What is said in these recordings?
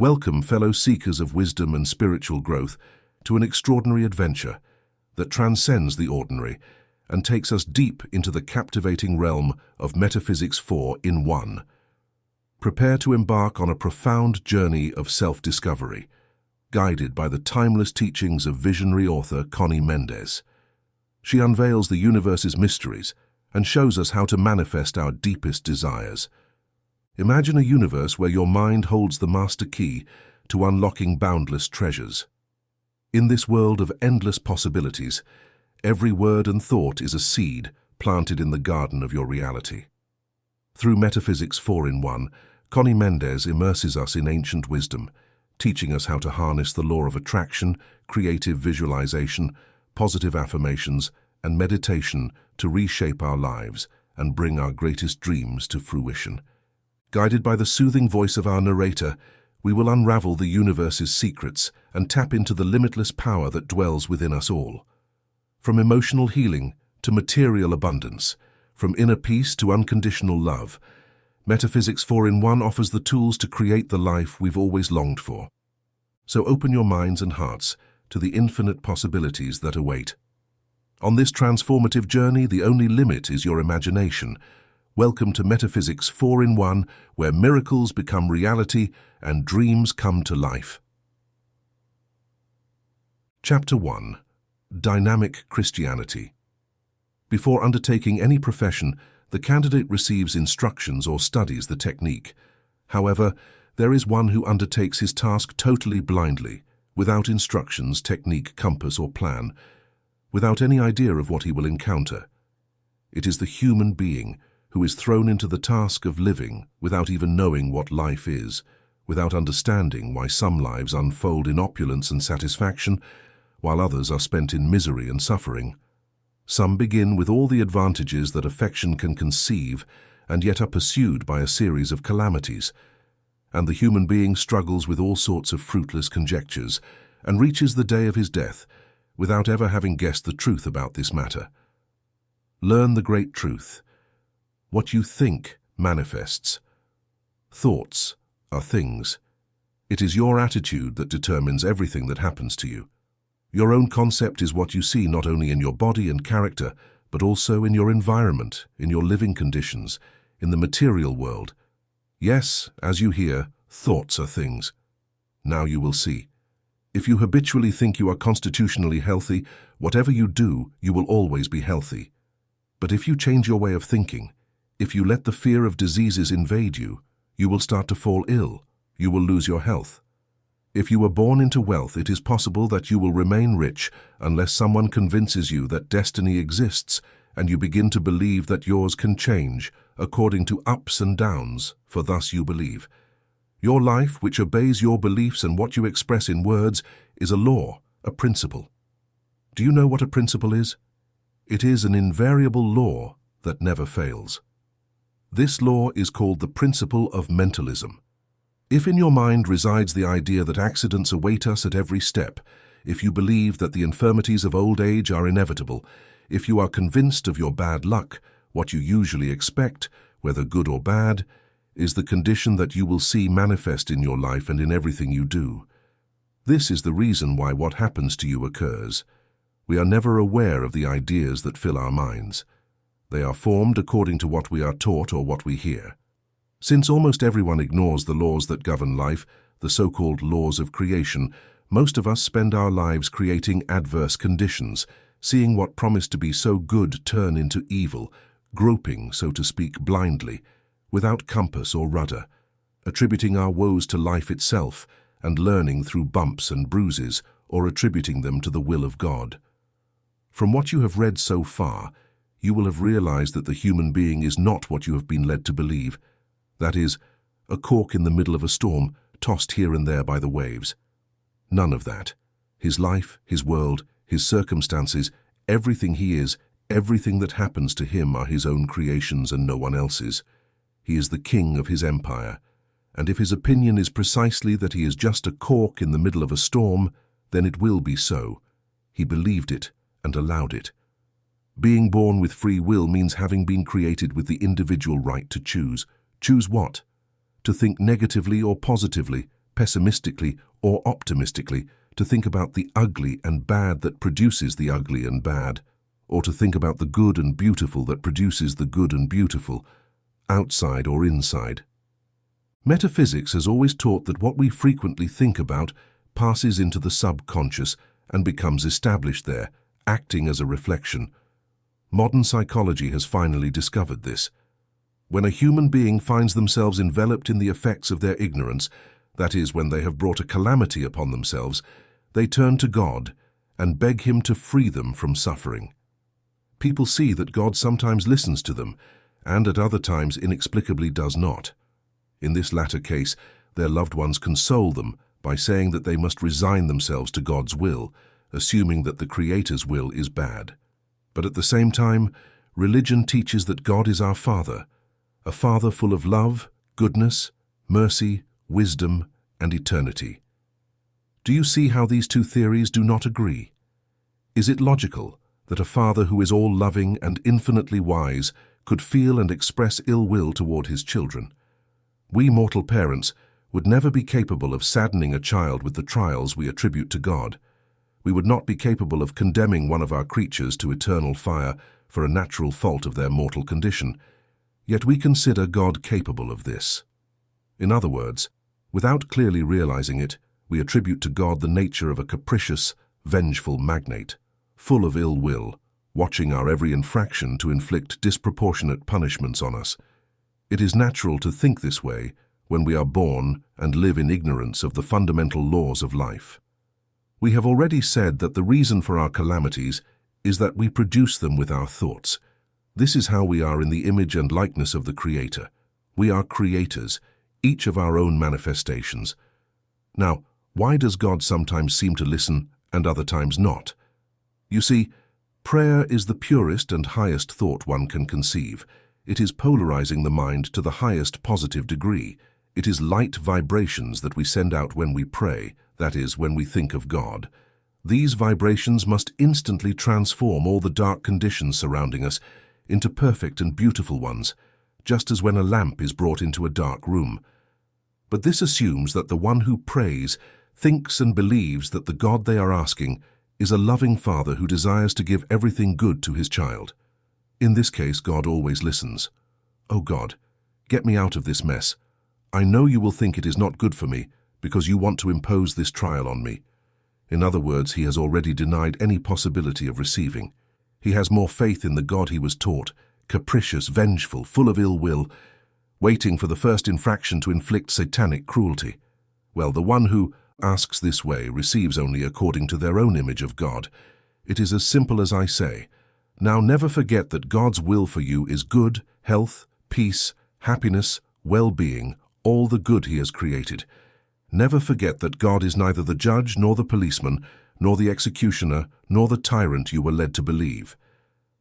Welcome, fellow seekers of wisdom and spiritual growth, to an extraordinary adventure that transcends the ordinary and takes us deep into the captivating realm of Metaphysics 4 in 1. Prepare to embark on a profound journey of self-discovery, guided by the timeless teachings of visionary author Conny Mendez. She unveils the universe's mysteries and shows us how to manifest our deepest desires. Imagine a universe where your mind holds the master key to unlocking boundless treasures. In this world of endless possibilities, every word and thought is a seed planted in the garden of your reality. Through Metaphysics 4 in 1, Conny Mendez immerses us in ancient wisdom, teaching us how to harness the law of attraction, creative visualization, positive affirmations, and meditation to reshape our lives and bring our greatest dreams to fruition. Guided by the soothing voice of our narrator, we will unravel the universe's secrets and tap into the limitless power that dwells within us all. From emotional healing to material abundance, from inner peace to unconditional love, Metaphysics 4 in 1 offers the tools to create the life we've always longed for. So open your minds and hearts to the infinite possibilities that await. On this transformative journey, the only limit is your imagination. Welcome to Metaphysics 4 in 1, where miracles become reality and dreams come to life. Chapter 1. Dynamic Christianity. Before undertaking any profession, the candidate receives instructions or studies the technique. However, there is one who undertakes his task totally blindly, without instructions, technique, compass, or plan, without any idea of what he will encounter. It is the human being who is thrown into the task of living without even knowing what life is, without understanding why some lives unfold in opulence and satisfaction, while others are spent in misery and suffering. Some begin with all the advantages that affection can conceive, and yet are pursued by a series of calamities. And the human being struggles with all sorts of fruitless conjectures, and reaches the day of his death, without ever having guessed the truth about this matter. Learn the great truth. What you think manifests. Thoughts are things. It is your attitude that determines everything that happens to you. Your own concept is what you see not only in your body and character, but also in your environment, in your living conditions, in the material world. Yes, as you hear, thoughts are things. Now you will see. If you habitually think you are constitutionally healthy, whatever you do, you will always be healthy. But if you change your way of thinking, if you let the fear of diseases invade you, you will start to fall ill. You will lose your health. If you were born into wealth, it is possible that you will remain rich unless someone convinces you that destiny exists and you begin to believe that yours can change according to ups and downs, for thus you believe. Your life, which obeys your beliefs and what you express in words, is a law, a principle. Do you know what a principle is? It is an invariable law that never fails. This law is called the principle of mentalism. If in your mind resides the idea that accidents await us at every step, if you believe that the infirmities of old age are inevitable, if you are convinced of your bad luck, what you usually expect, whether good or bad, is the condition that you will see manifest in your life and in everything you do. This is the reason why what happens to you occurs. We are never aware of the ideas that fill our minds. They are formed according to what we are taught or what we hear. Since almost everyone ignores the laws that govern life, the so-called laws of creation, most of us spend our lives creating adverse conditions, seeing what promised to be so good turn into evil, groping, so to speak, blindly, without compass or rudder, attributing our woes to life itself and learning through bumps and bruises or attributing them to the will of God. From what you have read so far, you will have realized that the human being is not what you have been led to believe. That is, a cork in the middle of a storm, tossed here and there by the waves. None of that. His life, his world, his circumstances, everything he is, everything that happens to him are his own creations and no one else's. He is the king of his empire, and if his opinion is precisely that he is just a cork in the middle of a storm, then it will be so. He believed it and allowed it. Being born with free will means having been created with the individual right to choose. Choose what? To think negatively or positively, pessimistically or optimistically, to think about the ugly and bad that produces the ugly and bad, or to think about the good and beautiful that produces the good and beautiful, outside or inside. Metaphysics has always taught that what we frequently think about passes into the subconscious and becomes established there, acting as a reflection. Modern psychology has finally discovered this. When a human being finds themselves enveloped in the effects of their ignorance, that is, when they have brought a calamity upon themselves, they turn to God and beg Him to free them from suffering. People see that God sometimes listens to them, and at other times inexplicably does not. In this latter case, their loved ones console them by saying that they must resign themselves to God's will, assuming that the Creator's will is bad. But at the same time, religion teaches that God is our Father, a Father full of love, goodness, mercy, wisdom, and eternity. Do you see how these two theories do not agree? Is it logical that a Father who is all-loving and infinitely wise could feel and express ill will toward His children? We mortal parents would never be capable of saddening a child with the trials we attribute to God. We would not be capable of condemning one of our creatures to eternal fire for a natural fault of their mortal condition. Yet we consider God capable of this. In other words, without clearly realizing it, we attribute to God the nature of a capricious, vengeful magnate, full of ill will, watching our every infraction to inflict disproportionate punishments on us. It is natural to think this way when we are born and live in ignorance of the fundamental laws of life. We have already said that the reason for our calamities is that we produce them with our thoughts. This is how we are in the image and likeness of the Creator. We are creators, each of our own manifestations. Now, why does God sometimes seem to listen and other times not? You see, prayer is the purest and highest thought one can conceive. It is polarizing the mind to the highest positive degree. It is light vibrations that we send out when we pray, that is, when we think of God. These vibrations must instantly transform all the dark conditions surrounding us into perfect and beautiful ones, just as when a lamp is brought into a dark room. But this assumes that the one who prays thinks and believes that the God they are asking is a loving Father who desires to give everything good to His child. In this case, God always listens. Oh God, get me out of this mess. I know you will think it is not good for me because you want to impose this trial on me. In other words, He has already denied any possibility of receiving. He has more faith in the God he was taught, capricious, vengeful, full of ill will, waiting for the first infraction to inflict satanic cruelty. Well, the one who asks this way receives only according to their own image of God. It is as simple as I say. Now never forget that God's will for you is good, health, peace, happiness, well-being, all the good He has created. Never forget that God is neither the judge nor the policeman, nor the executioner, nor the tyrant you were led to believe.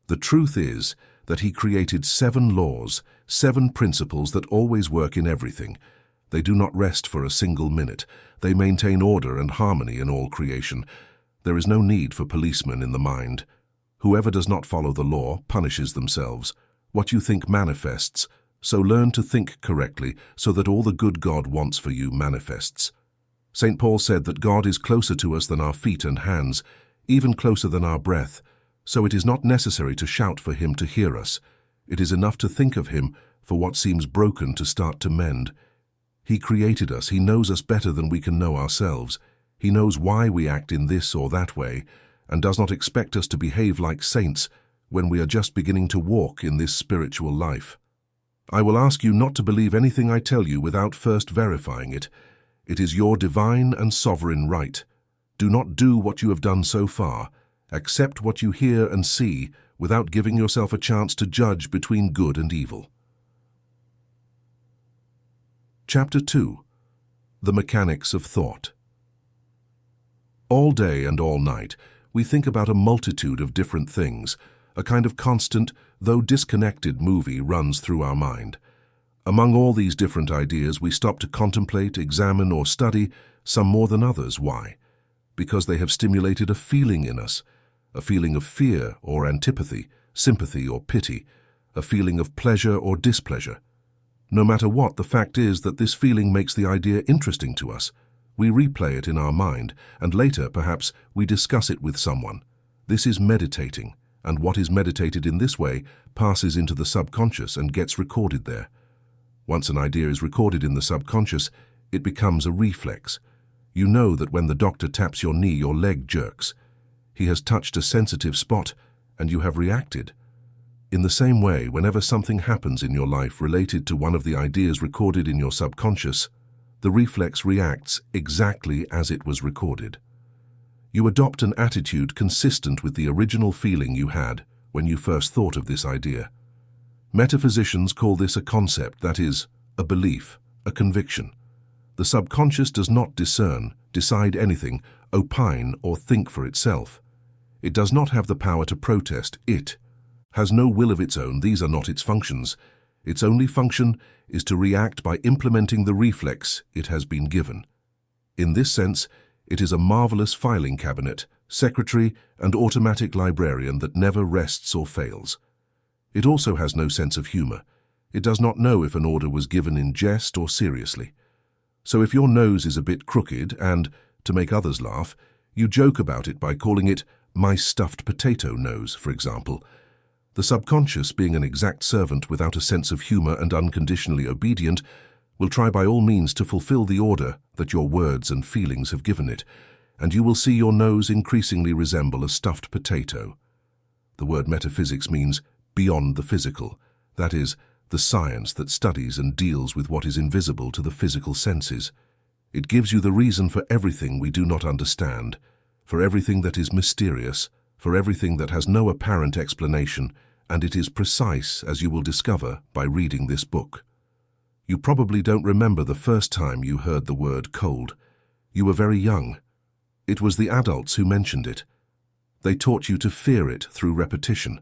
The truth is that He created 7 laws, 7 principles that always work in everything. They do not rest for a single minute. They maintain order and harmony in all creation. There is no need for policemen in the mind. Whoever does not follow the law punishes themselves. What you think manifests. So learn to think correctly so that all the good God wants for you manifests. St. Paul said that God is closer to us than our feet and hands, even closer than our breath, so it is not necessary to shout for Him to hear us. It is enough to think of Him for what seems broken to start to mend. He created us. He knows us better than we can know ourselves. He knows why we act in this or that way, and does not expect us to behave like saints when we are just beginning to walk in this spiritual life. I will ask you not to believe anything I tell you without first verifying it. It is your divine and sovereign right. Do not do what you have done so far. Accept what you hear and see without giving yourself a chance to judge between good and evil. Chapter 2. The Mechanics of Thought. All day and all night, we think about a multitude of different things. A kind of constant, though disconnected movie runs through our mind. Among all these different ideas, we stop to contemplate, examine, or study some more than others. Why? Because they have stimulated a feeling in us, a feeling of fear or antipathy, sympathy or pity, a feeling of pleasure or displeasure. No matter what, the fact is that this feeling makes the idea interesting to us. We replay it in our mind, and later, perhaps, we discuss it with someone. This is meditating, and what is meditated in this way passes into the subconscious and gets recorded there. Once an idea is recorded in the subconscious, it becomes a reflex. You know that when the doctor taps your knee, your leg jerks. He has touched a sensitive spot, and you have reacted. In the same way, whenever something happens in your life related to one of the ideas recorded in your subconscious, the reflex reacts exactly as it was recorded. You adopt an attitude consistent with the original feeling you had when you first thought of this idea. Metaphysicians call this a concept, that is, a belief, a conviction. The subconscious does not discern, decide anything, opine, or think for itself. It does not have the power to protest. It has no will of its own. These are not its functions. Its only function is to react by implementing the reflex it has been given. In this sense, it is a marvelous filing cabinet, secretary, and automatic librarian that never rests or fails. It also has no sense of humor. It does not know if an order was given in jest or seriously. So if your nose is a bit crooked and, to make others laugh, you joke about it by calling it my stuffed potato nose, for example. The subconscious, being an exact servant without a sense of humor and unconditionally obedient, will try by all means to fulfill the order that your words and feelings have given it, and you will see your nose increasingly resemble a stuffed potato. The word metaphysics means beyond the physical, that is, the science that studies and deals with what is invisible to the physical senses. It gives you the reason for everything we do not understand, for everything that is mysterious, for everything that has no apparent explanation, and it is precise, as you will discover by reading this book. You probably don't remember the first time you heard the word cold. You were very young. It was the adults who mentioned it. They taught you to fear it through repetition.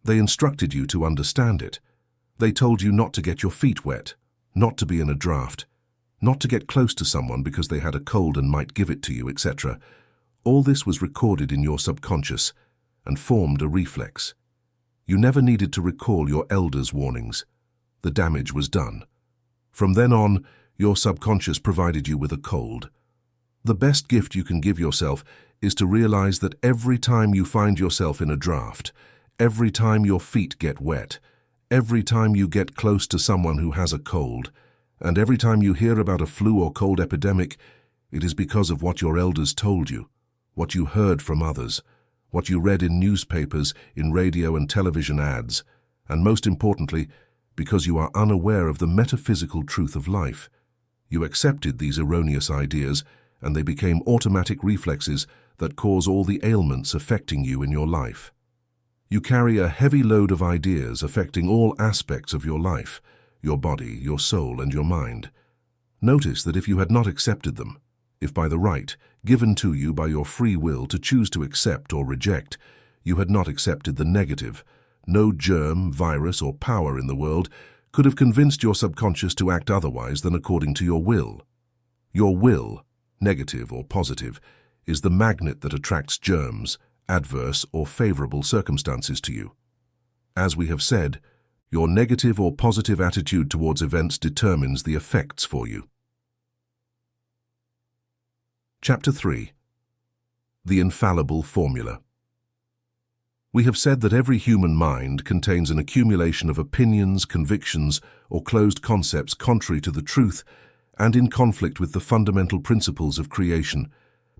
They instructed you to understand it. They told you not to get your feet wet, not to be in a draft, not to get close to someone because they had a cold and might give it to you, etc. All this was recorded in your subconscious and formed a reflex. You never needed to recall your elders' warnings. The damage was done. From then on, your subconscious provided you with a cold. The best gift you can give yourself is to realize that every time you find yourself in a draft, every time your feet get wet, every time you get close to someone who has a cold, and every time you hear about a flu or cold epidemic, it is because of what your elders told you, what you heard from others, what you read in newspapers, in radio and television ads, and most importantly, because you are unaware of the metaphysical truth of life. You accepted these erroneous ideas, and they became automatic reflexes that cause all the ailments affecting you in your life. You carry a heavy load of ideas affecting all aspects of your life, your body, your soul, and your mind. Notice that if you had not accepted them, if by the right, given to you by your free will to choose to accept or reject, you had not accepted the negative, no germ, virus, or power in the world could have convinced your subconscious to act otherwise than according to your will. Your will, negative or positive, is the magnet that attracts germs, adverse or favorable circumstances to you. As we have said, your negative or positive attitude towards events determines the effects for you. Chapter 3. The Infallible Formula. We have said that every human mind contains an accumulation of opinions, convictions, or closed concepts contrary to the truth and in conflict with the fundamental principles of creation,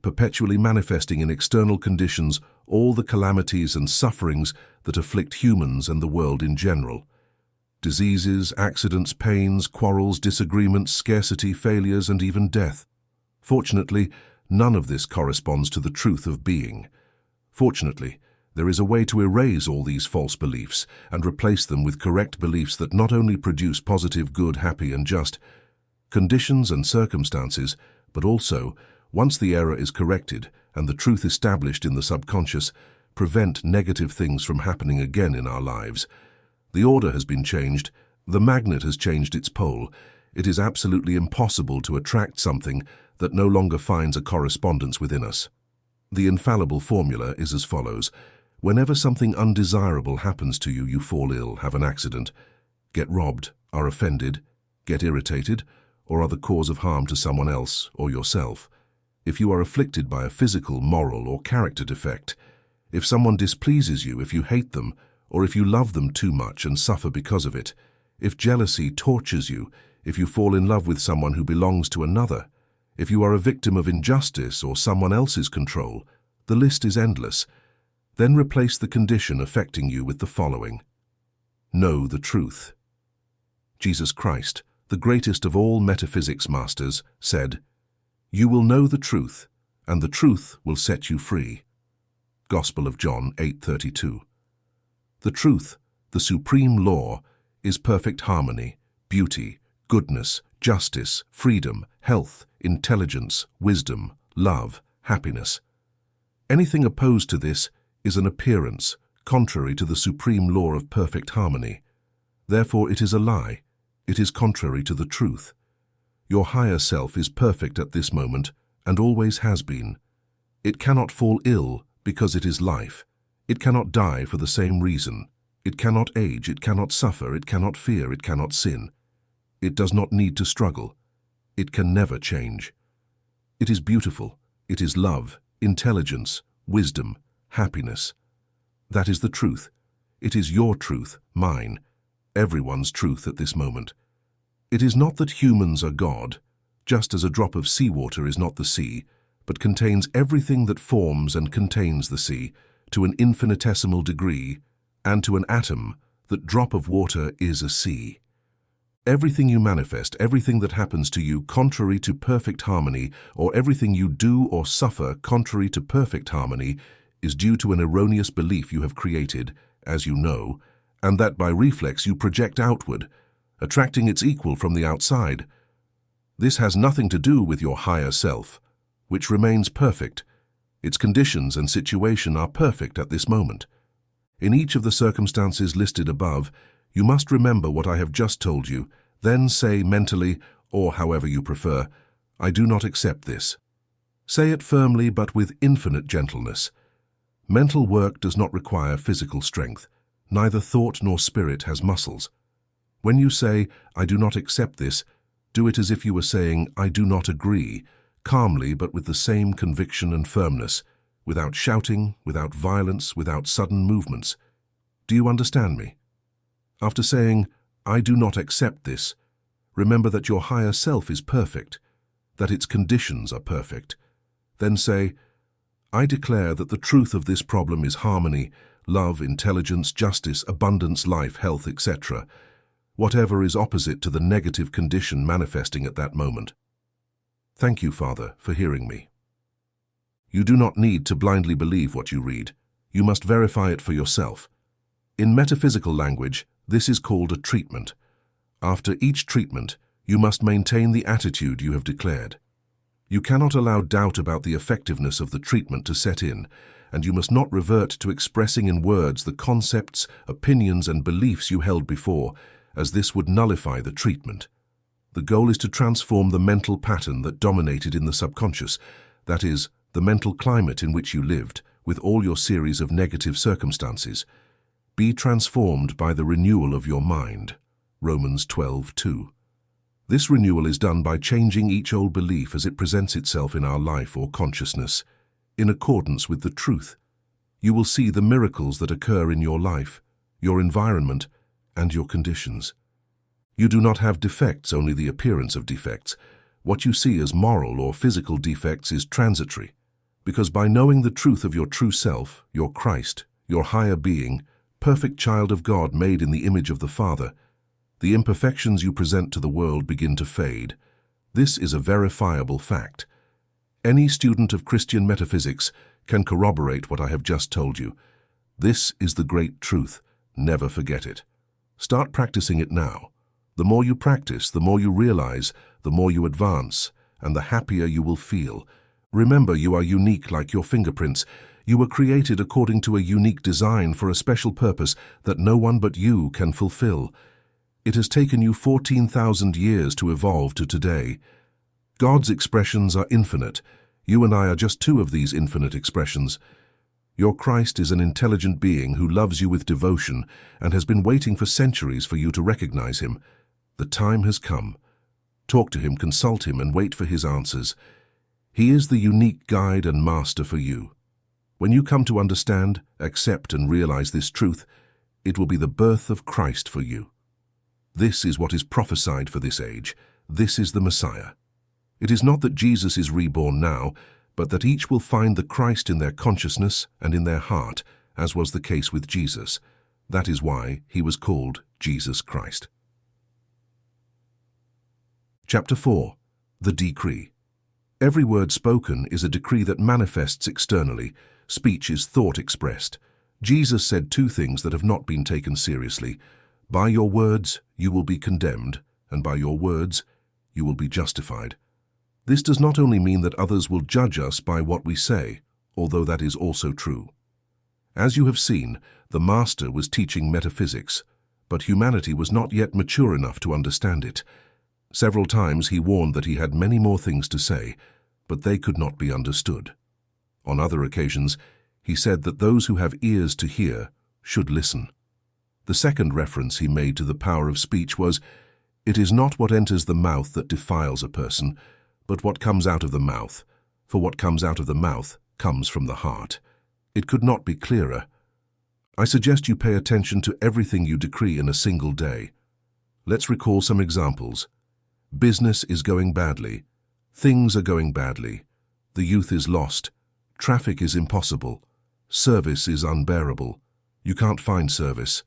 perpetually manifesting in external conditions all the calamities and sufferings that afflict humans and the world in general. Diseases, accidents, pains, quarrels, disagreements, scarcity, failures, and even death. Fortunately, none of this corresponds to the truth of being. Fortunately, there is a way to erase all these false beliefs and replace them with correct beliefs that not only produce positive, good, happy, and just conditions and circumstances, but also, once the error is corrected and the truth established in the subconscious, prevent negative things from happening again in our lives. The order has been changed, the magnet has changed its pole. It is absolutely impossible to attract something that no longer finds a correspondence within us. The infallible formula is as follows. Whenever something undesirable happens to you, you fall ill, have an accident, get robbed, are offended, get irritated, or are the cause of harm to someone else or yourself. If you are afflicted by a physical, moral, or character defect, if someone displeases you, if you hate them, or if you love them too much and suffer because of it, if jealousy tortures you, if you fall in love with someone who belongs to another, if you are a victim of injustice or someone else's control, the list is endless. Then replace the condition affecting you with the following. Know the truth. Jesus Christ, the greatest of all metaphysics masters, said, "You will know the truth, and the truth will set you free." Gospel of John 8:32. The truth, the supreme law, is perfect harmony, beauty, goodness, justice, freedom, health, intelligence, wisdom, love, happiness. Anything opposed to this is an appearance, contrary to the supreme law of perfect harmony. Therefore it is a lie. It is contrary to the truth. Your higher self is perfect at this moment and always has been. It cannot fall ill because it is life. It cannot die for the same reason. It cannot age, it cannot suffer, it cannot fear, it cannot sin. It does not need to struggle. It can never change. It is beautiful. It is love, intelligence, wisdom, happiness. That is the truth. It is your truth, mine, everyone's truth at this moment. It is not that humans are God, just as a drop of seawater is not the sea, but contains everything that forms and contains the sea, to an infinitesimal degree, and to an atom, that drop of water is a sea. Everything you manifest, everything that happens to you contrary to perfect harmony, or everything you do or suffer contrary to perfect harmony, is due to an erroneous belief you have created, as you know, and that by reflex you project outward, attracting its equal from the outside. This has nothing to do with your higher self, which remains perfect. Its conditions and situation are perfect at this moment. In each of the circumstances listed above, you must remember what I have just told you, then say mentally, or however you prefer, "I do not accept this." Say it firmly but with infinite gentleness. Mental work does not require physical strength. Neither thought nor spirit has muscles. When you say, "I do not accept this," do it as if you were saying, "I do not agree," calmly but with the same conviction and firmness, without shouting, without violence, without sudden movements. Do you understand me? After saying, "I do not accept this," remember that your higher self is perfect, that its conditions are perfect. Then say, "I declare that the truth of this problem is harmony, love, intelligence, justice, abundance, life, health, etc., whatever is opposite to the negative condition manifesting at that moment." Thank you, Father, for hearing me. You do not need to blindly believe what you read. You must verify it for yourself. In metaphysical language, this is called a treatment. After each treatment, you must maintain the attitude you have declared. You cannot allow doubt about the effectiveness of the treatment to set in, and you must not revert to expressing in words the concepts, opinions, and beliefs you held before, as this would nullify the treatment. The goal is to transform the mental pattern that dominated in the subconscious, that is, the mental climate in which you lived, with all your series of negative circumstances. Be transformed by the renewal of your mind. Romans 12:2. This renewal is done by changing each old belief as it presents itself in our life or consciousness, in accordance with the truth. You will see the miracles that occur in your life, your environment, and your conditions. You do not have defects, only the appearance of defects. What you see as moral or physical defects is transitory, because by knowing the truth of your true self, your Christ, your higher being, perfect child of God made in the image of the Father, the imperfections you present to the world begin to fade. This is a verifiable fact. Any student of Christian metaphysics can corroborate what I have just told you. This is the great truth. Never forget it. Start practicing it now. The more you practice, the more you realize, the more you advance, and the happier you will feel. Remember, you are unique like your fingerprints. You were created according to a unique design for a special purpose that no one but you can fulfill. It has taken you 14,000 years to evolve to today. God's expressions are infinite. You and I are just two of these infinite expressions. Your Christ is an intelligent being who loves you with devotion and has been waiting for centuries for you to recognize him. The time has come. Talk to him, consult him, and wait for his answers. He is the unique guide and master for you. When you come to understand, accept, and realize this truth, it will be the birth of Christ for you. This is what is prophesied for this age. This is the Messiah. It is not that Jesus is reborn now, but that each will find the Christ in their consciousness and in their heart, as was the case with Jesus. That is why he was called Jesus Christ. Chapter 4. The Decree. Every word spoken is a decree that manifests externally. Speech is thought expressed. Jesus said two things that have not been taken seriously. By your words you will be condemned, and by your words you will be justified. This does not only mean that others will judge us by what we say, although that is also true. As you have seen, the Master was teaching metaphysics, but humanity was not yet mature enough to understand it. Several times he warned that he had many more things to say, but they could not be understood. On other occasions, he said that those who have ears to hear should listen. The second reference he made to the power of speech was, "It is not what enters the mouth that defiles a person, but what comes out of the mouth, for what comes out of the mouth comes from the heart." It could not be clearer. I suggest you pay attention to everything you decree in a single day. Let's recall some examples. Business is going badly. Things are going badly. The youth is lost. Traffic is impossible. Service is unbearable. You can't find service.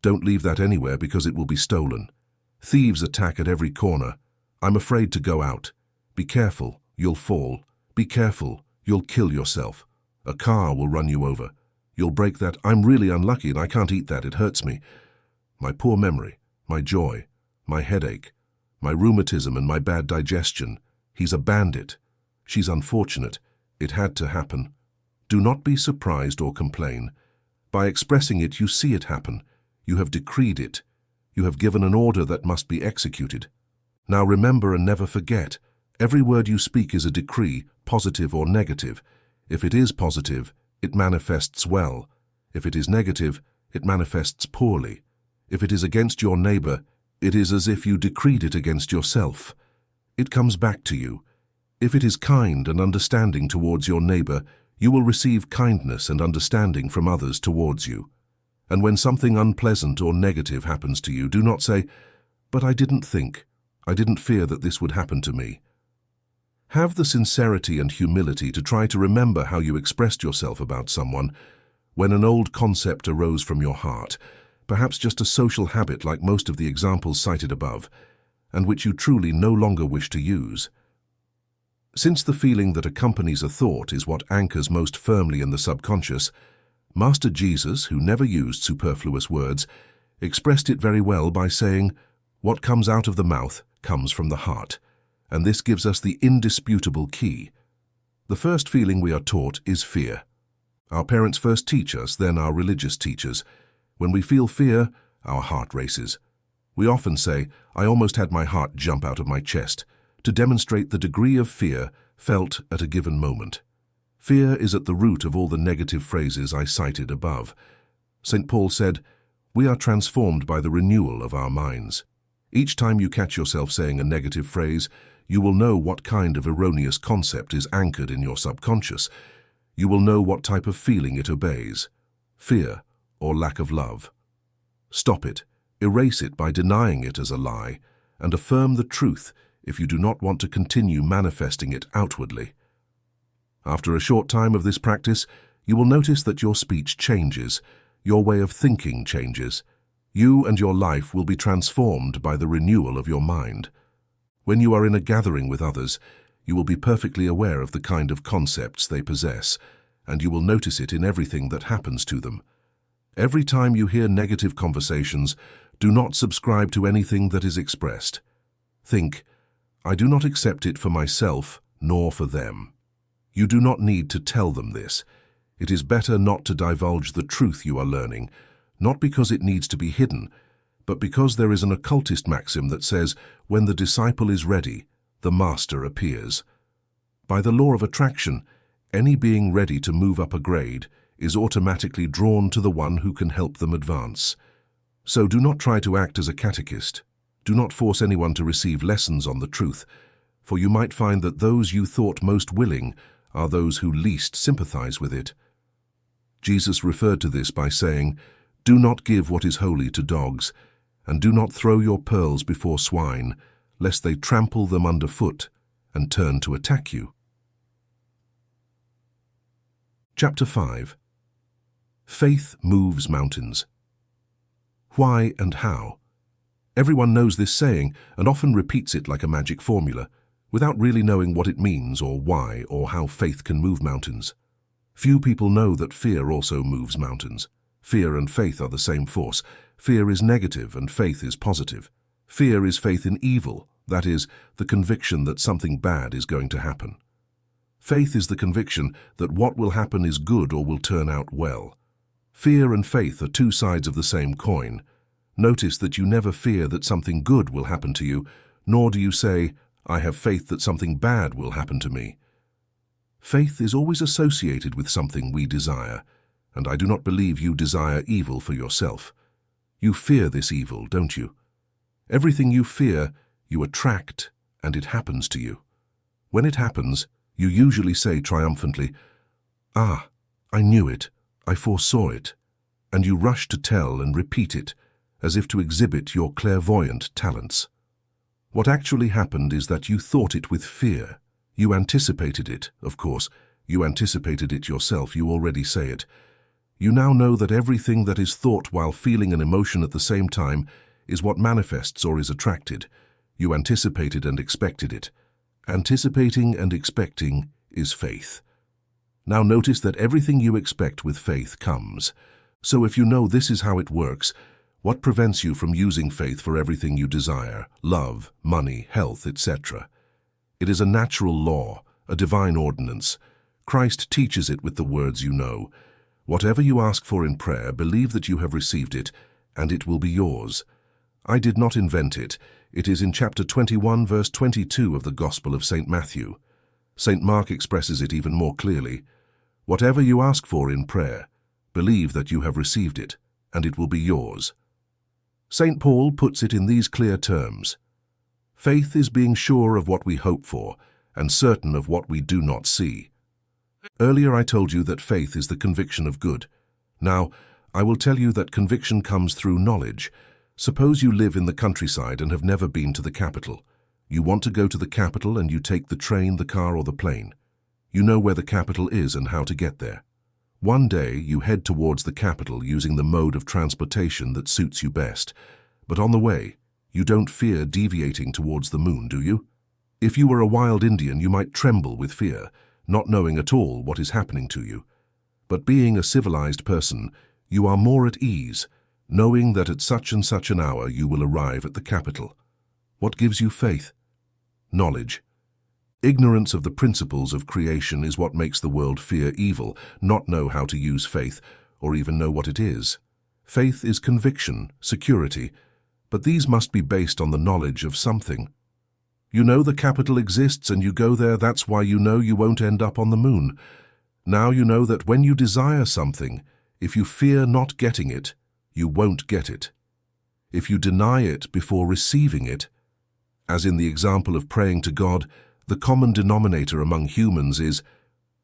Don't leave that anywhere because it will be stolen. Thieves attack at every corner. I'm afraid to go out. Be careful, you'll fall. Be careful, you'll kill yourself. A car will run you over. You'll break that. I'm really unlucky and I can't eat that, it hurts me. My poor memory, my joy, my headache, my rheumatism and my bad digestion. He's a bandit. She's unfortunate. It had to happen. Do not be surprised or complain. By expressing it, you see it happen. You have decreed it. You have given an order that must be executed. Now remember and never forget, every word you speak is a decree, positive or negative. If it is positive, it manifests well. If it is negative, it manifests poorly. If it is against your neighbor, it is as if you decreed it against yourself. It comes back to you. If it is kind and understanding towards your neighbor, you will receive kindness and understanding from others towards you. And when something unpleasant or negative happens to you, do not say, "But I didn't fear that this would happen to me." Have the sincerity and humility to try to remember how you expressed yourself about someone when an old concept arose from your heart, perhaps just a social habit like most of the examples cited above, and which you truly no longer wish to use. Since the feeling that accompanies a thought is what anchors most firmly in the subconscious, Master Jesus, who never used superfluous words, expressed it very well by saying, "What comes out of the mouth comes from the heart," and this gives us the indisputable key. The first feeling we are taught is fear. Our parents first teach us, then our religious teachers. When we feel fear, our heart races. We often say, "I almost had my heart jump out of my chest," to demonstrate the degree of fear felt at a given moment. Fear is at the root of all the negative phrases I cited above. St. Paul said, "We are transformed by the renewal of our minds." Each time you catch yourself saying a negative phrase, you will know what kind of erroneous concept is anchored in your subconscious. You will know what type of feeling it obeys: fear or lack of love. Stop it, erase it by denying it as a lie, and affirm the truth if you do not want to continue manifesting it outwardly. After a short time of this practice, you will notice that your speech changes, your way of thinking changes. You and your life will be transformed by the renewal of your mind. When you are in a gathering with others, you will be perfectly aware of the kind of concepts they possess, and you will notice it in everything that happens to them. Every time you hear negative conversations, do not subscribe to anything that is expressed. Think, "I do not accept it for myself nor for them." You do not need to tell them this. It is better not to divulge the truth you are learning, not because it needs to be hidden, but because there is an occultist maxim that says, when the disciple is ready, the master appears. By the law of attraction, any being ready to move up a grade is automatically drawn to the one who can help them advance. So do not try to act as a catechist. Do not force anyone to receive lessons on the truth, for you might find that those you thought most willing are those who least sympathize with it. Jesus referred to this by saying, "Do not give what is holy to dogs, and do not throw your pearls before swine, lest they trample them underfoot and turn to attack you." Chapter 5. Faith moves mountains. Why and how? Everyone knows this saying and often repeats it like a magic formula, without really knowing what it means or why or how faith can move mountains. Few people know that fear also moves mountains. Fear and faith are the same force. Fear is negative and faith is positive. Fear is faith in evil, that is, the conviction that something bad is going to happen. Faith is the conviction that what will happen is good or will turn out well. Fear and faith are two sides of the same coin. Notice that you never fear that something good will happen to you, nor do you say, "I have faith that something bad will happen to me." Faith is always associated with something we desire, and I do not believe you desire evil for yourself. You fear this evil, don't you? Everything you fear, you attract, and it happens to you. When it happens, you usually say triumphantly, "Ah, I knew it, I foresaw it," and you rush to tell and repeat it, as if to exhibit your clairvoyant talents. What actually happened is that you thought it with fear. You anticipated it, of course. You anticipated it yourself, you already say it. You now know that everything that is thought while feeling an emotion at the same time is what manifests or is attracted. You anticipated and expected it. Anticipating and expecting is faith. Now notice that everything you expect with faith comes. So if you know this is how it works, what prevents you from using faith for everything you desire, love, money, health, etc.? It is a natural law, a divine ordinance. Christ teaches it with the words you know. Whatever you ask for in prayer, believe that you have received it, and it will be yours. I did not invent it. It is in chapter 21, verse 22 of the Gospel of St. Matthew. St. Mark expresses it even more clearly. Whatever you ask for in prayer, believe that you have received it, and it will be yours. St. Paul puts it in these clear terms. Faith is being sure of what we hope for, and certain of what we do not see. Earlier I told you that faith is the conviction of good. Now, I will tell you that conviction comes through knowledge. Suppose you live in the countryside and have never been to the capital. You want to go to the capital and you take the train, the car, or the plane. You know where the capital is and how to get there. One day you head towards the capital using the mode of transportation that suits you best. But on the way, you don't fear deviating towards the moon, do you? If you were a wild Indian, you might tremble with fear, not knowing at all what is happening to you. But being a civilized person, you are more at ease, knowing that at such and such an hour you will arrive at the capital. What gives you faith? Knowledge. Ignorance of the principles of creation is what makes the world fear evil, not know how to use faith, or even know what it is. Faith is conviction, security, but these must be based on the knowledge of something. You know the capital exists and you go there, that's why you know you won't end up on the moon. Now you know that when you desire something, if you fear not getting it, you won't get it. If you deny it before receiving it, as in the example of praying to God, the common denominator among humans is,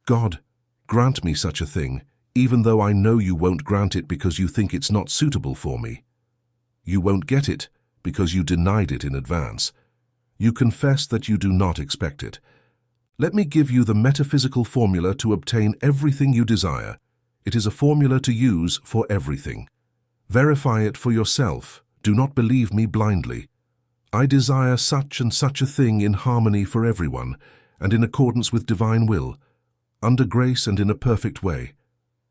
"God, grant me such a thing, even though I know you won't grant it because you think it's not suitable for me." You won't get it because you denied it in advance. You confess that you do not expect it. Let me give you the metaphysical formula to obtain everything you desire. It is a formula to use for everything. Verify it for yourself. Do not believe me blindly. I desire such and such a thing in harmony for everyone, and in accordance with divine will, under grace and in a perfect way.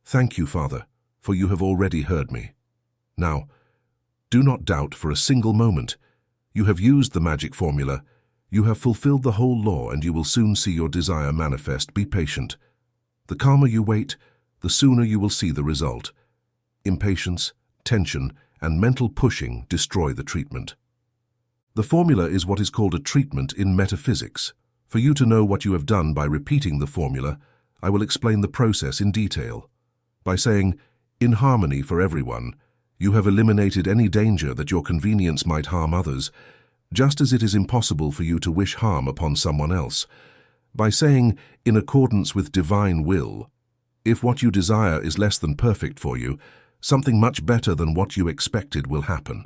Thank you, Father, for you have already heard me. Now, do not doubt for a single moment. You have used the magic formula. You have fulfilled the whole law, and you will soon see your desire manifest. Be patient. The calmer you wait, the sooner you will see the result. Impatience, tension, and mental pushing destroy the treatment. The formula is what is called a treatment in metaphysics. For you to know what you have done by repeating the formula, I will explain the process in detail. By saying, "in harmony for everyone," you have eliminated any danger that your convenience might harm others, just as it is impossible for you to wish harm upon someone else. By saying, in accordance with divine will, if what you desire is less than perfect for you, something much better than what you expected will happen.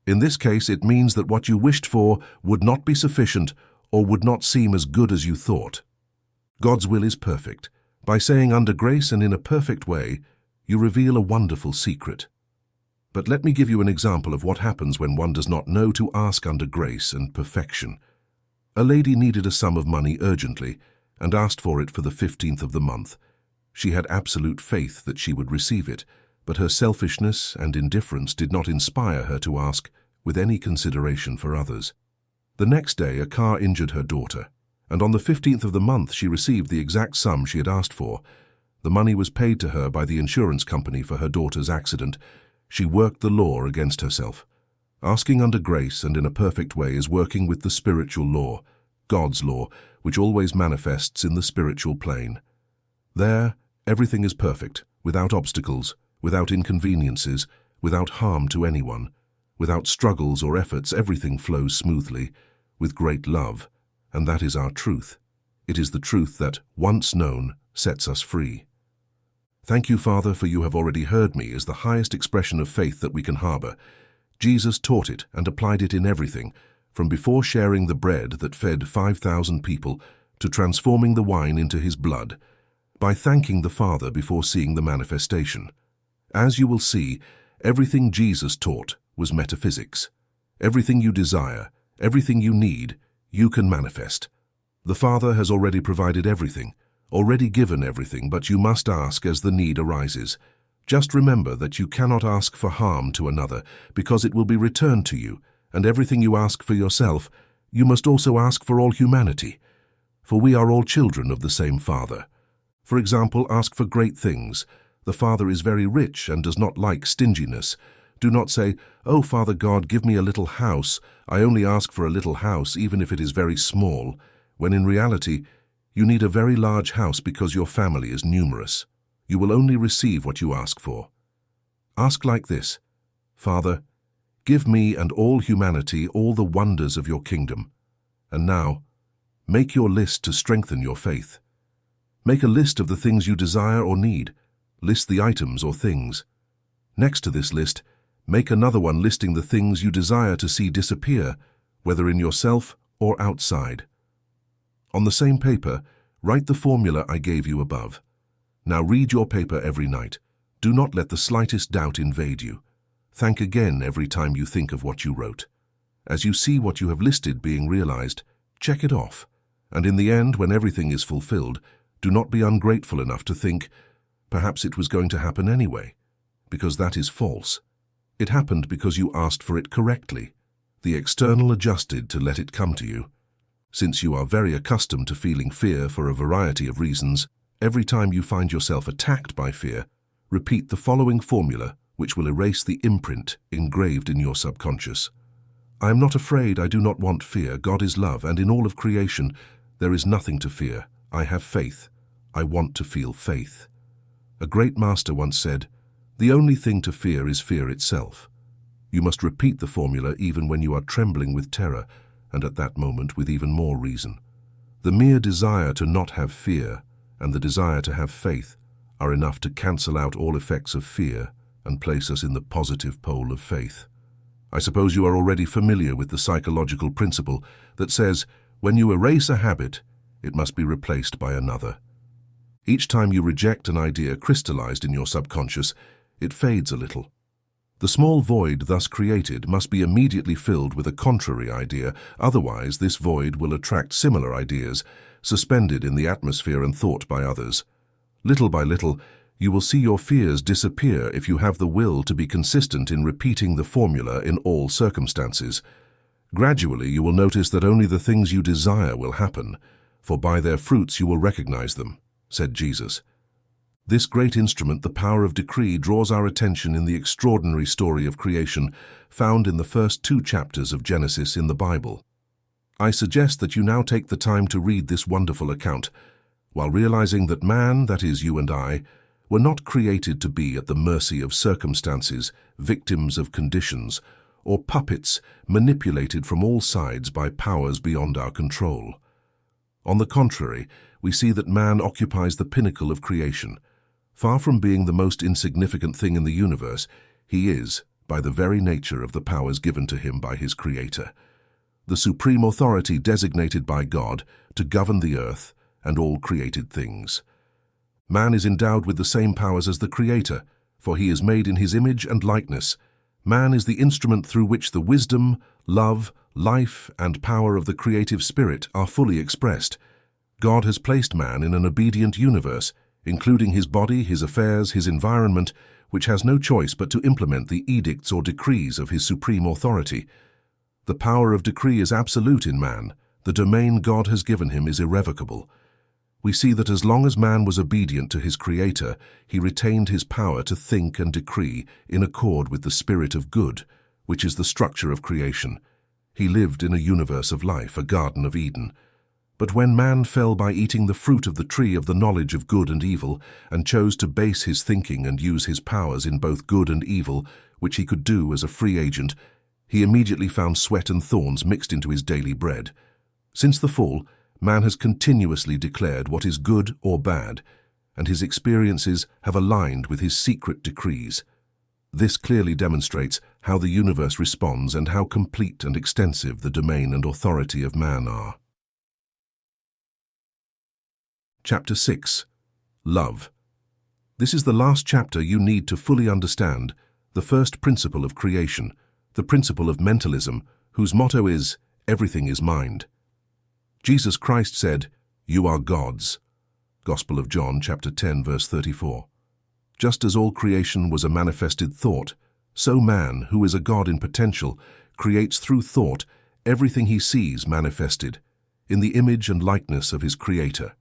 In this case, it means that what you wished for would not be sufficient or would not seem as good as you thought. God's will is perfect. By saying under grace and in a perfect way, you reveal a wonderful secret. But let me give you an example of what happens when one does not know to ask under grace and perfection. A lady needed a sum of money urgently and asked for it for the 15th of the month. She had absolute faith that she would receive it, but her selfishness and indifference did not inspire her to ask with any consideration for others. The next day, a car injured her daughter, and on the 15th of the month she received the exact sum she had asked for. The money was paid to her by the insurance company for her daughter's accident. She worked the law against herself. Asking under grace and in a perfect way is working with the spiritual law, God's law, which always manifests in the spiritual plane. There, everything is perfect, without obstacles, without inconveniences, without harm to anyone. Without struggles or efforts, everything flows smoothly, with great love, and that is our truth. It is the truth that, once known, sets us free. Thank you, Father, for you have already heard me is the highest expression of faith that we can harbor. Jesus taught it and applied it in everything, from before sharing the bread that fed 5,000 people to transforming the wine into his blood, by thanking the Father before seeing the manifestation. As you will see, everything Jesus taught was metaphysics. Everything you desire, everything you need, you can manifest. The Father has already provided everything, already given everything, but you must ask as the need arises. Just remember that you cannot ask for harm to another, because it will be returned to you, and everything you ask for yourself, you must also ask for all humanity. For we are all children of the same Father. For example, ask for great things. The Father is very rich and does not like stinginess. Do not say, "Oh, Father God, give me a little house. I only ask for a little house, even if it is very small," when in reality, you need a very large house because your family is numerous. You will only receive what you ask for. Ask like this: Father, give me and all humanity all the wonders of your kingdom. And now, make your list to strengthen your faith. Make a list of the things you desire or need. List the items or things. Next to this list, make another one listing the things you desire to see disappear, whether in yourself or outside. On the same paper, write the formula I gave you above. Now read your paper every night. Do not let the slightest doubt invade you. Thank again every time you think of what you wrote. As you see what you have listed being realized, check it off. And in the end, when everything is fulfilled, do not be ungrateful enough to think, perhaps it was going to happen anyway, because that is false. It happened because you asked for it correctly. The external adjusted to let it come to you. Since you are very accustomed to feeling fear for a variety of reasons, every time you find yourself attacked by fear, repeat the following formula, which will erase the imprint engraved in your subconscious. I am not afraid, I do not want fear. God is love, and in all of creation, there is nothing to fear. I have faith. I want to feel faith. A great master once said, the only thing to fear is fear itself. You must repeat the formula even when you are trembling with terror, and at that moment with even more reason. The mere desire to not have fear and the desire to have faith are enough to cancel out all effects of fear and place us in the positive pole of faith. I suppose you are already familiar with the psychological principle that says, when you erase a habit, it must be replaced by another. Each time you reject an idea crystallized in your subconscious, it fades a little. The small void thus created must be immediately filled with a contrary idea, otherwise this void will attract similar ideas, suspended in the atmosphere and thought by others. Little by little, you will see your fears disappear if you have the will to be consistent in repeating the formula in all circumstances. Gradually, you will notice that only the things you desire will happen, for by their fruits you will recognize them, said Jesus. This great instrument, the power of decree, draws our attention in the extraordinary story of creation found in the first 2 chapters of Genesis in the Bible. I suggest that you now take the time to read this wonderful account, while realizing that man, that is you and I, were not created to be at the mercy of circumstances, victims of conditions, or puppets manipulated from all sides by powers beyond our control. On the contrary, we see that man occupies the pinnacle of creation. Far from being the most insignificant thing in the universe, he is, by the very nature of the powers given to him by his Creator, the supreme authority designated by God to govern the earth and all created things. Man is endowed with the same powers as the Creator, for he is made in his image and likeness. Man is the instrument through which the wisdom, love, life, and power of the creative spirit are fully expressed. God has placed man in an obedient universe, including his body, his affairs, his environment, which has no choice but to implement the edicts or decrees of his supreme authority. The power of decree is absolute in man. The domain God has given him is irrevocable. We see that as long as man was obedient to his Creator, he retained his power to think and decree in accord with the spirit of good, which is the structure of creation. He lived in a universe of life, a Garden of Eden. But when man fell by eating the fruit of the tree of the knowledge of good and evil, and chose to base his thinking and use his powers in both good and evil, which he could do as a free agent, he immediately found sweat and thorns mixed into his daily bread. Since the fall, man has continuously declared what is good or bad, and his experiences have aligned with his secret decrees. This clearly demonstrates how the universe responds and how complete and extensive the domain and authority of man are. Chapter 6. Love. This is the last chapter you need to fully understand the first principle of creation, the principle of mentalism, whose motto is, "Everything is mind." Jesus Christ said, "You are gods." Gospel of John, chapter 10, verse 34. Just as all creation was a manifested thought, so man, who is a god in potential, creates through thought everything he sees manifested, in the image and likeness of his Creator.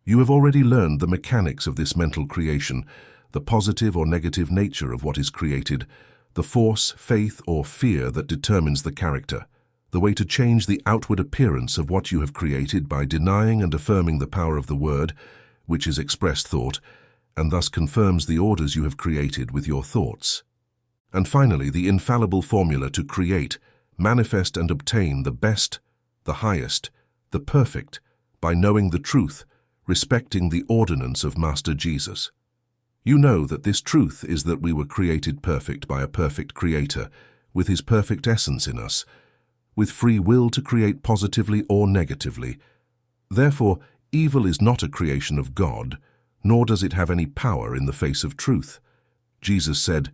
You have already learned the mechanics of this mental creation, the positive or negative nature of what is created, the force, faith, or fear that determines the character, the way to change the outward appearance of what you have created by denying and affirming the power of the word, which is expressed thought, and thus confirms the orders you have created with your thoughts. And finally, the infallible formula to create, manifest and obtain the best, the highest, the perfect, by knowing the truth, respecting the ordinance of Master Jesus. You know that this truth is that we were created perfect by a perfect Creator, with his perfect essence in us, with free will to create positively or negatively. Therefore, evil is not a creation of God, nor does it have any power in the face of truth. Jesus said,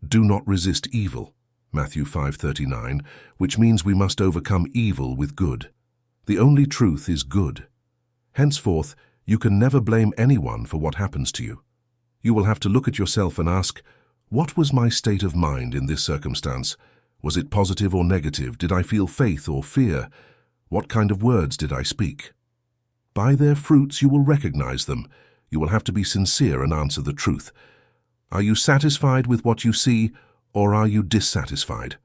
"Do not resist evil," Matthew 5:39, which means we must overcome evil with good. The only truth is good. Henceforth, you can never blame anyone for what happens to you. You will have to look at yourself and ask, what was my state of mind in this circumstance? Was it positive or negative? Did I feel faith or fear? What kind of words did I speak? By their fruits you will recognize them. You will have to be sincere and answer the truth. Are you satisfied with what you see, or are you dissatisfied?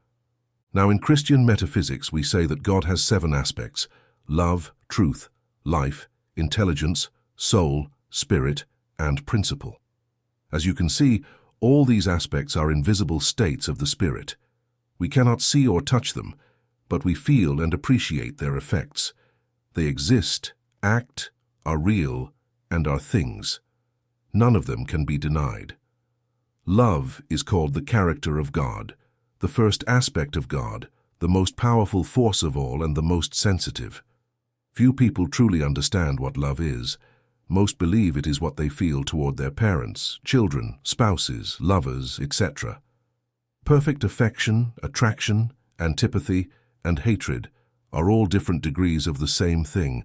Now, in Christian metaphysics, we say that God has 7 aspects: love, truth, life, intelligence, soul, spirit, and principle. As you can see, all these aspects are invisible states of the spirit. We cannot see or touch them, but we feel and appreciate their effects. They exist, act, are real, and are things. None of them can be denied. Love is called the character of God, the first aspect of God, the most powerful force of all and the most sensitive. Few people truly understand what love is. Most believe it is what they feel toward their parents, children, spouses, lovers, etc. Perfect affection, attraction, antipathy, and hatred are all different degrees of the same thing,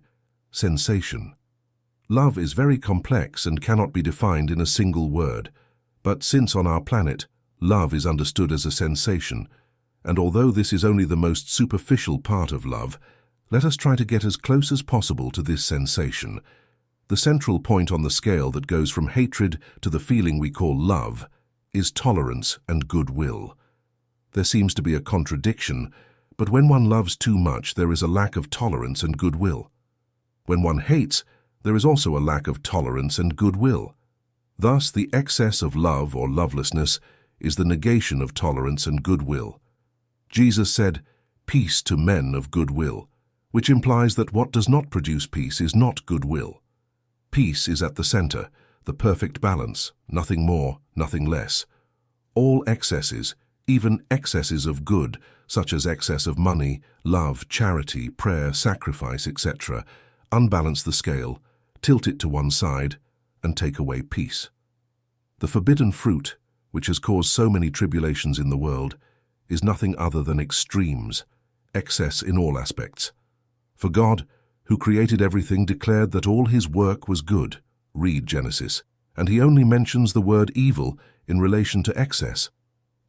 sensation. Love is very complex and cannot be defined in a single word, but since on our planet, love is understood as a sensation, and although this is only the most superficial part of love, let us try to get as close as possible to this sensation. The central point on the scale that goes from hatred to the feeling we call love is tolerance and goodwill. There seems to be a contradiction, but when one loves too much, there is a lack of tolerance and goodwill. When one hates, there is also a lack of tolerance and goodwill. Thus, the excess of love or lovelessness is the negation of tolerance and goodwill. Jesus said, "Peace to men of good will," which implies that what does not produce peace is not goodwill. Peace is at the center, the perfect balance, nothing more, nothing less. All excesses, even excesses of good, such as excess of money, love, charity, prayer, sacrifice, etc., unbalance the scale, tilt it to one side, and take away peace. The forbidden fruit, which has caused so many tribulations in the world, is nothing other than extremes, excess in all aspects. For God, who created everything, declared that all his work was good, read Genesis, and he only mentions the word evil in relation to excess.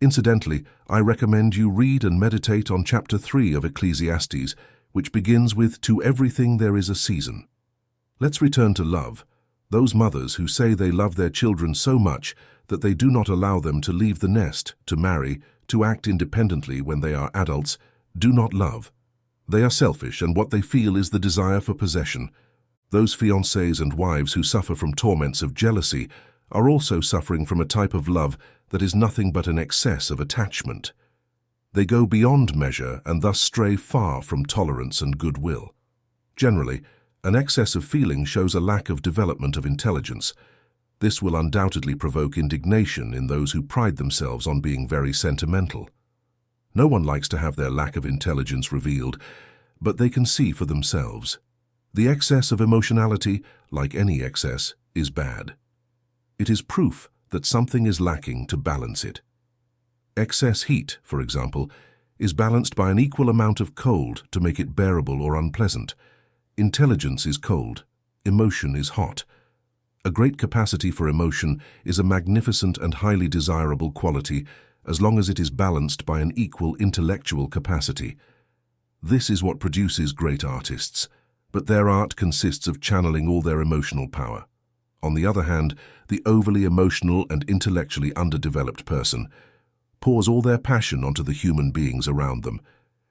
Incidentally, I recommend you read and meditate on chapter 3 of Ecclesiastes, which begins with, "To everything there is a season." Let's return to love. Those mothers who say they love their children so much that they do not allow them to leave the nest, to marry, to act independently when they are adults, do not love. They are selfish, and what they feel is the desire for possession. Those fiancés and wives who suffer from torments of jealousy are also suffering from a type of love that is nothing but an excess of attachment. They go beyond measure and thus stray far from tolerance and goodwill. Generally, an excess of feeling shows a lack of development of intelligence. This will undoubtedly provoke indignation in those who pride themselves on being very sentimental. No one likes to have their lack of intelligence revealed, but they can see for themselves. The excess of emotionality, like any excess, is bad. It is proof that something is lacking to balance it. Excess heat, for example, is balanced by an equal amount of cold to make it bearable or unpleasant. Intelligence is cold, emotion is hot. A great capacity for emotion is a magnificent and highly desirable quality as long as it is balanced by an equal intellectual capacity. This is what produces great artists, but their art consists of channeling all their emotional power. On the other hand, the overly emotional and intellectually underdeveloped person pours all their passion onto the human beings around them,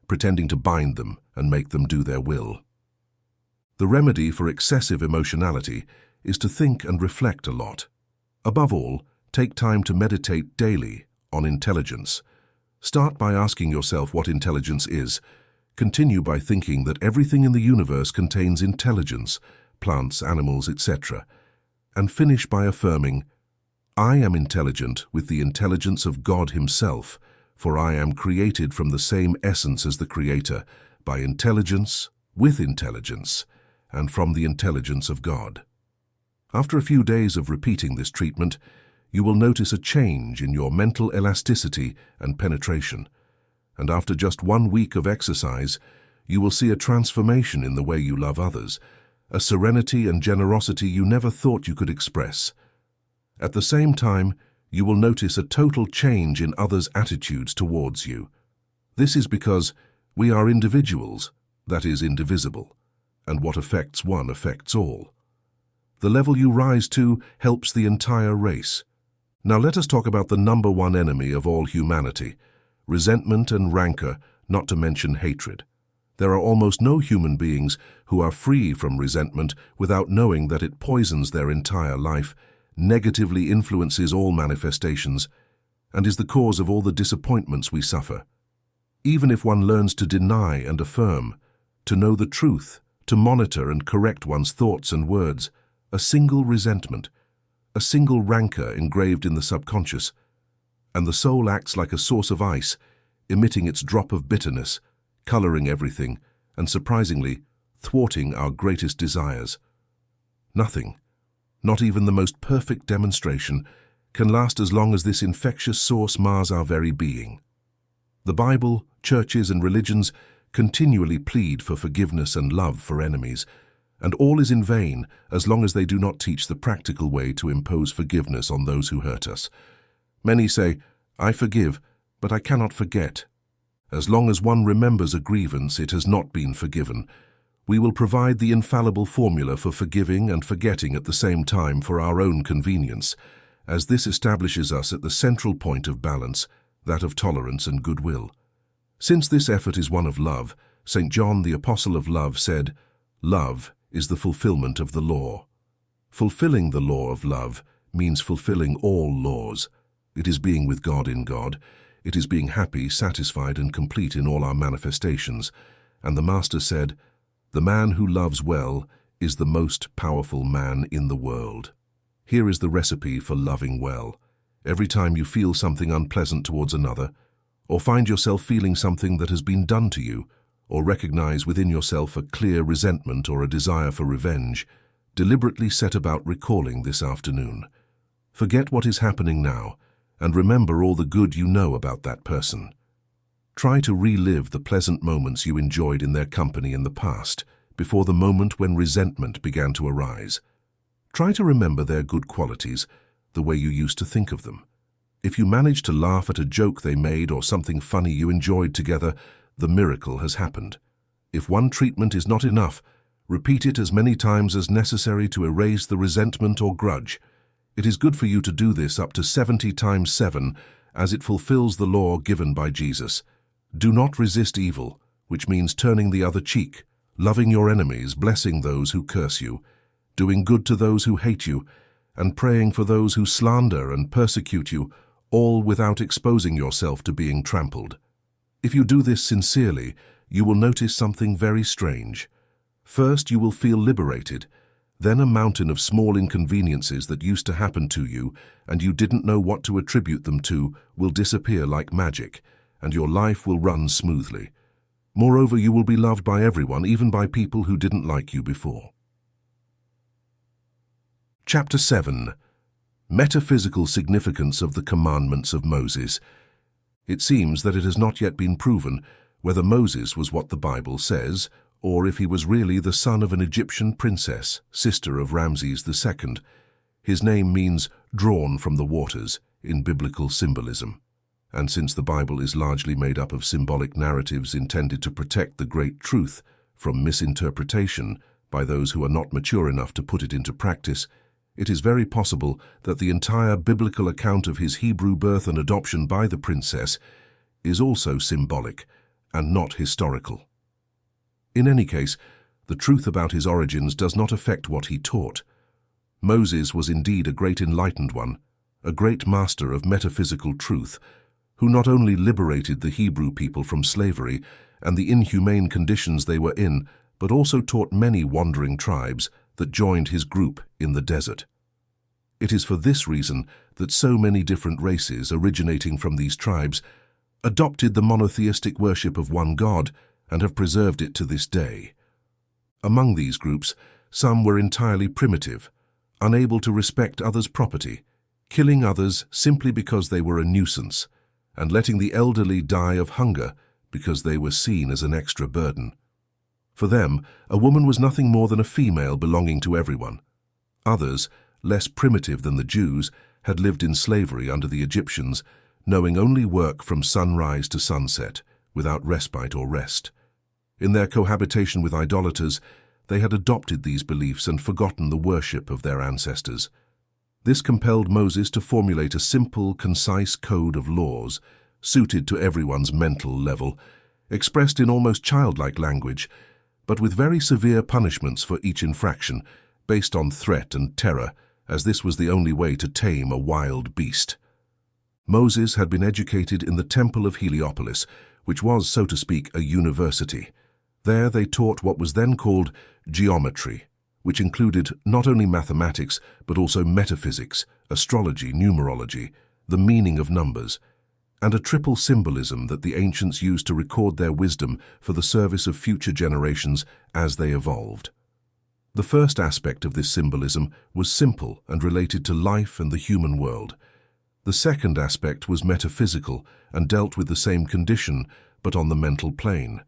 pretending to bind them and make them do their will. The remedy for excessive emotionality is to think and reflect a lot. Above all, take time to meditate daily on intelligence. Start by asking yourself what intelligence is. Continue by thinking that everything in the universe contains intelligence, plants, animals, etc. And finish by affirming, "I am intelligent with the intelligence of God himself, for I am created from the same essence as the Creator, by intelligence, with intelligence, and from the intelligence of God." After a few days of repeating this treatment, you will notice a change in your mental elasticity and penetration. And after just 1 week of exercise, you will see a transformation in the way you love others, a serenity and generosity you never thought you could express. At the same time, you will notice a total change in others' attitudes towards you. This is because we are individuals, that is, indivisible, and what affects one affects all. The level you rise to helps the entire race. Now let us talk about the number one enemy of all humanity, resentment and rancor, not to mention hatred. There are almost no human beings who are free from resentment without knowing that it poisons their entire life, negatively influences all manifestations, and is the cause of all the disappointments we suffer. Even if one learns to deny and affirm, to know the truth, to monitor and correct one's thoughts and words, a single resentment, a single rancor engraved in the subconscious, and the soul acts like a source of ice, emitting its drop of bitterness, coloring everything, and surprisingly, thwarting our greatest desires. Nothing, not even the most perfect demonstration, can last as long as this infectious source mars our very being. The Bible, churches, and religions continually plead for forgiveness and love for enemies, and all is in vain as long as they do not teach the practical way to impose forgiveness on those who hurt us. Many say, "I forgive, but I cannot forget." As long as one remembers a grievance, it has not been forgiven. We will provide the infallible formula for forgiving and forgetting at the same time for our own convenience, as this establishes us at the central point of balance, that of tolerance and goodwill. Since this effort is one of love, St. John, the Apostle of Love, said, "Love is the fulfillment of the law." Fulfilling the law of love means fulfilling all laws. It is being with God in God. It is being happy, satisfied, and complete in all our manifestations. And the Master said, "The man who loves well is the most powerful man in the world." Here is the recipe for loving well. Every time you feel something unpleasant towards another, or find yourself feeling something that has been done to you, or recognize within yourself a clear resentment or a desire for revenge, deliberately set about recalling this afternoon. Forget what is happening now, and remember all the good you know about that person. Try to relive the pleasant moments you enjoyed in their company in the past, before the moment when resentment began to arise. Try to remember their good qualities, the way you used to think of them. If you managed to laugh at a joke they made or something funny you enjoyed together, the miracle has happened. If one treatment is not enough, repeat it as many times as necessary to erase the resentment or grudge. It is good for you to do this up to 70 times 7, as it fulfills the law given by Jesus. Do not resist evil, which means turning the other cheek, loving your enemies, blessing those who curse you, doing good to those who hate you, and praying for those who slander and persecute you, all without exposing yourself to being trampled. If you do this sincerely, you will notice something very strange. First, you will feel liberated. Then a mountain of small inconveniences that used to happen to you and you didn't know what to attribute them to will disappear like magic, and your life will run smoothly. Moreover, you will be loved by everyone, even by people who didn't like you before. Chapter 7. Metaphysical Significance of the Commandments of Moses. It seems that it has not yet been proven whether Moses was what the Bible says, or if he was really the son of an Egyptian princess, sister of Ramses II. His name means drawn from the waters in biblical symbolism. And since the Bible is largely made up of symbolic narratives intended to protect the great truth from misinterpretation by those who are not mature enough to put it into practice, it is very possible that the entire biblical account of his Hebrew birth and adoption by the princess is also symbolic and not historical. In any case, the truth about his origins does not affect what he taught. Moses was indeed a great enlightened one, a great master of metaphysical truth, who not only liberated the Hebrew people from slavery and the inhumane conditions they were in, but also taught many wandering tribes that joined his group in the desert. It is for this reason that so many different races originating from these tribes adopted the monotheistic worship of one God and have preserved it to this day. Among these groups, some were entirely primitive, unable to respect others' property, killing others simply because they were a nuisance, and letting the elderly die of hunger because they were seen as an extra burden. For them, a woman was nothing more than a female belonging to everyone. Others, less primitive than the Jews, had lived in slavery under the Egyptians, knowing only work from sunrise to sunset, without respite or rest. In their cohabitation with idolaters, they had adopted these beliefs and forgotten the worship of their ancestors. This compelled Moses to formulate a simple, concise code of laws, suited to everyone's mental level, expressed in almost childlike language, but with very severe punishments for each infraction, based on threat and terror, as this was the only way to tame a wild beast. Moses had been educated in the Temple of Heliopolis, which was, so to speak, a university. There they taught what was then called geometry, which included not only mathematics, but also metaphysics, astrology, numerology, the meaning of numbers, and a triple symbolism that the ancients used to record their wisdom for the service of future generations as they evolved. The first aspect of this symbolism was simple and related to life and the human world. The second aspect was metaphysical and dealt with the same condition, but on the mental plane.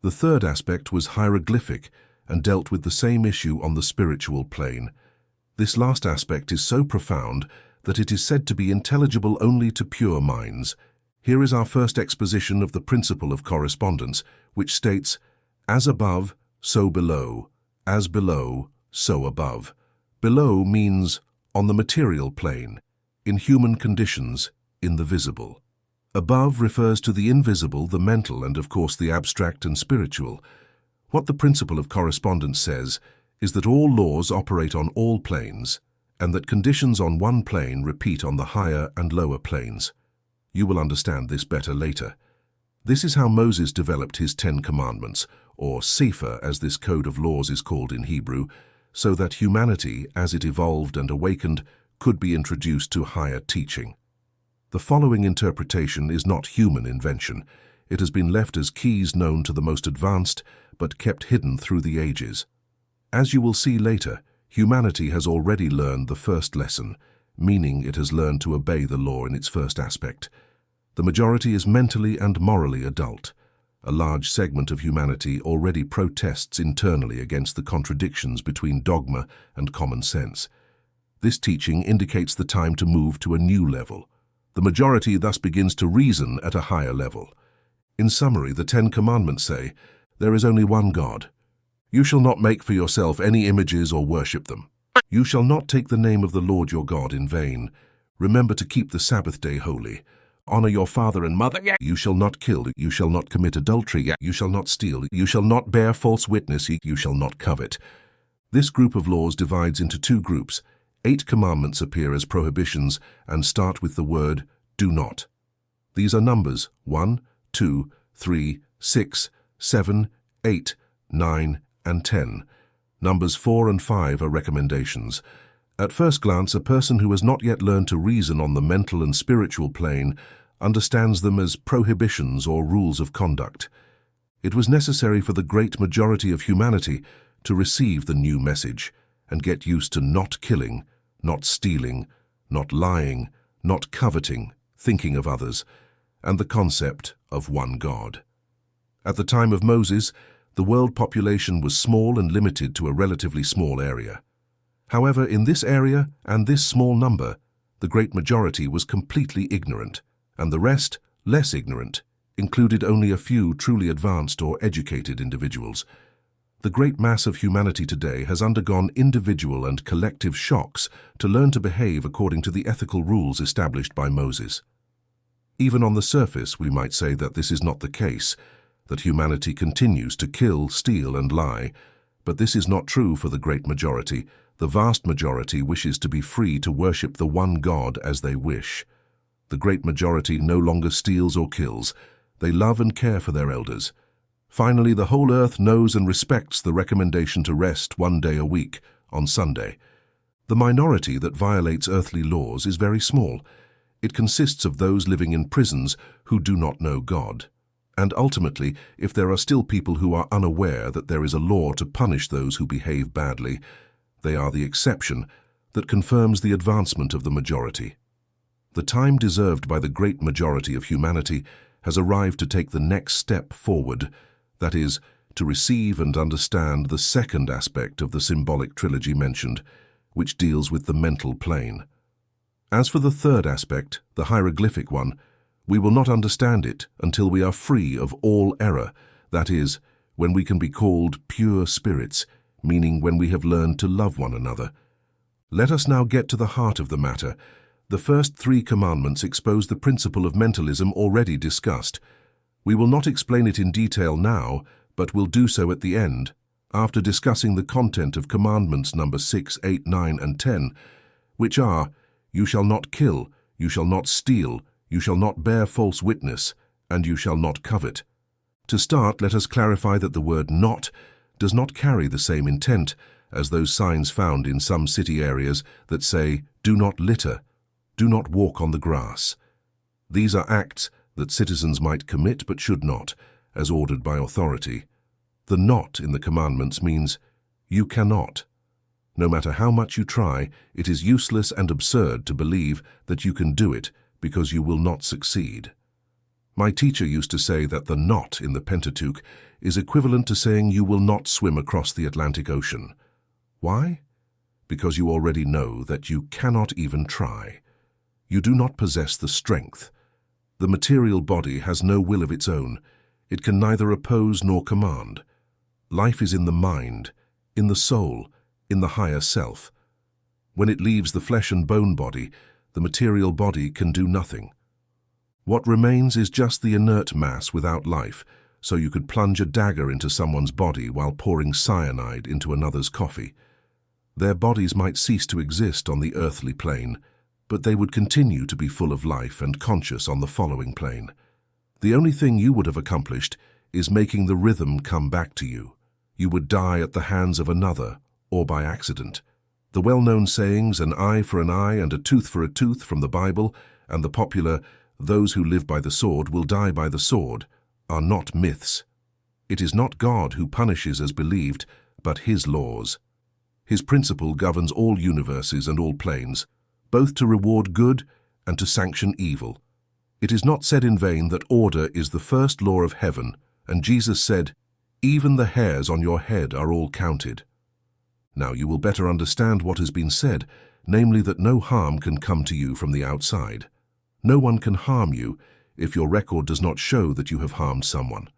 The third aspect was hieroglyphic and dealt with the same issue on the spiritual plane. This last aspect is so profound that it is said to be intelligible only to pure minds. Here is our first exposition of the principle of correspondence, which states, "As above, so below. As below, so above." Below means on the material plane, in human conditions, in the visible. Above refers to the invisible, the mental, and of course the abstract and spiritual. What the principle of correspondence says is that all laws operate on all planes, and that conditions on one plane repeat on the higher and lower planes. You will understand this better later. This is how Moses developed his 10 commandments, or Sefer as this code of laws is called in Hebrew, so that humanity, as it evolved and awakened, could be introduced to higher teaching. The following interpretation is not human invention. It has been left as keys known to the most advanced, but kept hidden through the ages. As you will see later, humanity has already learned the first lesson, meaning it has learned to obey the law in its first aspect. The majority is mentally and morally adult. A large segment of humanity already protests internally against the contradictions between dogma and common sense. This teaching indicates the time to move to a new level. The majority thus begins to reason at a higher level. In summary, the 10 Commandments say, there is only one God. You shall not make for yourself any images or worship them. You shall not take the name of the Lord your God in vain. Remember to keep the Sabbath day holy. Honor your father and mother. You shall not kill. You shall not commit adultery. You shall not steal. You shall not bear false witness. You shall not covet. This group of laws divides into 2 groups. 8 commandments appear as prohibitions and start with the word do not. These are numbers 1, 2, 3, 6, 7, 8, 9, and 10. Numbers 4 and 5 are recommendations. At first glance, a person who has not yet learned to reason on the mental and spiritual plane understands them as prohibitions or rules of conduct. It was necessary for the great majority of humanity to receive the new message and get used to not killing, not stealing, not lying, not coveting, thinking of others, and the concept of one God. At the time of Moses, the world population was small and limited to a relatively small area. However, in this area and this small number, the great majority was completely ignorant, and the rest, less ignorant, included only a few truly advanced or educated individuals. The great mass of humanity today has undergone individual and collective shocks to learn to behave according to the ethical rules established by Moses. Even on the surface, we might say that this is not the case, that humanity continues to kill, steal, and lie, but this is not true for the great majority. The vast majority wishes to be free to worship the one God as they wish. The great majority no longer steals or kills. They love and care for their elders. Finally, the whole earth knows and respects the recommendation to rest 1 day a week, on Sunday. The minority that violates earthly laws is very small. It consists of those living in prisons who do not know God. And ultimately, if there are still people who are unaware that there is a law to punish those who behave badly, they are the exception that confirms the advancement of the majority. The time deserved by the great majority of humanity has arrived to take the next step forward, that is, to receive and understand the second aspect of the symbolic trilogy mentioned, which deals with the mental plane. As for the third aspect, the hieroglyphic one, we will not understand it until we are free of all error, that is, when we can be called pure spirits, meaning when we have learned to love one another. Let us now get to the heart of the matter. The first 3 commandments expose the principle of mentalism already discussed. We will not explain it in detail now, but will do so at the end, after discussing the content of commandments number 6, 8, 9, and 10, which are, you shall not kill, you shall not steal, you shall not bear false witness, and you shall not covet. To start, let us clarify that the word not does not carry the same intent as those signs found in some city areas that say, do not litter, do not walk on the grass. These are acts that citizens might commit but should not, as ordered by authority. The not in the commandments means, you cannot. No matter how much you try, it is useless and absurd to believe that you can do it because you will not succeed. My teacher used to say that the not in the Pentateuch is equivalent to saying you will not swim across the Atlantic Ocean. Why? Because you already know that you cannot even try. You do not possess the strength. The material body has no will of its own. It can neither oppose nor command. Life is in the mind, in the soul, in the higher self. When it leaves the flesh and bone body, the material body can do nothing. What remains is just the inert mass without life, so you could plunge a dagger into someone's body while pouring cyanide into another's coffee. Their bodies might cease to exist on the earthly plane. but they would continue to be full of life and conscious on the following plane. The only thing you would have accomplished is making the rhythm come back to you. You would die at the hands of another, or by accident. The well-known sayings, an eye for an eye and a tooth for a tooth from the Bible, and the popular, those who live by the sword will die by the sword, are not myths. It is not God who punishes as believed, but his laws. His principle governs all universes and all planes, both to reward good and to sanction evil. It is not said in vain that order is the first law of heaven, and Jesus said, "Even the hairs on your head are all counted." Now you will better understand what has been said, namely that no harm can come to you from the outside. No one can harm you if your record does not show that you have harmed someone.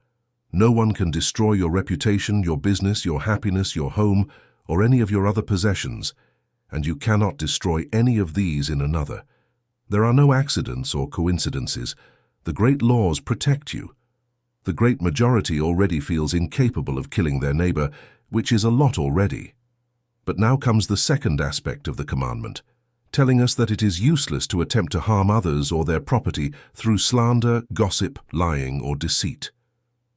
No one can destroy your reputation, your business, your happiness, your home, or any of your other possessions, and you cannot destroy any of these in another. There are no accidents or coincidences. The great laws protect you. The great majority already feels incapable of killing their neighbor, which is a lot already. But now comes the second aspect of the commandment, telling us that it is useless to attempt to harm others or their property through slander, gossip, lying, or deceit.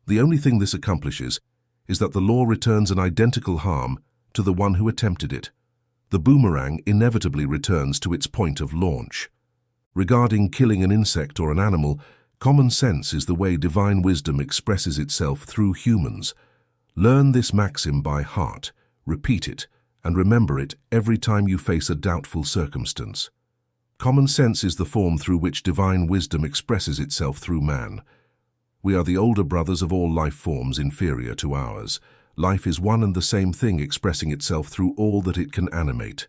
The only thing this accomplishes is that the law returns an identical harm to the one who attempted it. The boomerang inevitably returns to its point of launch. Regarding killing an insect or an animal, common sense is the way divine wisdom expresses itself through humans. Learn this maxim by heart, repeat it, and remember it every time you face a doubtful circumstance. Common sense is the form through which divine wisdom expresses itself through man. We are the older brothers of all life forms inferior to ours. Life is one and the same thing expressing itself through all that it can animate.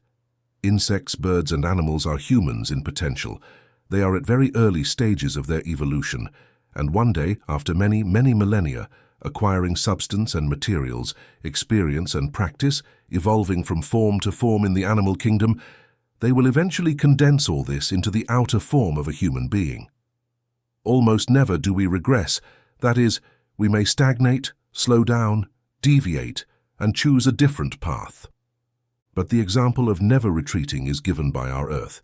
Insects, birds, and animals are humans in potential. They are at very early stages of their evolution, and one day, after many, many millennia, acquiring substance and materials, experience and practice, evolving from form to form in the animal kingdom, they will eventually condense all this into the outer form of a human being. Almost never do we regress, that is, we may stagnate, slow down, deviate, and choose a different path. But the example of never retreating is given by our Earth.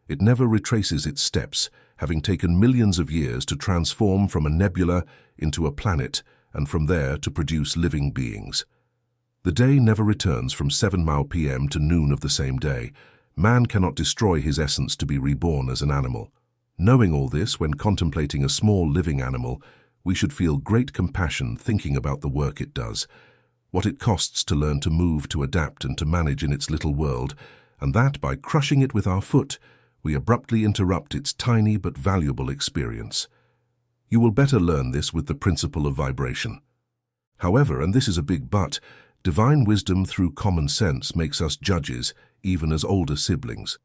It never retraces its steps, having taken millions of years to transform from a nebula into a planet, and from there to produce living beings. The day never returns from 7 p.m. to noon of the same day. Man cannot destroy his essence to be reborn as an animal. Knowing all this, when contemplating a small living animal, we should feel great compassion thinking about the work it does, what it costs to learn to move, to adapt, and to manage in its little world, and that by crushing it with our foot, we abruptly interrupt its tiny but valuable experience. You will better learn this with the principle of vibration. However, and this is a big but, divine wisdom through common sense makes us judges, even as older siblings.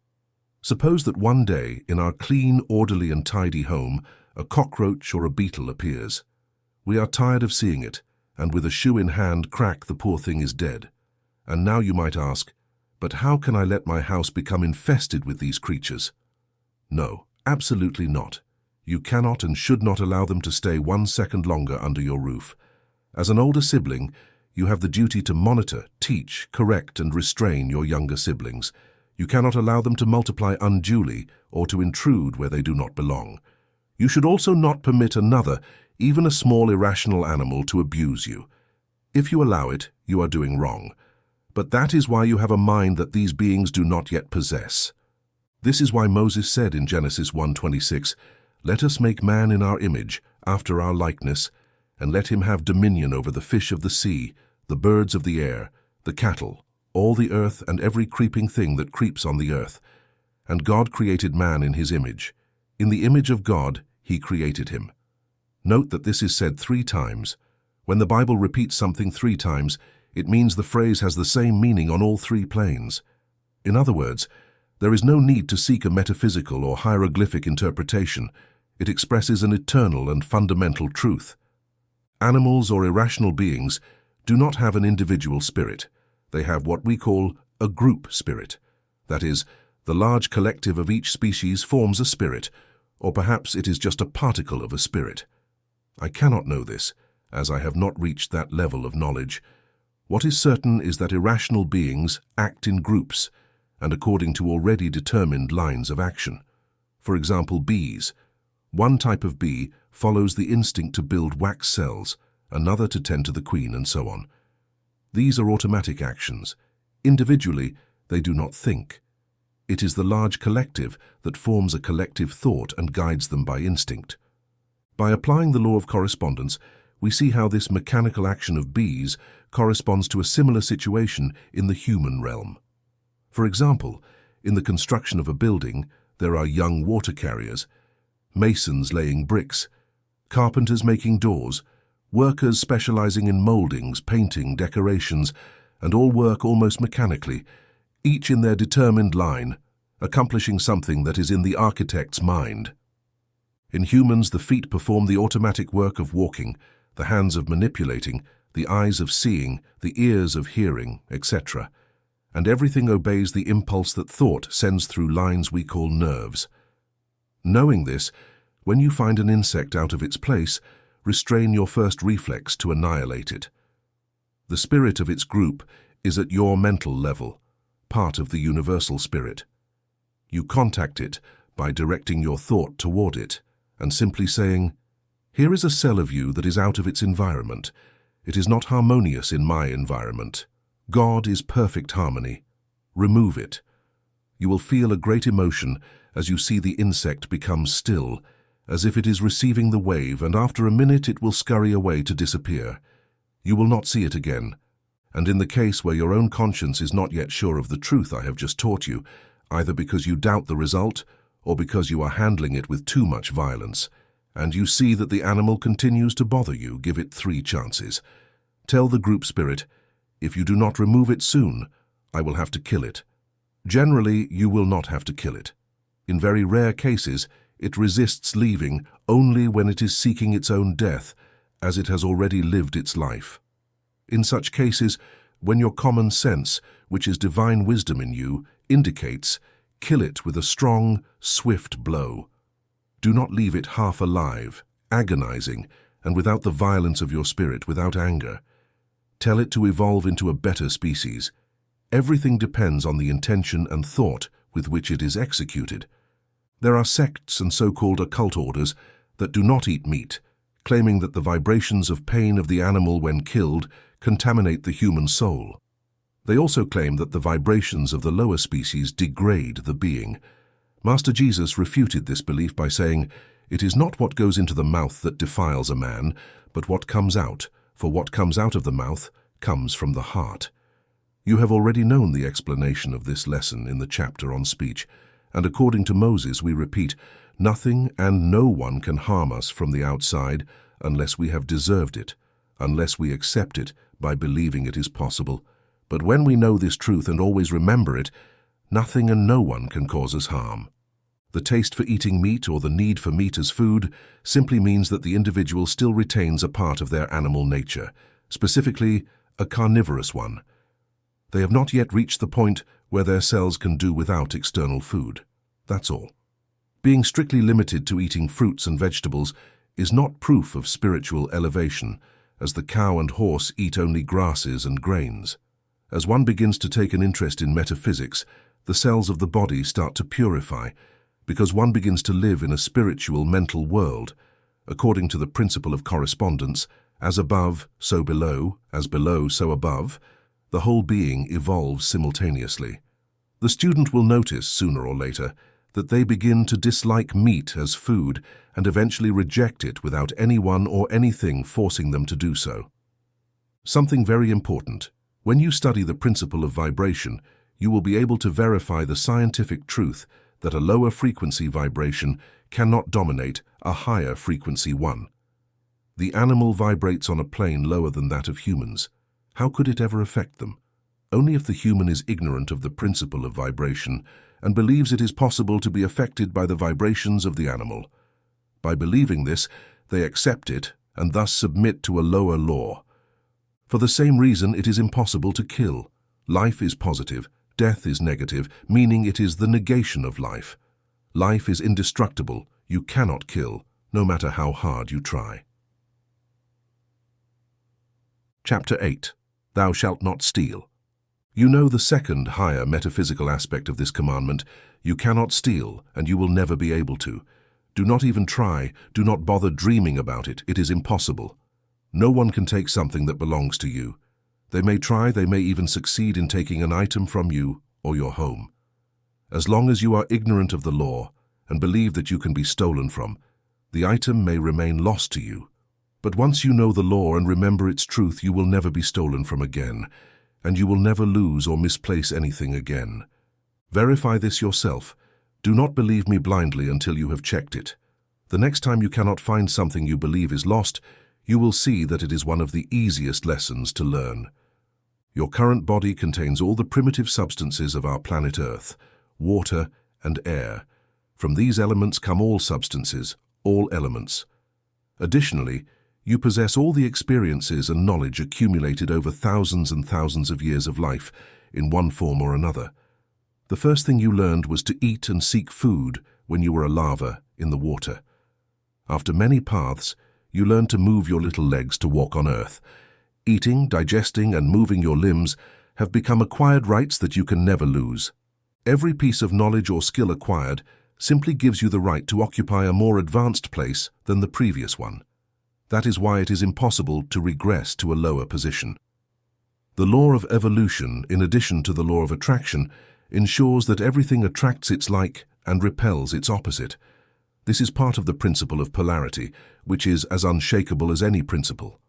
Suppose that one day, in our clean, orderly and tidy home, a cockroach or a beetle appears. We are tired of seeing it, and with a shoe in hand, crack, the poor thing is dead. And now you might ask, but how can I let my house become infested with these creatures? No, absolutely not. You cannot and should not allow them to stay 1 second longer under your roof. As an older sibling, you have the duty to monitor, teach, correct, and restrain your younger siblings. You cannot allow them to multiply unduly or to intrude where they do not belong. You should also not permit another, even a small irrational animal, to abuse you. If you allow it, you are doing wrong. But that is why you have a mind that these beings do not yet possess. This is why Moses said in Genesis 1:26, "Let us make man in our image, after our likeness, and let him have dominion over the fish of the sea, the birds of the air, the cattle, all the earth, and every creeping thing that creeps on the earth. And God created man in his image. In the image of God, he created him." Note that this is said 3 times. When the Bible repeats something 3 times, it means the phrase has the same meaning on all 3 planes. In other words, there is no need to seek a metaphysical or hieroglyphic interpretation. It expresses an eternal and fundamental truth. Animals or irrational beings do not have an individual spirit. They have what we call a group spirit. That is, the large collective of each species forms a spirit, or perhaps it is just a particle of a spirit. I cannot know this, as I have not reached that level of knowledge. What is certain is that irrational beings act in groups, and according to already determined lines of action. For example, bees. One type of bee follows the instinct to build wax cells, another to tend to the queen, and so on. These are automatic actions. Individually, they do not think. It is the large collective that forms a collective thought and guides them by instinct. By applying the law of correspondence, we see how this mechanical action of bees corresponds to a similar situation in the human realm. For example, in the construction of a building, there are young water carriers, masons laying bricks, carpenters making doors, workers specializing in moldings, painting, decorations, and all work almost mechanically, each in their determined line, accomplishing something that is in the architect's mind. In humans, the feet perform the automatic work of walking, the hands of manipulating, the eyes of seeing, the ears of hearing, etc. And everything obeys the impulse that thought sends through lines we call nerves. Knowing this, when you find an insect out of its place, restrain your first reflex to annihilate it. The spirit of its group is at your mental level, part of the universal spirit. You contact it by directing your thought toward it and simply saying, "Here is a cell of you that is out of its environment. It is not harmonious in my environment. God is perfect harmony. Remove it." You will feel a great emotion as you see the insect become still, as if it is receiving the wave, and after a minute it will scurry away to disappear. You will not see it again. And in the case where your own conscience is not yet sure of the truth I have just taught you, either because you doubt the result or because you are handling it with too much violence, and you see that the animal continues to bother you, give it 3 chances. Tell the group spirit, "If you do not remove it soon, I will have to kill it." Generally, you will not have to kill it. In very rare cases, it resists leaving only when it is seeking its own death, as it has already lived its life. In such cases, when your common sense, which is divine wisdom in you, indicates, kill it with a strong, swift blow. Do not leave it half alive, agonizing, and without the violence of your spirit, without anger. Tell it to evolve into a better species. Everything depends on the intention and thought with which it is executed. There are sects and so-called occult orders that do not eat meat, claiming that the vibrations of pain of the animal when killed contaminate the human soul. They also claim that the vibrations of the lower species degrade the being. Master Jesus refuted this belief by saying, "It is not what goes into the mouth that defiles a man, but what comes out, for what comes out of the mouth comes from the heart." You have already known the explanation of this lesson in the chapter on speech, and according to Moses we repeat, "Nothing and no one can harm us from the outside unless we have deserved it, unless we accept it by believing it is possible. But when we know this truth and always remember it, nothing and no one can cause us harm." The taste for eating meat or the need for meat as food simply means that the individual still retains a part of their animal nature, specifically a carnivorous one. They have not yet reached the point where their cells can do without external food. That's all. Being strictly limited to eating fruits and vegetables is not proof of spiritual elevation, as the cow and horse eat only grasses and grains. As one begins to take an interest in metaphysics, the cells of the body start to purify, because one begins to live in a spiritual mental world, according to the principle of correspondence, as above, so below, as below, so above. The whole being evolves simultaneously. The student will notice, sooner or later, that they begin to dislike meat as food and eventually reject it without anyone or anything forcing them to do so. Something very important. When you study the principle of vibration, you will be able to verify the scientific truth that a lower frequency vibration cannot dominate a higher frequency one. The animal vibrates on a plane lower than that of humans. How could it ever affect them? Only if the human is ignorant of the principle of vibration and believes it is possible to be affected by the vibrations of the animal. By believing this, they accept it and thus submit to a lower law. For the same reason, it is impossible to kill. Life is positive, death is negative, meaning it is the negation of life. Life is indestructible. You cannot kill, no matter how hard you try. Chapter 8. Thou shalt not steal. You know the second, higher metaphysical aspect of this commandment: you cannot steal, and you will never be able to. Do not even try, do not bother dreaming about it, it is impossible. No one can take something that belongs to you. They may try, they may even succeed in taking an item from you or your home. As long as you are ignorant of the law and believe that you can be stolen from, the item may remain lost to you. But once you know the law and remember its truth, you will never be stolen from again, and you will never lose or misplace anything again. Verify this yourself. Do not believe me blindly until you have checked it. The next time you cannot find something you believe is lost, you will see that it is one of the easiest lessons to learn. Your current body contains all the primitive substances of our planet Earth, water and air. From these elements come all substances, all elements. Additionally, you possess all the experiences and knowledge accumulated over thousands and thousands of years of life in one form or another. The first thing you learned was to eat and seek food when you were a larva in the water. After many paths, you learned to move your little legs to walk on Earth. Eating, digesting, and moving your limbs have become acquired rights that you can never lose. Every piece of knowledge or skill acquired simply gives you the right to occupy a more advanced place than the previous one. That is why it is impossible to regress to a lower position. The law of evolution, in addition to the law of attraction, ensures that everything attracts its like and repels its opposite. This is part of the principle of polarity, which is as unshakable as any principle.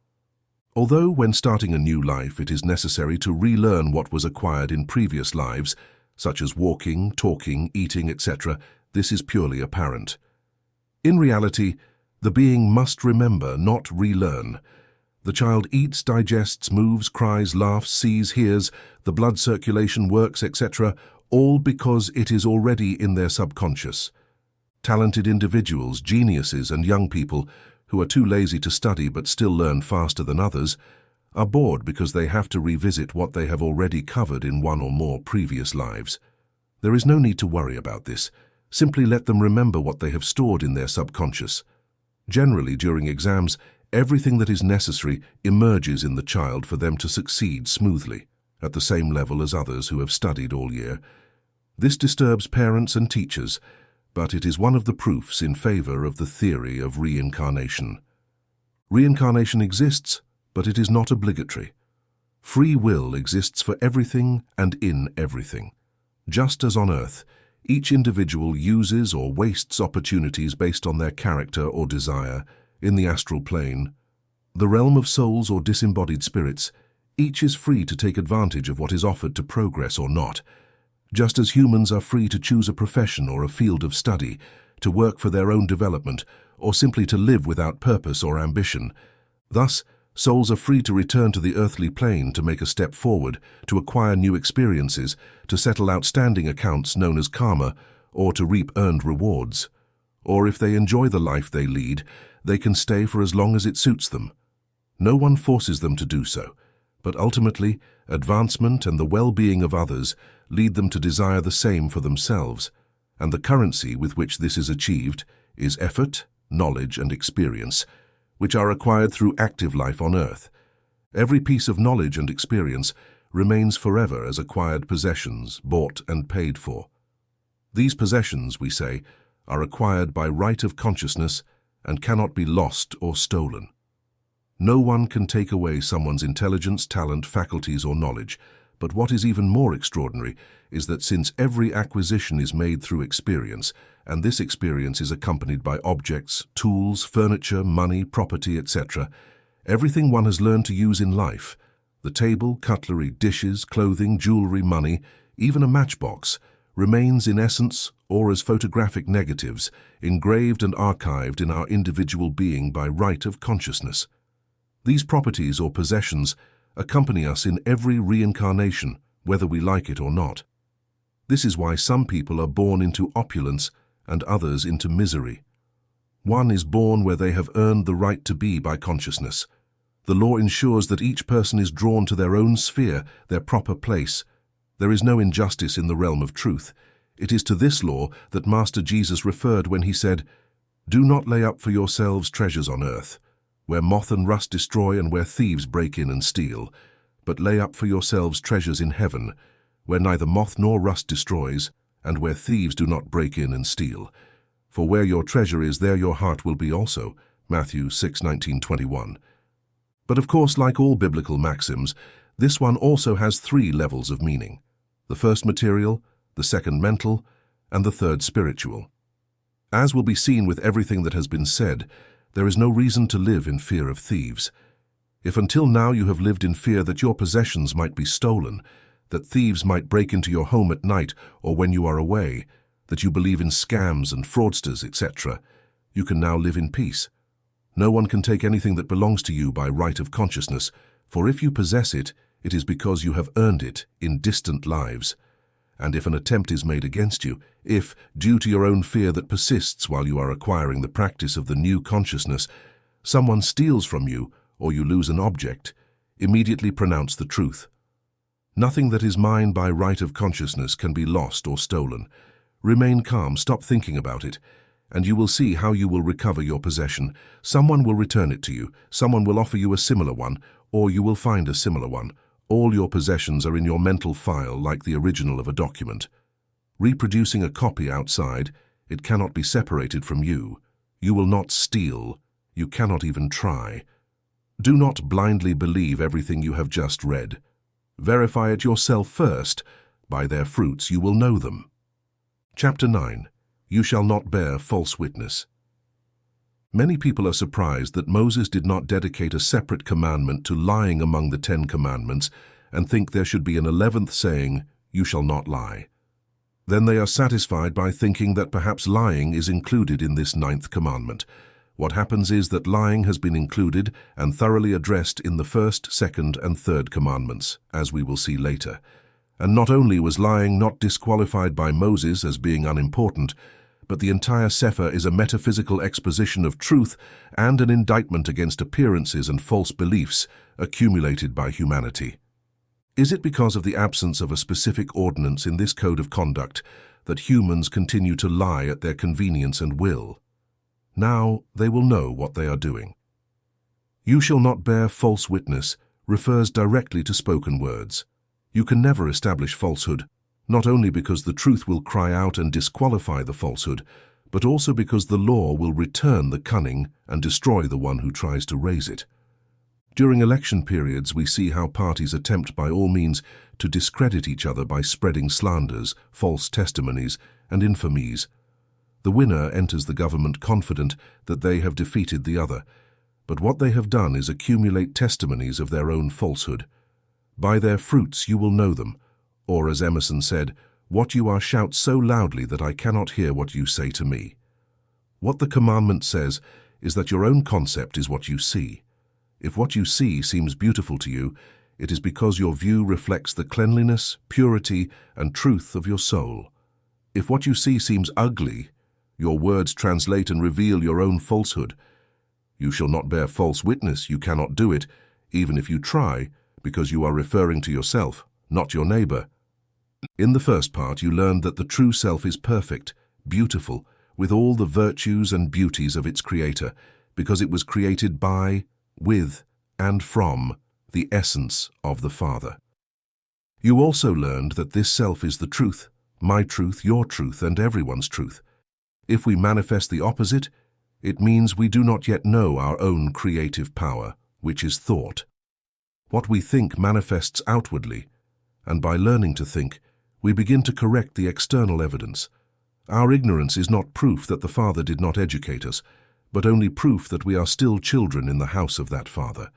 Although when starting a new life it is necessary to relearn what was acquired in previous lives, such as walking, talking, eating, etc., this is purely apparent. In reality, the being must remember, not relearn. The child eats, digests, moves, cries, laughs, sees, hears, the blood circulation works, etc., all because it is already in their subconscious. Talented individuals, geniuses, and young people who are too lazy to study but still learn faster than others are bored because they have to revisit what they have already covered in one or more previous lives. There is no need to worry about this. Simply let them remember what they have stored in their subconscious. Generally, during exams, everything that is necessary emerges in the child for them to succeed smoothly, at the same level as others who have studied all year. This disturbs parents and teachers, but it is one of the proofs in favor of the theory of reincarnation. Reincarnation exists, but it is not obligatory. Free will exists for everything and in everything. Just as on Earth, each individual uses or wastes opportunities based on their character or desire. In the astral plane, the realm of souls or disembodied spirits, each is free to take advantage of what is offered to progress or not. Just as humans are free to choose a profession or a field of study, to work for their own development, or simply to live without purpose or ambition, thus souls are free to return to the earthly plane to make a step forward, to acquire new experiences, to settle outstanding accounts known as karma, or to reap earned rewards. Or if they enjoy the life they lead, they can stay for as long as it suits them. No one forces them to do so, but ultimately, advancement and the well-being of others lead them to desire the same for themselves, and the currency with which this is achieved is effort, knowledge, and experience, which are acquired through active life on Earth. Every piece of knowledge and experience remains forever as acquired possessions, bought and paid for. These possessions, we say, are acquired by right of consciousness and cannot be lost or stolen. No one can take away someone's intelligence, talent, faculties, or knowledge, but what is even more extraordinary is that since every acquisition is made through experience, and this experience is accompanied by objects, tools, furniture, money, property, etc., everything one has learned to use in life, the table, cutlery, dishes, clothing, jewelry, money, even a matchbox, remains in essence or as photographic negatives, engraved and archived in our individual being by right of consciousness. These properties or possessions accompany us in every reincarnation, whether we like it or not. This is why some people are born into opulence and others into misery. One is born where they have earned the right to be by consciousness. The law ensures that each person is drawn to their own sphere, their proper place. There is no injustice in the realm of truth. It is to this law that Master Jesus referred when he said, "Do not lay up for yourselves treasures on earth, where moth and rust destroy and where thieves break in and steal, but lay up for yourselves treasures in heaven, where neither moth nor rust destroys, and where thieves do not break in and steal. For where your treasure is, there your heart will be also. Matthew 6:19-21. But of course, like all biblical maxims, this one also has three levels of meaning: the first material, the second mental, and the third spiritual. As will be seen with everything that has been said, there is no reason to live in fear of thieves. If until now you have lived in fear that your possessions might be stolen, that thieves might break into your home at night or when you are away, that you believe in scams and fraudsters, etc., you can now live in peace. No one can take anything that belongs to you by right of consciousness, for if you possess it, it is because you have earned it in distant lives. And if an attempt is made against you, if, due to your own fear that persists while you are acquiring the practice of the new consciousness, someone steals from you or you lose an object, immediately pronounce the truth. Nothing that is mine by right of consciousness can be lost or stolen. Remain calm, stop thinking about it, and you will see how you will recover your possession. Someone will return it to you, someone will offer you a similar one, or you will find a similar one. All your possessions are in your mental file like the original of a document. Reproducing a copy outside, it cannot be separated from you. You will not steal. You cannot even try. Do not blindly believe everything you have just read. Verify it yourself first. By their fruits you will know them. Chapter 9. You shall not bear false witness. Many people are surprised that Moses did not dedicate a separate commandment to lying among the 10 commandments and think there should be an 11th saying, "You shall not lie." Then they are satisfied by thinking that perhaps lying is included in this 9th commandment. What happens is that lying has been included and thoroughly addressed in the 1st, 2nd, and 3rd commandments, as we will see later. And not only was lying not disqualified by Moses as being unimportant, but the entire Sefer is a metaphysical exposition of truth and an indictment against appearances and false beliefs accumulated by humanity. Is it because of the absence of a specific ordinance in this code of conduct that humans continue to lie at their convenience and will? Now they will know what they are doing. You shall not bear false witness refers directly to spoken words. You can never establish falsehood, not only because the truth will cry out and disqualify the falsehood, but also because the law will return the cunning and destroy the one who tries to raise it. During election periods, we see how parties attempt by all means to discredit each other by spreading slanders, false testimonies, and infamies. The winner enters the government confident that they have defeated the other, but what they have done is accumulate testimonies of their own falsehood. By their fruits you will know them, or as Emerson said, what you are shout so loudly that I cannot hear what you say to me. What the commandment says is that your own concept is what you see. If what you see seems beautiful to you, it is because your view reflects the cleanliness, purity, and truth of your soul. If what you see seems ugly, your words translate and reveal your own falsehood. You shall not bear false witness, you cannot do it, even if you try, because you are referring to yourself, not your neighbor. In the first part, you learned that the true self is perfect, beautiful, with all the virtues and beauties of its creator, because it was created by, with, and from the essence of the Father. You also learned that this self is the truth, my truth, your truth, and everyone's truth. If we manifest the opposite, it means we do not yet know our own creative power, which is thought. What we think manifests outwardly, and by learning to think, we begin to correct the external evidence. Our ignorance is not proof that the Father did not educate us, but only proof that we are still children in the house of that Father.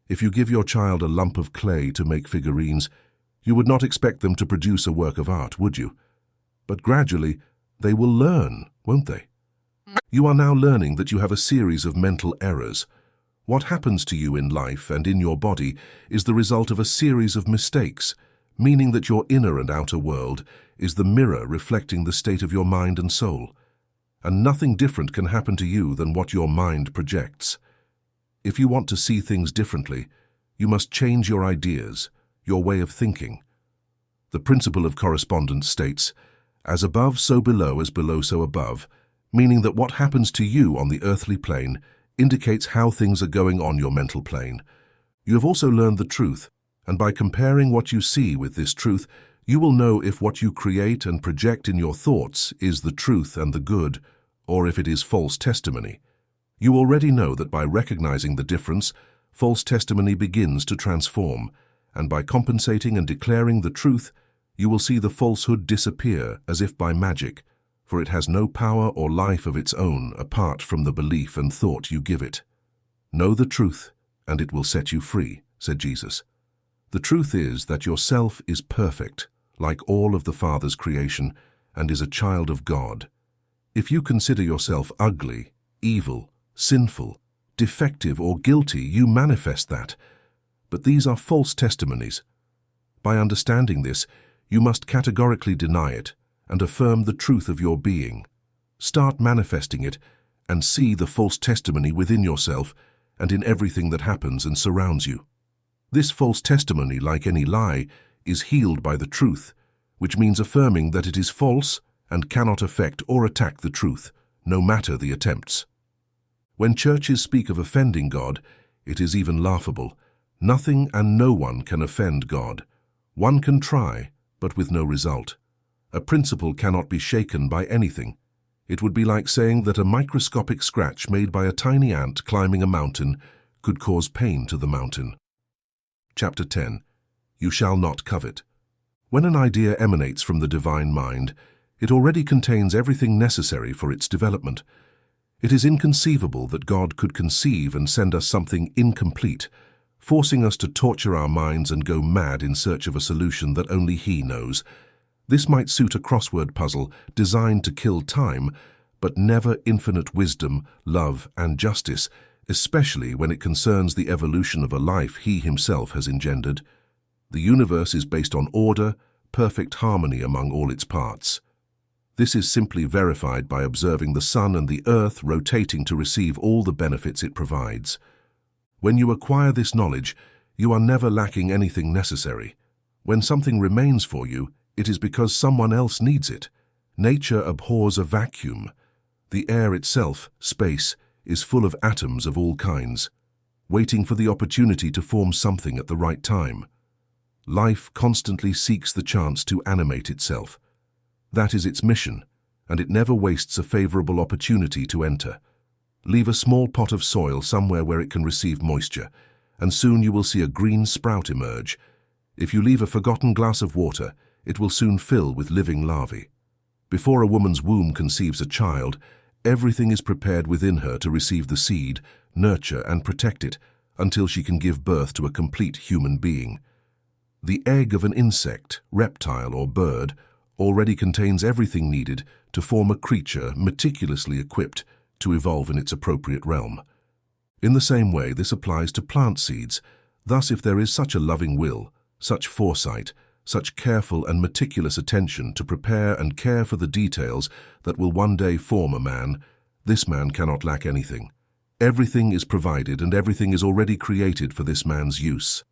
If you give your child a lump of clay to make figurines, you would not expect them to produce a work of art, would you? But gradually, they will learn, won't they? You are now learning that you have a series of mental errors. What happens to you in life and in your body is the result of a series of mistakes, meaning that your inner and outer world is the mirror reflecting the state of your mind and soul. And nothing different can happen to you than what your mind projects. If you want to see things differently, you must change your ideas, your way of thinking. The principle of correspondence states, as above so below, as below so above, meaning that what happens to you on the earthly plane indicates how things are going on your mental plane. You have also learned the truth, And by comparing what you see with this truth, you will know if what you create and project in your thoughts is the truth and the good, or if it is false testimony. You already know that by recognizing the difference, false testimony begins to transform, and by compensating and declaring the truth, you will see the falsehood disappear as if by magic, for it has no power or life of its own apart from the belief and thought you give it. Know the truth, and it will set you free, said Jesus. The truth is that yourself is perfect, like all of the Father's creation, and is a child of God. If you consider yourself ugly, evil, sinful, defective, or guilty, you manifest that. But these are false testimonies. By understanding this, you must categorically deny it and affirm the truth of your being. Start manifesting it and see the false testimony within yourself and in everything that happens and surrounds you. This false testimony, like any lie, is healed by the truth, which means affirming that it is false and cannot affect or attack the truth, no matter the attempts. When churches speak of offending God, it is even laughable. Nothing and no one can offend God. One can try, but with no result. A principle cannot be shaken by anything. It would be like saying that a microscopic scratch made by a tiny ant climbing a mountain could cause pain to the mountain. Chapter 10. You shall not covet. When an idea emanates from the divine mind, it already contains everything necessary for its development. It is inconceivable that God could conceive and send us something incomplete, forcing us to torture our minds and go mad in search of a solution that only He knows. This might suit a crossword puzzle designed to kill time, but never infinite wisdom, love, and justice, especially when it concerns the evolution of a life He Himself has engendered. The universe is based on order, perfect harmony among all its parts. This is simply verified by observing the sun and the earth rotating to receive all the benefits it provides. When you acquire this knowledge, you are never lacking anything necessary. When something remains for you, it is because someone else needs it. Nature abhors a vacuum. The air itself, space, is full of atoms of all kinds, waiting for the opportunity to form something at the right time. Life constantly seeks the chance to animate itself. That is its mission, and it never wastes a favorable opportunity to enter. Leave a small pot of soil somewhere where it can receive moisture, and soon you will see a green sprout emerge. If you leave a forgotten glass of water, it will soon fill with living larvae. Before a woman's womb conceives a child, everything is prepared within her to receive the seed, nurture and protect it, until she can give birth to a complete human being. The egg of an insect, reptile or bird already contains everything needed to form a creature meticulously equipped to evolve in its appropriate realm. In the same way, this applies to plant seeds. Thus, if there is such a loving will, such foresight, such careful and meticulous attention to prepare and care for the details that will one day form a man, this man cannot lack anything. Everything is provided and everything is already created for this man's use.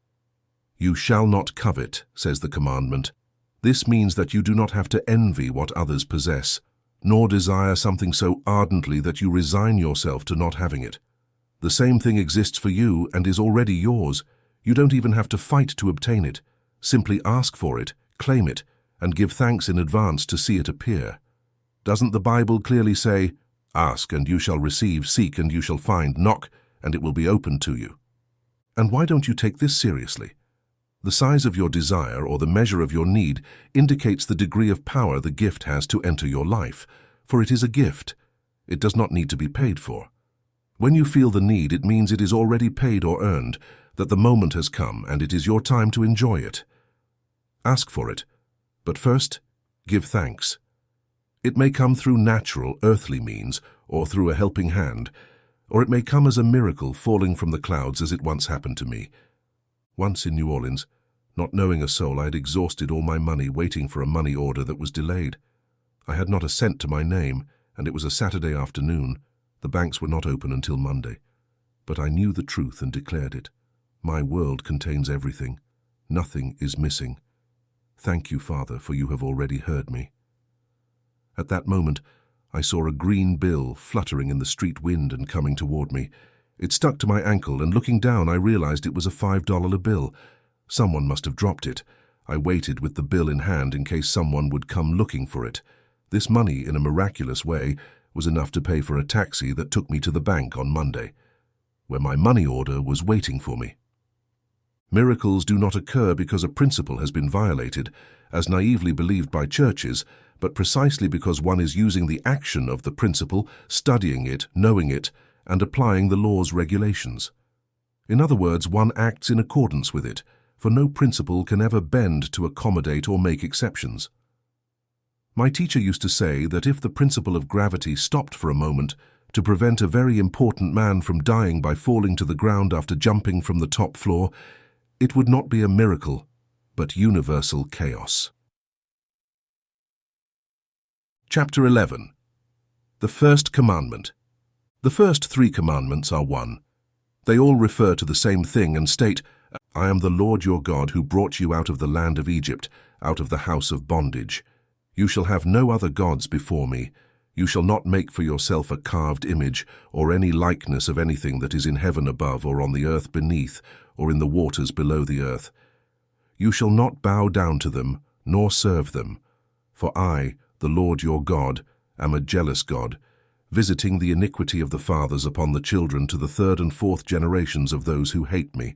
You shall not covet, says the commandment. This means that you do not have to envy what others possess, nor desire something so ardently that you resign yourself to not having it. The same thing exists for you and is already yours. You don't even have to fight to obtain it. Simply ask for it, claim it, and give thanks in advance to see it appear. Doesn't the Bible clearly say, "Ask and you shall receive, seek and you shall find, knock and it will be opened to you"? And why don't you take this seriously? The size of your desire or the measure of your need indicates the degree of power the gift has to enter your life, for it is a gift. It does not need to be paid for. When you feel the need, it means it is already paid or earned, that the moment has come and it is your time to enjoy it. Ask for it, but first, give thanks. It may come through natural, earthly means or through a helping hand, or it may come as a miracle falling from the clouds as it once happened to me. Once in New Orleans, not knowing a soul, I had exhausted all my money waiting for a money order that was delayed. I had not a cent to my name, and it was a Saturday afternoon. The banks were not open until Monday. But I knew the truth and declared it. My world contains everything. Nothing is missing. Thank you, Father, for you have already heard me. At that moment, I saw a green bill fluttering in the street wind and coming toward me. It stuck to my ankle, and looking down, I realized it was a $5 bill. Someone must have dropped it. I waited with the bill in hand in case someone would come looking for it. This money, in a miraculous way, was enough to pay for a taxi that took me to the bank on Monday, where my money order was waiting for me. Miracles do not occur because a principle has been violated, as naively believed by churches, but precisely because one is using the action of the principle, studying it, knowing it, and applying the law's regulations. In other words, one acts in accordance with it, for no principle can ever bend to accommodate or make exceptions. My teacher used to say that if the principle of gravity stopped for a moment to prevent a very important man from dying by falling to the ground after jumping from the top floor, it would not be a miracle, but universal chaos. Chapter 11. The First Commandment. The first 3 commandments are one. They all refer to the same thing and state, "I am the Lord your God who brought you out of the land of Egypt, out of the house of bondage. You shall have no other gods before me. You shall not make for yourself a carved image or any likeness of anything that is in heaven above or on the earth beneath or in the waters below the earth. You shall not bow down to them, nor serve them. For I, the Lord your God, am a jealous God, visiting the iniquity of the fathers upon the children to the 3rd and 4th generations of those who hate me,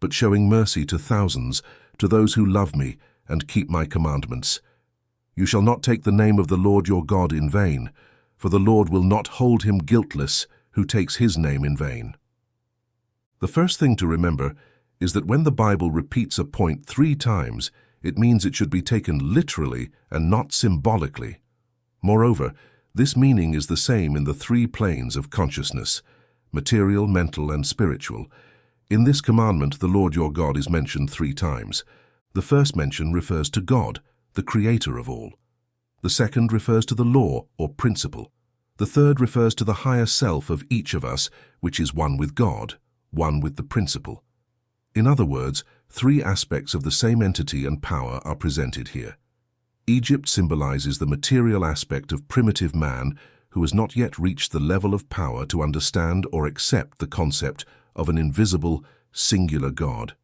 but showing mercy to thousands, to those who love me and keep my commandments. You shall not take the name of the Lord your God in vain, for the Lord will not hold him guiltless who takes his name in vain." The first thing to remember is that when the Bible repeats a point 3 times, it means it should be taken literally and not symbolically. Moreover, this meaning is the same in the 3 planes of consciousness, material, mental, and spiritual. In this commandment, the Lord your God is mentioned 3 times. The first mention refers to God, the creator of all. The second refers to the law or principle. The third refers to the higher self of each of us, which is one with God, one with the principle. In other words, 3 aspects of the same entity and power are presented here. Egypt symbolizes the material aspect of primitive man who has not yet reached the level of power to understand or accept the concept of an invisible, singular God.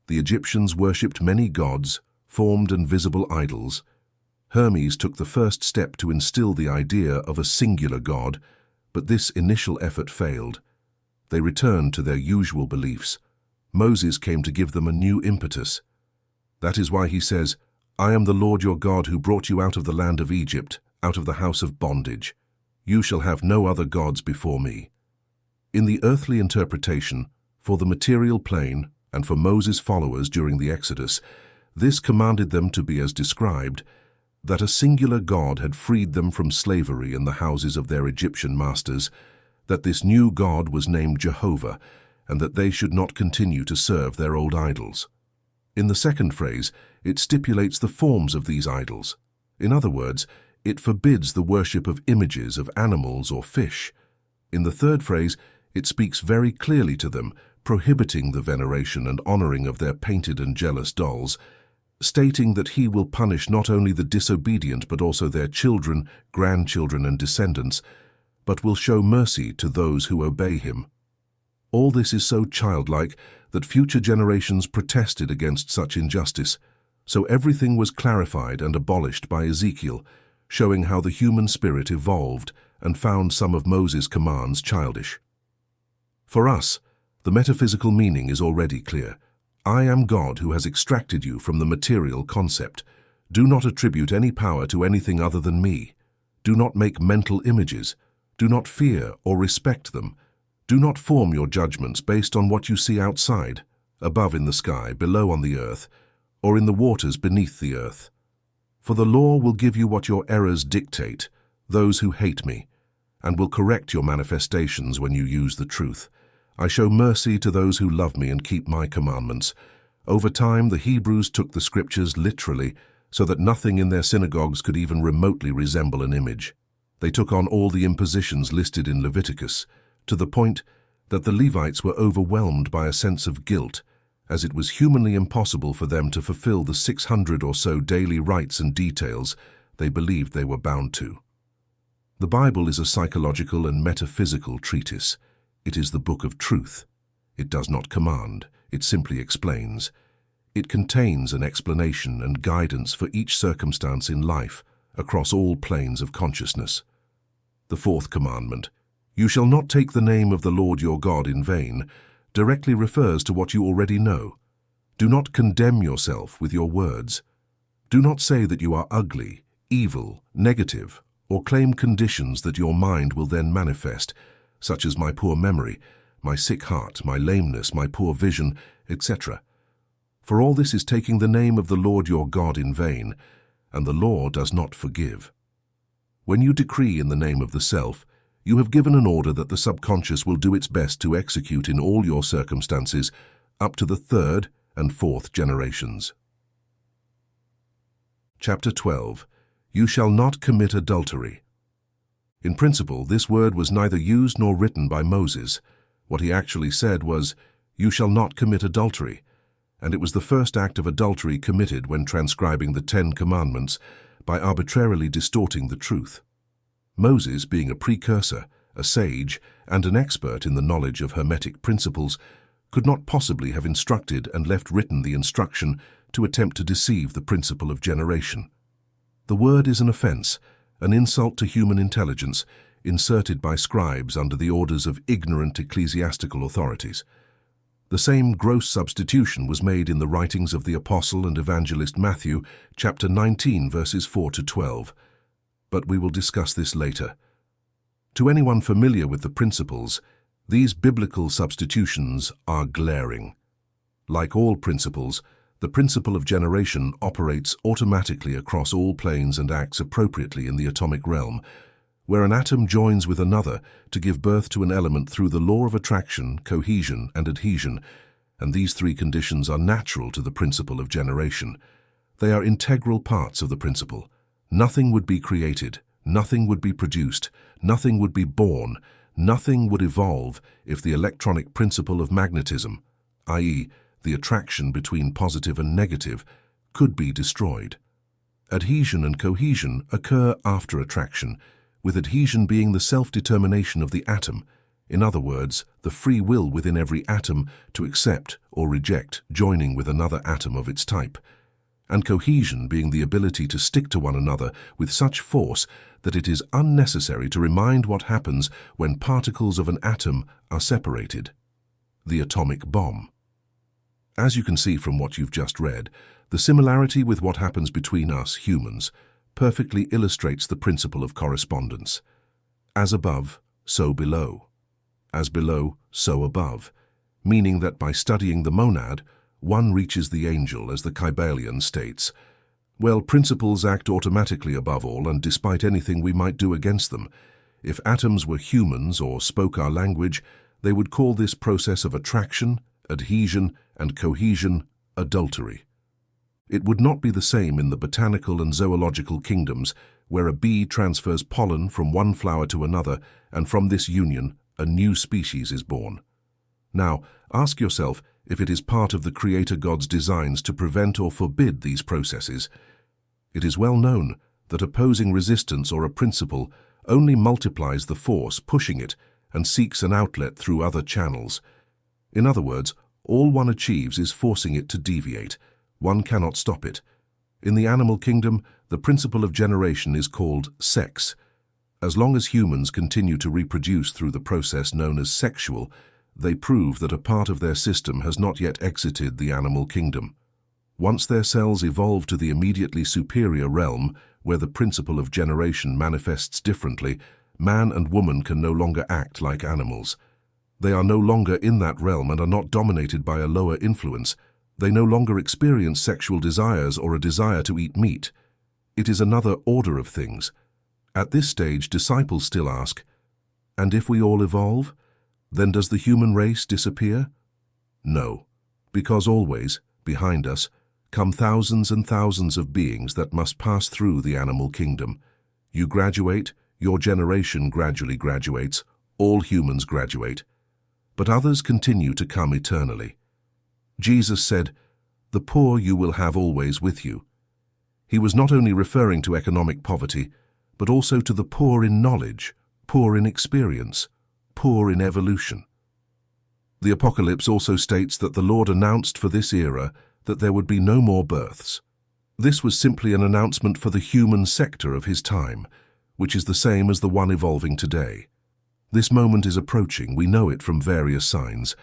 The Egyptians worshipped many gods, formed and visible idols. Hermes took the first step to instill the idea of a singular God, but this initial effort failed. They returned to their usual beliefs. Moses came to give them a new impetus. That is why he says, "I am the Lord your God who brought you out of the land of Egypt, out of the house of bondage. You shall have no other gods before me." In the earthly interpretation, for the material plane, and for Moses' followers during the Exodus, this commanded them to be as described, that a singular God had freed them from slavery in the houses of their Egyptian masters, that this new God was named Jehovah, and that they should not continue to serve their old idols. In the second phrase, it stipulates the forms of these idols. In other words, it forbids the worship of images of animals or fish. In the third phrase, it speaks very clearly to them, prohibiting the veneration and honoring of their painted and jealous dolls, stating that he will punish not only the disobedient but also their children, grandchildren, and descendants, but will show mercy to those who obey him. All this is so childlike that future generations protested against such injustice, so everything was clarified and abolished by Ezekiel, showing how the human spirit evolved and found some of Moses' commands childish. For us, the metaphysical meaning is already clear. I am God who has extracted you from the material concept. Do not attribute any power to anything other than me. Do not make mental images. Do not fear or respect them. Do not form your judgments based on what you see outside, above in the sky, below on the earth, or in the waters beneath the earth. For the law will give you what your errors dictate, those who hate me, and will correct your manifestations when you use the truth. I show mercy to those who love me and keep my commandments. Over time, the Hebrews took the scriptures literally, so that nothing in their synagogues could even remotely resemble an image. They took on all the impositions listed in Leviticus, to the point that the Levites were overwhelmed by a sense of guilt, as it was humanly impossible for them to fulfill the 600 or so daily rites and details they believed they were bound to. The Bible is a psychological and metaphysical treatise. It is the book of truth. It does not command, it simply explains. It contains an explanation and guidance for each circumstance in life across all planes of consciousness. The fourth commandment, "You shall not take the name of the Lord your God in vain," directly refers to what you already know. Do not condemn yourself with your words. Do not say that you are ugly, evil, negative, or claim conditions that your mind will then manifest, such as my poor memory, my sick heart, my lameness, my poor vision, etc. For all this is taking the name of the Lord your God in vain, and the law does not forgive. When you decree in the name of the self, you have given an order that the subconscious will do its best to execute in all your circumstances up to the third and fourth generations. Chapter 12. You shall not commit adultery. In principle, this word was neither used nor written by Moses. What he actually said was, "You shall not commit adultery," and it was the first act of adultery committed when transcribing the 10 Commandments by arbitrarily distorting the truth. Moses, being a precursor, a sage, and an expert in the knowledge of hermetic principles, could not possibly have instructed and left written the instruction to attempt to deceive the principle of generation. The word is an offense, an insult to human intelligence, inserted by scribes under the orders of ignorant ecclesiastical authorities. The same gross substitution was made in the writings of the Apostle and Evangelist Matthew, chapter 19, verses 4 to 12. But we will discuss this later. To anyone familiar with the principles, these biblical substitutions are glaring. Like all principles, the principle of generation operates automatically across all planes and acts appropriately in the atomic realm, where an atom joins with another to give birth to an element through the law of attraction, cohesion, and adhesion, and these three conditions are natural to the principle of generation. They are integral parts of the principle. Nothing would be created, nothing would be produced, nothing would be born, nothing would evolve if the electronic principle of magnetism, i.e., the attraction between positive and negative, could be destroyed. Adhesion and cohesion occur after attraction, with adhesion being the self-determination of the atom, in other words, the free will within every atom to accept or reject joining with another atom of its type, and cohesion being the ability to stick to one another with such force that it is unnecessary to remind what happens when particles of an atom are separated. The atomic bomb. As you can see from what you've just read, the similarity with what happens between us, humans, perfectly illustrates the principle of correspondence. As above, so below. As below, so above, meaning that by studying the monad, one reaches the angel, as the Kybalion states. Well, principles act automatically above all and despite anything we might do against them. If atoms were humans or spoke our language, they would call this process of attraction, adhesion, and cohesion adultery. It would not be the same in the botanical and zoological kingdoms, where a bee transfers pollen from one flower to another, and from this union a new species is born. Now, ask yourself if it is part of the Creator God's designs to prevent or forbid these processes. It is well known that opposing resistance or a principle only multiplies the force pushing it and seeks an outlet through other channels. In other words, all one achieves is forcing it to deviate. One cannot stop it. In the animal kingdom, the principle of generation is called sex. As long as humans continue to reproduce through the process known as sexual, they prove that a part of their system has not yet exited the animal kingdom. Once their cells evolve to the immediately superior realm, where the principle of generation manifests differently, man and woman can no longer act like animals. They are no longer in that realm and are not dominated by a lower influence. They no longer experience sexual desires or a desire to eat meat. It is another order of things. At this stage, disciples still ask, "And if we all evolve, then does the human race disappear?" No, because always, behind us, come thousands and thousands of beings that must pass through the animal kingdom. You graduate, your generation gradually graduates, all humans graduate, but others continue to come eternally. Jesus said, "The poor you will have always with you." He was not only referring to economic poverty, but also to the poor in knowledge, poor in experience, poor in evolution. The Apocalypse also states that the Lord announced for this era that there would be no more births. This was simply an announcement for the human sector of his time, which is the same as the one evolving today. This moment is approaching, we know it from various signs.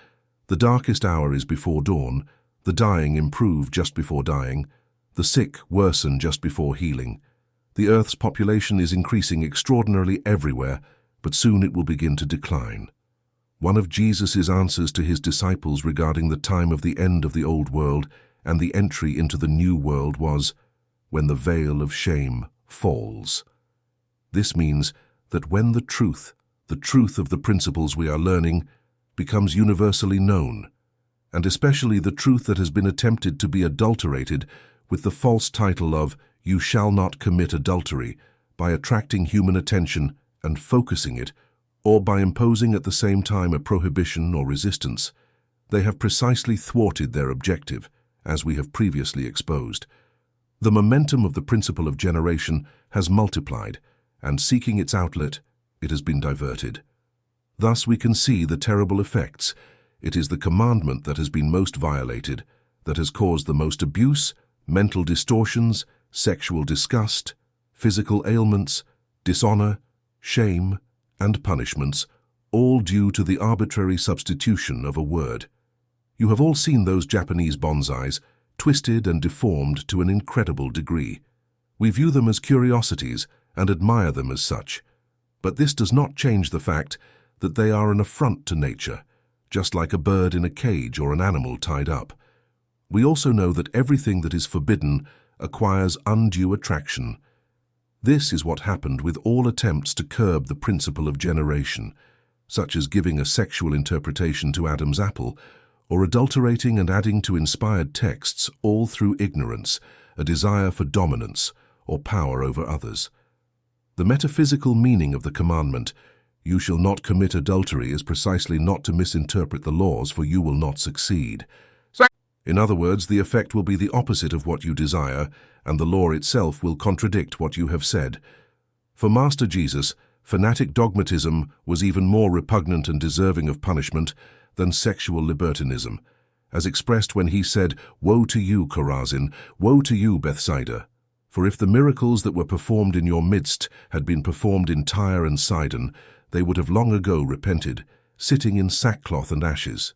The darkest hour is before dawn, the dying improve just before dying, the sick worsen just before healing. The Earth's population is increasing extraordinarily everywhere, but soon it will begin to decline. One of Jesus' answers to his disciples regarding the time of the end of the old world and the entry into the new world was, when the veil of shame falls. This means that when the truth of the principles we are learning, becomes universally known, and especially the truth that has been attempted to be adulterated with the false title of "You shall not commit adultery," by attracting human attention and focusing it, or by imposing at the same time a prohibition or resistance, they have precisely thwarted their objective, as we have previously exposed. The momentum of the principle of generation has multiplied, and seeking its outlet, it has been diverted. Thus we can see the terrible effects. It is the commandment that has been most violated, that has caused the most abuse, mental distortions, sexual disgust, physical ailments, dishonor, shame, and punishments, all due to the arbitrary substitution of a word. You have all seen those Japanese bonsais, twisted and deformed to an incredible degree. We view them as curiosities and admire them as such, but this does not change the fact that they are an affront to nature, just like a bird in a cage or an animal tied up. We also know that everything that is forbidden acquires undue attraction. This is what happened with all attempts to curb the principle of generation, such as giving a sexual interpretation to Adam's apple, or adulterating and adding to inspired texts, all through ignorance, a desire for dominance or power over others. The metaphysical meaning of the commandment, "You shall not commit adultery," is precisely not to misinterpret the laws, for you will not succeed. In other words, the effect will be the opposite of what you desire, and the law itself will contradict what you have said. For Master Jesus, fanatic dogmatism was even more repugnant and deserving of punishment than sexual libertinism, as expressed when he said, "Woe to you, Chorazin! Woe to you, Bethsaida! For if the miracles that were performed in your midst had been performed in Tyre and Sidon, they would have long ago repented, sitting in sackcloth and ashes."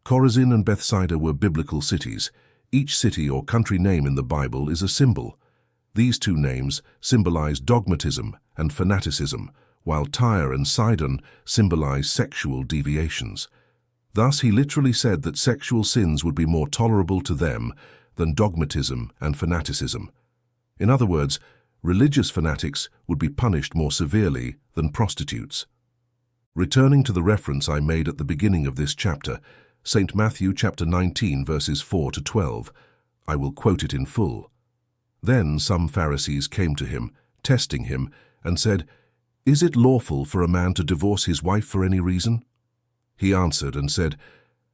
Chorazin and Bethsaida were biblical cities. Each city or country name in the Bible is a symbol. These two names symbolize dogmatism and fanaticism, while Tyre and Sidon symbolize sexual deviations. Thus, he literally said that sexual sins would be more tolerable to them than dogmatism and fanaticism. In other words, religious fanatics would be punished more severely than prostitutes. Returning to the reference I made at the beginning of this chapter, St. Matthew chapter 19, verses 4 to 12, I will quote it in full. "Then some Pharisees came to him, testing him, and said, 'Is it lawful for a man to divorce his wife for any reason?' He answered and said,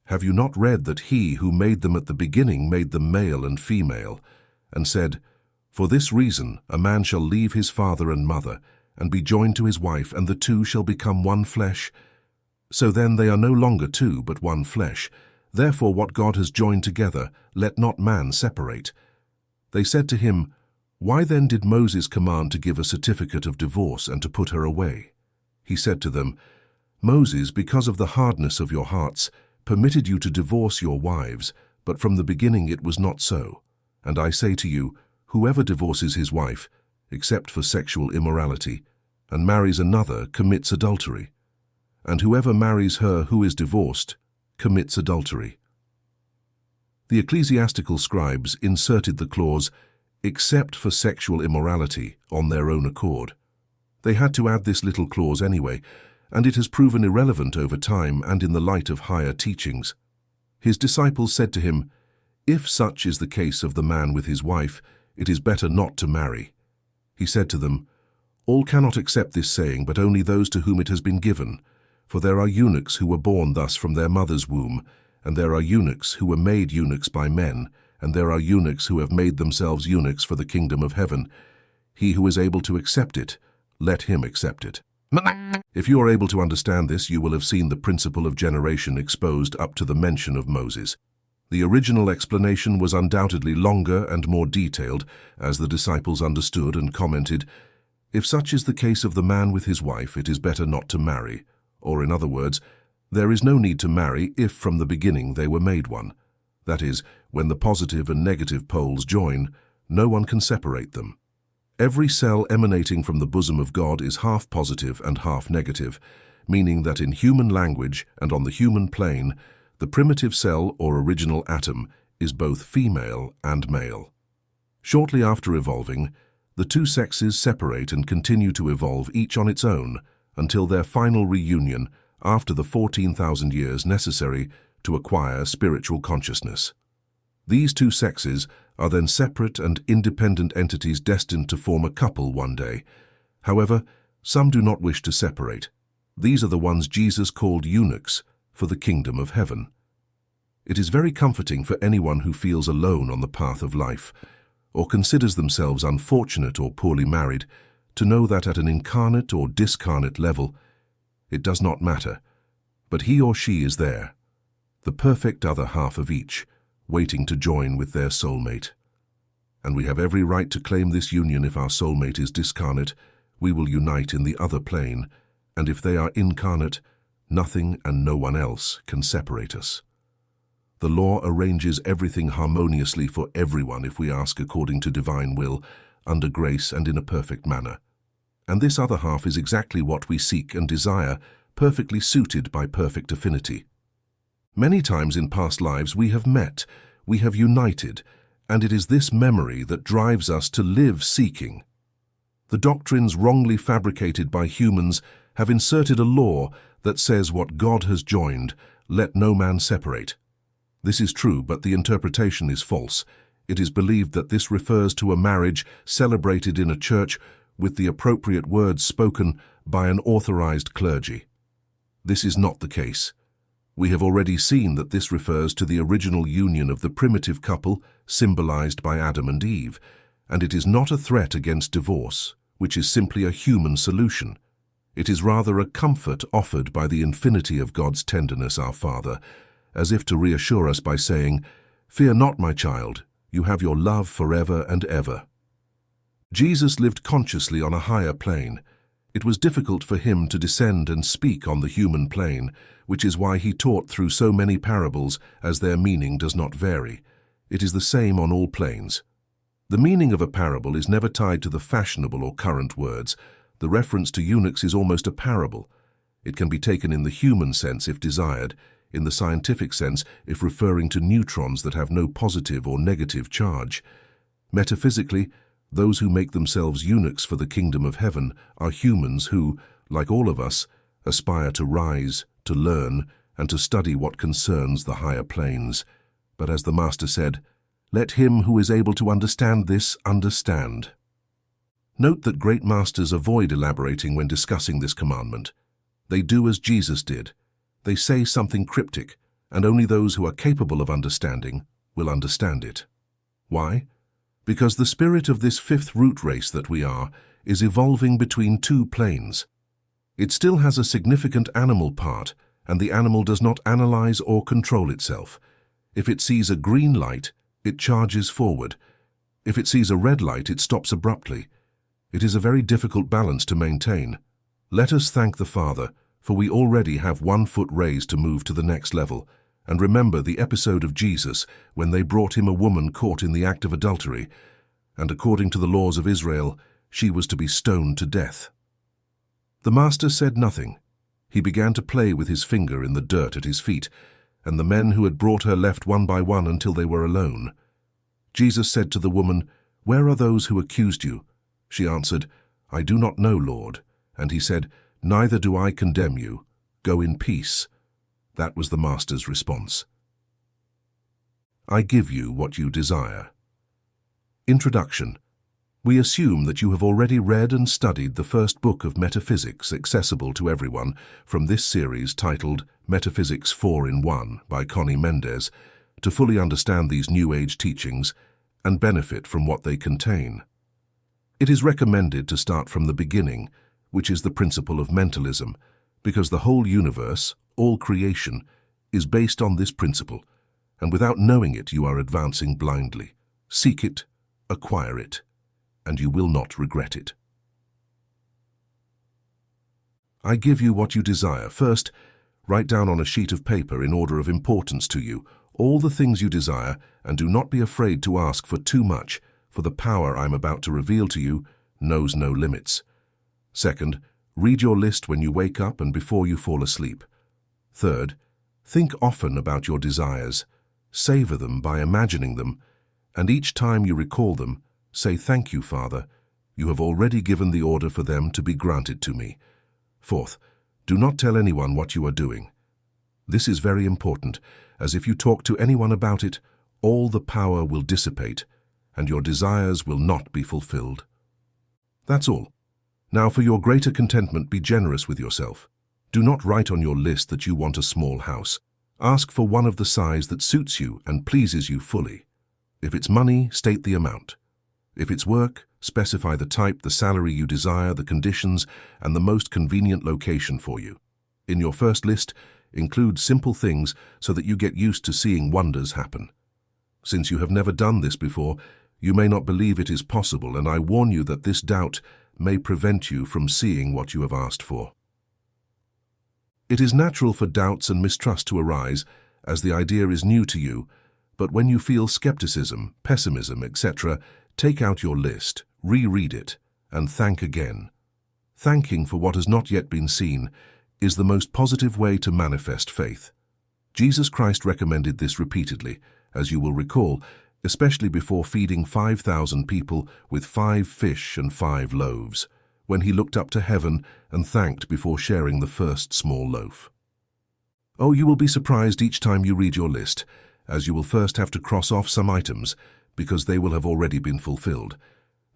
'Have you not read that he who made them at the beginning made them male and female, and said, For this reason a man shall leave his father and mother, and be joined to his wife, and the two shall become one flesh? So then they are no longer two, but one flesh. Therefore what God has joined together, let not man separate.' They said to him, 'Why then did Moses command to give a certificate of divorce and to put her away?' He said to them, 'Moses, because of the hardness of your hearts, permitted you to divorce your wives, but from the beginning it was not so. And I say to you, whoever divorces his wife, except for sexual immorality, and marries another commits adultery. And whoever marries her who is divorced commits adultery.'" The ecclesiastical scribes inserted the clause, "except for sexual immorality," on their own accord. They had to add this little clause anyway, and it has proven irrelevant over time and in the light of higher teachings. His disciples said to him, "If such is the case of the man with his wife, it is better not to marry." He said to them, "All cannot accept this saying, but only those to whom it has been given. For there are eunuchs who were born thus from their mother's womb, and there are eunuchs who were made eunuchs by men, and there are eunuchs who have made themselves eunuchs for the kingdom of heaven. He who is able to accept it, let him accept it." If you are able to understand this, you will have seen the principle of generation exposed up to the mention of Moses. The original explanation was undoubtedly longer and more detailed, as the disciples understood and commented, "If such is the case of the man with his wife, it is better not to marry," or in other words, there is no need to marry if from the beginning they were made one. That is, when the positive and negative poles join, no one can separate them. Every cell emanating from the bosom of God is half positive and half negative, meaning that in human language and on the human plane, the primitive cell or original atom is both female and male. Shortly after evolving, the two sexes separate and continue to evolve each on its own until their final reunion after the 14,000 years necessary to acquire spiritual consciousness. These two sexes are then separate and independent entities destined to form a couple one day. However, some do not wish to separate. These are the ones Jesus called eunuchs for the kingdom of heaven. It is very comforting for anyone who feels alone on the path of life, or considers themselves unfortunate or poorly married, to know that at an incarnate or discarnate level, it does not matter, but he or she is there, the perfect other half of each, waiting to join with their soulmate. And we have every right to claim this union. If our soulmate is discarnate, we will unite in the other plane, and if they are incarnate, nothing and no one else can separate us. The law arranges everything harmoniously for everyone if we ask according to divine will, under grace and in a perfect manner. And this other half is exactly what we seek and desire, perfectly suited by perfect affinity. Many times in past lives we have met, we have united, and it is this memory that drives us to live seeking. The doctrines wrongly fabricated by humans have inserted a law that says what God has joined, let no man separate. This is true, but the interpretation is false. It is believed that this refers to a marriage celebrated in a church with the appropriate words spoken by an authorized clergy. This is not the case. We have already seen that this refers to the original union of the primitive couple symbolized by Adam and Eve, and it is not a threat against divorce, which is simply a human solution. It is rather a comfort offered by the infinity of God's tenderness, our Father, as if to reassure us by saying, "Fear not, my child, you have your love forever and ever." Jesus lived consciously on a higher plane. It was difficult for him to descend and speak on the human plane, which is why he taught through so many parables, as their meaning does not vary. It is the same on all planes. The meaning of a parable is never tied to the fashionable or current words. The reference to eunuchs is almost a parable. It can be taken in the human sense if desired, in the scientific sense if referring to neutrons that have no positive or negative charge. Metaphysically, those who make themselves eunuchs for the kingdom of heaven are humans who, like all of us, aspire to rise, to learn, and to study what concerns the higher planes. But as the Master said, let him who is able to understand this understand. Note that great masters avoid elaborating when discussing this commandment. They do as Jesus did. They say something cryptic, and only those who are capable of understanding will understand it. Why? Because the spirit of this fifth root race that we are is evolving between two planes. It still has a significant animal part, and the animal does not analyze or control itself. If it sees a green light, it charges forward. If it sees a red light, it stops abruptly. It is a very difficult balance to maintain. Let us thank the Father, for we already have 1 foot raised to move to the next level, and remember the episode of Jesus when they brought him a woman caught in the act of adultery, and according to the laws of Israel, she was to be stoned to death. The Master said nothing. He began to play with his finger in the dirt at his feet, and the men who had brought her left one by one until they were alone. Jesus said to the woman, "Where are those who accused you?" She answered, "I do not know, Lord." And he said, "Neither do I condemn you. Go in peace." That was the Master's response. I give you what you desire. Introduction. We assume that you have already read and studied the first book of metaphysics accessible to everyone from this series titled Metaphysics 4 in 1 by Conny Mendez to fully understand these New Age teachings and benefit from what they contain. It is recommended to start from the beginning, which is the principle of mentalism, because the whole universe, all creation, is based on this principle, and without knowing it, you are advancing blindly. Seek it, acquire it, and you will not regret it. I give you what you desire. First, write down on a sheet of paper in order of importance to you all the things you desire, and do not be afraid to ask for too much, for the power I am about to reveal to you knows no limits. Second, read your list when you wake up and before you fall asleep. Third, think often about your desires, savor them by imagining them, and each time you recall them, say, "Thank you, Father. You have already given the order for them to be granted to me." Fourth, do not tell anyone what you are doing. This is very important, as if you talk to anyone about it, all the power will dissipate, and your desires will not be fulfilled. That's all. Now, for your greater contentment, be generous with yourself. Do not write on your list that you want a small house. Ask for one of the size that suits you and pleases you fully. If it's money, state the amount. If it's work, specify the type, the salary you desire, the conditions, and the most convenient location for you. In your first list, include simple things so that you get used to seeing wonders happen. Since you have never done this before, you may not believe it is possible, and I warn you that this doubt may prevent you from seeing what you have asked for. It is natural for doubts and mistrust to arise, as the idea is new to you, but when you feel skepticism, pessimism, etc., take out your list, reread it, and thank again. Thanking for what has not yet been seen is the most positive way to manifest faith. Jesus Christ recommended this repeatedly, as you will recall, especially before feeding 5,000 people with 5 fish and 5 loaves, when he looked up to heaven and thanked before sharing the first small loaf. Oh, you will be surprised each time you read your list, as you will first have to cross off some items, because they will have already been fulfilled.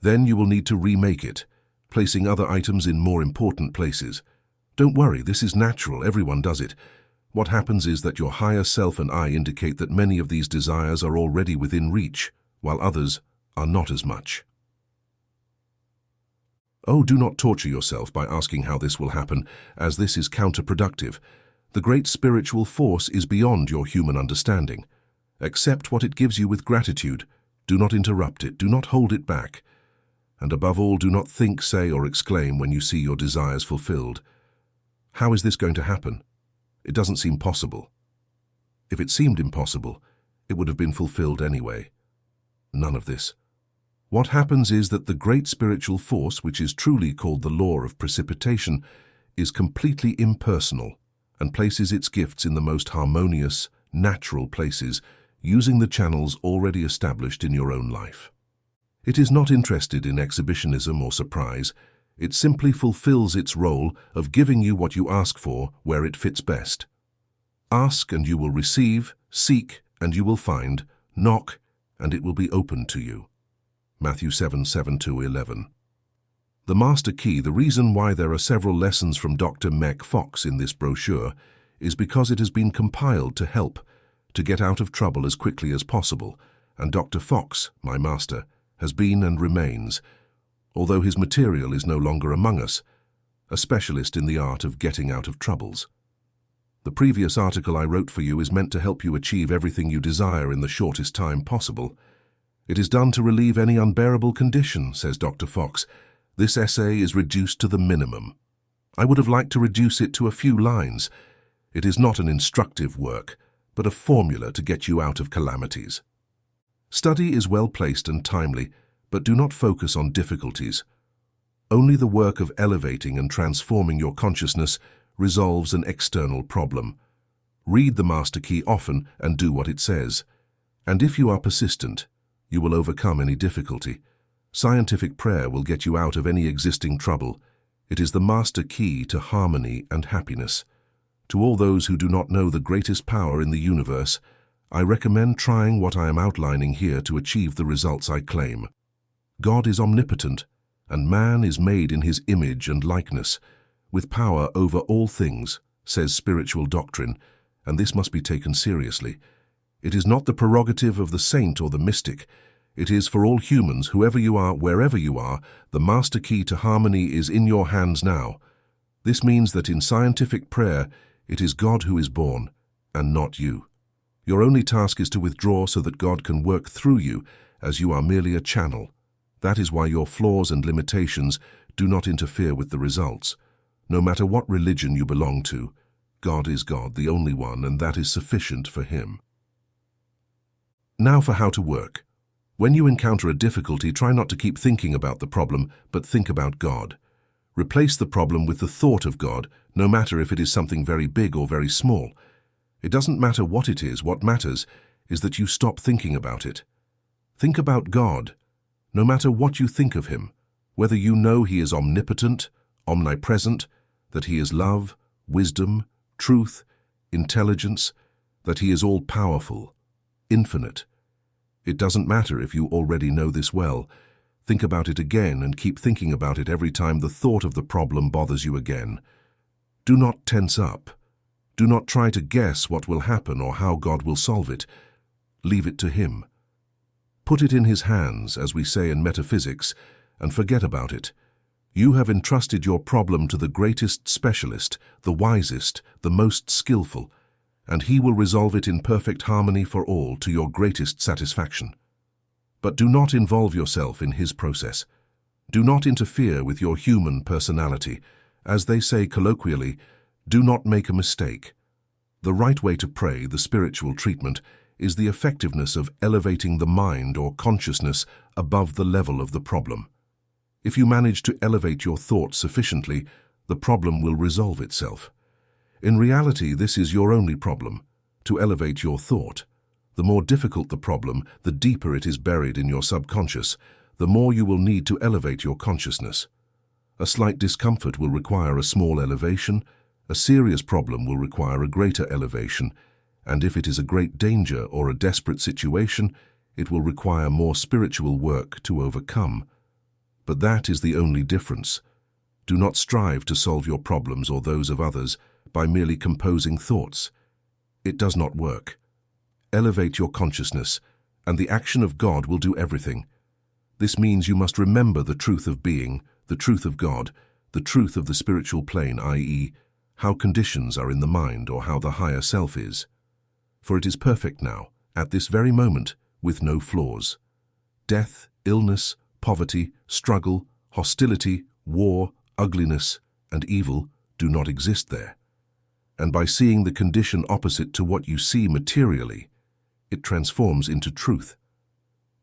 Then you will need to remake it, placing other items in more important places. Don't worry, this is natural, everyone does it. What happens is that your higher self and I indicate that many of these desires are already within reach, while others are not as much. Oh, do not torture yourself by asking how this will happen, as this is counterproductive. The great spiritual force is beyond your human understanding. Accept what it gives you with gratitude. Do not interrupt it, do not hold it back. And above all, do not think, say, or exclaim when you see your desires fulfilled. How is this going to happen? It doesn't seem possible. If it seemed impossible, it would have been fulfilled anyway. None of this. What happens is that the great spiritual force, which is truly called the law of precipitation, is completely impersonal and places its gifts in the most harmonious, natural places, using the channels already established in your own life. It is not interested in exhibitionism or surprise. It simply fulfills its role of giving you what you ask for where it fits best. Ask and you will receive, seek and you will find, knock and it will be opened to you. Matthew 7:7-11. The Master Key, the reason why there are several lessons from Dr. Mech Fox in this brochure, is because it has been compiled to help, to get out of trouble as quickly as possible, and Dr. Fox, my master, has been and remains, although his material is no longer among us, a specialist in the art of getting out of troubles. The previous article I wrote for you is meant to help you achieve everything you desire in the shortest time possible. It is done to relieve any unbearable condition, says Dr. Fox. This essay is reduced to the minimum. I would have liked to reduce it to a few lines. It is not an instructive work, but a formula to get you out of calamities. Study is well placed and timely, but do not focus on difficulties. Only the work of elevating and transforming your consciousness resolves an external problem. Read the Master Key often and do what it says. And if you are persistent, you will overcome any difficulty. Scientific prayer will get you out of any existing trouble. It is the Master Key to harmony and happiness. To all those who do not know the greatest power in the universe, I recommend trying what I am outlining here to achieve the results I claim. God is omnipotent, and man is made in his image and likeness, with power over all things, says spiritual doctrine, and this must be taken seriously. It is not the prerogative of the saint or the mystic. It is for all humans, whoever you are, wherever you are, the Master Key to harmony is in your hands now. This means that in scientific prayer, it is God who is born, and not you. Your only task is to withdraw so that God can work through you, as you are merely a channel. That is why your flaws and limitations do not interfere with the results. No matter what religion you belong to, God is God, the only one, and that is sufficient for Him. Now for how to work. When you encounter a difficulty, try not to keep thinking about the problem, but think about God. Replace the problem with the thought of God, no matter if it is something very big or very small. It doesn't matter what it is. What matters is that you stop thinking about it. Think about God, no matter what you think of Him, whether you know He is omnipotent, omnipresent, that He is love, wisdom, truth, intelligence, that He is all-powerful, infinite. It doesn't matter if you already know this well. Think about it again and keep thinking about it every time the thought of the problem bothers you again. Do not tense up. Do not try to guess what will happen or how God will solve it. Leave it to Him. Put it in His hands, as we say in metaphysics, and forget about it. You have entrusted your problem to the greatest specialist, the wisest, the most skillful, and He will resolve it in perfect harmony for all to your greatest satisfaction. But do not involve yourself in His process. Do not interfere with your human personality. As they say colloquially, do not make a mistake. The right way to pray, the spiritual treatment, is the effectiveness of elevating the mind or consciousness above the level of the problem. If you manage to elevate your thoughts sufficiently, the problem will resolve itself. In reality, this is your only problem, to elevate your thought. The more difficult the problem, the deeper it is buried in your subconscious, the more you will need to elevate your consciousness. A slight discomfort will require a small elevation, a serious problem will require a greater elevation, and if it is a great danger or a desperate situation, it will require more spiritual work to overcome. But that is the only difference. Do not strive to solve your problems or those of others by merely composing thoughts. It does not work. Elevate your consciousness, and the action of God will do everything. This means you must remember the truth of being, the truth of God, the truth of the spiritual plane, i.e., how conditions are in the mind or how the higher self is. For it is perfect now, at this very moment, with no flaws. Death, illness, poverty, struggle, hostility, war, ugliness, and evil do not exist there. And by seeing the condition opposite to what you see materially, it transforms into truth.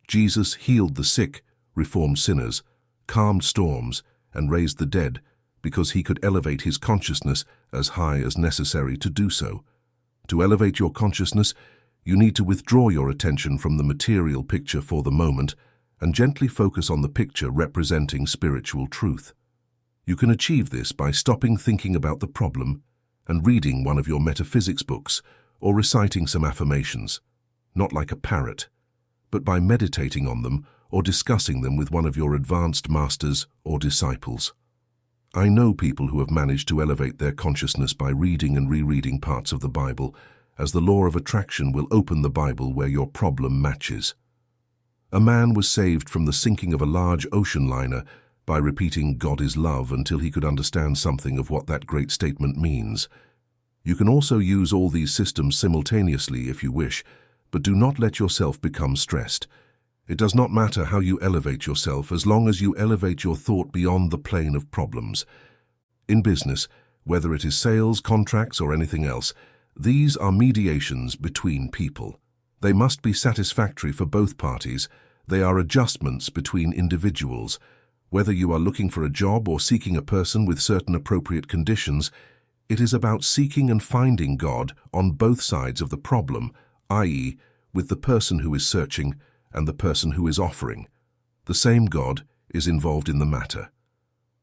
Jesus healed the sick, reformed sinners, calmed storms, and raised the dead because He could elevate His consciousness as high as necessary to do so. To elevate your consciousness, you need to withdraw your attention from the material picture for the moment and gently focus on the picture representing spiritual truth. You can achieve this by stopping thinking about the problem and reading one of your metaphysics books or reciting some affirmations, not like a parrot, but by meditating on them or discussing them with one of your advanced masters or disciples. I know people who have managed to elevate their consciousness by reading and rereading parts of the Bible, as the law of attraction will open the Bible where your problem matches. A man was saved from the sinking of a large ocean liner by repeating "God is love" until he could understand something of what that great statement means. You can also use all these systems simultaneously if you wish, but do not let yourself become stressed. It does not matter how you elevate yourself as long as you elevate your thought beyond the plane of problems. In business, whether it is sales, contracts, or anything else, these are mediations between people. They must be satisfactory for both parties. They are adjustments between individuals. Whether you are looking for a job or seeking a person with certain appropriate conditions, it is about seeking and finding God on both sides of the problem, i.e., with the person who is searching and the person who is offering. The same God is involved in the matter.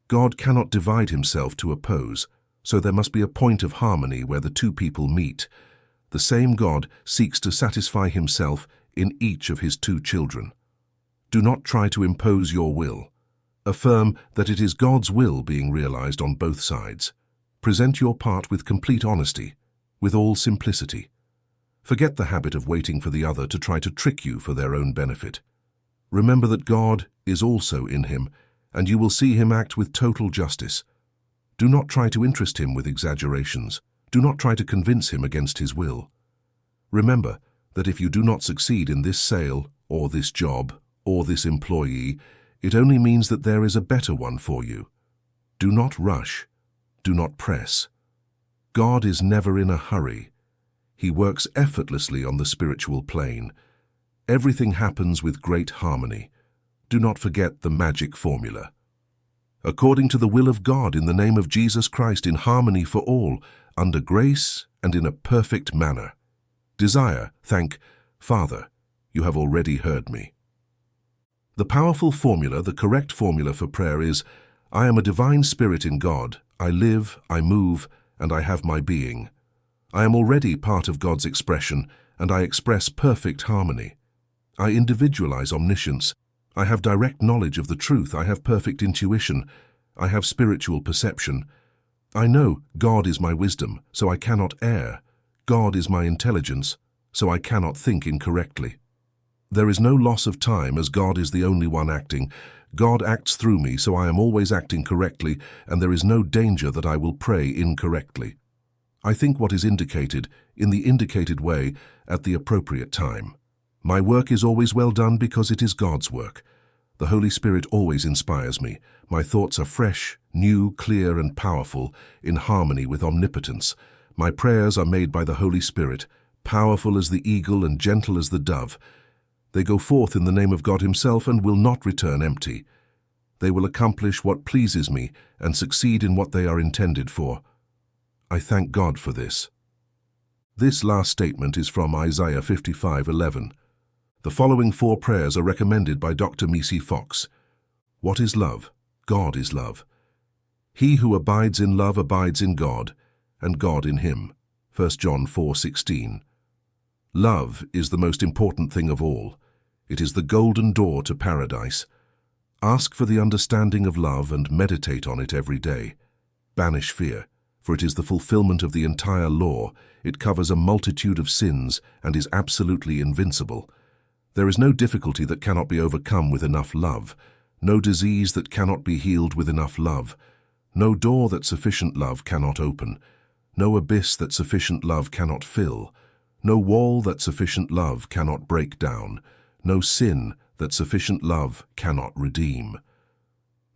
God cannot divide Himself to oppose, so there must be a point of harmony where the two people meet. The same God seeks to satisfy Himself in each of His two children. Do not try to impose your will. Affirm that it is God's will being realized on both sides. Present your part with complete honesty, with all simplicity. Forget the habit of waiting for the other to try to trick you for their own benefit. Remember that God is also in him, and you will see Him act with total justice. Do not try to interest Him with exaggerations. Do not try to convince Him against His will. Remember that if you do not succeed in this sale, or this job, or this employee, it only means that there is a better one for you. Do not rush. Do not press. God is never in a hurry. He works effortlessly on the spiritual plane. Everything happens with great harmony. Do not forget the magic formula. According to the will of God, in the name of Jesus Christ, in harmony for all, under grace and in a perfect manner. Desire, thank, Father, you have already heard me. The powerful formula, the correct formula for prayer is, I am a divine spirit in God. I live, I move, and I have my being. I am already part of God's expression, and I express perfect harmony. I individualize omniscience. I have direct knowledge of the truth. I have perfect intuition. I have spiritual perception. I know God is my wisdom, so I cannot err. God is my intelligence, so I cannot think incorrectly. There is no loss of time, as God is the only one acting. God acts through me, so I am always acting correctly, and there is no danger that I will pray incorrectly. I think what is indicated, in the indicated way, at the appropriate time. My work is always well done because it is God's work. The Holy Spirit always inspires me. My thoughts are fresh, new, clear, and powerful, in harmony with omnipotence. My prayers are made by the Holy Spirit, powerful as the eagle and gentle as the dove. They go forth in the name of God Himself and will not return empty. They will accomplish what pleases me and succeed in what they are intended for. I thank God for this. This last statement is from Isaiah 55:11. The following 4 prayers are recommended by Dr. Misi Fox. What is love? God is love. He who abides in love abides in God, and God in him. 1 John 4:16. Love is the most important thing of all. It is the golden door to paradise. Ask for the understanding of love and meditate on it every day. Banish fear, for it is the fulfillment of the entire law. It covers a multitude of sins and is absolutely invincible. There is no difficulty that cannot be overcome with enough love, no disease that cannot be healed with enough love, no door that sufficient love cannot open, no abyss that sufficient love cannot fill, no wall that sufficient love cannot break down, no sin that sufficient love cannot redeem.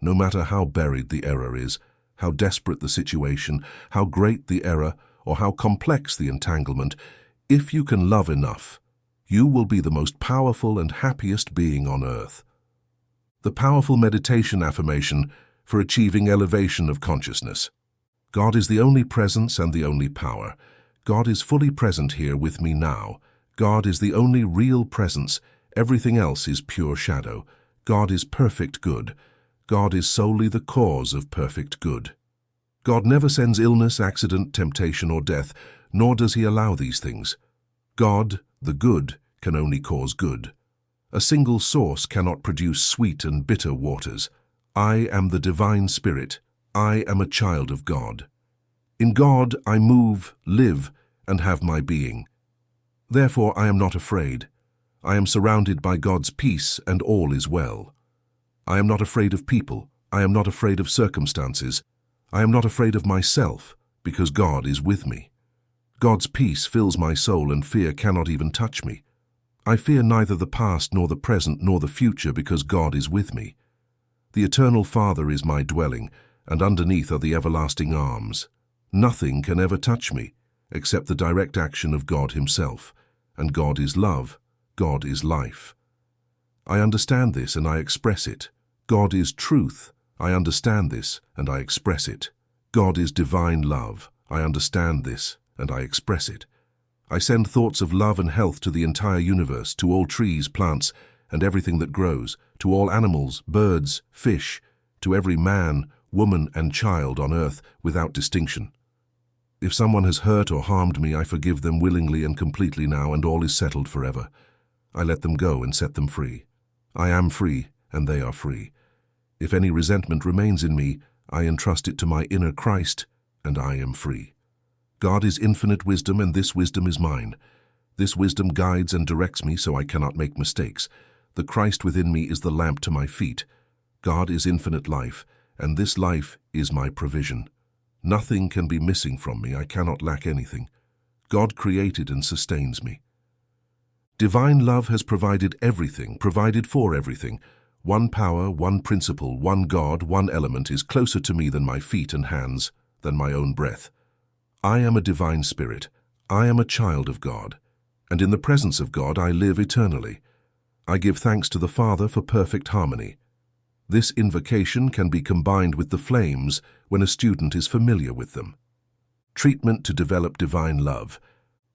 No matter how buried the error is, how desperate the situation, how great the error, or how complex the entanglement, if you can love enough, you will be the most powerful and happiest being on earth. The powerful meditation affirmation for achieving elevation of consciousness. God is the only presence and the only power. God is fully present here with me now. God is the only real presence. Everything else is pure shadow. God is perfect good. God is solely the cause of perfect good. God never sends illness, accident, temptation, or death, nor does He allow these things. God, the good, can only cause good. A single source cannot produce sweet and bitter waters. I am the divine spirit. I am a child of God. In God I move, live, and have my being. Therefore I am not afraid. I am surrounded by God's peace, and all is well. I am not afraid of people. I am not afraid of circumstances. I am not afraid of myself, because God is with me. God's peace fills my soul, and fear cannot even touch me. I fear neither the past nor the present nor the future, because God is with me. The eternal Father is my dwelling, and underneath are the everlasting arms. Nothing can ever touch me, except the direct action of God Himself, and God is love. God is life. I understand this and I express it. God is truth. I understand this and I express it. God is divine love. I understand this and I express it. I send thoughts of love and health to the entire universe, to all trees, plants, and everything that grows, to all animals, birds, fish, to every man, woman, and child on earth without distinction. If someone has hurt or harmed me, I forgive them willingly and completely now, and all is settled forever. I let them go and set them free. I am free, and they are free. If any resentment remains in me, I entrust it to my inner Christ, and I am free. God is infinite wisdom, and this wisdom is mine. This wisdom guides and directs me so I cannot make mistakes. The Christ within me is the lamp to my feet. God is infinite life, and this life is my provision. Nothing can be missing from me. I cannot lack anything. God created and sustains me. Divine love has provided everything, provided for everything. One power, one principle, one God, one element is closer to me than my feet and hands, than my own breath. I am a divine spirit. I am a child of God. And in the presence of God I live eternally. I give thanks to the Father for perfect harmony. This invocation can be combined with the flames when a student is familiar with them. Treatment to develop divine love.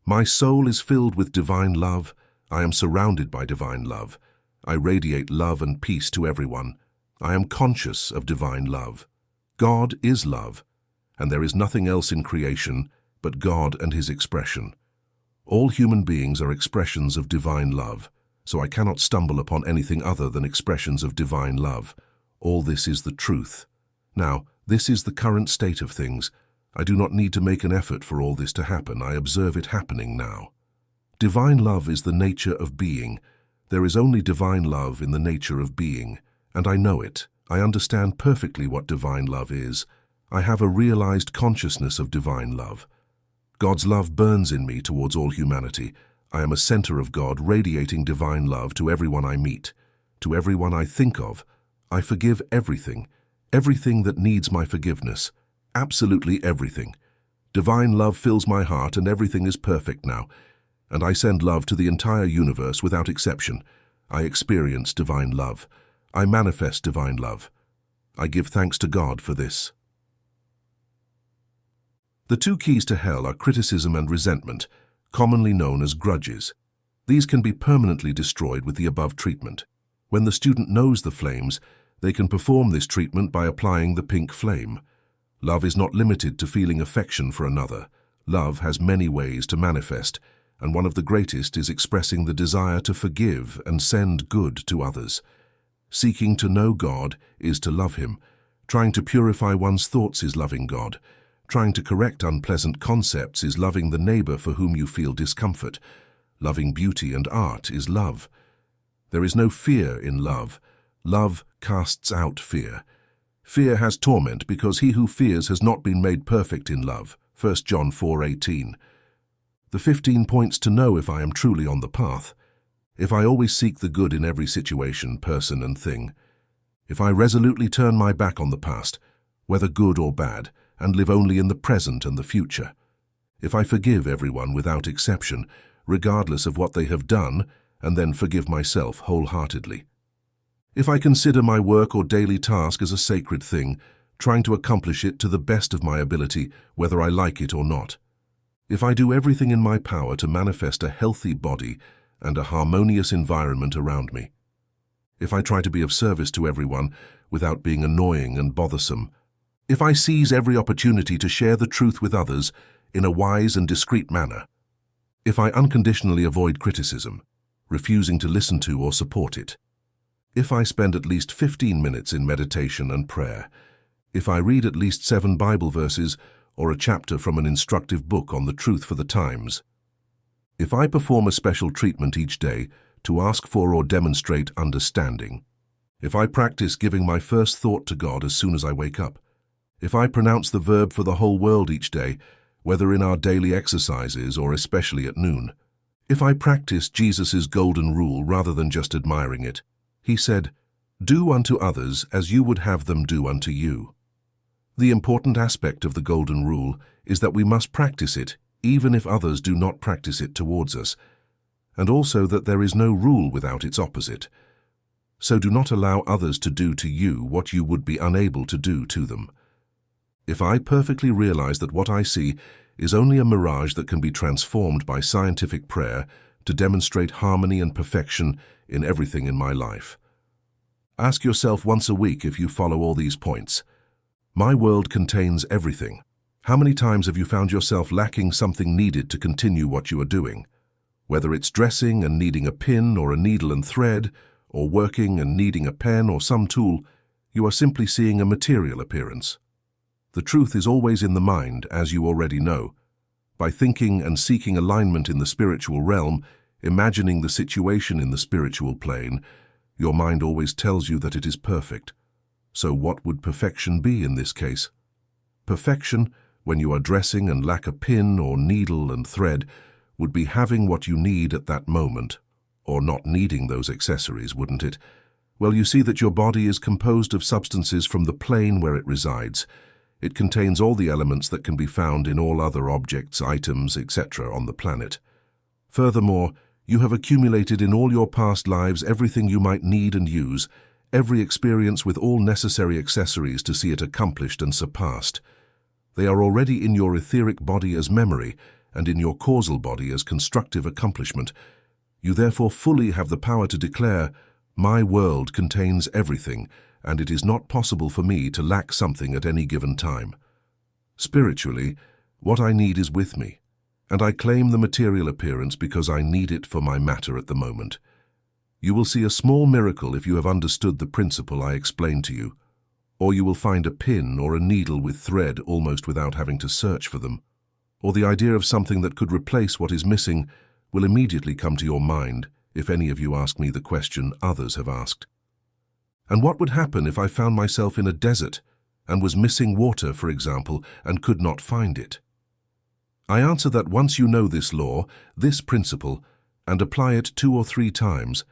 My soul is filled with divine love. I am surrounded by divine love. I radiate love and peace to everyone. I am conscious of divine love. God is love, and there is nothing else in creation but God and His expression. All human beings are expressions of divine love, so I cannot stumble upon anything other than expressions of divine love. All this is the truth. Now, this is the current state of things. I do not need to make an effort for all this to happen. I observe it happening now. Divine love is the nature of being. There is only divine love in the nature of being, and I know it. I understand perfectly what divine love is. I have a realized consciousness of divine love. God's love burns in me towards all humanity. I am a center of God, radiating divine love to everyone I meet, to everyone I think of. I forgive everything, everything that needs my forgiveness, absolutely everything. Divine love fills my heart and everything is perfect now, and I send love to the entire universe without exception. I experience divine love. I manifest divine love. I give thanks to God for this. The two keys to hell are criticism and resentment, commonly known as grudges. These can be permanently destroyed with the above treatment. When the student knows the flames, they can perform this treatment by applying the pink flame. Love is not limited to feeling affection for another. Love has many ways to manifest, and one of the greatest is expressing the desire to forgive and send good to others. Seeking to know God is to love Him. Trying to purify one's thoughts is loving God. Trying to correct unpleasant concepts is loving the neighbor for whom you feel discomfort. Loving beauty and art is love. There is no fear in love. Love casts out fear. Fear has torment because he who fears has not been made perfect in love. 1 John 4:18. The 15 points to know if I am truly on the path. If I always seek the good in every situation, person and thing. If I resolutely turn my back on the past, whether good or bad, and live only in the present and the future. If I forgive everyone without exception, regardless of what they have done, and then forgive myself wholeheartedly. If I consider my work or daily task as a sacred thing, trying to accomplish it to the best of my ability, whether I like it or not. If I do everything in my power to manifest a healthy body and a harmonious environment around me. If I try to be of service to everyone without being annoying and bothersome. If I seize every opportunity to share the truth with others in a wise and discreet manner. If I unconditionally avoid criticism, refusing to listen to or support it. If I spend at least 15 minutes in meditation and prayer. If I read at least 7 Bible verses or a chapter from an instructive book on the truth for the times. If I perform a special treatment each day to ask for or demonstrate understanding. If I practice giving my first thought to God as soon as I wake up. If I pronounce the verb for the whole world each day, whether in our daily exercises or especially at noon. If I practice Jesus' golden rule rather than just admiring it. He said, "Do unto others as you would have them do unto you." The important aspect of the golden rule is that we must practice it even if others do not practice it towards us, and also that there is no rule without its opposite. So do not allow others to do to you what you would be unable to do to them. If I perfectly realize that what I see is only a mirage that can be transformed by scientific prayer to demonstrate harmony and perfection in everything in my life. Ask yourself once a week if you follow all these points. My world contains everything. How many times have you found yourself lacking something needed to continue what you are doing? Whether it's dressing and needing a pin or a needle and thread, or working and needing a pen or some tool, you are simply seeing a material appearance. The truth is always in the mind, as you already know. By thinking and seeking alignment in the spiritual realm, imagining the situation in the spiritual plane, your mind always tells you that it is perfect. So what would perfection be in this case? Perfection, when you are dressing and lack a pin or needle and thread, would be having what you need at that moment, or not needing those accessories, wouldn't it? Well, you see that your body is composed of substances from the plane where it resides. It contains all the elements that can be found in all other objects, items, etc. on the planet. Furthermore, you have accumulated in all your past lives everything you might need and use, every experience with all necessary accessories to see it accomplished and surpassed. They are already in your etheric body as memory and in your causal body as constructive accomplishment. You therefore fully have the power to declare, "My world contains everything, and it is not possible for me to lack something at any given time. Spiritually, what I need is with me, and I claim the material appearance because I need it for my matter at the moment." You will see a small miracle if you have understood the principle I explained to you, or you will find a pin or a needle with thread almost without having to search for them, or the idea of something that could replace what is missing will immediately come to your mind if any of you ask me the question others have asked. And what would happen if I found myself in a desert and was missing water, for example, and could not find it? I answer that once you know this law, this principle, and apply it 2 or 3 times,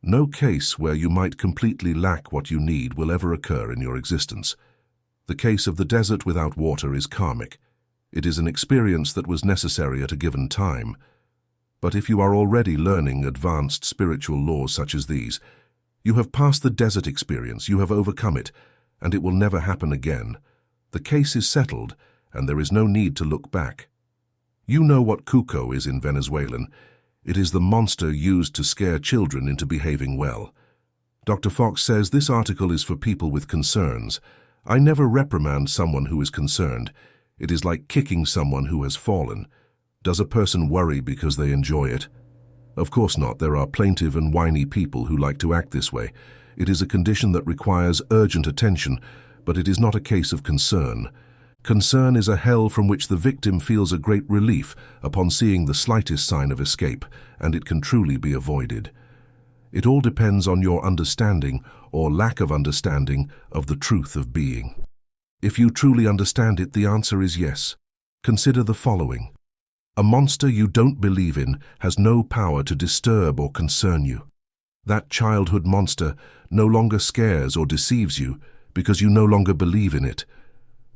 no case where you might completely lack what you need will ever occur in your existence. The case of the desert without water is karmic. It is an experience that was necessary at a given time. But if you are already learning advanced spiritual laws such as these, you have passed the desert experience, you have overcome it, and it will never happen again. The case is settled, and there is no need to look back. You know what cuco is in Venezuelan. It is the monster used to scare children into behaving well. Dr. Fox says this article is for people with concerns. I never reprimand someone who is concerned. It is like kicking someone who has fallen. Does a person worry because they enjoy it? Of course not. There are plaintive and whiny people who like to act this way. It is a condition that requires urgent attention, but it is not a case of concern. Concern is a hell from which the victim feels a great relief upon seeing the slightest sign of escape, and it can truly be avoided. It all depends on your understanding, or lack of understanding, of the truth of being. If you truly understand it, the answer is yes. Consider the following. A monster you don't believe in has no power to disturb or concern you. That childhood monster no longer scares or deceives you because you no longer believe in it.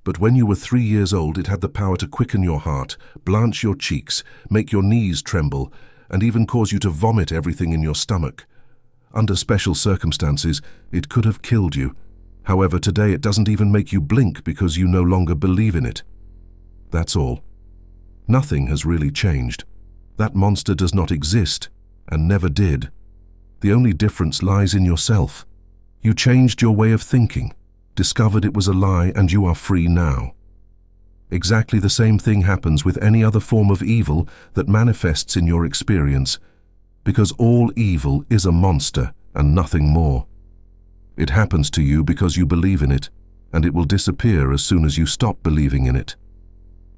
But when you were 3 years old, it had the power to quicken your heart, blanch your cheeks, make your knees tremble, and even cause you to vomit everything in your stomach. Under special circumstances, it could have killed you. However, today it doesn't even make you blink because you no longer believe in it. That's all. Nothing has really changed. That monster does not exist, and never did. The only difference lies in yourself. You changed your way of thinking, discovered it was a lie, and you are free now. Exactly the same thing happens with any other form of evil that manifests in your experience, because all evil is a monster and nothing more. It happens to you because you believe in it, and it will disappear as soon as you stop believing in it.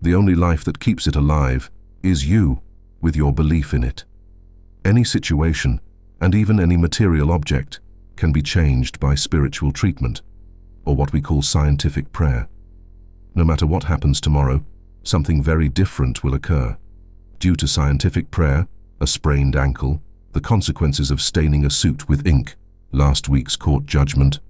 The only life that keeps it alive is you, with your belief in it. Any situation, and even any material object, can be changed by spiritual treatment, or what we call scientific prayer. No matter what happens tomorrow, something very different will occur. Due to scientific prayer, a sprained ankle, the consequences of staining a suit with ink, last week's court judgment,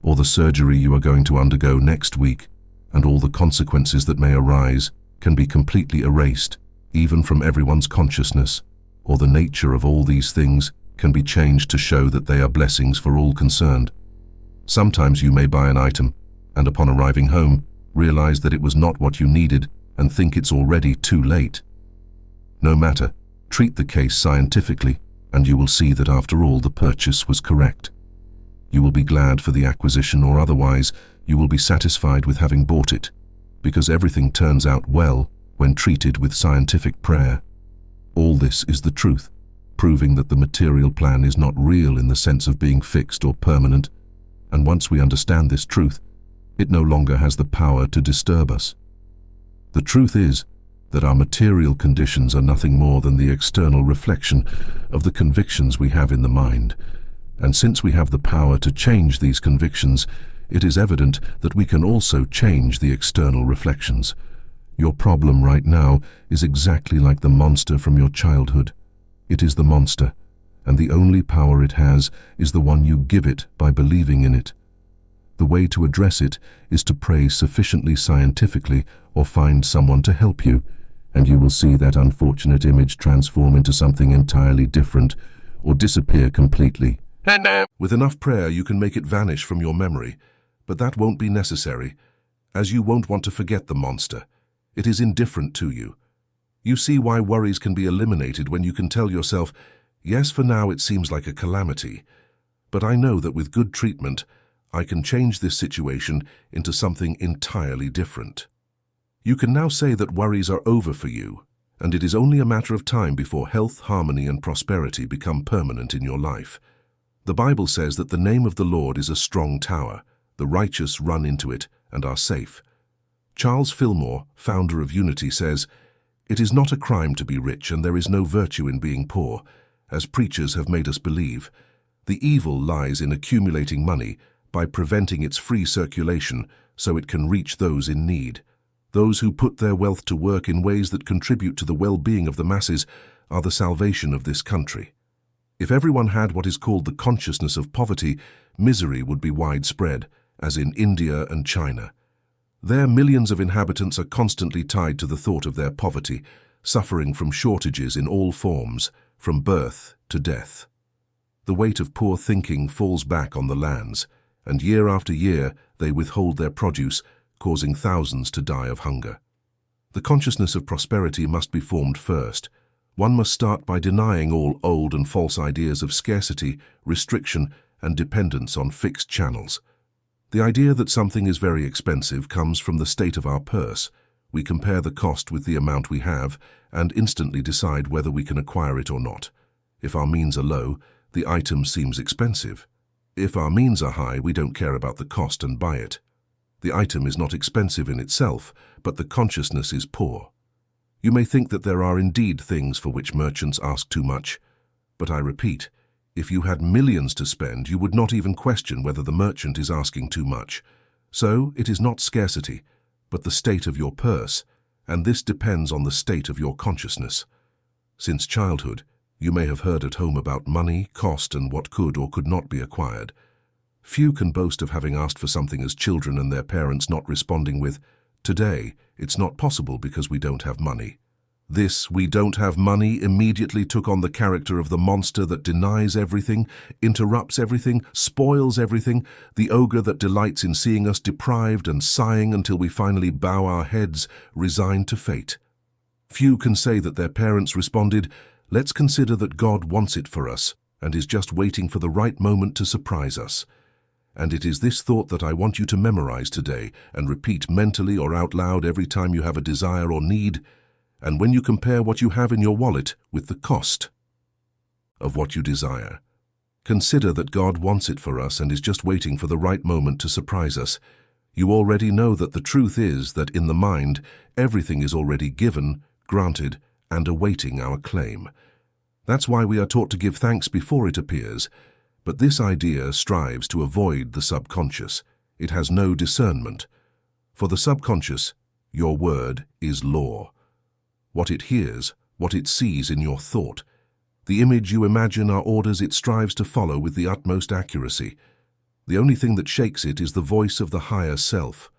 or the surgery you are going to undergo next week, and all the consequences that may arise, can be completely erased, even from everyone's consciousness, or the nature of all these things can be changed to show that they are blessings for all concerned. Sometimes you may buy an item, and upon arriving home, realize that it was not what you needed and think it's already too late. No matter, treat the case scientifically, and you will see that after all the purchase was correct. You will be glad for the acquisition, or otherwise you will be satisfied with having bought it, because everything turns out well when treated with scientific prayer. All this is the truth, proving that the material plan is not real in the sense of being fixed or permanent, and once we understand this truth, it no longer has the power to disturb us. The truth is that our material conditions are nothing more than the external reflection of the convictions we have in the mind, and since we have the power to change these convictions, it is evident that we can also change the external reflections. Your problem right now is exactly like the monster from your childhood. It is the monster, and the only power it has is the one you give it by believing in it. The way to address it is to pray sufficiently scientifically or find someone to help you, and you will see that unfortunate image transform into something entirely different or disappear completely. With enough prayer, you can make it vanish from your memory, but that won't be necessary, as you won't want to forget the monster. It is indifferent to you. You see why worries can be eliminated when you can tell yourself, yes, for now it seems like a calamity, but I know that with good treatment, I can change this situation into something entirely different. You can now say that worries are over for you, and it is only a matter of time before health, harmony, and prosperity become permanent in your life. The Bible says that the name of the Lord is a strong tower. The righteous run into it and are safe. Charles Fillmore, founder of Unity, says, "It is not a crime to be rich, and there is no virtue in being poor, as preachers have made us believe. The evil lies in accumulating money by preventing its free circulation so it can reach those in need. Those who put their wealth to work in ways that contribute to the well-being of the masses are the salvation of this country. If everyone had what is called the consciousness of poverty, misery would be widespread, as in India and China. There, millions of inhabitants are constantly tied to the thought of their poverty, suffering from shortages in all forms, from birth to death. The weight of poor thinking falls back on the lands, and year after year they withhold their produce, causing thousands to die of hunger. The consciousness of prosperity must be formed first. One must start by denying all old and false ideas of scarcity, restriction, and dependence on fixed channels. The idea that something is very expensive comes from the state of our purse. We compare the cost with the amount we have and instantly decide whether we can acquire it or not. If our means are low, the item seems expensive. If our means are high, we don't care about the cost and buy it. The item is not expensive in itself, but the consciousness is poor. You may think that there are indeed things for which merchants ask too much, but I repeat, if you had millions to spend, you would not even question whether the merchant is asking too much. So, it is not scarcity, but the state of your purse, and this depends on the state of your consciousness. Since childhood, you may have heard at home about money, cost, and what could or could not be acquired. Few can boast of having asked for something as children and their parents not responding with, "Today, it's not possible because we don't have money." This "we don't have money" immediately took on the character of the monster that denies everything, interrupts everything, spoils everything, the ogre that delights in seeing us deprived and sighing until we finally bow our heads, resigned to fate. Few can say that their parents responded, "Let's consider that God wants it for us and is just waiting for the right moment to surprise us." And it is this thought that I want you to memorize today and repeat mentally or out loud every time you have a desire or need, and when you compare what you have in your wallet with the cost of what you desire. Consider that God wants it for us and is just waiting for the right moment to surprise us. You already know that the truth is that in the mind, everything is already given, granted, and awaiting our claim. That's why we are taught to give thanks before it appears. But this idea strives to avoid the subconscious. It has no discernment. For the subconscious, your word is law. What it hears, what it sees in your thought. The image you imagine are orders it strives to follow with the utmost accuracy. The only thing that shakes it is the voice of the higher self.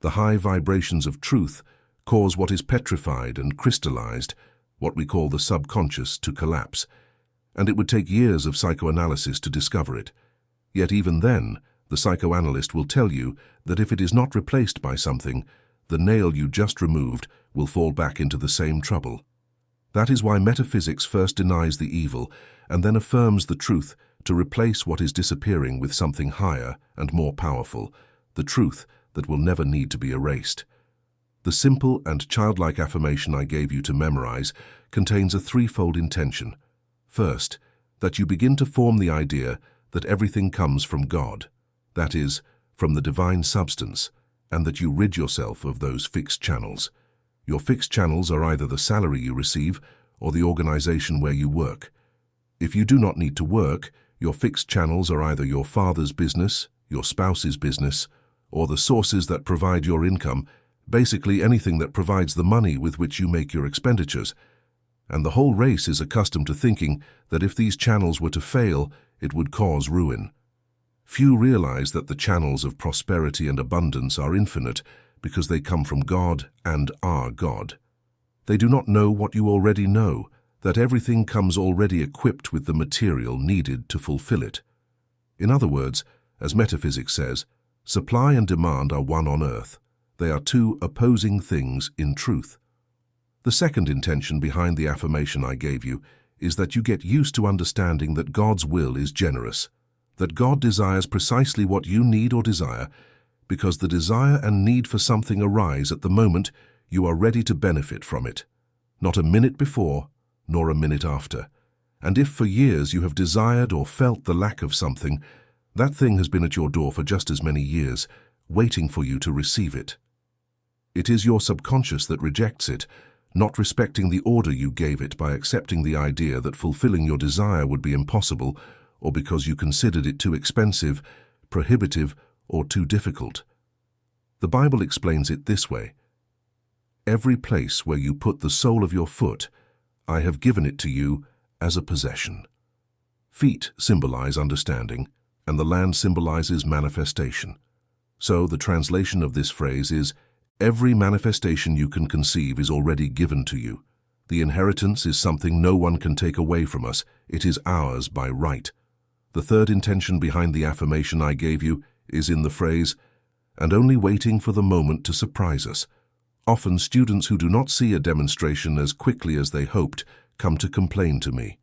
The high vibrations of truth cause what is petrified and crystallized, what we call the subconscious, to collapse. And it would take years of psychoanalysis to discover it. Yet even then, the psychoanalyst will tell you that if it is not replaced by something, the nail you just removed will fall back into the same trouble. That is why metaphysics first denies the evil and then affirms the truth to replace what is disappearing with something higher and more powerful, the truth that will never need to be erased. The simple and childlike affirmation I gave you to memorize contains a threefold intention. First, that you begin to form the idea that everything comes from God, that is, from the divine substance, and that you rid yourself of those fixed channels. Your fixed channels are either the salary you receive or the organization where you work. If you do not need to work, your fixed channels are either your father's business, your spouse's business, or the sources that provide your income, basically anything that provides the money with which you make your expenditures. and the whole race is accustomed to thinking that if these channels were to fail, it would cause ruin. Few realize that the channels of prosperity and abundance are infinite because they come from God and are God. They do not know what you already know, that everything comes already equipped with the material needed to fulfill it. In other words, as metaphysics says, supply and demand are one on earth. They are two opposing things in truth. The second intention behind the affirmation I gave you is that you get used to understanding that God's will is generous, that God desires precisely what you need or desire, because the desire and need for something arise at the moment you are ready to benefit from it, not a minute before nor a minute after. And if for years you have desired or felt the lack of something, that thing has been at your door for just as many years, waiting for you to receive it. It is your subconscious that rejects it, not respecting the order you gave it by accepting the idea that fulfilling your desire would be impossible, or because you considered it too expensive, prohibitive, or too difficult. The Bible explains it this way: "Every place where you put the sole of your foot, I have given it to you as a possession." Feet symbolize understanding, and the land symbolizes manifestation. So the translation of this phrase is, every manifestation you can conceive is already given to you. The inheritance is something no one can take away from us. It is ours by right. The third intention behind the affirmation I gave you is in the phrase, "and only waiting for the moment to surprise us." Often students who do not see a demonstration as quickly as they hoped come to complain to me.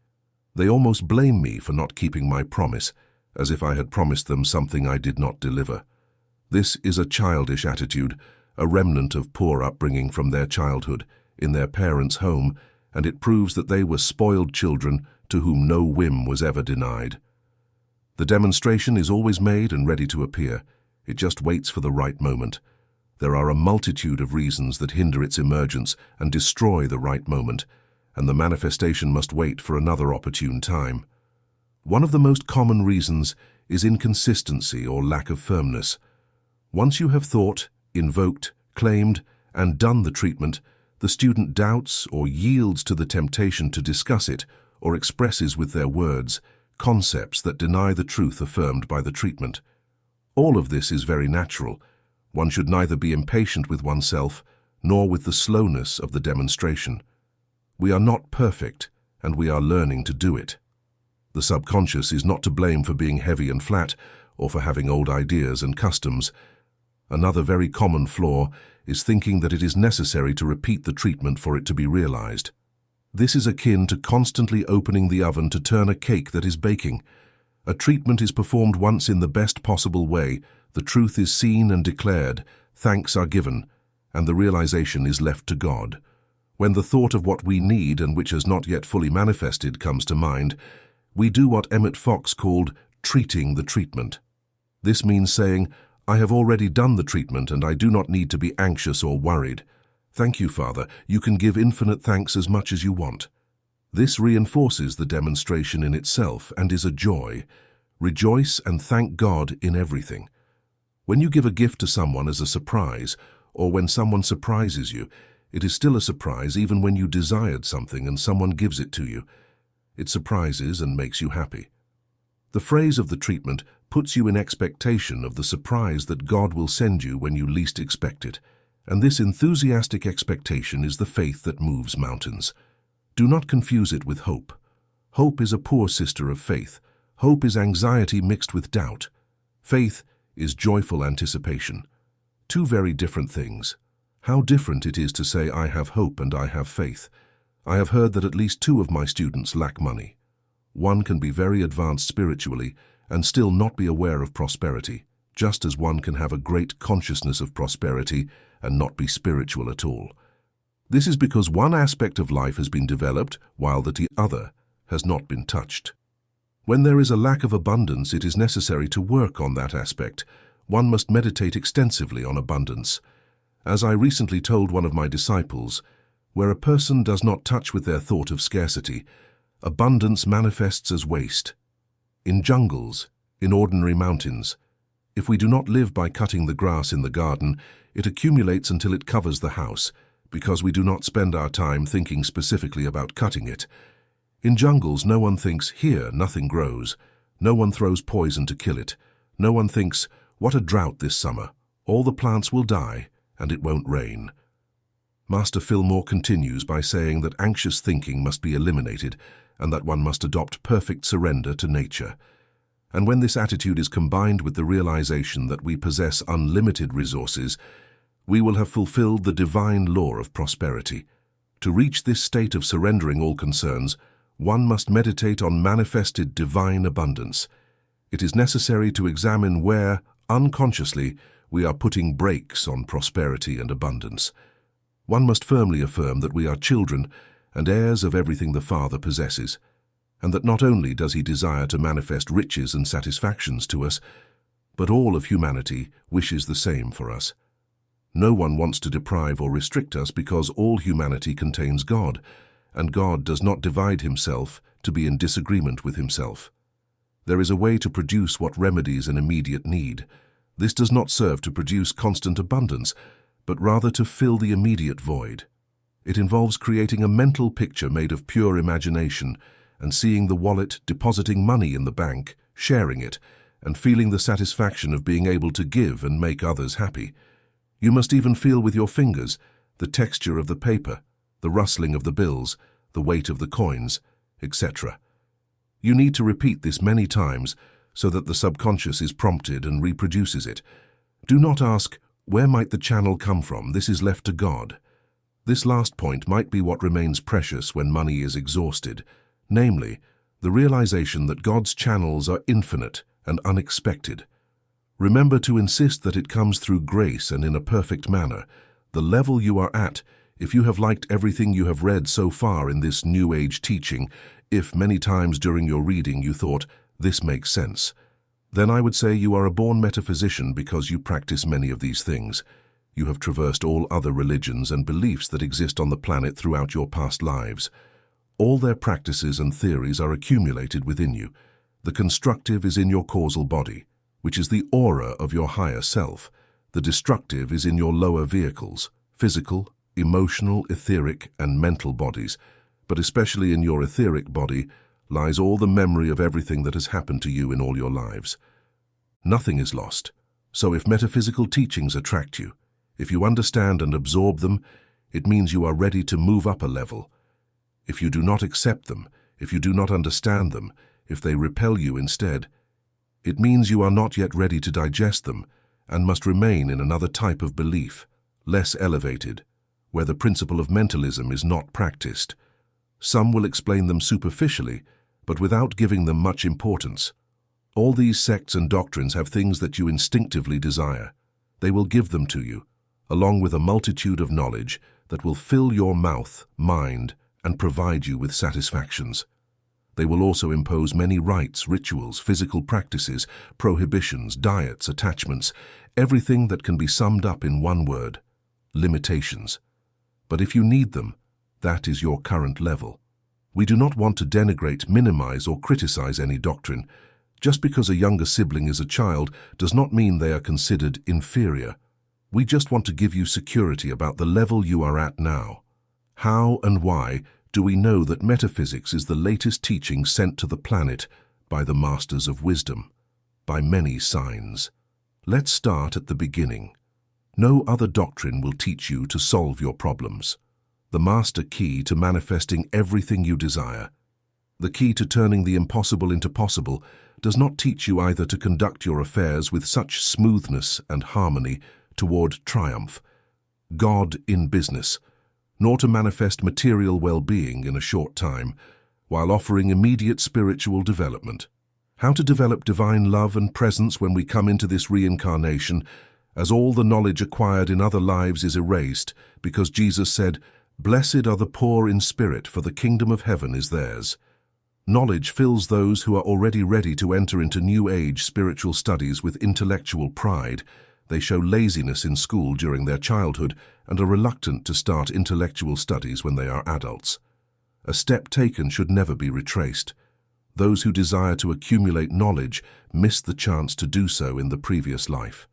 They almost blame me for not keeping my promise, as if I had promised them something I did not deliver. This is a childish attitude, a remnant of poor upbringing from their childhood, in their parents' home, and it proves that they were spoiled children to whom no whim was ever denied. The demonstration is always made and ready to appear. It just waits for the right moment. There are a multitude of reasons that hinder its emergence and destroy the right moment, and the manifestation must wait for another opportune time. One of the most common reasons is inconsistency or lack of firmness. Once you have thought, invoked, claimed, and done the treatment, the student doubts or yields to the temptation to discuss it or expresses with their words concepts that deny the truth affirmed by the treatment. All of this is very natural. One should neither be impatient with oneself nor with the slowness of the demonstration. We are not perfect, and we are learning to do it. The subconscious is not to blame for being heavy and flat or for having old ideas and customs. Another very common flaw is thinking that it is necessary to repeat the treatment for it to be realized. This is akin to constantly opening the oven to turn a cake that is baking. A treatment is performed once in the best possible way, the truth is seen and declared, thanks are given, and the realization is left to God. When the thought of what we need and which has not yet fully manifested comes to mind, we do what Emmett Fox called treating the treatment. This means saying, "I have already done the treatment and I do not need to be anxious or worried. Thank you, Father. You can give infinite thanks as much as you want." This reinforces the demonstration in itself and is a joy. Rejoice and thank God in everything. When you give a gift to someone as a surprise, or when someone surprises you, it is still a surprise even when you desired something and someone gives it to you. It surprises and makes you happy. The phrase of the treatment puts you in expectation of the surprise that God will send you when you least expect it, and this enthusiastic expectation is the faith that moves mountains. Do not confuse it with hope. Hope is a poor sister of faith. Hope is anxiety mixed with doubt. Faith is joyful anticipation. Two very different things. How different it is to say I have hope and I have faith. I have heard that at least 2 of my students lack money. One can be very advanced spiritually and still not be aware of prosperity, just as one can have a great consciousness of prosperity and not be spiritual at all. This is because one aspect of life has been developed while the other has not been touched. When there is a lack of abundance, it is necessary to work on that aspect. One must meditate extensively on abundance. As I recently told one of my disciples, where a person does not touch with their thought of scarcity, abundance manifests as waste. In jungles, in ordinary mountains, if we do not live by cutting the grass in the garden, it accumulates until it covers the house, because we do not spend our time thinking specifically about cutting it. In jungles, no one thinks, here, nothing grows. No one throws poison to kill it. No one thinks, what a drought this summer. All the plants will die, and it won't rain. Master Fillmore continues by saying that anxious thinking must be eliminated and that one must adopt perfect surrender to nature. And when this attitude is combined with the realization that we possess unlimited resources, we will have fulfilled the divine law of prosperity. To reach this state of surrendering all concerns, one must meditate on manifested divine abundance. It is necessary to examine where, unconsciously, we are putting brakes on prosperity and abundance. One must firmly affirm that we are children and heirs of everything the Father possesses, and that not only does he desire to manifest riches and satisfactions to us, but all of humanity wishes the same for us. No one wants to deprive or restrict us because all humanity contains God, and God does not divide himself to be in disagreement with himself. There is a way to produce what remedies an immediate need. This does not serve to produce constant abundance, but rather to fill the immediate void. It involves creating a mental picture made of pure imagination and seeing the wallet depositing money in the bank, sharing it, and feeling the satisfaction of being able to give and make others happy. You must even feel with your fingers the texture of the paper, the rustling of the bills, the weight of the coins, etc. You need to repeat this many times so that the subconscious is prompted and reproduces it. Do not ask, where might the channel come from? This is left to God. This last point might be what remains precious when money is exhausted, namely, the realization that God's channels are infinite and unexpected. Remember to insist that it comes through grace and in a perfect manner. The level you are at, if you have liked everything you have read so far in this New Age teaching, if many times during your reading you thought, this makes sense, then I would say you are a born metaphysician because you practice many of these things. You have traversed all other religions and beliefs that exist on the planet throughout your past lives. All their practices and theories are accumulated within you. The constructive is in your causal body, which is the aura of your higher self. The destructive is in your lower vehicles, physical, emotional, etheric, and mental bodies. But especially in your etheric body lies all the memory of everything that has happened to you in all your lives. Nothing is lost. So if metaphysical teachings attract you, if you understand and absorb them, it means you are ready to move up a level. If you do not accept them, if you do not understand them, if they repel you instead, it means you are not yet ready to digest them and must remain in another type of belief, less elevated, where the principle of mentalism is not practiced. Some will explain them superficially, but without giving them much importance. All these sects and doctrines have things that you instinctively desire. They will give them to you, along with a multitude of knowledge that will fill your mouth, mind, and provide you with satisfactions. They will also impose many rites, rituals, physical practices, prohibitions, diets, attachments, everything that can be summed up in one word: limitations. But if you need them, that is your current level. We do not want to denigrate, minimize, or criticize any doctrine. Just because a younger sibling is a child does not mean they are considered inferior. We just want to give you security about the level you are at now. How and why do we know that metaphysics is the latest teaching sent to the planet by the masters of wisdom? By many signs. Let's start at the beginning. No other doctrine will teach you to solve your problems. The master key to manifesting everything you desire, the key to turning the impossible into possible, does not teach you either to conduct your affairs with such smoothness and harmony toward triumph, God in business, nor to manifest material well-being in a short time, while offering immediate spiritual development. How to develop divine love and presence when we come into this reincarnation, as all the knowledge acquired in other lives is erased, because Jesus said, "Blessed are the poor in spirit, for the kingdom of heaven is theirs." Knowledge fills those who are already ready to enter into New Age spiritual studies with intellectual pride. They show laziness in school during their childhood and are reluctant to start intellectual studies when they are adults. A step taken should never be retraced. Those who desire to accumulate knowledge miss the chance to do so in the previous life.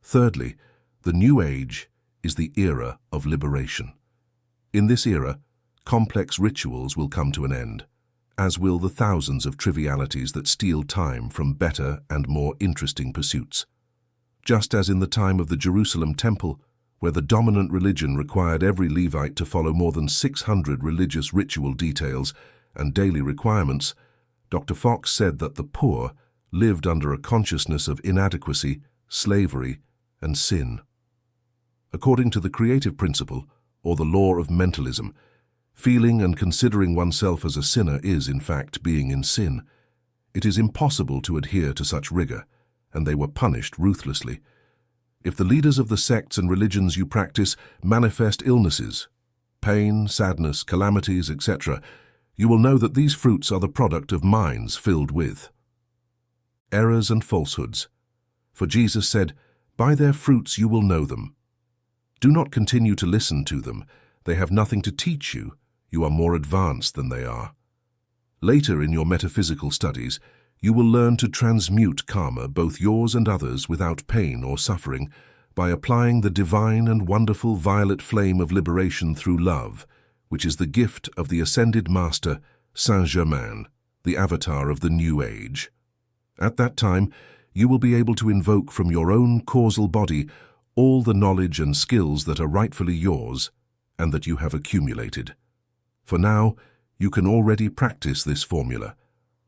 Thirdly, the New Age is the era of liberation. In this era, complex rituals will come to an end, as will the thousands of trivialities that steal time from better and more interesting pursuits. Just as in the time of the Jerusalem Temple, where the dominant religion required every Levite to follow more than 600 religious ritual details and daily requirements, Dr. Fox said that the poor lived under a consciousness of inadequacy, slavery, and sin. According to the creative principle, or the law of mentalism, feeling and considering oneself as a sinner is, in fact, being in sin. It is impossible to adhere to such rigor, and they were punished ruthlessly. If the leaders of the sects and religions you practice manifest illnesses, pain, sadness, calamities, etc., you will know that these fruits are the product of minds filled with errors and falsehoods. For Jesus said, "By their fruits you will know them." Do not continue to listen to them. They have nothing to teach you. You are more advanced than they are. Later in your metaphysical studies, you will learn to transmute karma, both yours and others, without pain or suffering, by applying the divine and wonderful violet flame of liberation through love, which is the gift of the ascended master, Saint Germain, the avatar of the New Age. At that time, you will be able to invoke from your own causal body all the knowledge and skills that are rightfully yours and that you have accumulated. For now, you can already practice this formula.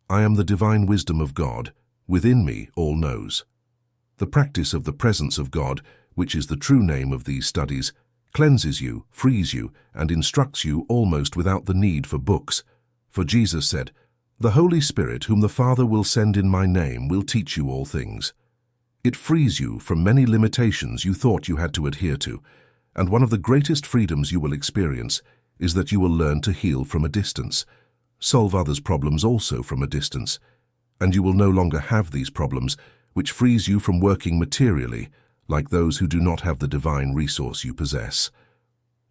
I am the divine wisdom of God. Within me, all knows. The practice of the presence of God, which is the true name of these studies, cleanses you, frees you, and instructs you almost without the need for books. For Jesus said, "The Holy Spirit, whom the Father will send in my name, will teach you all things." It frees you from many limitations you thought you had to adhere to, and one of the greatest freedoms you will experience is that you will learn to heal from a distance, solve others' problems also from a distance, and you will no longer have these problems, which frees you from working materially, like those who do not have the divine resource you possess.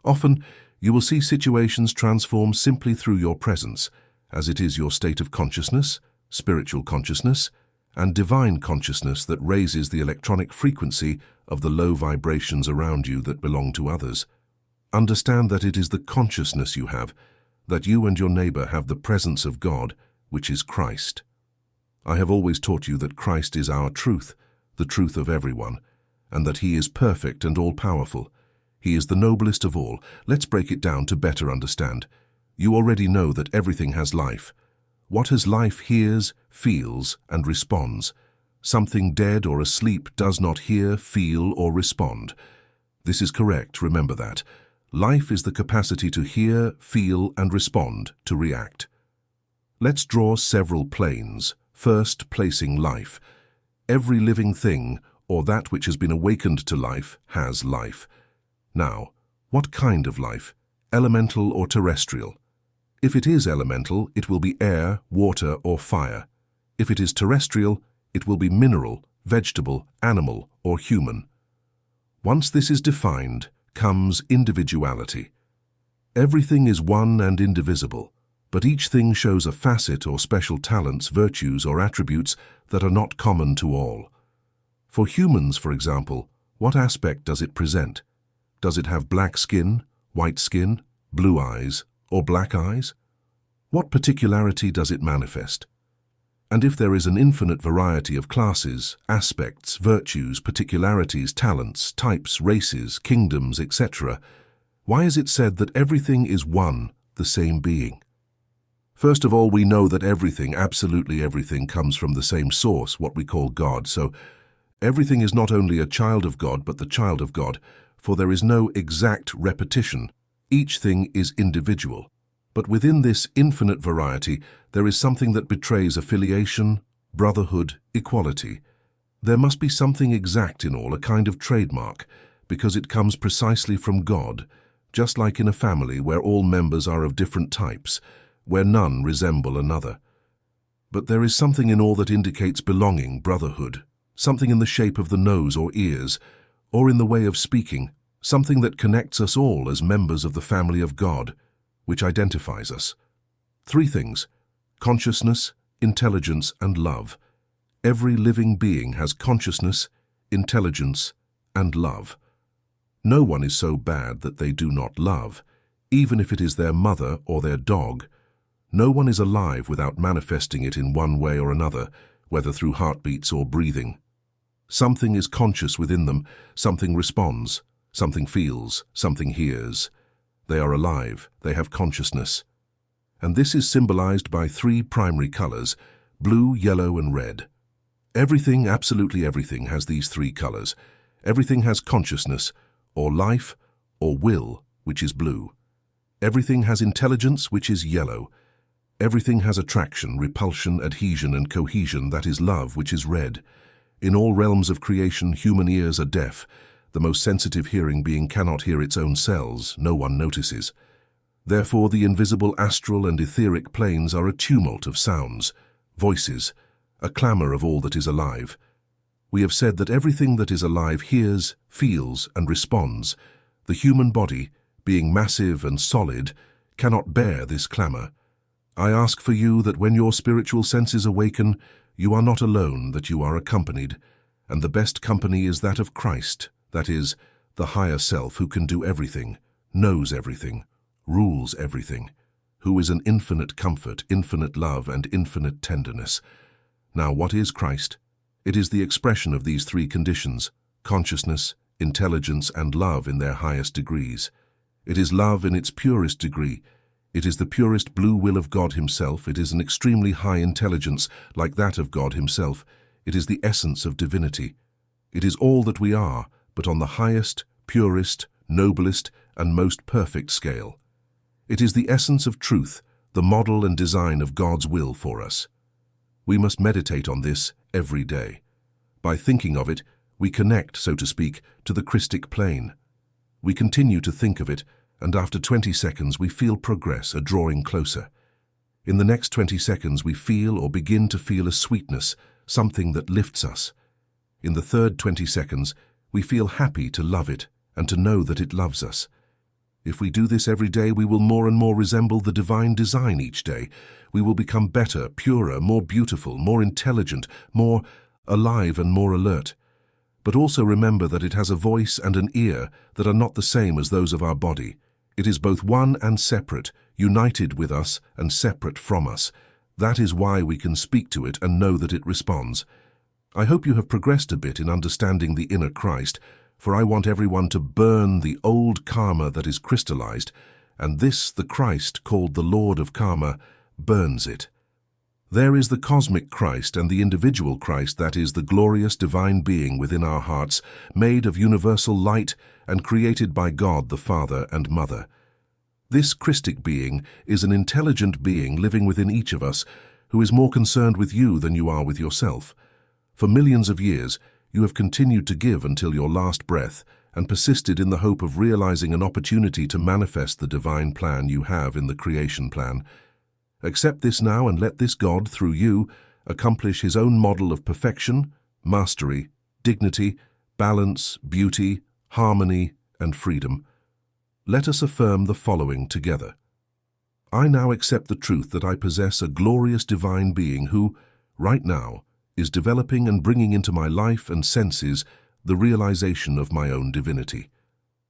Often, you will see situations transform simply through your presence, as it is your state of consciousness, spiritual consciousness, and divine consciousness that raises the electronic frequency of the low vibrations around you that belong to others. Understand that it is the consciousness you have, that you and your neighbor have the presence of God, which is Christ. I have always taught you that Christ is our truth, the truth of everyone, and that he is perfect and all-powerful. He is the noblest of all. Let's break it down to better understand. You already know that everything has life. What has life hears, feels, and responds. Something dead or asleep does not hear, feel, or respond. This is correct, remember that. Life is the capacity to hear, feel, and respond, to react. Let's draw several planes, first placing life. Every living thing, or that which has been awakened to life, has life. Now, what kind of life? Elemental or terrestrial? If it is elemental, it will be air, water, or fire. If it is terrestrial, it will be mineral, vegetable, animal, or human. Once this is defined, comes individuality. Everything is one and indivisible, but each thing shows a facet or special talents, virtues, or attributes that are not common to all. For humans, for example, what aspect does it present? Does it have black skin, white skin, blue eyes, or black eyes? What particularity does it manifest? And if there is an infinite variety of classes, aspects, virtues, particularities, talents, types, races, kingdoms, etc., why is it said that everything is one, the same being? First of all, we know that everything, absolutely everything, comes from the same source, what we call God. So everything is not only a child of God, but the child of God, for there is no exact repetition. Each thing is individual. But within this infinite variety, there is something that betrays affiliation, brotherhood, equality. There must be something exact in all, a kind of trademark, because it comes precisely from God, just like in a family where all members are of different types, where none resemble another. But there is something in all that indicates belonging, brotherhood, something in the shape of the nose or ears, or in the way of speaking, something that connects us all as members of the family of God, which identifies us. Three things: consciousness, intelligence, and love. Every living being has consciousness, intelligence, and love. No one is so bad that they do not love. even if it is their mother or their dog. No one is alive without manifesting it in one way or another, whether through heartbeats or breathing. Something is conscious within them, something responds, something feels, something hears. They are alive, they have consciousness. And this is symbolized by three primary colors: blue, yellow, and red. Everything, absolutely everything, has these three colors. Everything has consciousness, or life, or will, which is blue. Everything has intelligence, which is yellow. Everything has attraction, repulsion, adhesion, and cohesion, that is love, which is red. In all realms of creation, human ears are deaf. The most sensitive hearing being cannot hear its own cells, no one notices. Therefore, the invisible astral and etheric planes are a tumult of sounds, voices, a clamor of all that is alive. We have said that everything that is alive hears, feels, and responds. The human body, being massive and solid, cannot bear this clamor. I ask for you that when your spiritual senses awaken, you are not alone, that you are accompanied, and the best company is that of Christ, that is, the higher self who can do everything, knows everything, rules everything, who is an infinite comfort, infinite love, and infinite tenderness. Now, what is Christ? It is the expression of these three conditions: consciousness, intelligence, and love in their highest degrees. It is love in its purest degree. It is the purest blue will of God Himself. It is an extremely high intelligence, like that of God Himself. It is the essence of divinity. It is all that we are, but on the highest, purest, noblest, and most perfect scale. It is the essence of truth, the model and design of God's will for us. We must meditate on this every day. By thinking of it, we connect, so to speak, to the Christic plane. We continue to think of it, and after 20 seconds we feel progress, a drawing closer. In the next 20 seconds we feel or begin to feel a sweetness, something that lifts us. In the third 20 seconds we feel happy to love it and to know that it loves us. If we do this every day, we will more and more resemble the divine design each day. We will become better, purer, more beautiful, more intelligent, more alive and more alert. But also remember that it has a voice and an ear that are not the same as those of our body. It is both one and separate, united with us and separate from us. That is why we can speak to it and know that it responds. I hope you have progressed a bit in understanding the inner Christ, for I want everyone to burn the old karma that is crystallized, and this, the Christ, called the Lord of Karma, burns it. There is the cosmic Christ and the individual Christ, that is, the glorious divine being within our hearts, made of universal light and created by God the Father and Mother. This Christic being is an intelligent being living within each of us, who is more concerned with you than you are with yourself. For millions of years, you have continued to give until your last breath and persisted in the hope of realizing an opportunity to manifest the divine plan you have in the creation plan. Accept this now and let this God, through you, accomplish His own model of perfection, mastery, dignity, balance, beauty, harmony, and freedom. Let us affirm the following together. I now accept the truth that I possess a glorious divine being who, right now, is developing and bringing into my life and senses the realization of my own divinity.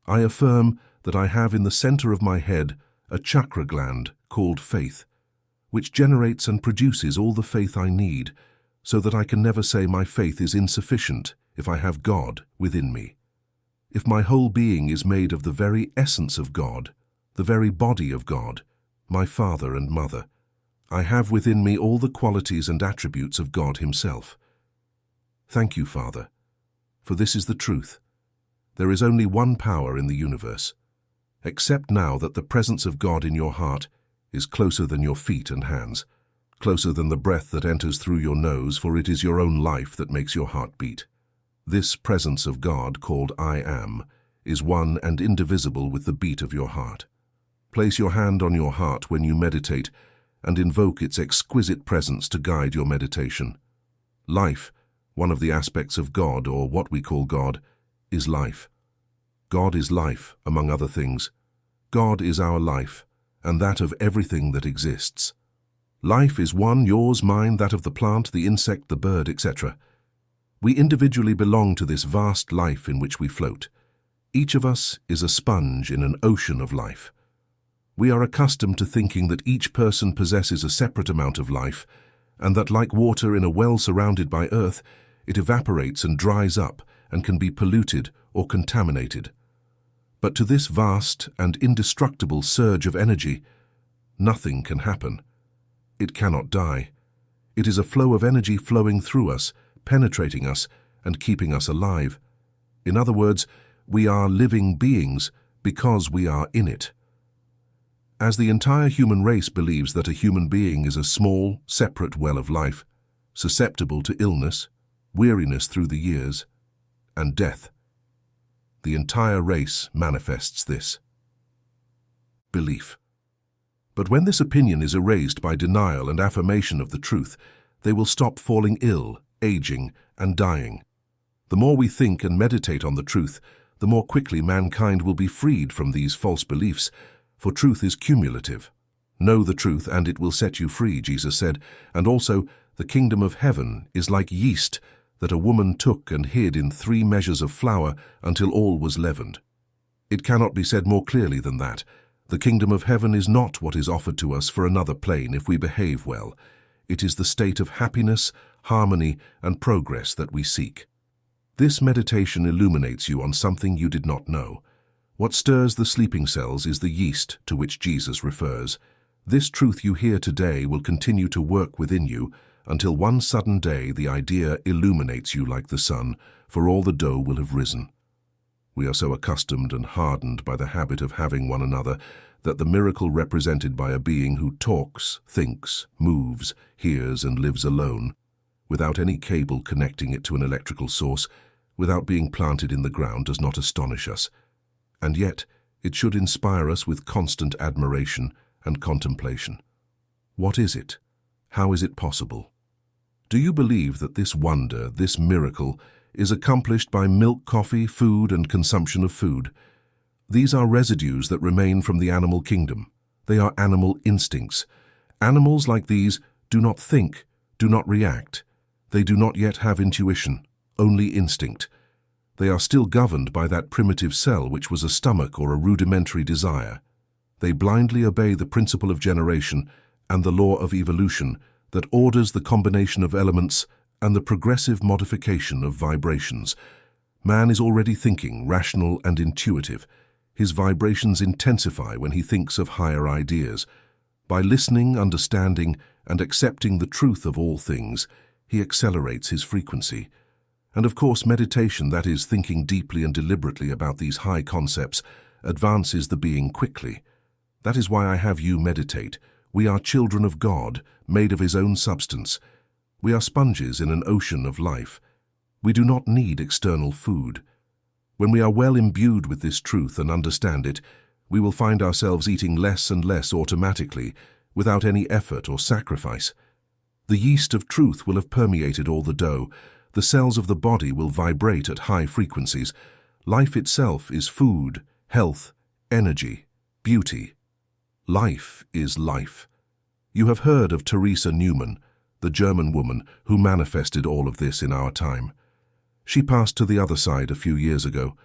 I affirm that I have in the center of my head a chakra gland called faith, which generates and produces all the faith I need, so that I can never say my faith is insufficient if I have God within me. If my whole being is made of the very essence of God, the very body of God, my Father and Mother, I have within me all the qualities and attributes of God Himself. Thank you, Father, for this is the truth. There is only one power in the universe. Accept now that the presence of God in your heart is closer than your feet and hands, closer than the breath that enters through your nose, for it is your own life that makes your heart beat. This presence of God, called I Am, is one and indivisible with the beat of your heart. Place your hand on your heart when you meditate and invoke its exquisite presence to guide your meditation. Life, one of the aspects of God, or what we call God, is life. God is life, among other things. God is our life, and that of everything that exists. Life is one, yours, mine, that of the plant, the insect, the bird, etc. We individually belong to this vast life in which we float. Each of us is a sponge in an ocean of life. We are accustomed to thinking that each person possesses a separate amount of life, and that like water in a well surrounded by earth, it evaporates and dries up and can be polluted or contaminated. But to this vast and indestructible surge of energy, nothing can happen. It cannot die. It is a flow of energy flowing through us, penetrating us, and keeping us alive. In other words, we are living beings because we are in it. As the entire human race believes that a human being is a small, separate well of life, susceptible to illness, weariness through the years, and death, the entire race manifests this belief. But when this opinion is erased by denial and affirmation of the truth, they will stop falling ill, aging, and dying. The more we think and meditate on the truth, the more quickly mankind will be freed from these false beliefs, for truth is cumulative. Know the truth and it will set you free, Jesus said, and also, the kingdom of heaven is like yeast that a woman took and hid in 3 measures of flour until all was leavened. It cannot be said more clearly than that. The kingdom of heaven is not what is offered to us for another plane if we behave well. It is the state of happiness, harmony, and progress that we seek. This meditation illuminates you on something you did not know. What stirs the sleeping cells is the yeast to which Jesus refers. This truth you hear today will continue to work within you until one sudden day the idea illuminates you like the sun, for all the dough will have risen. We are so accustomed and hardened by the habit of having one another that the miracle represented by a being who talks, thinks, moves, hears, and lives alone, without any cable connecting it to an electrical source, without being planted in the ground, does not astonish us. And yet, it should inspire us with constant admiration and contemplation. What is it? How is it possible? Do you believe that this wonder, this miracle, is accomplished by milk, coffee, food, and consumption of food? These are residues that remain from the animal kingdom. They are animal instincts. Animals like these do not think, do not react. They do not yet have intuition, only instinct. They are still governed by that primitive cell which was a stomach or a rudimentary desire. They blindly obey the principle of generation and the law of evolution that orders the combination of elements and the progressive modification of vibrations. Man is already thinking, rational and intuitive. His vibrations intensify when he thinks of higher ideas. By listening, understanding, and accepting the truth of all things, he accelerates his frequency. And of course, meditation, that is, thinking deeply and deliberately about these high concepts, advances the being quickly. That is why I have you meditate. We are children of God, made of His own substance. We are sponges in an ocean of life. We do not need external food. When we are well imbued with this truth and understand it, we will find ourselves eating less and less automatically, without any effort or sacrifice. The yeast of truth will have permeated all the dough. The cells of the body will vibrate at high frequencies. Life itself is food, health, energy, beauty. Life is life. You have heard of Teresa Newman, the German woman who manifested all of this in our time. She passed to the other side a few years ago.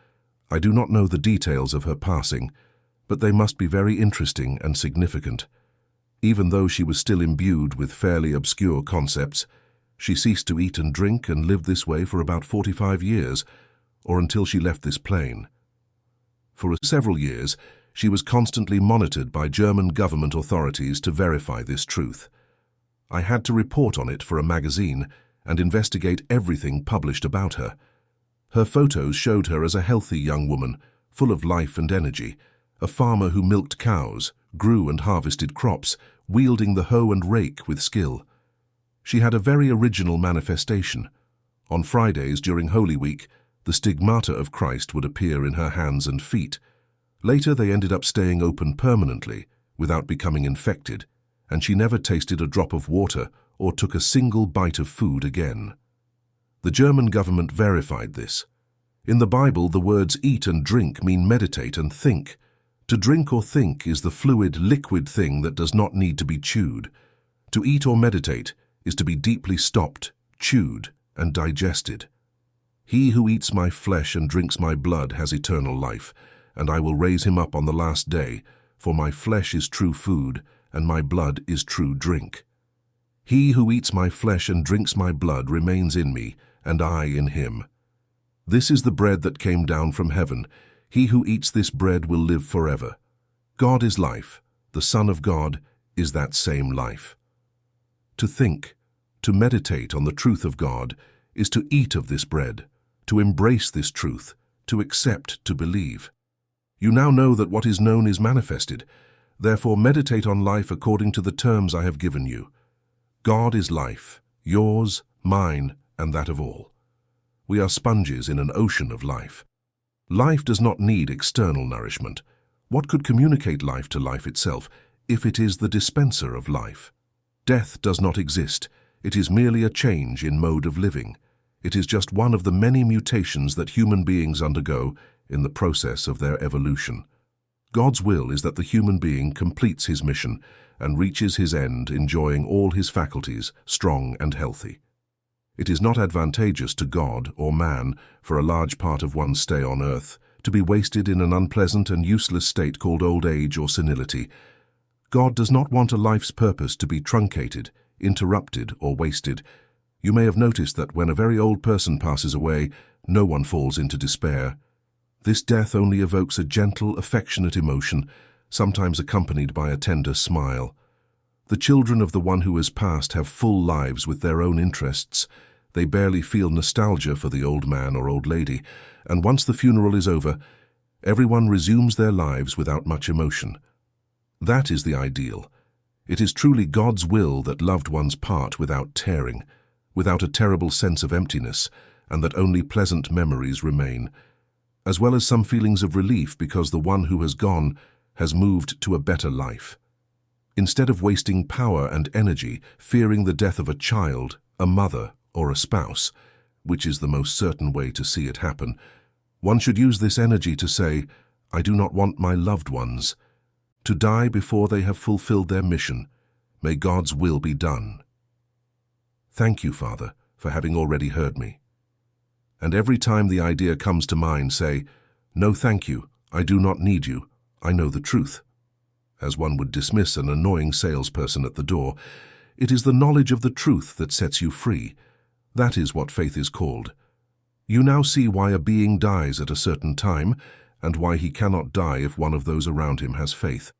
I do not know the details of her passing, but they must be very interesting and significant. Even though she was still imbued with fairly obscure concepts, she ceased to eat and drink and lived this way for about 45 years, or until she left this plane. For several years, she was constantly monitored by German government authorities to verify this truth. I had to report on it for a magazine and investigate everything published about her. Her photos showed her as a healthy young woman, full of life and energy, a farmer who milked cows, grew and harvested crops, wielding the hoe and rake with skill. She had a very original manifestation. On Fridays during Holy Week, the stigmata of Christ would appear in her hands and feet. Later they ended up staying open permanently, without becoming infected, and she never tasted a drop of water or took a single bite of food again. The German government verified this. In the Bible, the words eat and drink mean meditate and think. To drink or think is the fluid, liquid thing that does not need to be chewed. To eat or meditate is to be deeply stopped, chewed, and digested. He who eats my flesh and drinks my blood has eternal life, and I will raise him up on the last day, for my flesh is true food, and my blood is true drink. He who eats my flesh and drinks my blood remains in me, and I in him. This is the bread that came down from heaven. He who eats this bread will live forever. God is life. The Son of God is that same life. To think, to meditate on the truth of God, is to eat of this bread, to embrace this truth, to accept, to believe. You now know that what is known is manifested. Therefore meditate on life according to the terms I have given you. God is life, yours, mine, and that of all. We are sponges in an ocean of life. Life does not need external nourishment. What could communicate life to life itself if it is the dispenser of life? Death does not exist. It is merely a change in mode of living. It is just one of the many mutations that human beings undergo in the process of their evolution. God's will is that the human being completes his mission and reaches his end enjoying all his faculties, strong and healthy. It is not advantageous to God or man for a large part of one's stay on earth to be wasted in an unpleasant and useless state called old age or senility. God does not want a life's purpose to be truncated, interrupted, or wasted. You may have noticed that when a very old person passes away, no one falls into despair. This death only evokes a gentle, affectionate emotion, sometimes accompanied by a tender smile. The children of the one who has passed have full lives with their own interests. They barely feel nostalgia for the old man or old lady, and once the funeral is over, everyone resumes their lives without much emotion. That is the ideal. It is truly God's will that loved ones part without tearing, without a terrible sense of emptiness, and that only pleasant memories remain, as well as some feelings of relief because the one who has gone has moved to a better life. Instead of wasting power and energy fearing the death of a child, a mother, or a spouse, which is the most certain way to see it happen, one should use this energy to say, I do not want my loved ones to die before they have fulfilled their mission. May God's will be done. Thank you, Father, for having already heard me. And every time the idea comes to mind, say, no, thank you, I do not need you, I know the truth. As one would dismiss an annoying salesperson at the door, it is the knowledge of the truth that sets you free. That is what faith is called. You now see why a being dies at a certain time, and why he cannot die if one of those around him has faith.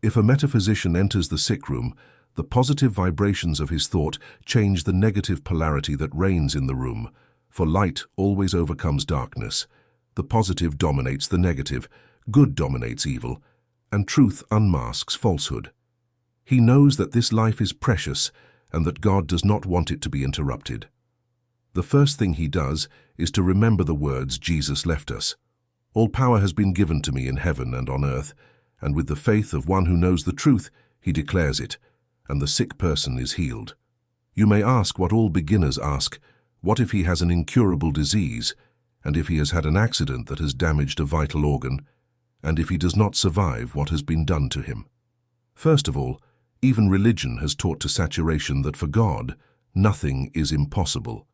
If a metaphysician enters the sick room, the positive vibrations of his thought change the negative polarity that reigns in the room, for light always overcomes darkness. The positive dominates the negative, good dominates evil, and truth unmasks falsehood. He knows that this life is precious and that God does not want it to be interrupted. The first thing he does is to remember the words Jesus left us. All power has been given to me in heaven and on earth, and with the faith of one who knows the truth, he declares it, and the sick person is healed. You may ask what all beginners ask, what if he has an incurable disease, and if he has had an accident that has damaged a vital organ, and if he does not survive what has been done to him? First of all, even religion has taught to saturation that for God, nothing is impossible.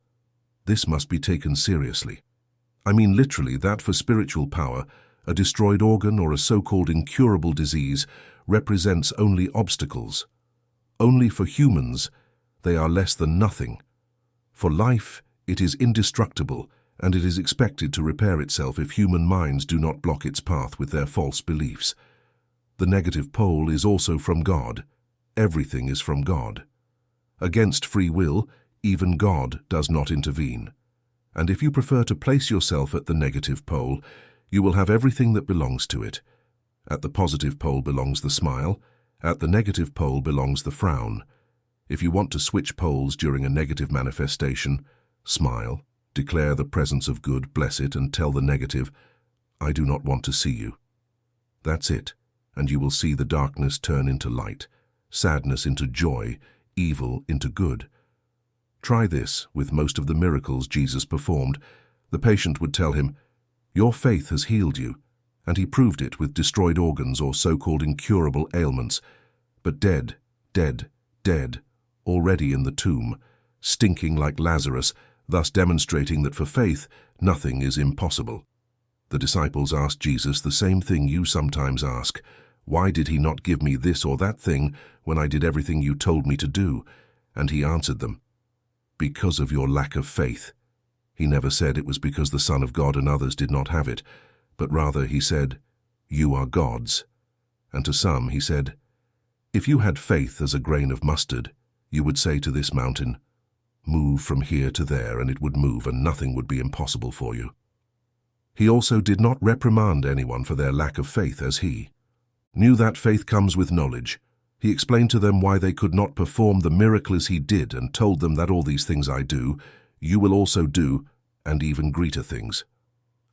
This must be taken seriously. I mean literally that for spiritual power, a destroyed organ or a so-called incurable disease represents only obstacles. Only for humans, they are less than nothing. For life, it is indestructible, and it is expected to repair itself if human minds do not block its path with their false beliefs. The negative pole is also from God. Everything is from God. Against free will, even God does not intervene. And if you prefer to place yourself at the negative pole, you will have everything that belongs to it. At the positive pole belongs the smile, at the negative pole belongs the frown. If you want to switch poles during a negative manifestation, smile, declare the presence of good, bless it, and tell the negative, I do not want to see you. That's it, and you will see the darkness turn into light, sadness into joy, evil into good. Try this with most of the miracles Jesus performed. The patient would tell him, your faith has healed you, and he proved it with destroyed organs or so-called incurable ailments, but dead, dead, dead, already in the tomb, stinking like Lazarus, thus demonstrating that for faith, nothing is impossible. The disciples asked Jesus the same thing you sometimes ask, Why did he not give me this or that thing when I did everything you told me to do? And he answered them, because of your lack of faith. He never said it was because the Son of God and others did not have it, but rather he said, you are gods. And to some he said, if you had faith as a grain of mustard, you would say to this mountain, move from here to there, and it would move, and nothing would be impossible for you. He also did not reprimand anyone for their lack of faith, as he knew that faith comes with knowledge. He explained to them why they could not perform the miracles he did, and told them that all these things I do, you will also do, and even greater things.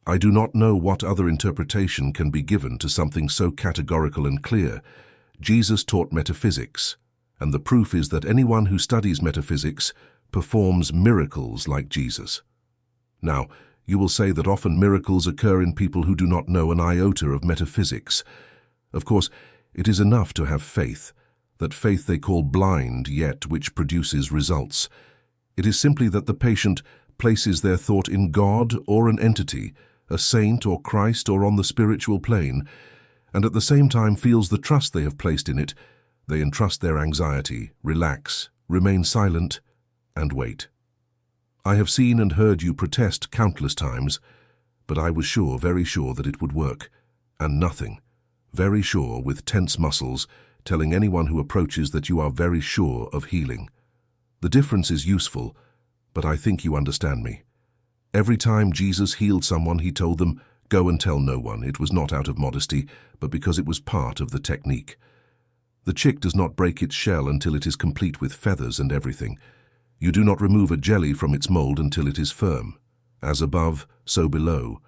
I do not know what other interpretation can be given to something so categorical and clear. Jesus taught metaphysics, and the proof is that anyone who studies metaphysics performs miracles like Jesus. Now, you will say that often miracles occur in people who do not know an iota of metaphysics. Of course, it is enough to have faith, that faith they call blind, yet which produces results. It is simply that the patient places their thought in God or an entity, a saint or Christ or on the spiritual plane, and at the same time feels the trust they have placed in it. They entrust their anxiety, relax, remain silent, and wait. I have seen and heard you protest countless times, but I was sure, very sure, that it would work, and nothing. Very sure, with tense muscles, telling anyone who approaches that you are very sure of healing. The difference is useful, but I think you understand me. Every time Jesus healed someone, he told them, go and tell no one. It was not out of modesty, but because it was part of the technique. The chick does not break its shell until it is complete with feathers and everything. You do not remove a jelly from its mold until it is firm. As above, so below.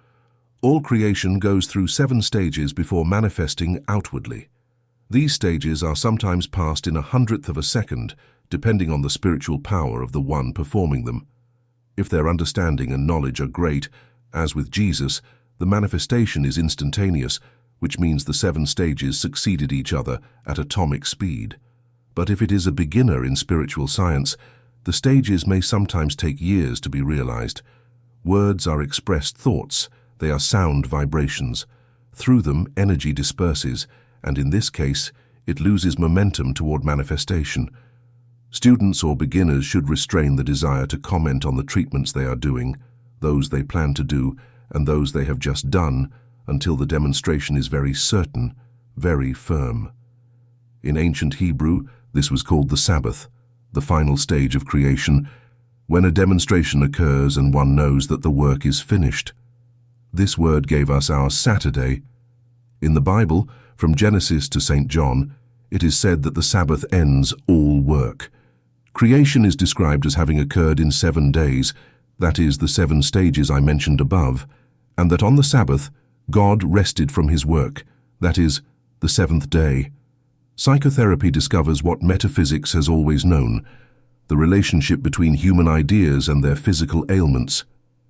All creation goes through 7 stages before manifesting outwardly. These stages are sometimes passed in 1/100th of a second, depending on the spiritual power of the one performing them. If their understanding and knowledge are great, as with Jesus, the manifestation is instantaneous, which means the 7 stages succeeded each other at atomic speed. But if it is a beginner in spiritual science, the stages may sometimes take years to be realized. Words are expressed thoughts, they are sound vibrations. Through them, energy disperses, and in this case, it loses momentum toward manifestation. Students or beginners should restrain the desire to comment on the treatments they are doing, those they plan to do, and those they have just done, until the demonstration is very certain, very firm. In ancient Hebrew, this was called the Sabbath, the final stage of creation, when a demonstration occurs and one knows that the work is finished. This word gave us our Saturday. In the Bible, from Genesis to Saint John, it is said that the Sabbath ends all work. Creation is described as having occurred in 7 days, that is, the 7 stages I mentioned above, and that on the Sabbath, God rested from his work, that is, the 7th day. Psychotherapy discovers what metaphysics has always known, the relationship between human ideas and their physical ailments.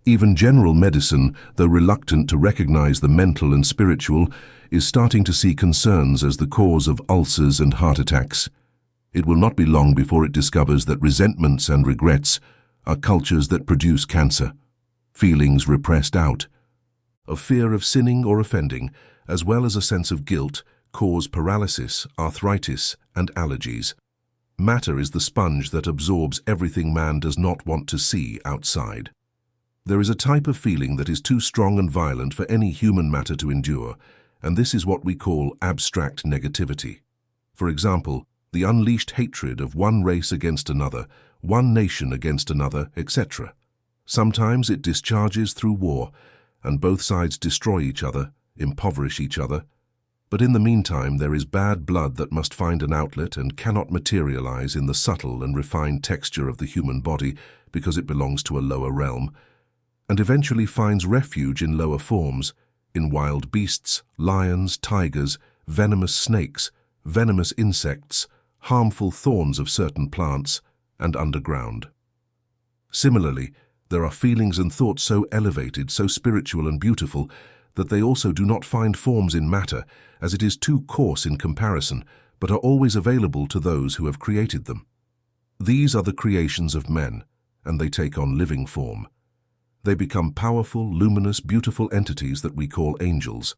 Even general medicine, though reluctant to recognize the mental and spiritual, is starting to see concerns as the cause of ulcers and heart attacks. It will not be long before it discovers that resentments and regrets are cultures that produce cancer, feelings repressed out, of fear of sinning or offending, as well as a sense of guilt, cause paralysis, arthritis, and allergies. Matter is the sponge that absorbs everything man does not want to see outside. There is a type of feeling that is too strong and violent for any human matter to endure, and this is what we call abstract negativity. For example, the unleashed hatred of one race against another, one nation against another, etc. Sometimes it discharges through war, and both sides destroy each other, impoverish each other. But in the meantime, there is bad blood that must find an outlet and cannot materialize in the subtle and refined texture of the human body because it belongs to a lower realm, and eventually finds refuge in lower forms, in wild beasts, lions, tigers, venomous snakes, venomous insects, harmful thorns of certain plants, and underground. Similarly, there are feelings and thoughts so elevated, so spiritual and beautiful, that they also do not find forms in matter, as it is too coarse in comparison, but are always available to those who have created them. These are the creations of men, and they take on living form. They become powerful, luminous, beautiful entities that we call angels.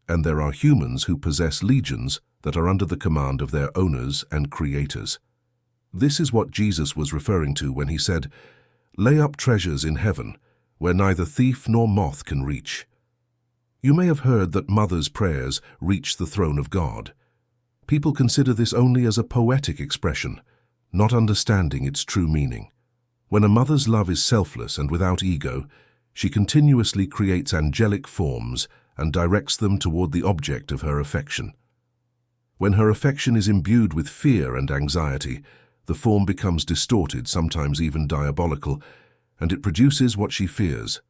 and there are humans who possess legions that are under the command of their owners and creators. This is what Jesus was referring to when he said, "Lay up treasures in heaven, where neither thief nor moth can reach." You may have heard that mothers' prayers reach the throne of God. People consider this only as a poetic expression, not understanding its true meaning. When a mother's love is selfless and without ego, she continuously creates angelic forms and directs them toward the object of her affection. When her affection is imbued with fear and anxiety, the form becomes distorted, sometimes even diabolical, and it produces what she fears.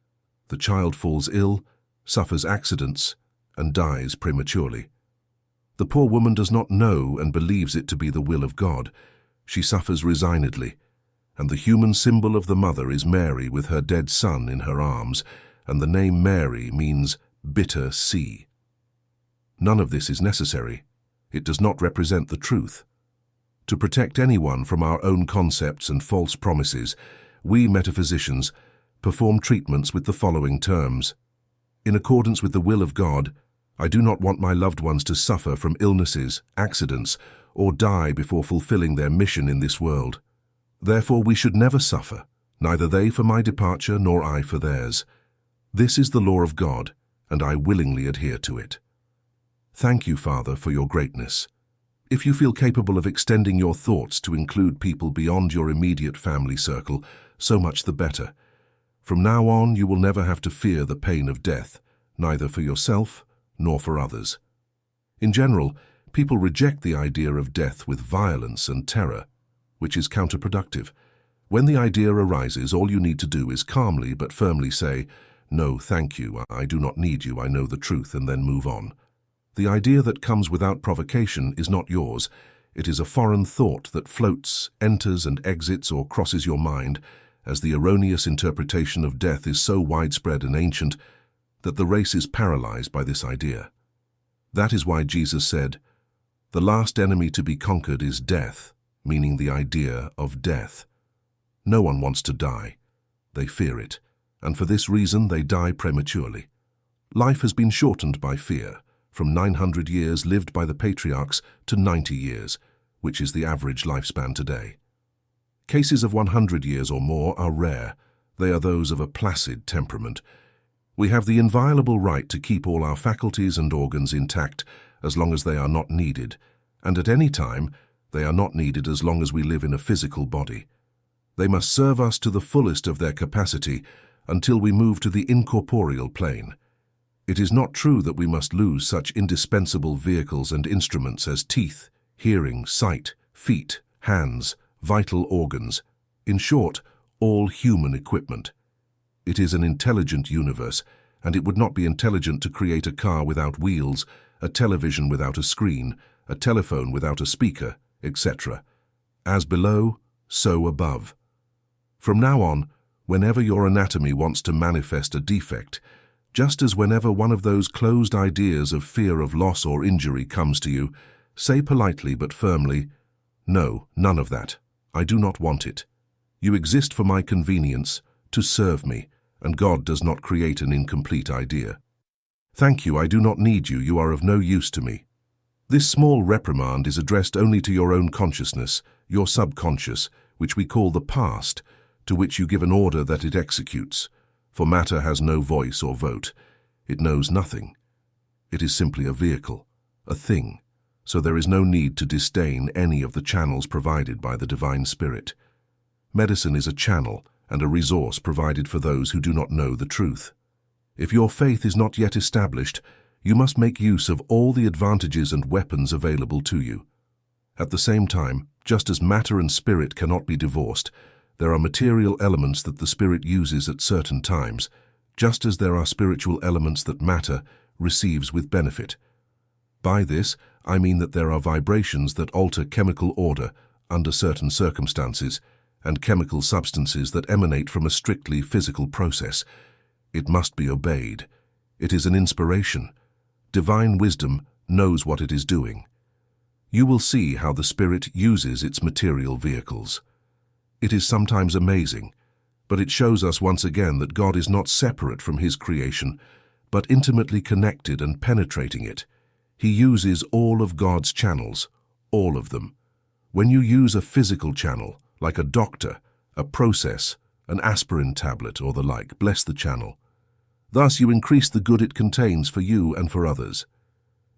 The child falls ill, suffers accidents, and dies prematurely. The poor woman does not know and believes it to be the will of God. She suffers resignedly, and the human symbol of the mother is Mary with her dead son in her arms, and the name Mary means bitter sea. None of this is necessary. It does not represent the truth. To protect anyone from our own concepts and false promises, we metaphysicians perform treatments with the following terms. In accordance with the will of God, I do not want my loved ones to suffer from illnesses, accidents, or die before fulfilling their mission in this world. Therefore we should never suffer, neither they for my departure nor I for theirs. This is the law of God, and I willingly adhere to it. Thank you, Father, for your greatness. If you feel capable of extending your thoughts to include people beyond your immediate family circle, so much the better. From now on, you will never have to fear the pain of death, neither for yourself nor for others. In general, people reject the idea of death with violence and terror, which is counterproductive. When the idea arises, all you need to do is calmly but firmly say, "No, thank you, I do not need you, I know the truth," and then move on. The idea that comes without provocation is not yours. It is a foreign thought that floats, enters and exits or crosses your mind, as the erroneous interpretation of death is so widespread and ancient that the race is paralyzed by this idea. That is why Jesus said, "The last enemy to be conquered is death," meaning the idea of death. No one wants to die. They fear it, and for this reason they die prematurely. Life has been shortened by fear, from 900 years lived by the patriarchs to 90 years, which is the average lifespan today. Cases of 100 years or more are rare. They are those of a placid temperament. We have the inviolable right to keep all our faculties and organs intact as long as they are not needed, and at any time they are not needed as long as we live in a physical body. They must serve us to the fullest of their capacity until we move to the incorporeal plane. It is not true that we must lose such indispensable vehicles and instruments as teeth, hearing, sight, feet, hands, vital organs, in short, all human equipment. It is an intelligent universe, and it would not be intelligent to create a car without wheels, a television without a screen, a telephone without a speaker, etc. As below, so above. From now on, whenever your anatomy wants to manifest a defect, just as whenever one of those closed ideas of fear of loss or injury comes to you, say politely but firmly, "No, none of that. I do not want it. You exist for my convenience, to serve me, and God does not create an incomplete idea. Thank you, I do not need you, you are of no use to me." This small reprimand is addressed only to your own consciousness, your subconscious, which we call the past, to which you give an order that it executes. For matter has no voice or vote. It knows nothing. It is simply a vehicle, a thing, so there is no need to disdain any of the channels provided by the Divine Spirit. Medicine is a channel and a resource provided for those who do not know the truth. If your faith is not yet established, you must make use of all the advantages and weapons available to you. At the same time, just as matter and spirit cannot be divorced, there are material elements that the spirit uses at certain times, just as there are spiritual elements that matter receives with benefit. By this, I mean that there are vibrations that alter chemical order under certain circumstances, and chemical substances that emanate from a strictly physical process. It must be obeyed. It is an inspiration. Divine wisdom knows what it is doing. You will see how the spirit uses its material vehicles. It is sometimes amazing, but it shows us once again that God is not separate from his creation, but intimately connected and penetrating it. He uses all of God's channels, all of them. When you use a physical channel, like a doctor, a process, an aspirin tablet or the like, bless the channel. Thus you increase the good it contains for you and for others.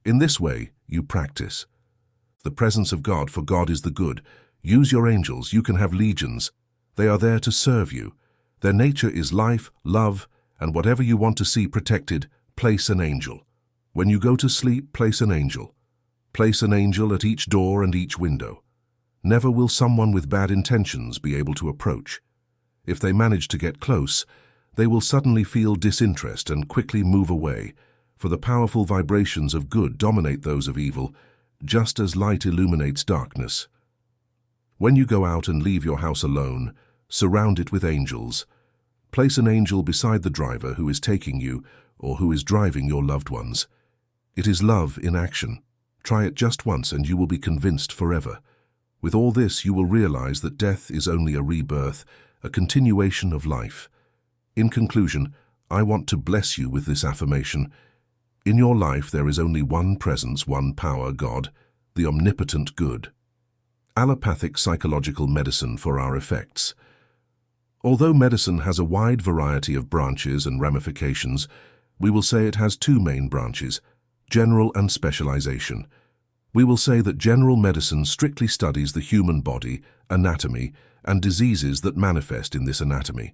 In this way, you practice the presence of God, for God is the good. Use your angels, you can have legions. They are there to serve you. Their nature is life, love, and whatever you want to see protected, place an angel. When you go to sleep, place an angel. Place an angel at each door and each window. Never will someone with bad intentions be able to approach. If they manage to get close, they will suddenly feel disinterest and quickly move away, for the powerful vibrations of good dominate those of evil, just as light illuminates darkness. When you go out and leave your house alone, surround it with angels. Place an angel beside the driver who is taking you or who is driving your loved ones. It is love in action. Try it just once and you will be convinced forever. With all this, you will realize that death is only a rebirth, a continuation of life. In conclusion, I want to bless you with this affirmation. In your life, there is only one presence, one power, God, the omnipotent good. Allopathic psychological medicine for our effects. Although medicine has a wide variety of branches and ramifications, we will say it has two main branches, general and specialization. We will say that general medicine strictly studies the human body, anatomy, and diseases that manifest in this anatomy.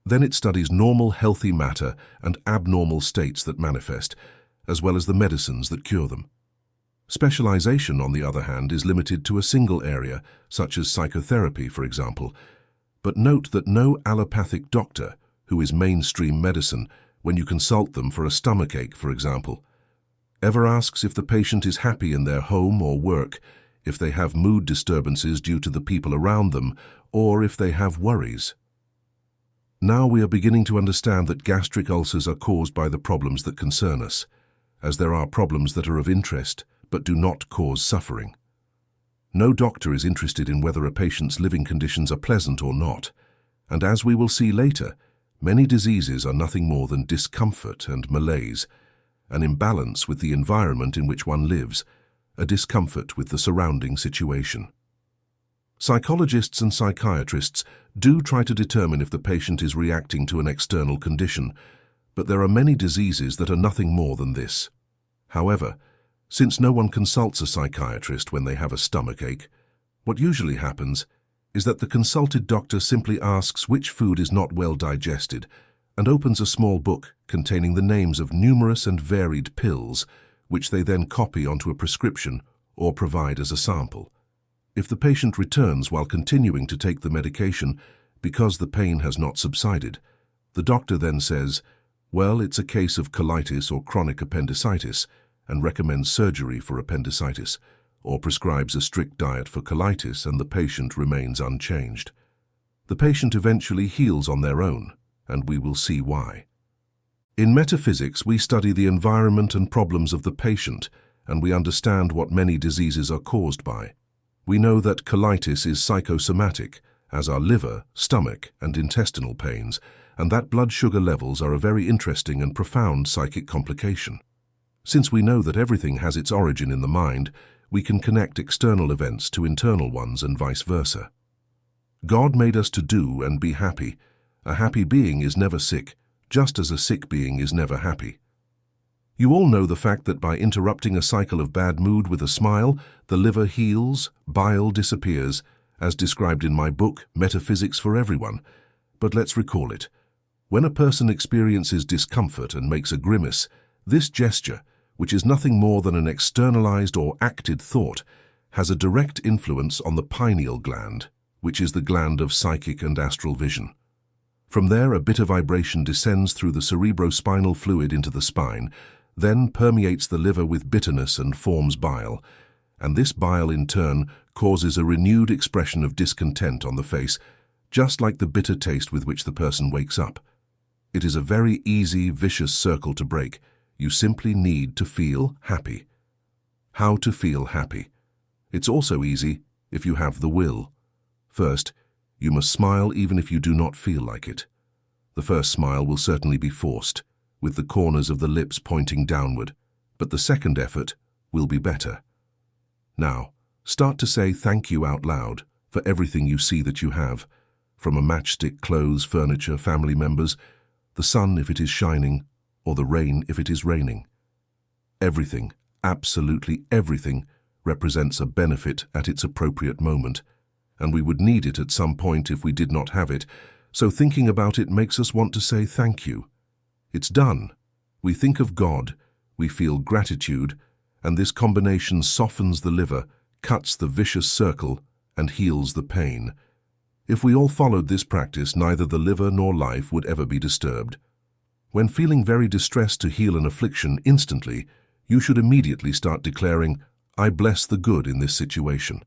Then it studies normal, healthy matter and abnormal states that manifest, as well as the medicines that cure them. Specialization, on the other hand, is limited to a single area, such as psychotherapy, for example. But note that no allopathic doctor, who is mainstream medicine, when you consult them for a stomachache, for example, ever asks if the patient is happy in their home or work, if they have mood disturbances due to the people around them, or if they have worries. Now we are beginning to understand that gastric ulcers are caused by the problems that concern us, as there are problems that are of interest but do not cause suffering. No doctor is interested in whether a patient's living conditions are pleasant or not, and as we will see later, many diseases are nothing more than discomfort and malaise, an imbalance with the environment in which one lives, a discomfort with the surrounding situation. Psychologists and psychiatrists do try to determine if the patient is reacting to an external condition, but there are many diseases that are nothing more than this. However, since no one consults a psychiatrist when they have a stomachache, what usually happens is that the consulted doctor simply asks which food is not well digested and opens a small book containing the names of numerous and varied pills, which they then copy onto a prescription or provide as a sample. If the patient returns while continuing to take the medication because the pain has not subsided, the doctor then says, well, it's a case of colitis or chronic appendicitis, and recommends surgery for appendicitis, or prescribes a strict diet for colitis, and the patient remains unchanged. The patient eventually heals on their own, and we will see why. In metaphysics, we study the environment and problems of the patient, and we understand what many diseases are caused by. We know that colitis is psychosomatic, as are liver, stomach, and intestinal pains, and that blood sugar levels are a very interesting and profound psychic complication. Since we know that everything has its origin in the mind, we can connect external events to internal ones and vice versa. God made us to do and be happy. A happy being is never sick, just as a sick being is never happy. You all know the fact that by interrupting a cycle of bad mood with a smile, the liver heals, bile disappears, as described in my book, Metaphysics for Everyone. But let's recall it. When a person experiences discomfort and makes a grimace, this gesture, which is nothing more than an externalized or acted thought, has a direct influence on the pineal gland, which is the gland of psychic and astral vision. From there, a bit of vibration descends through the cerebrospinal fluid into the spine, then permeates the liver with bitterness and forms bile, and this bile in turn causes a renewed expression of discontent on the face, just like the bitter taste with which the person wakes up. It is a very easy, vicious circle to break. You simply need to feel happy. How to feel happy? It's also easy if you have the will. First, you must smile even if you do not feel like it. The first smile will certainly be forced, with the corners of the lips pointing downward, but the second effort will be better. Now, start to say thank you out loud for everything you see that you have, from a matchstick, clothes, furniture, family members, the sun if it is shining, or the rain if it is raining. Everything, absolutely everything, represents a benefit at its appropriate moment, and we would need it at some point if we did not have it, so thinking about it makes us want to say thank you. It's done. We think of God, we feel gratitude, and this combination softens the liver, cuts the vicious circle, and heals the pain. If we all followed this practice, neither the liver nor life would ever be disturbed. When feeling very distressed to heal an affliction instantly, you should immediately start declaring, I bless the good in this situation.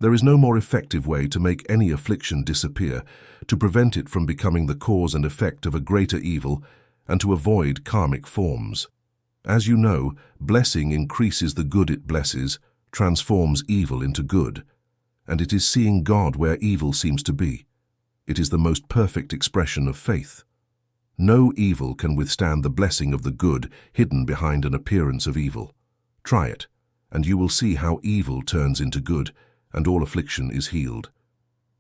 There is no more effective way to make any affliction disappear, to prevent it from becoming the cause and effect of a greater evil, and to avoid karmic forms. As you know, blessing increases the good it blesses, transforms evil into good, and it is seeing God where evil seems to be. It is the most perfect expression of faith. No evil can withstand the blessing of the good hidden behind an appearance of evil. Try it, and you will see how evil turns into good, and all affliction is healed.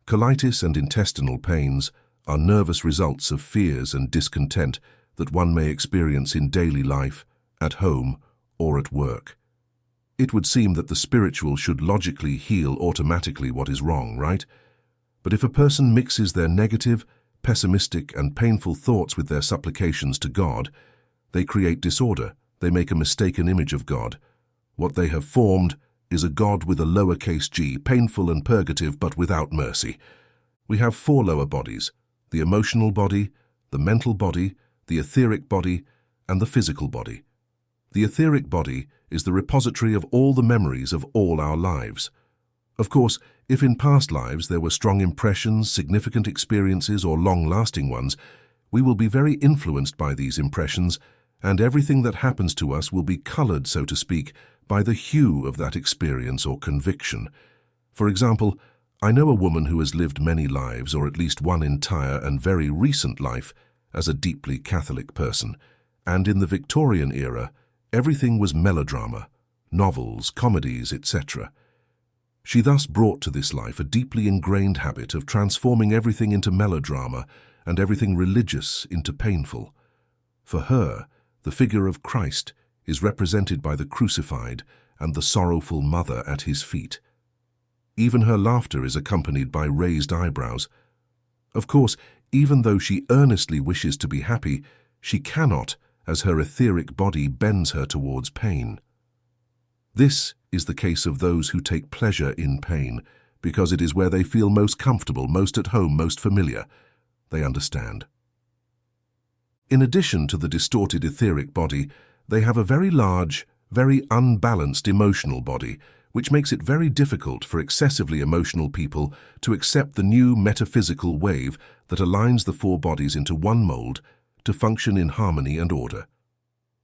Colitis and intestinal pains are nervous results of fears and discontent that one may experience in daily life, at home, or at work. It would seem that the spiritual should logically heal automatically what is wrong, right? But if a person mixes their negative, pessimistic, and painful thoughts with their supplications to God, they create disorder, they make a mistaken image of God. What they have formed is a God with a lowercase g, painful and purgative but without mercy. We have 4 lower bodies: the emotional body, the mental body, the etheric body, and the physical body. The etheric body is the repository of all the memories of all our lives. Of course, if in past lives there were strong impressions, significant experiences, or long-lasting ones, we will be very influenced by these impressions, and everything that happens to us will be colored, so to speak, by the hue of that experience or conviction. For example, I know a woman who has lived many lives, or at least one entire and very recent life, as a deeply Catholic person, and in the Victorian era, everything was melodrama, novels, comedies, etc. She thus brought to this life a deeply ingrained habit of transforming everything into melodrama and everything religious into painful. For her, the figure of Christ is represented by the crucified and the sorrowful mother at his feet. Even her laughter is accompanied by raised eyebrows. Of course, even though she earnestly wishes to be happy, she cannot, as her etheric body bends her towards pain. This is the case of those who take pleasure in pain, because it is where they feel most comfortable, most at home, most familiar. They understand. In addition to the distorted etheric body, they have a very large, very unbalanced emotional body, which makes it very difficult for excessively emotional people to accept the new metaphysical wave that aligns the 4 bodies into one mold to function in harmony and order.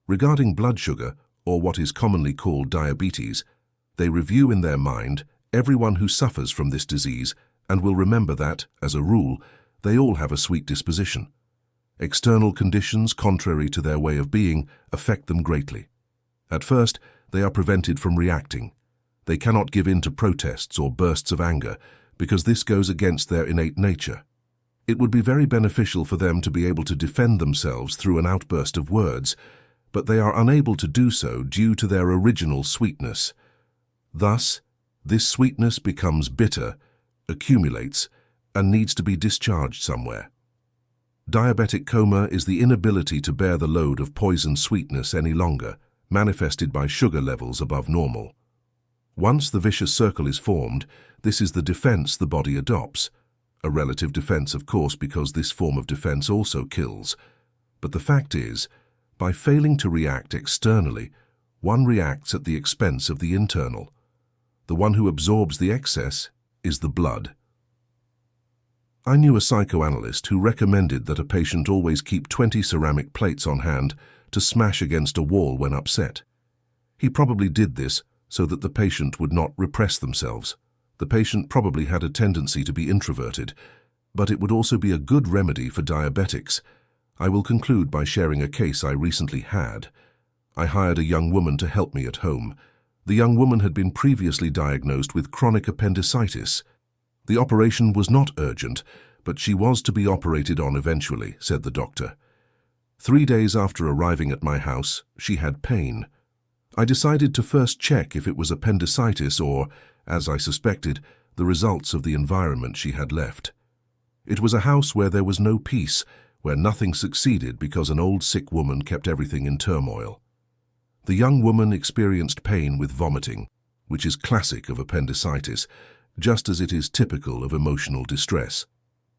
Regarding blood sugar, or what is commonly called diabetes, they review in their mind everyone who suffers from this disease and will remember that, as a rule, they all have a sweet disposition. External conditions, contrary to their way of being, affect them greatly. At first, they are prevented from reacting. They cannot give in to protests or bursts of anger, because this goes against their innate nature. It would be very beneficial for them to be able to defend themselves through an outburst of words, but they are unable to do so due to their original sweetness. Thus, this sweetness becomes bitter, accumulates, and needs to be discharged somewhere. Diabetic coma is the inability to bear the load of poison sweetness any longer, manifested by sugar levels above normal. Once the vicious circle is formed, this is the defense the body adopts. A relative defense, of course, because this form of defense also kills. But the fact is, by failing to react externally, one reacts at the expense of the internal. The one who absorbs the excess is the blood. I knew a psychoanalyst who recommended that a patient always keep 20 ceramic plates on hand to smash against a wall when upset. He probably did this so that the patient would not repress themselves. The patient probably had a tendency to be introverted, but it would also be a good remedy for diabetics. I will conclude by sharing a case I recently had. I hired a young woman to help me at home. The young woman had been previously diagnosed with chronic appendicitis. The operation was not urgent, but she was to be operated on eventually, said the doctor. 3 days after arriving at my house, she had pain. I decided to first check if it was appendicitis or, as I suspected, the results of the environment she had left. It was a house where there was no peace, where nothing succeeded because an old sick woman kept everything in turmoil. The young woman experienced pain with vomiting, which is classic of appendicitis, just as it is typical of emotional distress.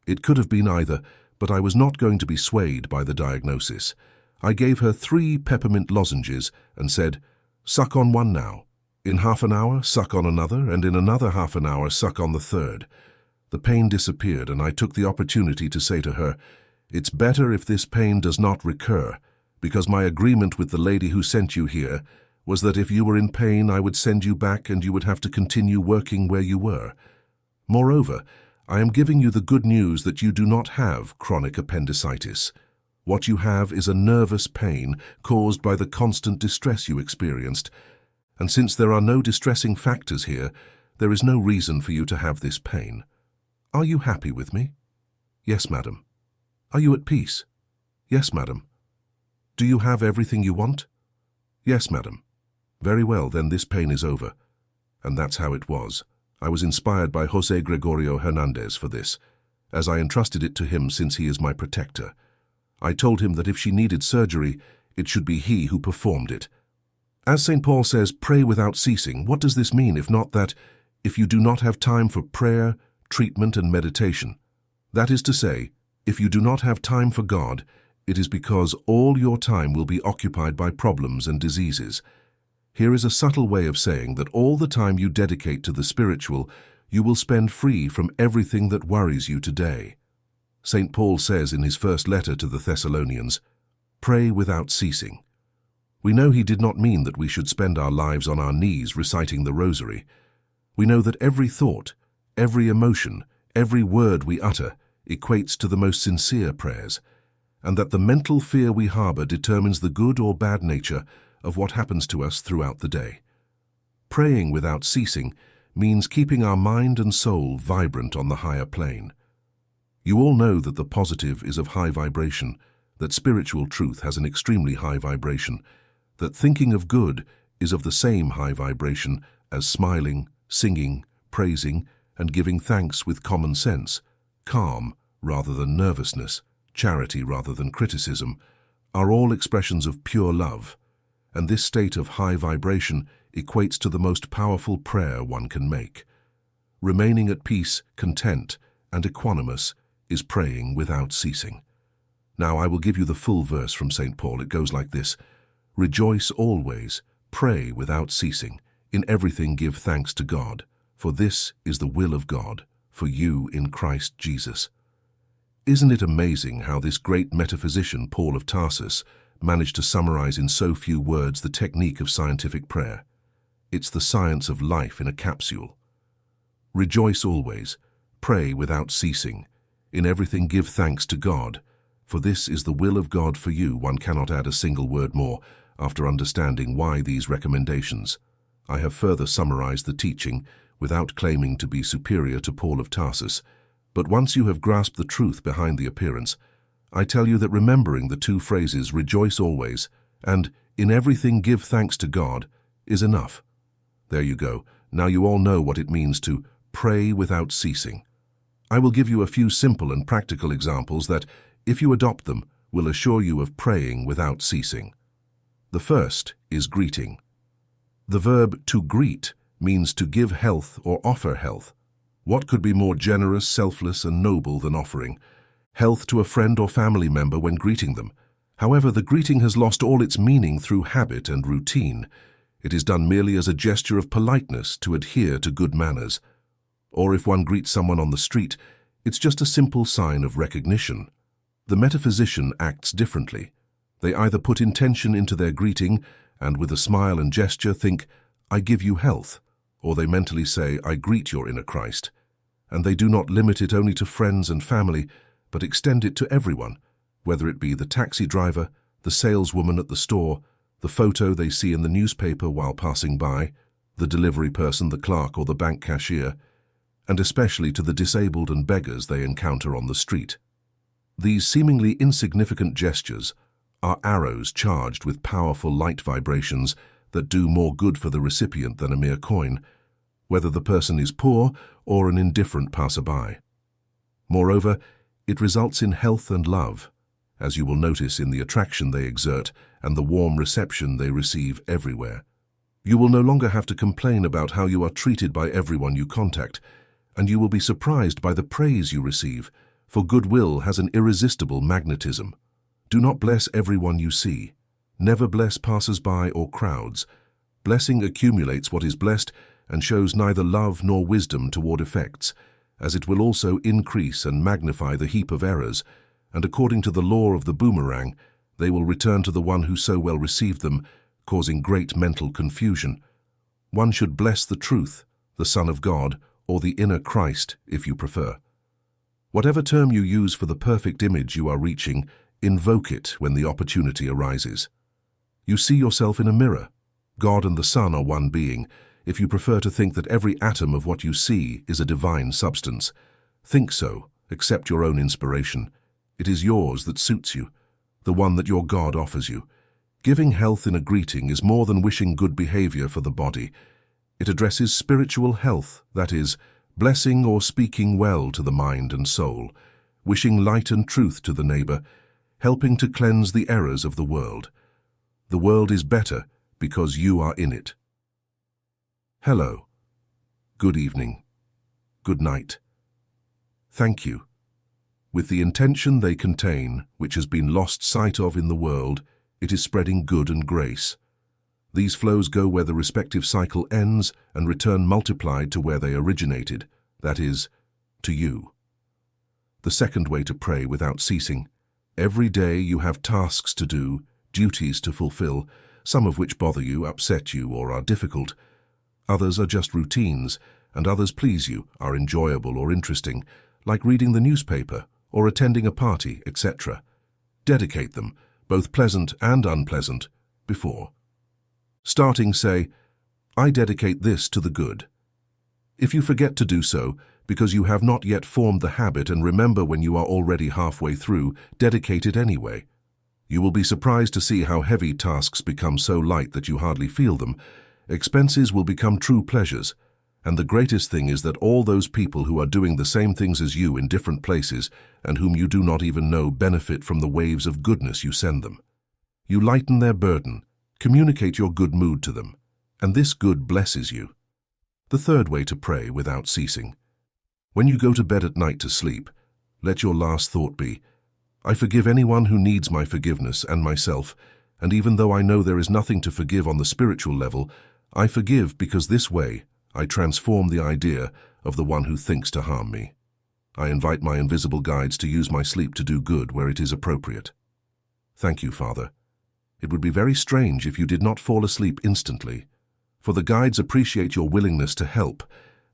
It could have been either, but I was not going to be swayed by the diagnosis. I gave her 3 peppermint lozenges and said, "Suck on one now. In half an hour, suck on another, and in another half an hour, suck on the third." The pain disappeared, and I took the opportunity to say to her, "It's better if this pain does not recur, because my agreement with the lady who sent you here was that if you were in pain, I would send you back and you would have to continue working where you were. Moreover, I am giving you the good news that you do not have chronic appendicitis. What you have is a nervous pain caused by the constant distress you experienced, and since there are no distressing factors here, there is no reason for you to have this pain. Are you happy with me?" "Yes, madam." "Are you at peace?" "Yes, madam." "Do you have everything you want?" "Yes, madam." "Very well, then this pain is over." And that's how it was. I was inspired by José Gregorio Hernández for this, as I entrusted it to him since he is my protector. I told him that if she needed surgery, it should be he who performed it. As St. Paul says, pray without ceasing. What does this mean if not that, if you do not have time for prayer, treatment and meditation? That is to say, if you do not have time for God, it is because all your time will be occupied by problems and diseases. Here is a subtle way of saying that all the time you dedicate to the spiritual, you will spend free from everything that worries you today. St. Paul says in his first letter to the Thessalonians, "Pray without ceasing." We know he did not mean that we should spend our lives on our knees reciting the rosary. We know that every thought, every emotion, every word we utter equates to the most sincere prayers, and that the mental fear we harbor determines the good or bad nature of what happens to us throughout the day. Praying without ceasing means keeping our mind and soul vibrant on the higher plane. You all know that the positive is of high vibration, that spiritual truth has an extremely high vibration, that thinking of good is of the same high vibration as smiling, singing, praising, and giving thanks with common sense, calm rather than nervousness, charity rather than criticism, are all expressions of pure love, and this state of high vibration equates to the most powerful prayer one can make. Remaining at peace, content, and equanimous is praying without ceasing. Now I will give you the full verse from St. Paul. It goes like this: "Rejoice always, pray without ceasing, in everything give thanks to God, for this is the will of God, for you in Christ Jesus." Isn't it amazing how this great metaphysician, Paul of Tarsus, managed to summarize in so few words the technique of scientific prayer? It's the science of life in a capsule. Rejoice always, pray without ceasing, in everything give thanks to God, for this is the will of God for you. One cannot add a single word more after understanding why these recommendations. I have further summarized the teaching without claiming to be superior to Paul of Tarsus, but once you have grasped the truth behind the appearance, I tell you that remembering the 2 phrases, rejoice always, and in everything give thanks to God, is enough. There you go. Now you all know what it means to pray without ceasing. I will give you a few simple and practical examples that, if you adopt them, will assure you of praying without ceasing. The first is greeting. The verb to greet means to give health or offer health. What could be more generous, selfless, and noble than offering health to a friend or family member when greeting them? However, the greeting has lost all its meaning through habit and routine. It is done merely as a gesture of politeness to adhere to good manners. Or if one greets someone on the street, it's just a simple sign of recognition. The metaphysician acts differently. They either put intention into their greeting and with a smile and gesture think, "I give you health," or they mentally say, "I greet your inner Christ." And they do not limit it only to friends and family, but extend it to everyone. whether it be the taxi driver, the saleswoman at the store, the photo they see in the newspaper while passing by, the delivery person, the clerk, or the bank cashier, and especially to the disabled and beggars they encounter on the street. These seemingly insignificant gestures are arrows charged with powerful light vibrations that do more good for the recipient than a mere coin, whether the person is poor or an indifferent passerby. Moreover, it results in health and love, as you will notice in the attraction they exert and the warm reception they receive everywhere. You will no longer have to complain about how you are treated by everyone you contact, and you will be surprised by the praise you receive, for goodwill has an irresistible magnetism. Do not bless everyone you see. Never bless passers-by or crowds. Blessing accumulates what is blessed and shows neither love nor wisdom toward effects, as it will also increase and magnify the heap of errors, and according to the law of the boomerang, they will return to the one who so well received them, causing great mental confusion. One should bless the truth, the Son of God, or the inner Christ, if you prefer. Whatever term you use for the perfect image you are reaching, invoke it when the opportunity arises. You see yourself in a mirror. God and the Son are one being. If you prefer to think that every atom of what you see is a divine substance, think so, accept your own inspiration. It is yours that suits you, the one that your God offers you. Giving health in a greeting is more than wishing good behavior for the body. It addresses spiritual health, that is, blessing or speaking well to the mind and soul, wishing light and truth to the neighbor, helping to cleanse the errors of the world. The world is better because you are in it. Hello. Good evening. Good night. Thank you. With the intention they contain, which has been lost sight of in the world, it is spreading good and grace. These flows go where the respective cycle ends and return multiplied to where they originated, that is, to you. The second way to pray without ceasing. Every day you have tasks to do, duties to fulfill, some of which bother you, upset you, or are difficult. Others are just routines, and others please you, are enjoyable or interesting, like reading the newspaper or attending a party, etc. Dedicate them, both pleasant and unpleasant, before. Starting, say, I dedicate this to the good. If you forget to do so, because you have not yet formed the habit and remember when you are already halfway through, dedicate it anyway. You will be surprised to see how heavy tasks become so light that you hardly feel them. Expenses will become true pleasures, and the greatest thing is that all those people who are doing the same things as you in different places and whom you do not even know benefit from the waves of goodness you send them. You lighten their burden, communicate your good mood to them, and this good blesses you. The third way to pray without ceasing. When you go to bed at night to sleep, let your last thought be, I forgive anyone who needs my forgiveness and myself, and even though I know there is nothing to forgive on the spiritual level, I forgive because this way I transform the idea of the one who thinks to harm me. I invite my invisible guides to use my sleep to do good where it is appropriate. Thank you, Father. It would be very strange if you did not fall asleep instantly, for the guides appreciate your willingness to help.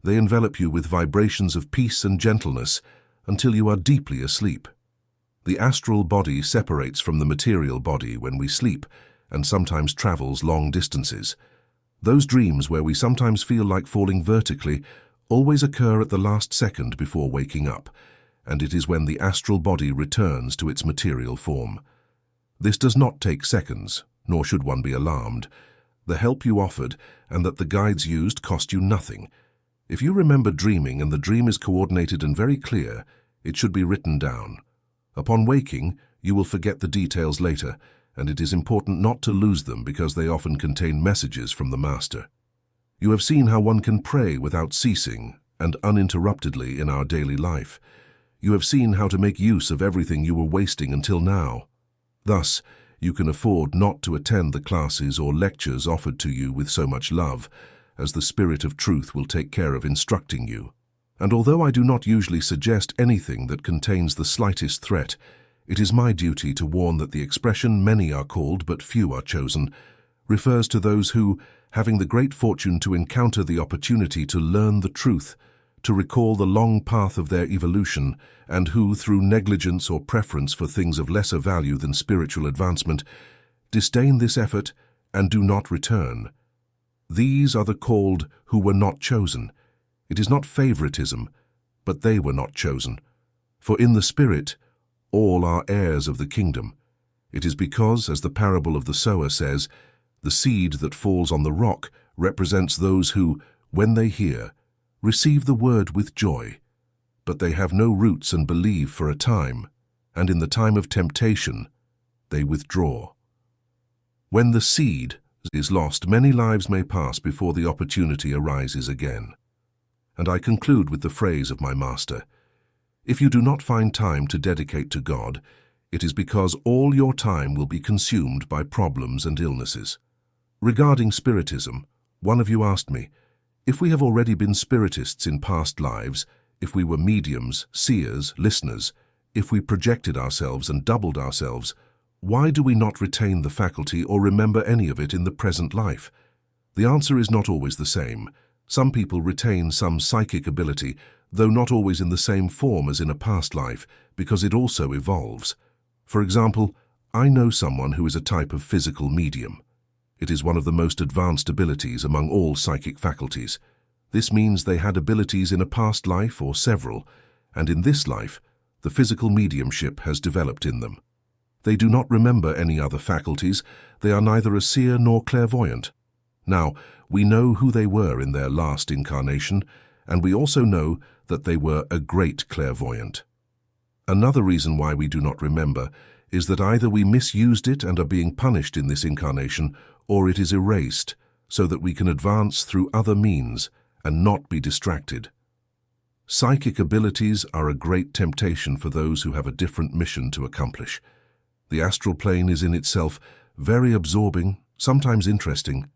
They envelop you with vibrations of peace and gentleness until you are deeply asleep. The astral body separates from the material body when we sleep and sometimes travels long distances. Those dreams where we sometimes feel like falling vertically always occur at the last second before waking up, and it is when the astral body returns to its material form. This does not take seconds, nor should one be alarmed. The help you offered and that the guides used cost you nothing. If you remember dreaming and the dream is coordinated and very clear, it should be written down. Upon waking, you will forget the details later, and it is important not to lose them because they often contain messages from the Master. You have seen how one can pray without ceasing and uninterruptedly in our daily life. You have seen how to make use of everything you were wasting until now. Thus, you can afford not to attend the classes or lectures offered to you with so much love, as the Spirit of Truth will take care of instructing you. And although I do not usually suggest anything that contains the slightest threat, it is my duty to warn that the expression "many are called but few are chosen" refers to those who, having the great fortune to encounter the opportunity to learn the truth, to recall the long path of their evolution, and who, through negligence or preference for things of lesser value than spiritual advancement, disdain this effort and do not return. These are the called who were not chosen. It is not favoritism, but they were not chosen. For in the Spirit, all are heirs of the kingdom. It is because, as the parable of the sower says, the seed that falls on the rock represents those who, when they hear, receive the word with joy, but they have no roots and believe for a time, and in the time of temptation, they withdraw. When the seed is lost, many lives may pass before the opportunity arises again. And I conclude with the phrase of my master: if you do not find time to dedicate to God, it is because all your time will be consumed by problems and illnesses. Regarding Spiritism, one of you asked me, if we have already been Spiritists in past lives, if we were mediums, seers, listeners, if we projected ourselves and doubled ourselves, why do we not retain the faculty or remember any of it in the present life? The answer is not always the same. Some people retain some psychic ability, though not always in the same form as in a past life, because it also evolves. For example, I know someone who is a type of physical medium. It is one of the most advanced abilities among all psychic faculties. This means they had abilities in a past life or several, and in this life, the physical mediumship has developed in them. They do not remember any other faculties. They are neither a seer nor clairvoyant. Now, we know who they were in their last incarnation, and we also know that they were a great clairvoyant. Another reason why we do not remember is that either we misused it and are being punished in this incarnation, or it is erased so that we can advance through other means and not be distracted. Psychic abilities are a great temptation for those who have a different mission to accomplish. The astral plane is in itself very absorbing, sometimes interesting,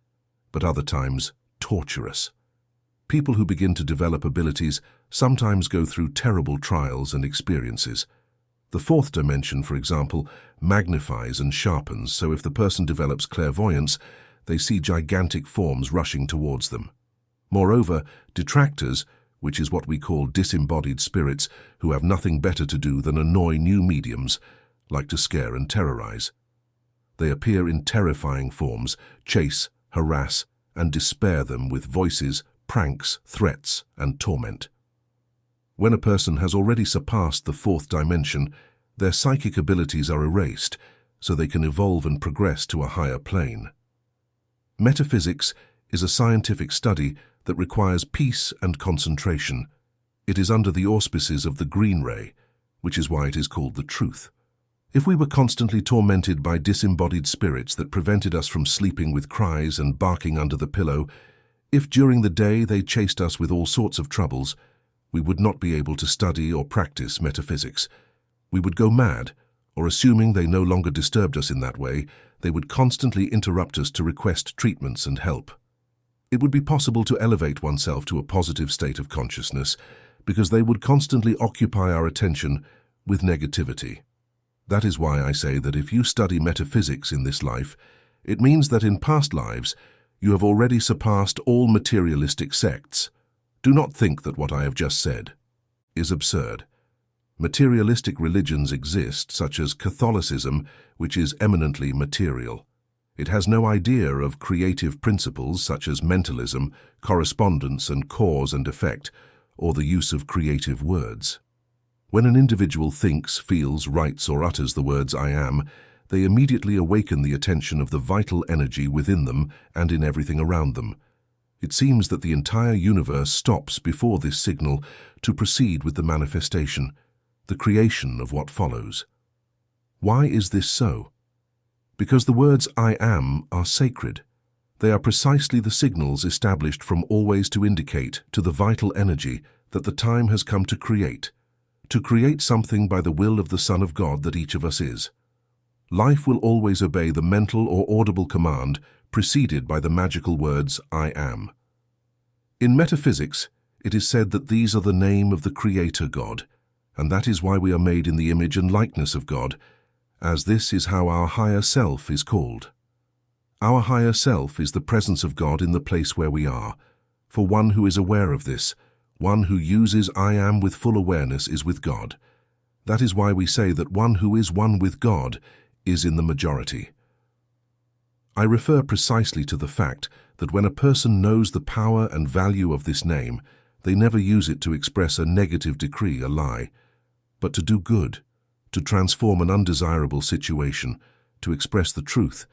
but other times torturous. People who begin to develop abilities sometimes go through terrible trials and experiences. The fourth dimension, for example, magnifies and sharpens, so if the person develops clairvoyance, they see gigantic forms rushing towards them. Moreover, detractors, which is what we call disembodied spirits who have nothing better to do than annoy new mediums, like to scare and terrorize. They appear in terrifying forms, chase, harass, and despair them with voices, pranks, threats, and torment. When a person has already surpassed the fourth dimension, their psychic abilities are erased, so they can evolve and progress to a higher plane. Metaphysics is a scientific study that requires peace and concentration. It is under the auspices of the green ray, which is why it is called the truth. If we were constantly tormented by disembodied spirits that prevented us from sleeping with cries and barking under the pillow, if during the day they chased us with all sorts of troubles, we would not be able to study or practice metaphysics. We would go mad, or assuming they no longer disturbed us in that way, they would constantly interrupt us to request treatments and help. It would be possible to elevate oneself to a positive state of consciousness because they would constantly occupy our attention with negativity. That is why I say that if you study metaphysics in this life, it means that in past lives you have already surpassed all materialistic sects. Do not think that what I have just said is absurd. Materialistic religions exist, such as Catholicism, which is eminently material. It has no idea of creative principles such as mentalism, correspondence and cause and effect, or the use of creative words. When an individual thinks, feels, writes, or utters the words I am, they immediately awaken the attention of the vital energy within them and in everything around them. It seems that the entire universe stops before this signal to proceed with the manifestation, the creation of what follows. Why is this so? Because the words I am are sacred. They are precisely the signals established from always to indicate to the vital energy that the time has come to create something by the will of the Son of God that each of us is. Life will always obey the mental or audible command preceded by the magical words I am. In metaphysics, it is said that these are the name of the Creator God, and that is why we are made in the image and likeness of God, as this is how our higher self is called. Our higher self is the presence of God in the place where we are. For one who is aware of this, One who uses I Am with full awareness is with God. That is why we say that one who is one with God is in the majority. I refer precisely to the fact that when a person knows the power and value of this name, they never use it to express a negative decree, a lie, but to do good, to transform an undesirable situation, to express the truth,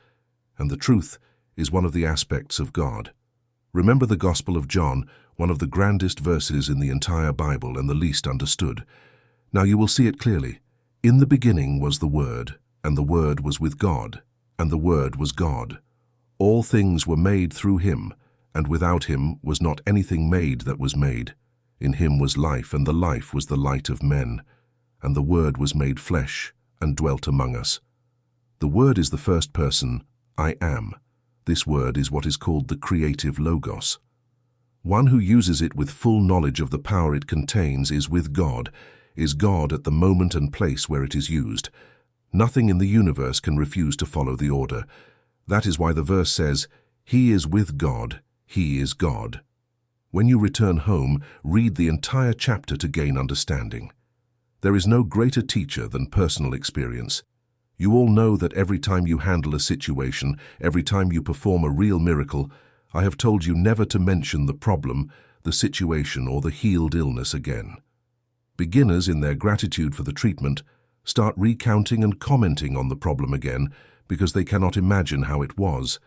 and the truth is one of the aspects of God. Remember the Gospel of John, one of the grandest verses in the entire Bible and the least understood. Now you will see it clearly. In the beginning was the Word, and the Word was with God, and the Word was God. All things were made through him, and without him was not anything made that was made. In him was life, and the life was the light of men. And the Word was made flesh, and dwelt among us. The Word is the first person, I Am. This word is what is called the creative logos. One who uses it with full knowledge of the power it contains is with God, is God at the moment and place where it is used. Nothing in the universe can refuse to follow the order. That is why the verse says, He is with God, He is God. When you return home, read the entire chapter to gain understanding. There is no greater teacher than personal experience. You all know that every time you handle a situation, every time you perform a real miracle, I have told you never to mention the problem, the situation, or the healed illness again. Beginners, in their gratitude for the treatment, start recounting and commenting on the problem again because they cannot imagine how it was,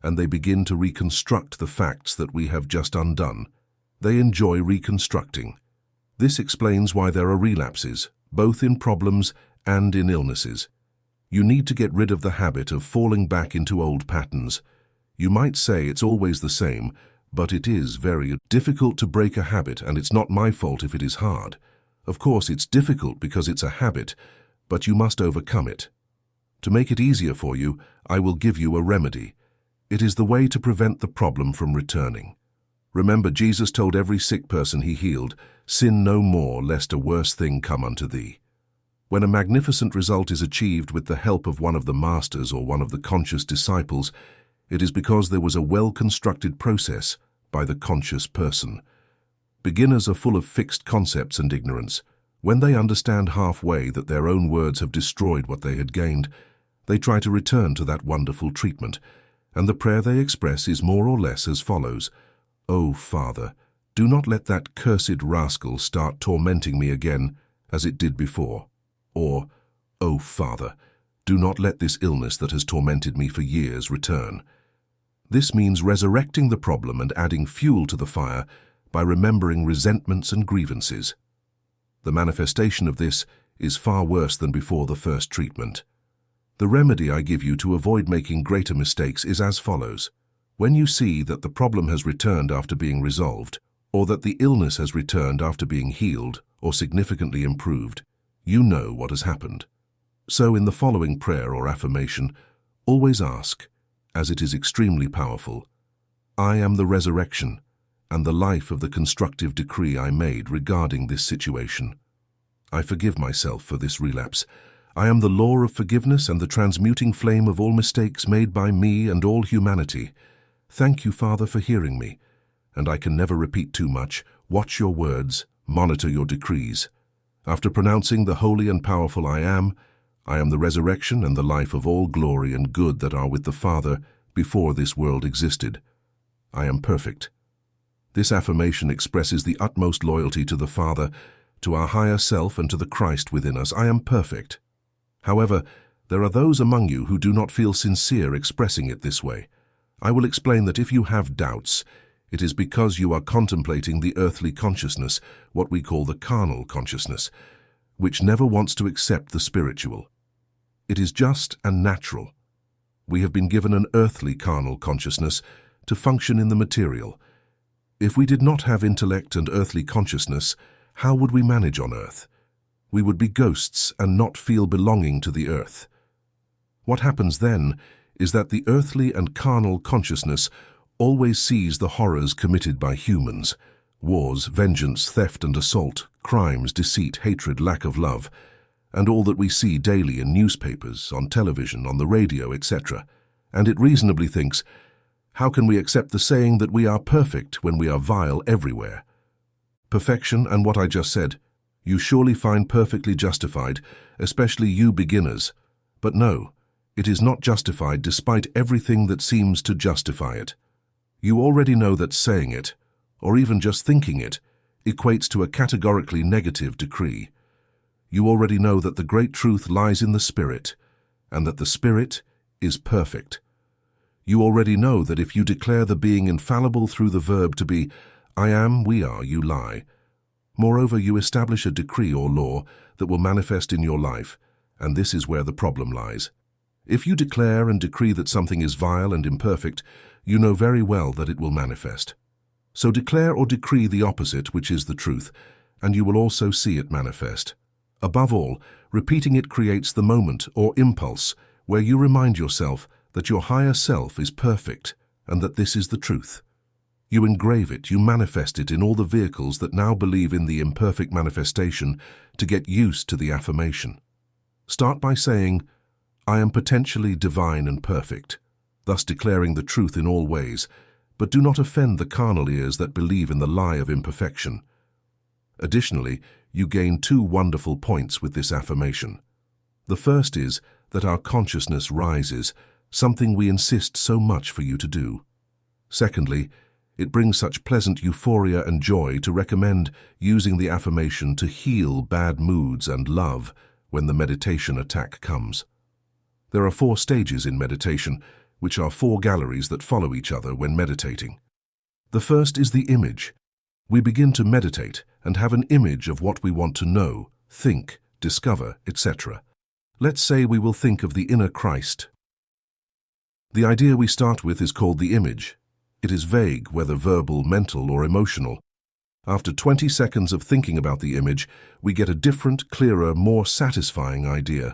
and they begin to reconstruct the facts that we have just undone. They enjoy reconstructing. This explains why there are relapses, both in problems and in illnesses. You need to get rid of the habit of falling back into old patterns. You might say it's always the same, but it is very difficult to break a habit, and it's not my fault if it is hard. Of course, it's difficult because it's a habit, but you must overcome it. To make it easier for you, I will give you a remedy. It is the way to prevent the problem from returning. Remember, Jesus told every sick person he healed, "Sin no more, lest a worse thing come unto thee." When a magnificent result is achieved with the help of one of the masters or one of the conscious disciples, it is because there was a well-constructed process by the conscious person. Beginners are full of fixed concepts and ignorance. When they understand halfway that their own words have destroyed what they had gained, they try to return to that wonderful treatment, and the prayer they express is more or less as follows: "O Father, do not let that cursed rascal start tormenting me again as it did before." Or, "O Father, do not let this illness that has tormented me for years return." This means resurrecting the problem and adding fuel to the fire by remembering resentments and grievances. The manifestation of this is far worse than before the first treatment. The remedy I give you to avoid making greater mistakes is as follows. When you see that the problem has returned after being resolved, or that the illness has returned after being healed or significantly improved, you know what has happened. So in the following prayer or affirmation, always ask, as it is extremely powerful, "I am the resurrection and the life of the constructive decree I made regarding this situation. I forgive myself for this relapse. I am the law of forgiveness and the transmuting flame of all mistakes made by me and all humanity. Thank you, Father, for hearing me. And I can never repeat too much. Watch your words, monitor your decrees. After pronouncing the holy and powerful I am the resurrection and the life of all glory and good that are with the Father before this world existed. I am perfect." This affirmation expresses the utmost loyalty to the Father, to our higher self, and to the Christ within us. I am perfect. However, there are those among you who do not feel sincere expressing it this way. I will explain that if you have doubts, it is because you are contemplating the earthly consciousness, what we call the carnal consciousness, which never wants to accept the spiritual. It is just and natural. We have been given an earthly carnal consciousness to function in the material. If we did not have intellect and earthly consciousness, how would we manage on earth? We would be ghosts and not feel belonging to the earth. What happens then is that the earthly and carnal consciousness always sees the horrors committed by humans: wars, vengeance, theft and assault, crimes, deceit, hatred, lack of love, and all that we see daily in newspapers, on television, on the radio, etc. And it reasonably thinks, how can we accept the saying that we are perfect when we are vile everywhere? Perfection and what I just said, you surely find perfectly justified, especially you beginners. But no, it is not justified despite everything that seems to justify it. You already know that saying it, or even just thinking it, equates to a categorically negative decree. You already know that the great truth lies in the Spirit, and that the Spirit is perfect. You already know that if you declare the being infallible through the verb to be, I am, we are, you lie. Moreover, you establish a decree or law that will manifest in your life, and this is where the problem lies. If you declare and decree that something is vile and imperfect, you know very well that it will manifest. So declare or decree the opposite, which is the truth, and you will also see it manifest. Above all, repeating it creates the moment or impulse where you remind yourself that your higher self is perfect and that this is the truth. You engrave it, you manifest it in all the vehicles that now believe in the imperfect manifestation to get used to the affirmation. Start by saying, I am potentially divine and perfect, thus declaring the truth in all ways, but do not offend the carnal ears that believe in the lie of imperfection. Additionally, you gain two wonderful points with this affirmation. The first is that our consciousness rises, something we insist so much for you to do. Secondly, it brings such pleasant euphoria and joy to recommend using the affirmation to heal bad moods and love when the meditation attack comes. There are 4 stages in meditation, which are 4 galleries that follow each other when meditating. The first is the image. We begin to meditate and have an image of what we want to know, think, discover, etc. Let's say we will think of the inner Christ. The idea we start with is called the image. It is vague, whether verbal, mental, or emotional. After 20 seconds of thinking about the image, we get a different, clearer, more satisfying idea.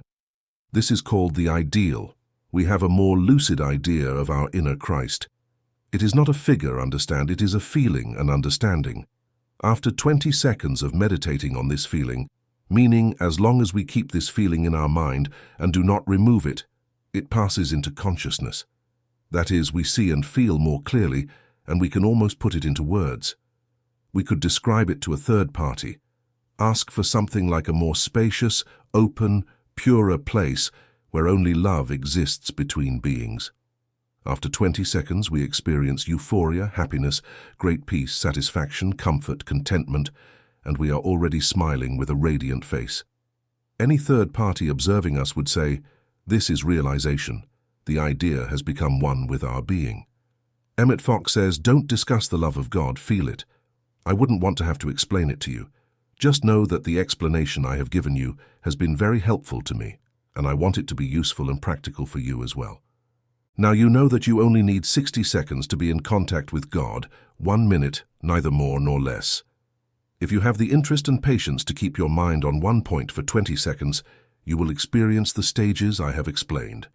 This is called the ideal. We have a more lucid idea of our inner Christ. It is not a figure, understand, it is a feeling, an understanding. After 20 seconds of meditating on this feeling, meaning as long as we keep this feeling in our mind and do not remove it, it passes into consciousness. That is, we see and feel more clearly, and we can almost put it into words. We could describe it to a third party. Ask for something like a more spacious, open, purer place where only love exists between beings. After 20 seconds, we experience euphoria, happiness, great peace, satisfaction, comfort, contentment, and we are already smiling with a radiant face. Any third party observing us would say, this is realization. The idea has become one with our being. Emmett Fox says, don't discuss the love of God, feel it. I wouldn't want to have to explain it to you. Just know that the explanation I have given you has been very helpful to me, and I want it to be useful and practical for you as well. Now you know that you only need 60 seconds to be in contact with God, 1 minute, neither more nor less. If you have the interest and patience to keep your mind on one point for 20 seconds, you will experience the stages I have explained.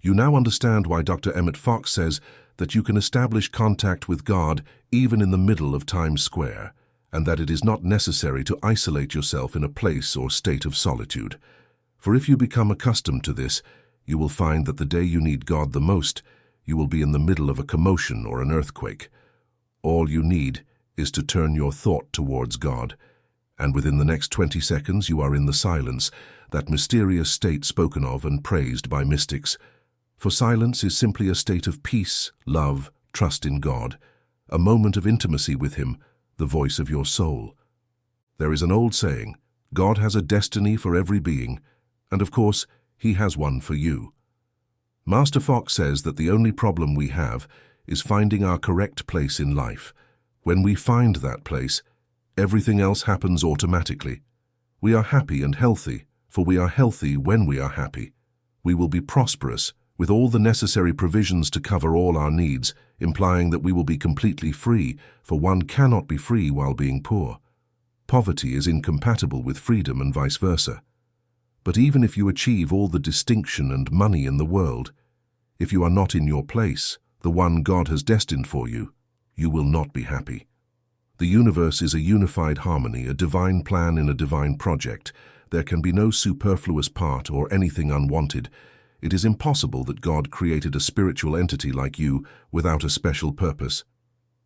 You now understand why Dr. Emmett Fox says that you can establish contact with God even in the middle of Times Square, and that it is not necessary to isolate yourself in a place or state of solitude. For if you become accustomed to this, you will find that the day you need God the most, you will be in the middle of a commotion or an earthquake. All you need is to turn your thought towards God, and within the next 20 seconds you are in the silence, that mysterious state spoken of and praised by mystics. For silence is simply a state of peace, love, trust in God, a moment of intimacy with Him, the voice of your soul. There is an old saying, God has a destiny for every being, and of course, He has one for you. Master Fox says that the only problem we have is finding our correct place in life. When we find that place, everything else happens automatically. We are happy and healthy, for we are healthy when we are happy. We will be prosperous, with all the necessary provisions to cover all our needs, implying that we will be completely free, for one cannot be free while being poor. Poverty is incompatible with freedom and vice versa. But even if you achieve all the distinction and money in the world, if you are not in your place, the one God has destined for you, you will not be happy. The universe is a unified harmony, a divine plan in a divine project. There can be no superfluous part or anything unwanted. It is impossible that God created a spiritual entity like you without a special purpose.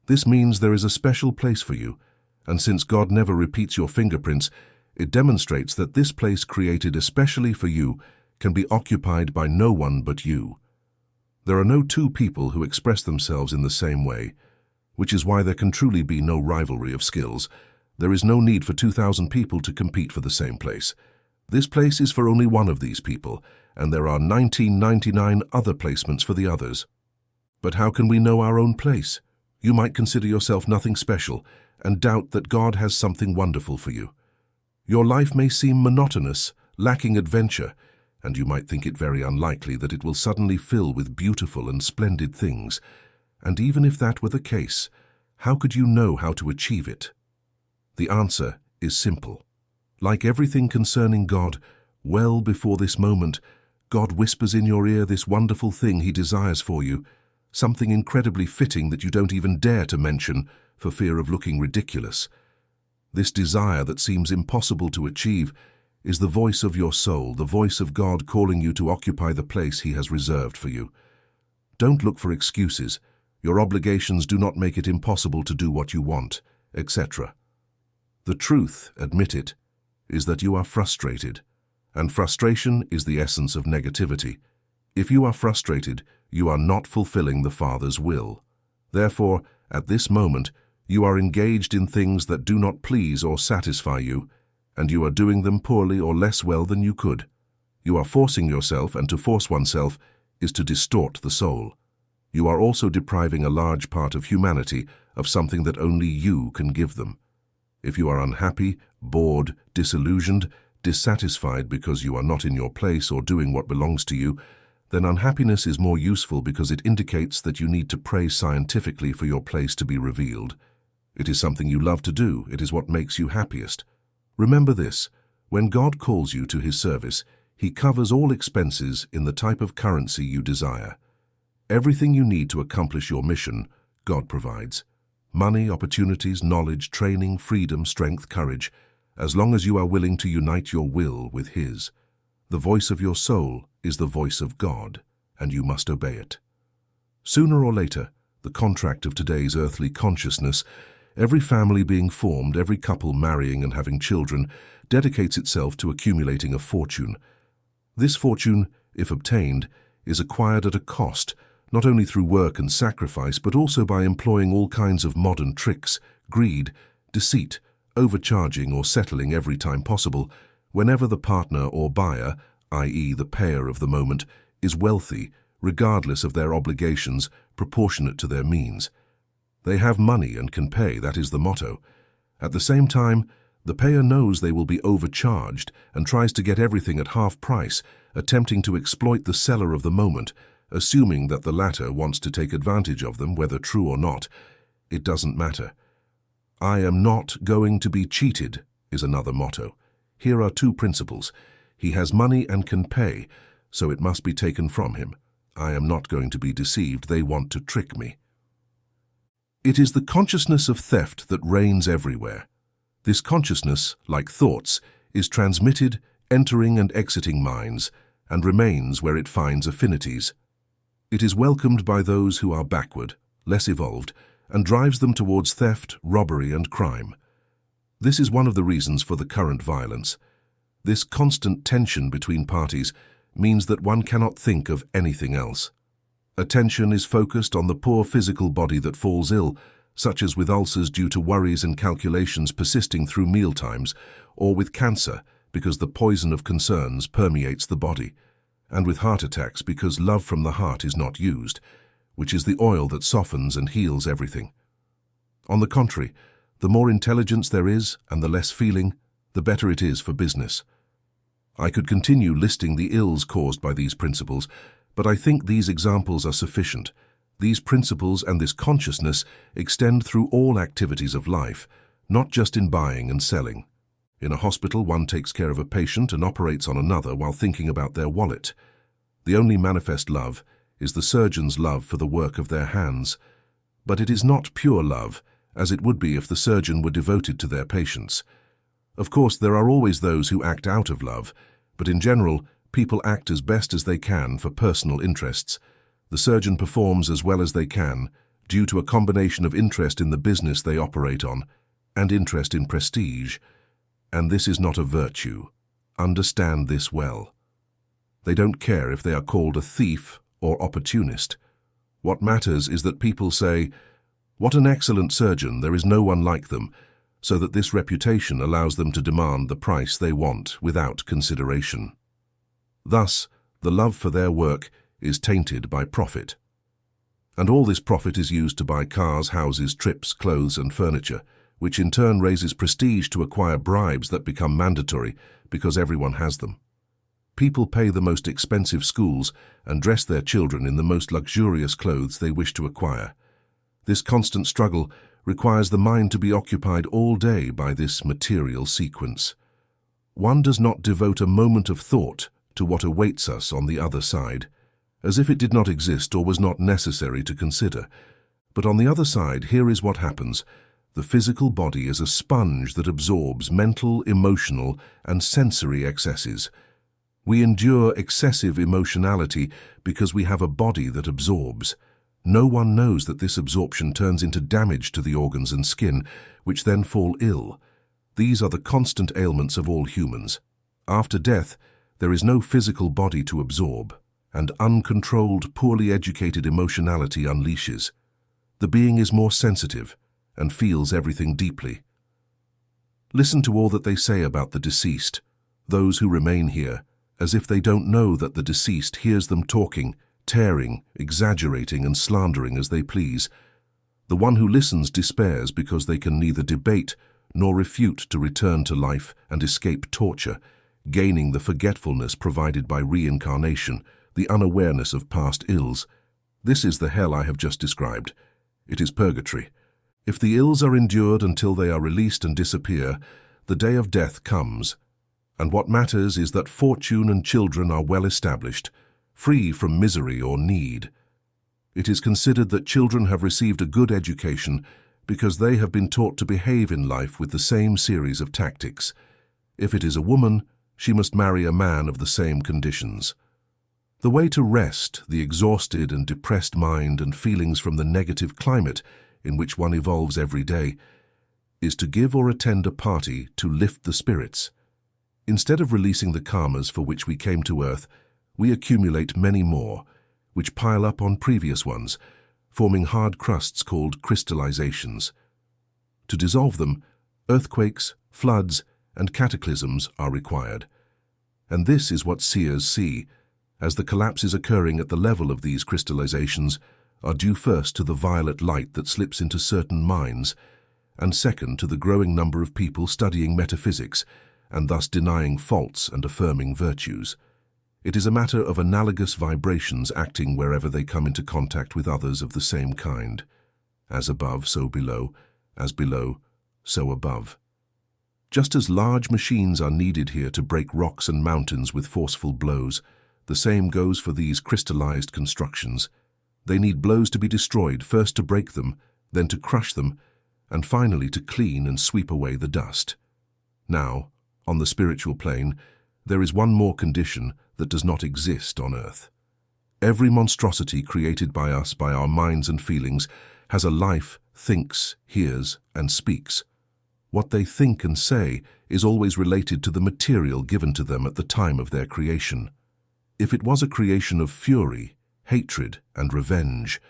This means there is a special place for you, And since God never repeats your fingerprints, it demonstrates that this place created especially for you can be occupied by no one but you. There are no two people who express themselves in the same way, which is why there can truly be no rivalry of skills. There is no need for 2,000 people to compete for the same place. This place is for only one of these people, and there are 1999 other placements for the others. But how can we know our own place? You might consider yourself nothing special and doubt that God has something wonderful for you. Your life may seem monotonous, lacking adventure, and you might think it very unlikely that it will suddenly fill with beautiful and splendid things. And even if that were the case, how could you know how to achieve it? The answer is simple. Like everything concerning God, well before this moment, God whispers in your ear this wonderful thing He desires for you, something incredibly fitting that you don't even dare to mention for fear of looking ridiculous. This desire that seems impossible to achieve is the voice of your soul, the voice of God calling you to occupy the place He has reserved for you. Don't look for excuses. Your obligations do not make it impossible to do what you want, etc. The truth, admit it, is that you are frustrated, and frustration is the essence of negativity. If you are frustrated, you are not fulfilling the Father's will. Therefore, at this moment, you are engaged in things that do not please or satisfy you, and you are doing them poorly or less well than you could. You are forcing yourself, and to force oneself is to distort the soul. You are also depriving a large part of humanity of something that only you can give them. If you are unhappy, bored, disillusioned, dissatisfied because you are not in your place or doing what belongs to you, then unhappiness is more useful because it indicates that you need to pray scientifically for your place to be revealed. It is something you love to do. It is what makes you happiest. Remember this, when God calls you to His service, He covers all expenses in the type of currency you desire. Everything you need to accomplish your mission, God provides. Money, opportunities, knowledge, training, freedom, strength, courage, as long as you are willing to unite your will with His. The voice of your soul is the voice of God, and you must obey it. Sooner or later, the contract of today's earthly consciousness, every family being formed, every couple marrying and having children, dedicates itself to accumulating a fortune. This fortune, if obtained, is acquired at a cost, not only through work and sacrifice, but also by employing all kinds of modern tricks, greed, deceit, overcharging or settling every time possible, whenever the partner or buyer, i.e. the payer of the moment, is wealthy, regardless of their obligations, proportionate to their means. They have money and can pay, that is the motto. At the same time, the payer knows they will be overcharged and tries to get everything at half price, attempting to exploit the seller of the moment, assuming that the latter wants to take advantage of them, whether true or not. It doesn't matter. I am not going to be cheated is another motto. Here are two principles. He has money and can pay, so it must be taken from him. I am not going to be deceived. They want to trick me. It is the consciousness of theft that reigns everywhere. This consciousness, like thoughts, is transmitted, entering and exiting minds, and remains where it finds affinities. It is welcomed by those who are backward, less evolved, and drives them towards theft, robbery, and crime. This is one of the reasons for the current violence. This constant tension between parties means that one cannot think of anything else. Attention is focused on the poor physical body that falls ill, such as with ulcers due to worries and calculations persisting through mealtimes, or with cancer because the poison of concerns permeates the body, and with heart attacks because love from the heart is not used, which is the oil that softens and heals everything. On the contrary, the more intelligence there is and the less feeling, the better it is for business. I could continue listing the ills caused by these principles, but I think these examples are sufficient. These principles and this consciousness extend through all activities of life, not just in buying and selling. In a hospital, one takes care of a patient and operates on another while thinking about their wallet. The only manifest love is the surgeon's love for the work of their hands. But it is not pure love, as it would be if the surgeon were devoted to their patients. Of course, there are always those who act out of love, but in general, people act as best as they can for personal interests. The surgeon performs as well as they can, due to a combination of interest in the business they operate on, and interest in prestige, and this is not a virtue. Understand this well. They don't care if they are called a thief or opportunist. What matters is that people say, "What an excellent surgeon, there is no one like them," so that this reputation allows them to demand the price they want without consideration. Thus, the love for their work is tainted by profit. And all this profit is used to buy cars, houses, trips, clothes, and furniture, which in turn raises prestige to acquire bribes that become mandatory because everyone has them. People pay the most expensive schools and dress their children in the most luxurious clothes they wish to acquire. This constant struggle requires the mind to be occupied all day by this material sequence. One does not devote a moment of thought to what awaits us on the other side, as if it did not exist or was not necessary to consider. But on the other side, here is what happens. The physical body is a sponge that absorbs mental, emotional, and sensory excesses. We endure excessive emotionality because we have a body that absorbs. No one knows that this absorption turns into damage to the organs and skin, which then fall ill. These are the constant ailments of all humans. After death, there is no physical body to absorb, and uncontrolled, poorly educated emotionality unleashes. The being is more sensitive and feels everything deeply. Listen to all that they say about the deceased, those who remain here, as if they don't know that the deceased hears them talking, tearing, exaggerating, and slandering as they please. The one who listens despairs because they can neither debate nor refute to return to life and escape torture, gaining the forgetfulness provided by reincarnation, the unawareness of past ills. This is the hell I have just described. It is purgatory. If the ills are endured until they are released and disappear, the day of death comes. And what matters is that fortune and children are well established, free from misery or need. It is considered that children have received a good education because they have been taught to behave in life with the same series of tactics. If it is a woman, she must marry a man of the same conditions. The way to rest the exhausted and depressed mind and feelings from the negative climate in which one evolves every day is to give or attend a party to lift the spirits. Instead of releasing the karmas for which we came to earth, we accumulate many more, which pile up on previous ones, forming hard crusts called crystallizations. To dissolve them, earthquakes, floods, and cataclysms are required. And this is what seers see, as the collapses occurring at the level of these crystallizations are due first to the violet light that slips into certain minds, and second to the growing number of people studying metaphysics and thus denying faults and affirming virtues. It is a matter of analogous vibrations acting wherever they come into contact with others of the same kind. As above, so below. As below, so above. Just as large machines are needed here to break rocks and mountains with forceful blows, the same goes for these crystallized constructions. They need blows to be destroyed, first to break them, then to crush them, and finally to clean and sweep away the dust. Now, on the spiritual plane, there is one more condition that does not exist on earth. Every monstrosity created by us, by our minds and feelings, has a life, thinks, hears, and speaks. What they think and say is always related to the material given to them at the time of their creation. If it was a creation of fury, hatred, and revenge,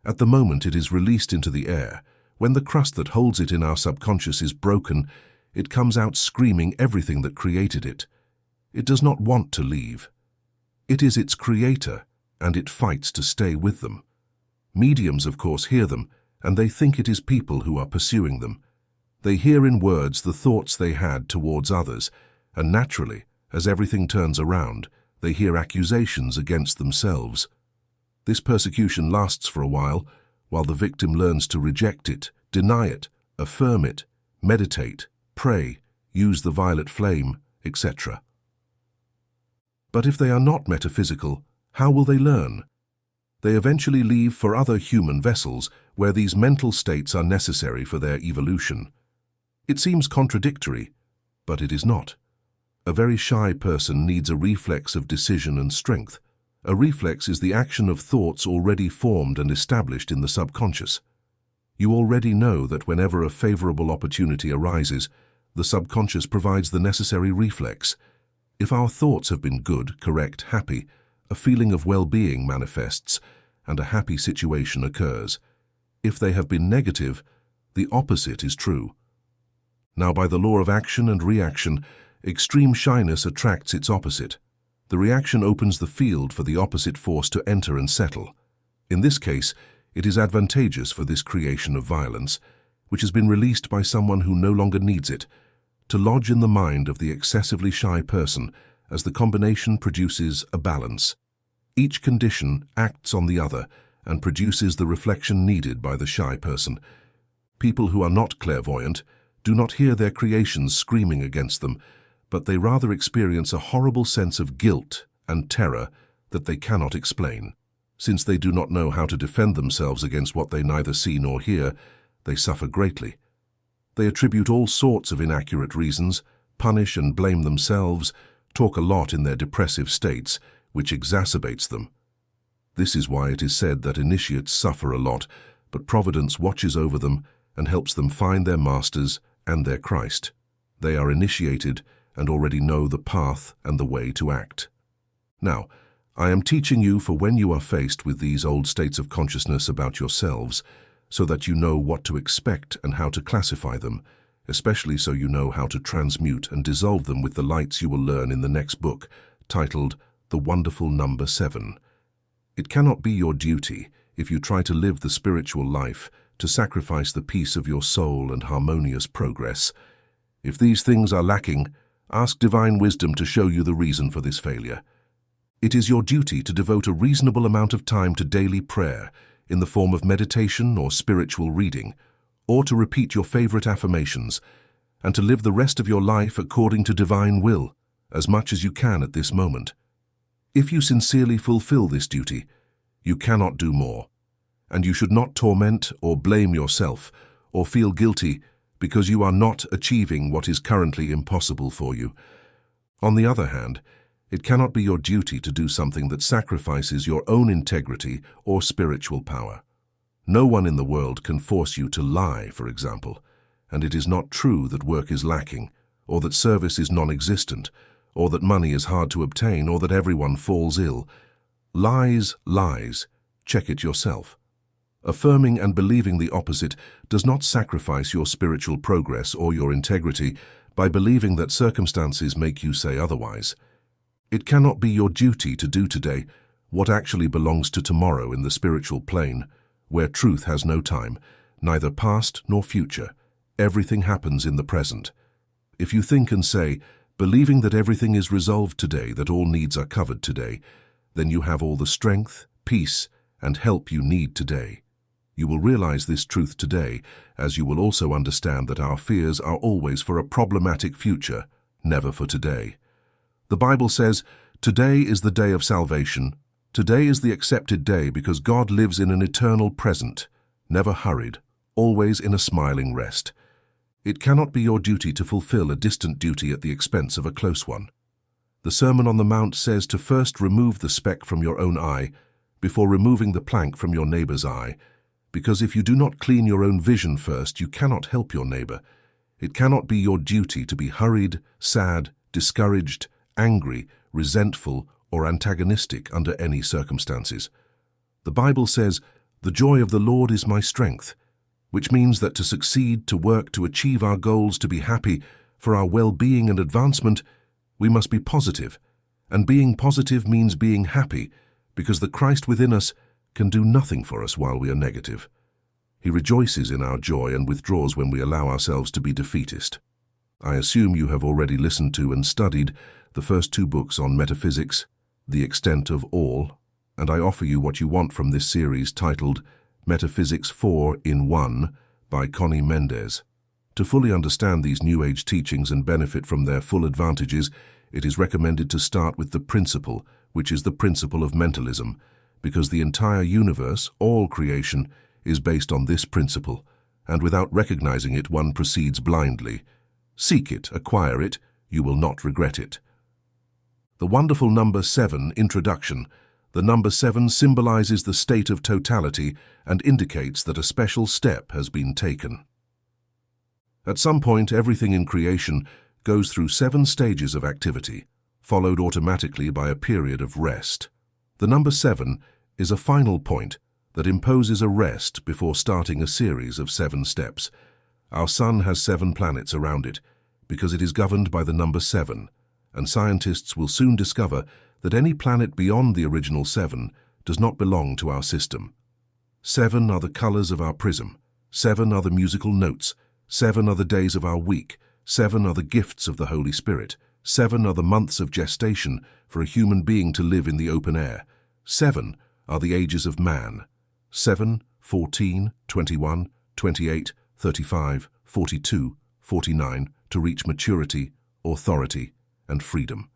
at the moment it is released into the air. When the crust that holds it in our subconscious is broken, it comes out screaming everything that created it. It does not want to leave. It is its creator, and it fights to stay with them. Mediums, of course, hear them, and they think it is people who are pursuing them. They hear in words the thoughts they had towards others, and naturally, as everything turns around, they hear accusations against themselves. This persecution lasts for a while the victim learns to reject it, deny it, affirm it, meditate, pray, use the violet flame, etc. But if they are not metaphysical, how will they learn? They eventually leave for other human vessels where these mental states are necessary for their evolution. It seems contradictory, but it is not. A very shy person needs a reflex of decision and strength. A reflex is the action of thoughts already formed and established in the subconscious. You already know that whenever a favorable opportunity arises, the subconscious provides the necessary reflex. If our thoughts have been good, correct, happy, a feeling of well-being manifests, and a happy situation occurs. If they have been negative, the opposite is true. Now, by the law of action and reaction, extreme shyness attracts its opposite. The reaction opens the field for the opposite force to enter and settle. In this case, it is advantageous for this creation of violence, which has been released by someone who no longer needs it, to lodge in the mind of the excessively shy person, as the combination produces a balance. Each condition acts on the other and produces the reflection needed by the shy person. People who are not clairvoyant do not hear their creations screaming against them, but they rather experience a horrible sense of guilt and terror that they cannot explain. Since they do not know how to defend themselves against what they neither see nor hear, they suffer greatly. They attribute all sorts of inaccurate reasons, punish and blame themselves, talk a lot in their depressive states, which exacerbates them. This is why it is said that initiates suffer a lot, but Providence watches over them and helps them find their masters and their Christ. They are initiated and already know the path and the way to act. Now, I am teaching you for when you are faced with these old states of consciousness about yourselves, so that you know what to expect and how to classify them, especially so you know how to transmute and dissolve them with the lights you will learn in the next book, titled The Wonderful Number 7. It cannot be your duty, if you try to live the spiritual life, to sacrifice the peace of your soul and harmonious progress. If these things are lacking, ask divine wisdom to show you the reason for this failure. It is your duty to devote a reasonable amount of time to daily prayer, in the form of meditation or spiritual reading, or to repeat your favorite affirmations, and to live the rest of your life according to divine will, as much as you can at this moment. If you sincerely fulfill this duty, you cannot do more, and you should not torment or blame yourself or feel guilty because you are not achieving what is currently impossible for you. On the other hand, it cannot be your duty to do something that sacrifices your own integrity or spiritual power. No one in the world can force you to lie, for example, and it is not true that work is lacking, or that service is non-existent, or that money is hard to obtain, or that everyone falls ill. Lies, lies. Check it yourself. Affirming and believing the opposite does not sacrifice your spiritual progress or your integrity by believing that circumstances make you say otherwise. It cannot be your duty to do today what actually belongs to tomorrow in the spiritual plane, where truth has no time, neither past nor future. Everything happens in the present. If you think and say, believing that everything is resolved today, that all needs are covered today, then you have all the strength, peace, and help you need today. You will realize this truth today, as you will also understand that our fears are always for a problematic future, never for today. The Bible says, today is the day of salvation. Today is the accepted day because God lives in an eternal present, never hurried, always in a smiling rest. It cannot be your duty to fulfill a distant duty at the expense of a close one. The Sermon on the Mount says to first remove the speck from your own eye before removing the plank from your neighbor's eye, because if you do not clean your own vision first, you cannot help your neighbor. It cannot be your duty to be hurried, sad, discouraged, angry, resentful, or antagonistic under any circumstances. The Bible says, "The joy of the Lord is my strength," which means that to succeed, to work, to achieve our goals, to be happy, for our well-being and advancement, we must be positive. And being positive means being happy, because the Christ within us can do nothing for us while we are negative. He rejoices in our joy and withdraws when we allow ourselves to be defeatist. I assume you have already listened to and studied the first 2 books on metaphysics, The Extent of All, and I offer you what you want from this series titled Metaphysics 4 in 1 by Conny Mendez. To fully understand these New Age teachings and benefit from their full advantages, it is recommended to start with the principle, which is the principle of mentalism, because the entire universe, all creation, is based on this principle, and without recognizing it one proceeds blindly. Seek it, acquire it, you will not regret it. The Wonderful Number 7 Introduction, The number 7 symbolizes the state of totality and indicates that a special step has been taken. At some point, everything in creation goes through 7 stages of activity, followed automatically by a period of rest. The number 7 is a final point that imposes a rest before starting a series of 7 steps. Our Sun has 7 planets around it because it is governed by the number 7, and scientists will soon discover that any planet beyond the original 7 does not belong to our system. 7 are the colors of our prism. 7 are the musical notes. 7 are the days of our week. 7 are the gifts of the Holy Spirit. 7 are the months of gestation for a human being to live in the open air. 7 are the ages of man. 7, 14, 21, 28, 35, 42, 49 to reach maturity, authority, and freedom.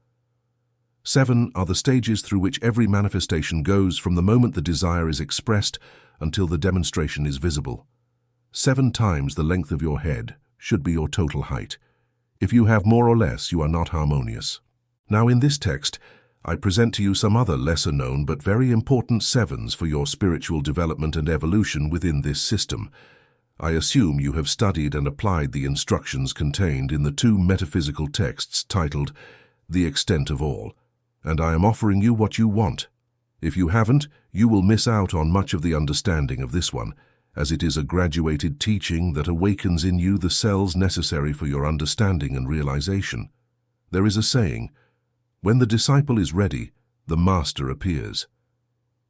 7 are the stages through which every manifestation goes from the moment the desire is expressed until the demonstration is visible. 7 times the length of your head should be your total height. If you have more or less, you are not harmonious. Now in this text, I present to you some other lesser-known but very important 7s for your spiritual development and evolution within this system. I assume you have studied and applied the instructions contained in the 2 metaphysical texts titled The Extent of All, and I am offering you what you want. If you haven't, you will miss out on much of the understanding of this one, as it is a graduated teaching that awakens in you the cells necessary for your understanding and realization. There is a saying, when the disciple is ready, the master appears.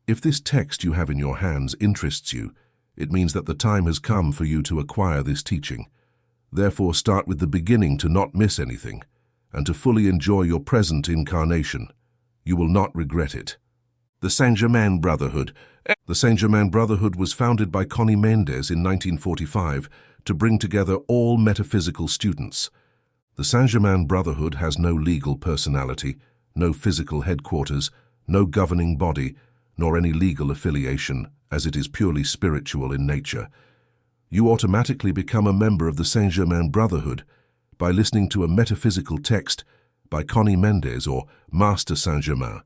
If this text you have in your hands interests you, it means that the time has come for you to acquire this teaching. Therefore, start with the beginning to not miss anything, and to fully enjoy your present incarnation. You will not regret it. The Saint Germain Brotherhood. The Saint Germain Brotherhood was founded by Conny Mendez in 1945 to bring together all metaphysical students. The Saint Germain Brotherhood has no legal personality, no physical headquarters, no governing body, nor any legal affiliation, as it is purely spiritual in nature. You automatically become a member of the Saint Germain Brotherhood by listening to a metaphysical text by Conny Mendez or Master Saint Germain,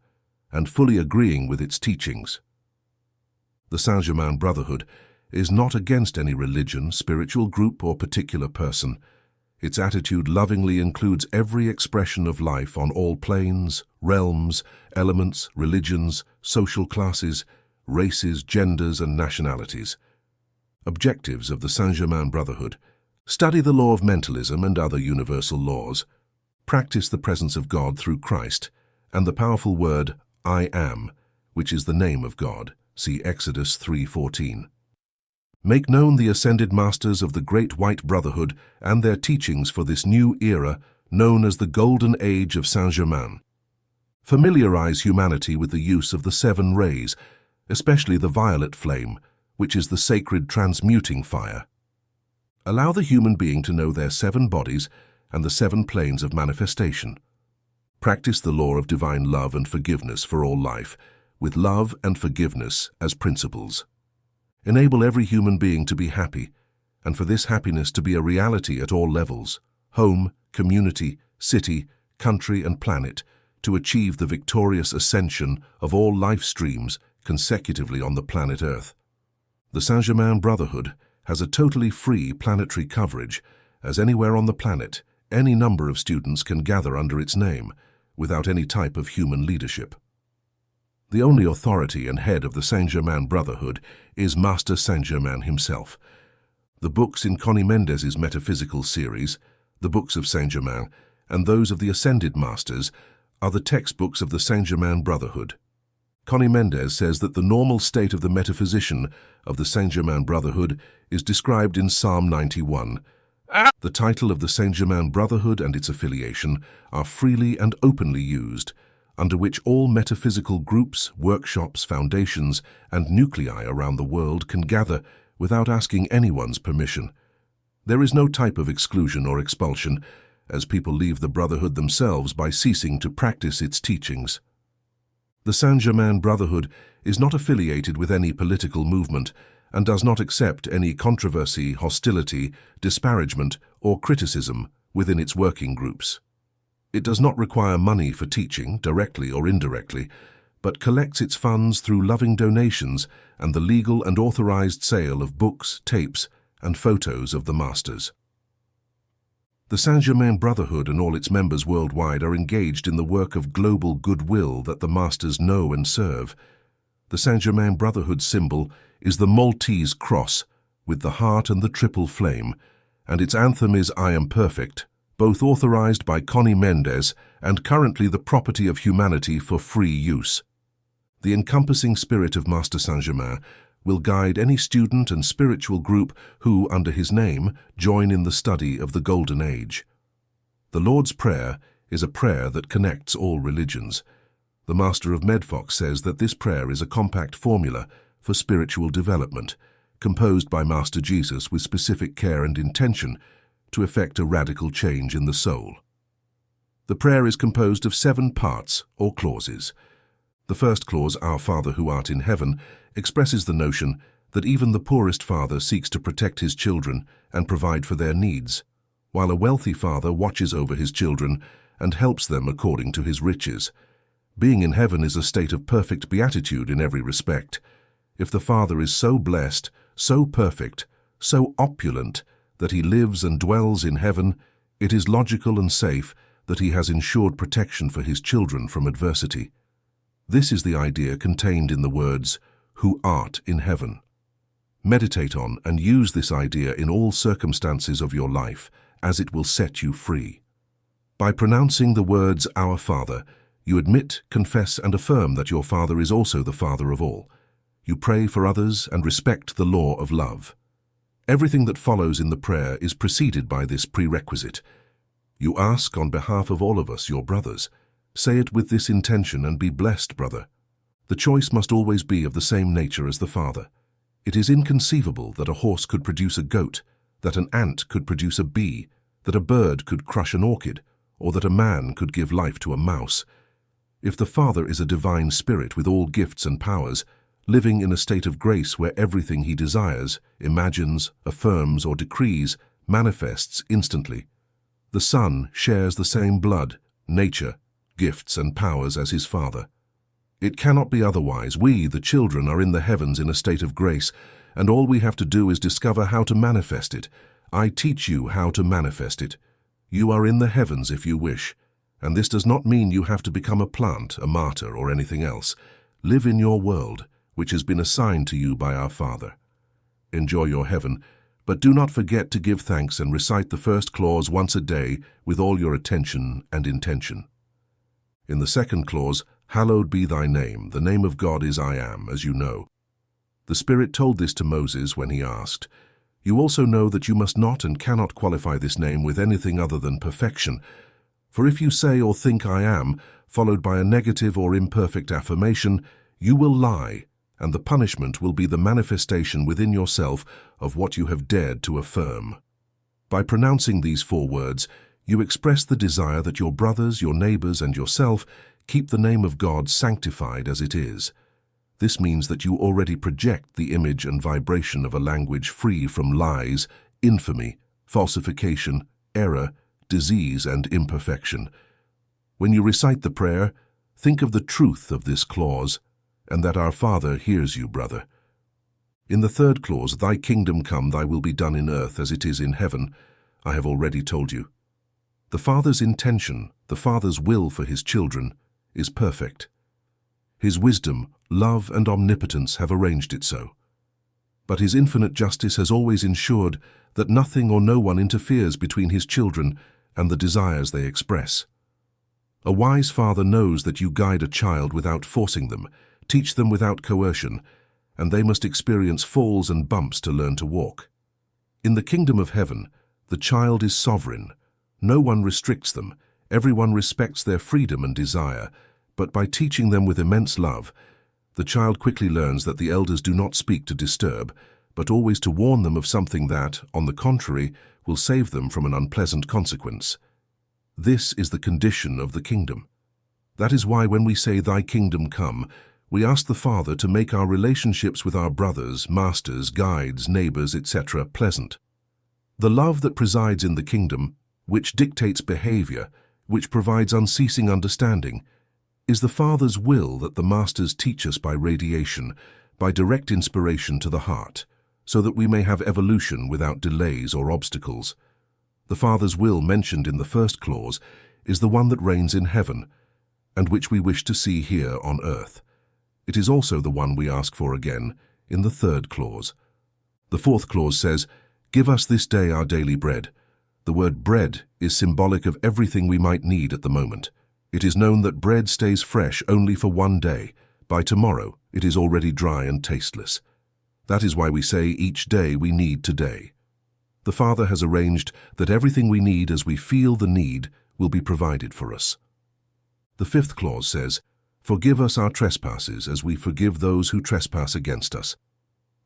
and fully agreeing with its teachings. The Saint Germain Brotherhood is not against any religion, spiritual group, or particular person. Its attitude lovingly includes every expression of life on all planes, realms, elements, religions, social classes, races, genders, and nationalities. Objectives of the Saint Germain Brotherhood: study the law of mentalism and other universal laws, practice the presence of God through Christ, and the powerful word I Am, which is the name of God. See Exodus 3:14. Make known the ascended masters of the Great White Brotherhood and their teachings for this new era known as the Golden Age of Saint Germain. Familiarize humanity with the use of the 7 rays, especially the violet flame, which is the sacred transmuting fire. Allow the human being to know their 7 bodies and the 7 planes of manifestation. Practice the law of divine love and forgiveness for all life, with love and forgiveness as principles. Enable every human being to be happy, and for this happiness to be a reality at all levels, home, community, city, country, and planet, to achieve the victorious ascension of all life streams consecutively on the planet Earth. The Saint Germain Brotherhood has a totally free planetary coverage, as anywhere on the planet, any number of students can gather under its name, without any type of human leadership. The only authority and head of the Saint Germain Brotherhood is Master Saint Germain himself. The books in Conny Mendez's metaphysical series, the books of Saint Germain, and those of the Ascended Masters are the textbooks of the Saint Germain Brotherhood. Conny Mendez says that the normal state of the metaphysician of the Saint Germain Brotherhood is described in Psalm 91. The title of the Saint Germain Brotherhood and its affiliation are freely and openly used, under which all metaphysical groups, workshops, foundations, and nuclei around the world can gather without asking anyone's permission. There is no type of exclusion or expulsion, as people leave the Brotherhood themselves by ceasing to practice its teachings. The Saint Germain Brotherhood is not affiliated with any political movement and does not accept any controversy, hostility, disparagement, or criticism within its working groups. It does not require money for teaching, directly or indirectly, but collects its funds through loving donations and the legal and authorized sale of books, tapes, and photos of the masters. The San Germán Brotherhood and all its members worldwide are engaged in the work of global goodwill that the masters know and serve. The Saint Germain Brotherhood symbol is the Maltese cross with the heart and the triple flame, and its anthem is I Am Perfect, both authorized by Conny Mendez and currently the property of humanity for free use. The encompassing spirit of Master Saint Germain will guide any student and spiritual group who, under his name, join in the study of the Golden Age. The Lord's Prayer is a prayer that connects all religions. The Master of Medfox says that this prayer is a compact formula for spiritual development, composed by Master Jesus with specific care and intention to effect a radical change in the soul. The prayer is composed of 7 parts or clauses. The first clause, Our Father who art in heaven, expresses the notion that even the poorest father seeks to protect his children and provide for their needs, while a wealthy father watches over his children and helps them according to his riches. Being in heaven is a state of perfect beatitude in every respect. If the Father is so blessed, so perfect, so opulent that he lives and dwells in heaven, it is logical and safe that he has ensured protection for his children from adversity. This is the idea contained in the words, who art in heaven. Meditate on and use this idea in all circumstances of your life, as it will set you free. By pronouncing the words, Our Father, you admit, confess, and affirm that your Father is also the Father of all. You pray for others and respect the law of love. Everything that follows in the prayer is preceded by this prerequisite. You ask on behalf of all of us, your brothers. Say it with this intention and be blessed, brother. The choice must always be of the same nature as the Father. It is inconceivable that a horse could produce a goat, that an ant could produce a bee, that a bird could crush an orchid, or that a man could give life to a mouse. If the Father is a divine spirit with all gifts and powers, living in a state of grace where everything he desires, imagines, affirms, or decrees manifests instantly, the Son shares the same blood, nature, gifts, and powers as his Father. It cannot be otherwise. We, the children, are in the heavens in a state of grace, and all we have to do is discover how to manifest it. I teach you how to manifest it. You are in the heavens if you wish, and this does not mean you have to become a plant, a martyr, or anything else. Live in your world, which has been assigned to you by our Father. Enjoy your heaven, but do not forget to give thanks and recite the first clause once a day with all your attention and intention. In the second clause, Hallowed be thy name. The name of God is I Am, as you know. The Spirit told this to Moses when he asked, You also know that you must not and cannot qualify this name with anything other than perfection. For if you say or think I am, followed by a negative or imperfect affirmation, you will lie, and the punishment will be the manifestation within yourself of what you have dared to affirm. By pronouncing these 4 words, you express the desire that your brothers, your neighbors, and yourself keep the name of God sanctified as it is. This means that you already project the image and vibration of a language free from lies, infamy, falsification, error, disease, and imperfection. When you recite the prayer, think of the truth of this clause, and that our Father hears you, brother. In the third clause, Thy kingdom come, thy will be done in earth as it is in heaven, I have already told you. The Father's intention, the Father's will for his children, is perfect. His wisdom, love, and omnipotence have arranged it so. But his infinite justice has always ensured that nothing or no one interferes between his children and the desires they express. A wise father knows that you guide a child without forcing them, teach them without coercion, and they must experience falls and bumps to learn to walk. In the kingdom of heaven, the child is sovereign. No one restricts them. Everyone respects their freedom and desire, but by teaching them with immense love, the child quickly learns that the elders do not speak to disturb, but always to warn them of something that, on the contrary, will save them from an unpleasant consequence. This is the condition of the kingdom. That is why when we say, Thy kingdom come, we ask the Father to make our relationships with our brothers, masters, guides, neighbors, etc. pleasant. The love that presides in the kingdom, which dictates behavior, which provides unceasing understanding, is the Father's will that the Masters teach us by radiation, by direct inspiration to the heart, so that we may have evolution without delays or obstacles. The Father's will mentioned in the first clause is the one that reigns in heaven, and which we wish to see here on earth. It is also the one we ask for again in the third clause. The fourth clause says, "Give us this day our daily bread." The word bread is symbolic of everything we might need at the moment. It is known that bread stays fresh only for one day. By tomorrow, it is already dry and tasteless. That is why we say each day we need today. The Father has arranged that everything we need as we feel the need will be provided for us. The fifth clause says, "Forgive us our trespasses as we forgive those who trespass against us."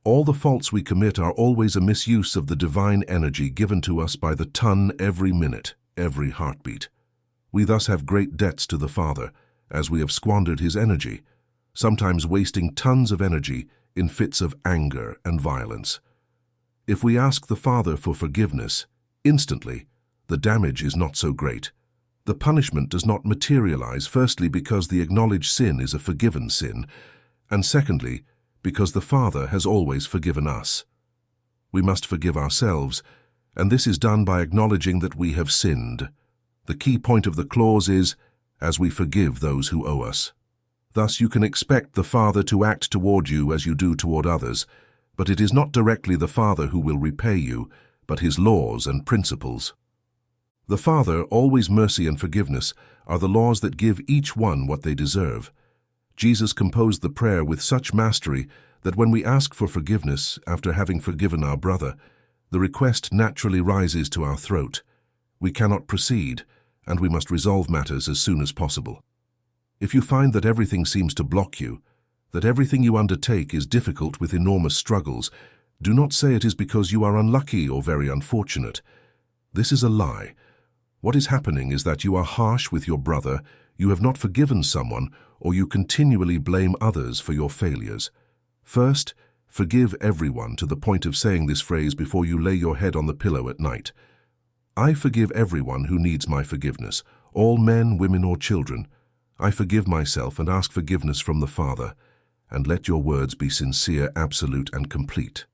All the faults we commit are always a misuse of the divine energy given to us by the ton every minute, every heartbeat. We thus have great debts to the Father, as we have squandered his energy, sometimes wasting tons of energy in fits of anger and violence. If we ask the Father for forgiveness, instantly, the damage is not so great. The punishment does not materialize, firstly because the acknowledged sin is a forgiven sin, and secondly, because the Father has always forgiven us. We must forgive ourselves, and this is done by acknowledging that we have sinned. The key point of the clause is, "as we forgive those who owe us." Thus you can expect the Father to act toward you as you do toward others, but it is not directly the Father who will repay you, but his laws and principles. The Father, always mercy and forgiveness, are the laws that give each one what they deserve. Jesus composed the prayer with such mastery that when we ask for forgiveness after having forgiven our brother, the request naturally rises to our throat. We cannot proceed, and we must resolve matters as soon as possible. If you find that everything seems to block you, that everything you undertake is difficult with enormous struggles, do not say it is because you are unlucky or very unfortunate. This is a lie. What is happening is that you are harsh with your brother, you have not forgiven someone, or you continually blame others for your failures. First, forgive everyone to the point of saying this phrase before you lay your head on the pillow at night. I forgive everyone who needs my forgiveness, all men, women, or children. I forgive myself and ask forgiveness from the Father, and let your words be sincere, absolute, and complete.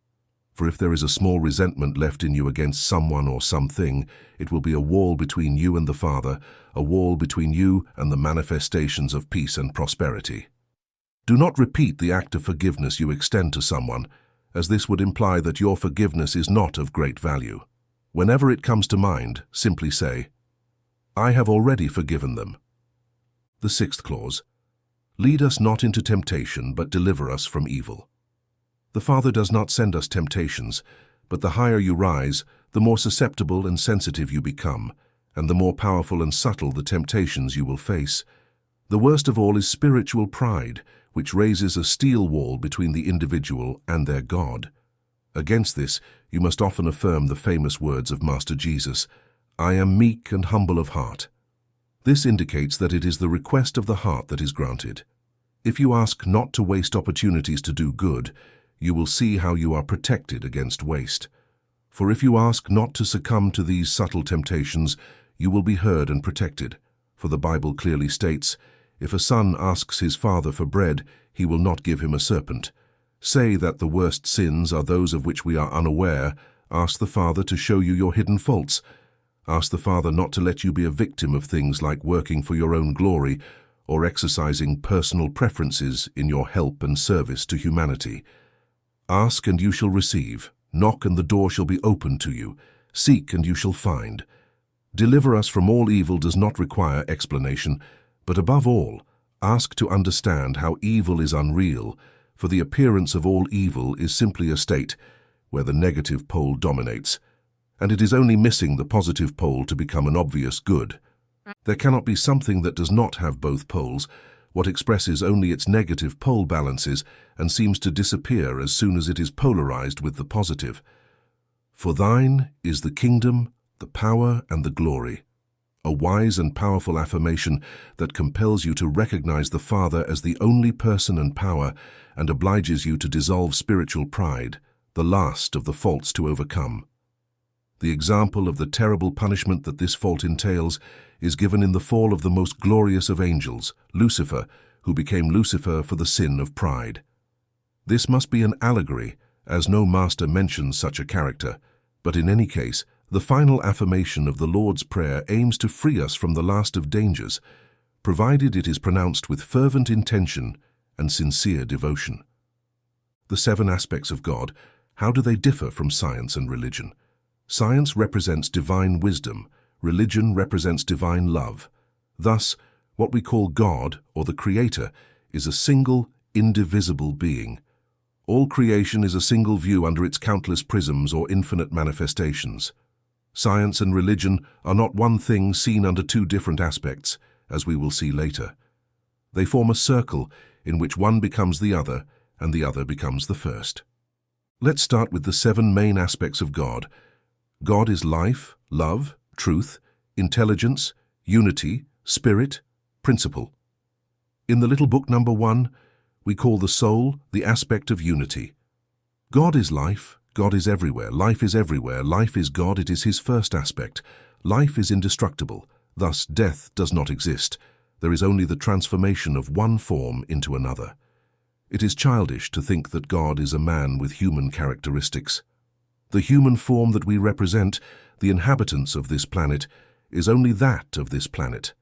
For if there is a small resentment left in you against someone or something, it will be a wall between you and the Father, a wall between you and the manifestations of peace and prosperity. Do not repeat the act of forgiveness you extend to someone, as this would imply that your forgiveness is not of great value. Whenever it comes to mind, simply say, "I have already forgiven them." The sixth clause, "Lead us not into temptation, but deliver us from evil." The Father does not send us temptations, but the higher you rise, the more susceptible and sensitive you become, and the more powerful and subtle the temptations you will face. The worst of all is spiritual pride, which raises a steel wall between the individual and their God. Against this, you must often affirm the famous words of Master Jesus, "I am meek and humble of heart." This indicates that it is the request of the heart that is granted. If you ask not to waste opportunities to do good, you will see how you are protected against waste. For if you ask not to succumb to these subtle temptations, you will be heard and protected. For the Bible clearly states, "If a son asks his father for bread, he will not give him a serpent." Say that the worst sins are those of which we are unaware. Ask the Father to show you your hidden faults. Ask the Father not to let you be a victim of things like working for your own glory or exercising personal preferences in your help and service to humanity. Ask and you shall receive. Knock and the door shall be opened to you. Seek and you shall find. Deliver us from all evil does not require explanation, but above all, ask to understand how evil is unreal, for the appearance of all evil is simply a state where the negative pole dominates, and it is only missing the positive pole to become an obvious good. There cannot be something that does not have both poles, what expresses only its negative pole balances and seems to disappear as soon as it is polarized with the positive. For thine is the kingdom, the power, and the glory. A wise and powerful affirmation that compels you to recognize the Father as the only person and power and obliges you to dissolve spiritual pride, the last of the faults to overcome. The example of the terrible punishment that this fault entails is given in the fall of the most glorious of angels, Lucifer, who became Lucifer for the sin of pride. This must be an allegory, as no master mentions such a character, but in any case, the final affirmation of the Lord's Prayer aims to free us from the last of dangers, provided it is pronounced with fervent intention and sincere devotion. The 7 aspects of God, how do they differ from science and religion? Science represents divine wisdom, religion represents divine love. Thus, what we call God, or the Creator, is a single, indivisible being. All creation is a single view under its countless prisms or infinite manifestations. Science and religion are not one thing seen under 2 different aspects, as we will see later. They form a circle in which one becomes the other and the other becomes the first. Let's start with the 7 main aspects of God. God is life, love, truth, intelligence, unity, spirit, principle. In the little book number 1, we call the soul the aspect of unity. God is life, God is everywhere, life is everywhere, life is God, it is his first aspect. Life is indestructible, thus death does not exist. There is only the transformation of one form into another. It is childish to think that God is a man with human characteristics. The human form that we represent, the inhabitants of this planet, is only that of this planet.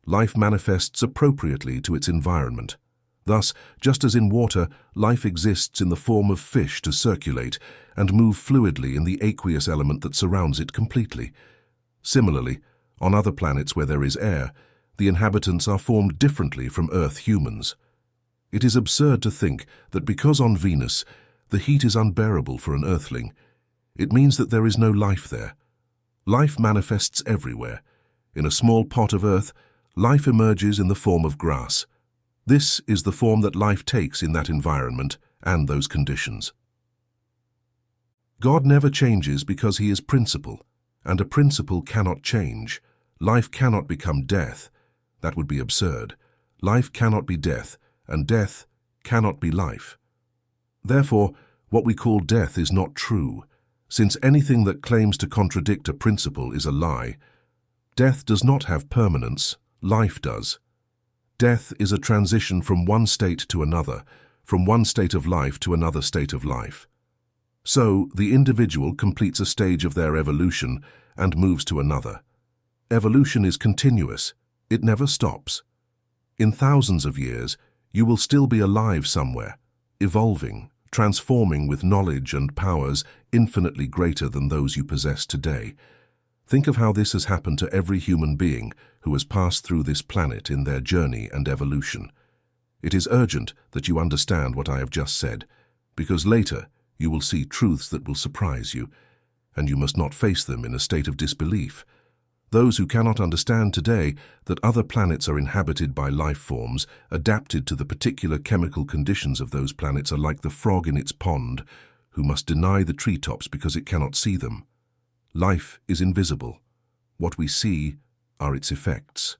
Life manifests appropriately to its environment. Thus, just as in water, life exists in the form of fish to circulate and move fluidly in the aqueous element that surrounds it completely. Similarly, on other planets where there is air, the inhabitants are formed differently from Earth humans. It is absurd to think that because on Venus the heat is unbearable for an Earthling, it means that there is no life there. Life manifests everywhere. In a small pot of earth, life emerges in the form of grass. This is the form that life takes in that environment and those conditions. God never changes because he is principle, and a principle cannot change. Life cannot become death. That would be absurd. Life cannot be death, and death cannot be life. Therefore, what we call death is not true, since anything that claims to contradict a principle is a lie. Death does not have permanence, life does. Death is a transition from one state to another, from one state of life to another state of life. So, the individual completes a stage of their evolution and moves to another. Evolution is continuous. It never stops. In thousands of years, you will still be alive somewhere, evolving, transforming with knowledge and powers infinitely greater than those you possess today. Think of how this has happened to every human being who has passed through this planet in their journey and evolution. It is urgent that you understand what I have just said, because later you will see truths that will surprise you, and you must not face them in a state of disbelief. Those who cannot understand today that other planets are inhabited by life forms adapted to the particular chemical conditions of those planets are like the frog in its pond, who must deny the treetops because it cannot see them. Life is invisible. What we see are its effects.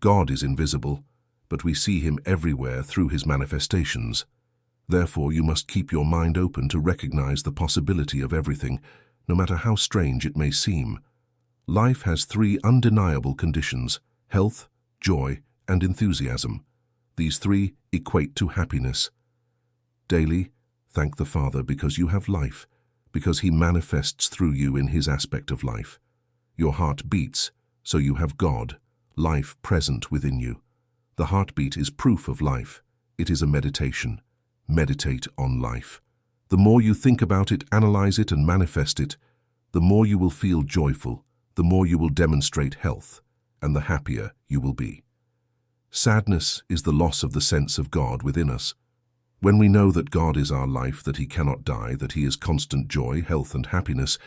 God is invisible, but we see him everywhere through his manifestations. Therefore, you must keep your mind open to recognize the possibility of everything, no matter how strange it may seem. Life has 3 undeniable conditions: health, joy, and enthusiasm. These 3 equate to happiness. Daily, thank the Father because you have life, because he manifests through you in his aspect of life. Your heart beats, so you have God, life present within you. The heartbeat is proof of life. It is a meditation. Meditate on life. The more you think about it, analyze it, and manifest it, the more you will feel joyful, the more you will demonstrate health, and the happier you will be. Sadness is the loss of the sense of God within us. When we know that God is our life, that he cannot die, that he is constant joy, health, and happiness,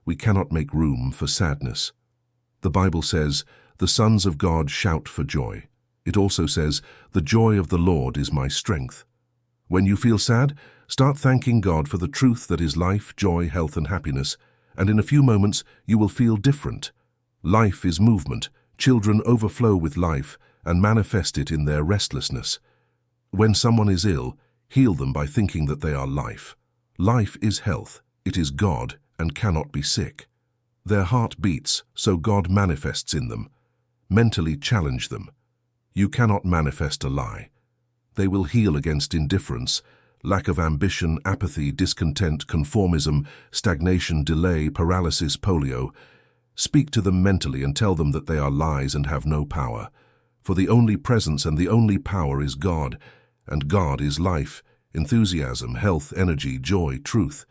we cannot make room for sadness. The Bible says, "The sons of God shout for joy." It also says, "The joy of the Lord is my strength." When you feel sad, start thanking God for the truth that is life, joy, health, and happiness, and in a few moments you will feel different. Life is movement. Children overflow with life and manifest it in their restlessness. When someone is ill, heal them by thinking that they are life. Life is health. It is God and cannot be sick. Their heart beats, so God manifests in them. Mentally challenge them. You cannot manifest a lie. They will heal against indifference, lack of ambition, apathy, discontent, conformism, stagnation, delay, paralysis, polio. Speak to them mentally and tell them that they are lies and have no power. For the only presence and the only power is God, and God is life, enthusiasm, health, energy, joy, truth.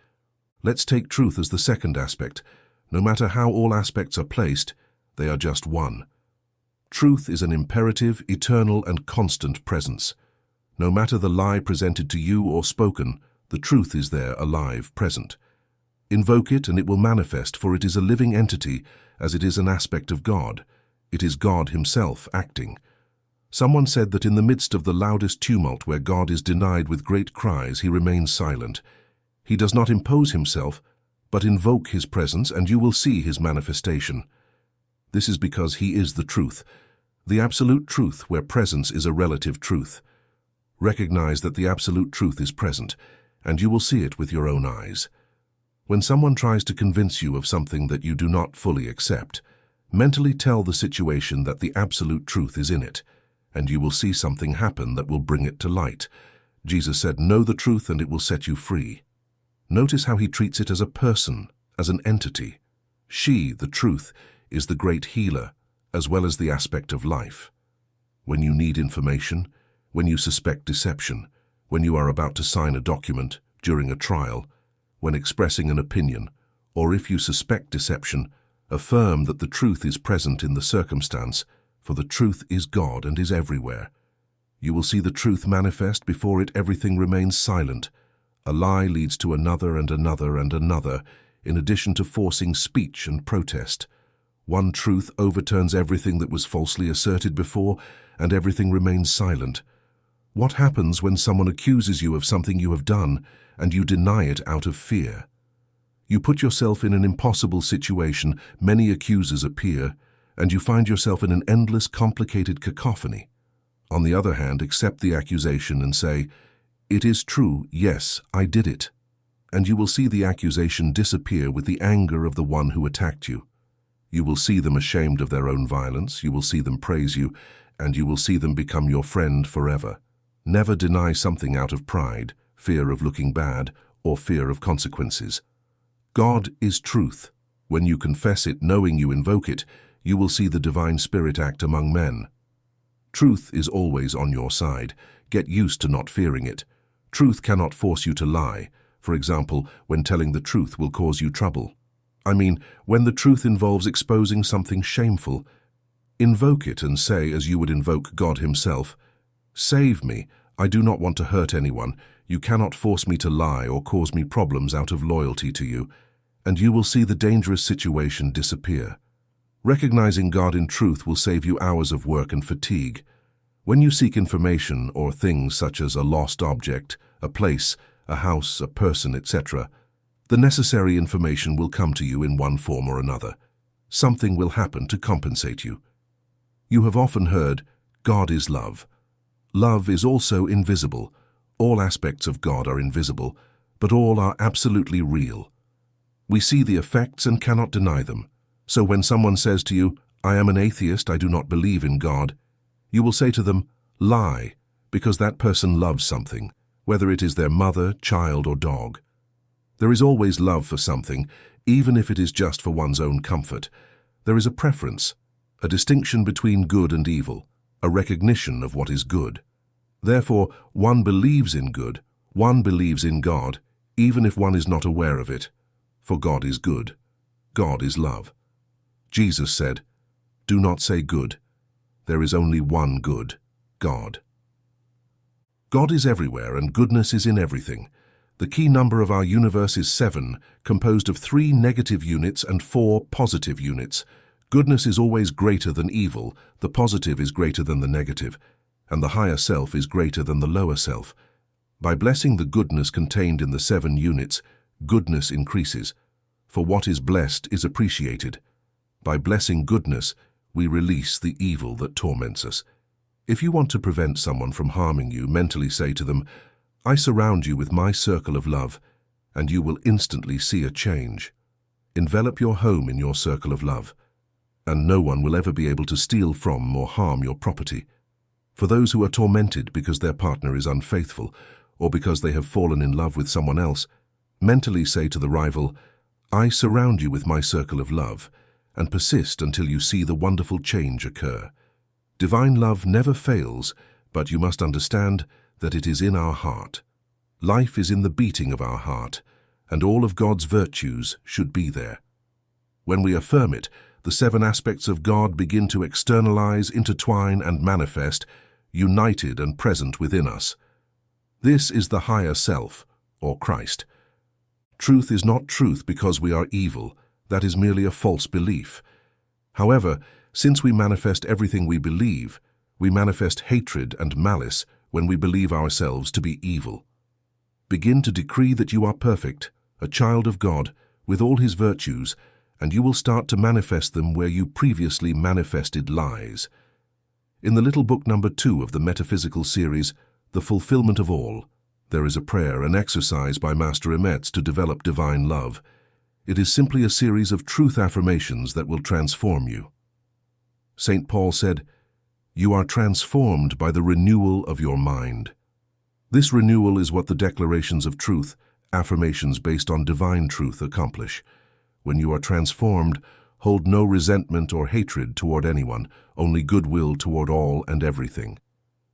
Let's take truth as the second aspect. No matter how all aspects are placed, they are just one. Truth is an imperative, eternal, and constant presence. No matter the lie presented to you or spoken, the truth is there, alive, present. Invoke it and it will manifest, for it is a living entity, as it is an aspect of God. It is God himself acting. Someone said that in the midst of the loudest tumult where God is denied with great cries, he remains silent. He does not impose himself, but invoke his presence and you will see his manifestation. This is because he is the truth, the absolute truth where presence is a relative truth. Recognize that the absolute truth is present, and you will see it with your own eyes. When someone tries to convince you of something that you do not fully accept, mentally tell the situation that the absolute truth is in it, and you will see something happen that will bring it to light. Jesus said, "Know the truth and it will set you free." Notice how he treats it as a person, as an entity. She, the truth, is the great healer, as well as the aspect of life. When you need information, when you suspect deception, when you are about to sign a document, during a trial, when expressing an opinion, or if you suspect deception, affirm that the truth is present in the circumstance, for the truth is God and is everywhere. You will see the truth manifest before it. Everything remains silent. A lie leads to another and another and another, in addition to forcing speech and protest. One truth overturns everything that was falsely asserted before, and everything remains silent. What happens when someone accuses you of something you have done, and you deny it out of fear? You put yourself in an impossible situation, many accusers appear, and you find yourself in an endless, complicated cacophony. On the other hand, accept the accusation and say, "It is true, yes, I did it." And you will see the accusation disappear with the anger of the one who attacked you. You will see them ashamed of their own violence, you will see them praise you, and you will see them become your friend forever. Never deny something out of pride, fear of looking bad, or fear of consequences. God is truth. When you confess it, knowing you invoke it, you will see the divine spirit act among men. Truth is always on your side. Get used to not fearing it. Truth cannot force you to lie. For example, when telling the truth will cause you trouble. I mean, when the truth involves exposing something shameful, invoke it and say, as you would invoke God himself, "Save me. I do not want to hurt anyone. You cannot force me to lie or cause me problems out of loyalty to you," and you will see the dangerous situation disappear. Recognizing God in truth will save you hours of work and fatigue. When you seek information or things such as a lost object, a place, a house, a person, etc., the necessary information will come to you in one form or another. Something will happen to compensate you. You have often heard, God is love. Love is also invisible. All aspects of God are invisible, but all are absolutely real. We see the effects and cannot deny them. So when someone says to you, "I am an atheist, I do not believe in God," you will say to them, "Lie," because that person loves something, whether it is their mother, child, or dog. There is always love for something, even if it is just for one's own comfort. There is a preference, a distinction between good and evil, a recognition of what is good. Therefore, one believes in good, one believes in God, even if one is not aware of it. For God is good. God is love. Jesus said, "Do not say good. There is only one good, God." God is everywhere and goodness is in everything. The key number of our universe is 7, composed of 3 negative units and 4 positive units. Goodness is always greater than evil, the positive is greater than the negative, and the higher self is greater than the lower self. By blessing the goodness contained in the 7 units, goodness increases, for what is blessed is appreciated. By blessing goodness, we release the evil that torments us. If you want to prevent someone from harming you, mentally say to them, "I surround you with my circle of love," and you will instantly see a change. Envelop your home in your circle of love. and no one will ever be able to steal from or harm your property. For those who are tormented because their partner is unfaithful, or because they have fallen in love with someone else, mentally say to the rival, "I surround you with my circle of love," and persist until you see the wonderful change occur. Divine love never fails, but you must understand that it is in our heart. Life is in the beating of our heart, and all of God's virtues should be there. When we affirm it, the 7 aspects of God begin to externalize, intertwine, and manifest, united and present within us. This is the higher self, or Christ. Truth is not truth because we are evil. That is merely a false belief. However, since we manifest everything we believe, we manifest hatred and malice when we believe ourselves to be evil. Begin to decree that you are perfect, a child of God, with all His virtues, and you will start to manifest them where you previously manifested lies. In the little book number 2 of the Metaphysical series, The Fulfillment of All, there is a prayer and exercise by Master Emetz to develop divine love. It is simply a series of truth affirmations that will transform you. St. Paul said, "You are transformed by the renewal of your mind." This renewal is what the declarations of truth, affirmations based on divine truth, accomplish. When you are transformed, hold no resentment or hatred toward anyone, only goodwill toward all and everything.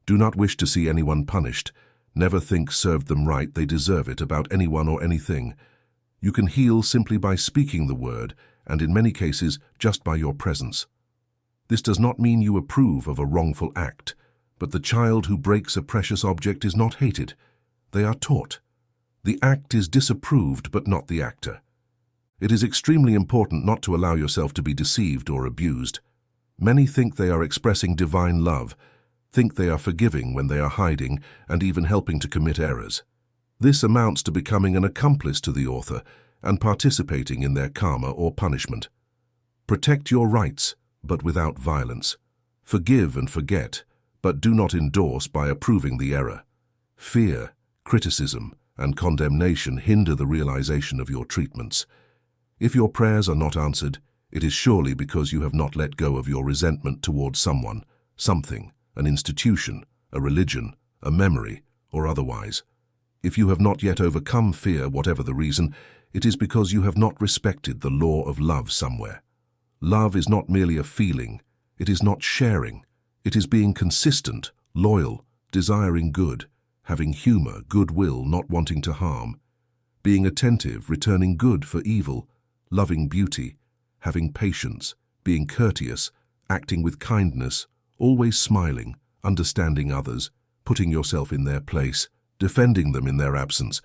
Do not wish to see anyone punished. Never think served them right, they deserve it, about anyone or anything. You can heal simply by speaking the word, and in many cases, just by your presence. This does not mean you approve of a wrongful act, but the child who breaks a precious object is not hated. They are taught. The act is disapproved, but not the actor. It is extremely important not to allow yourself to be deceived or abused. Many think they are expressing divine love, think they are forgiving when they are hiding and even helping to commit errors. This amounts to becoming an accomplice to the author and participating in their karma or punishment. Protect your rights, but without violence. Forgive and forget, but do not endorse by approving the error. Fear, criticism, and condemnation hinder the realization of your treatments. If your prayers are not answered, it is surely because you have not let go of your resentment towards someone, something, an institution, a religion, a memory, or otherwise. If you have not yet overcome fear, whatever the reason, it is because you have not respected the law of love somewhere. Love is not merely a feeling, it is not sharing, it is being consistent, loyal, desiring good, having humor, goodwill, not wanting to harm, being attentive, returning good for evil, loving beauty, having patience, being courteous, acting with kindness, always smiling, understanding others, putting yourself in their place, defending them in their absence,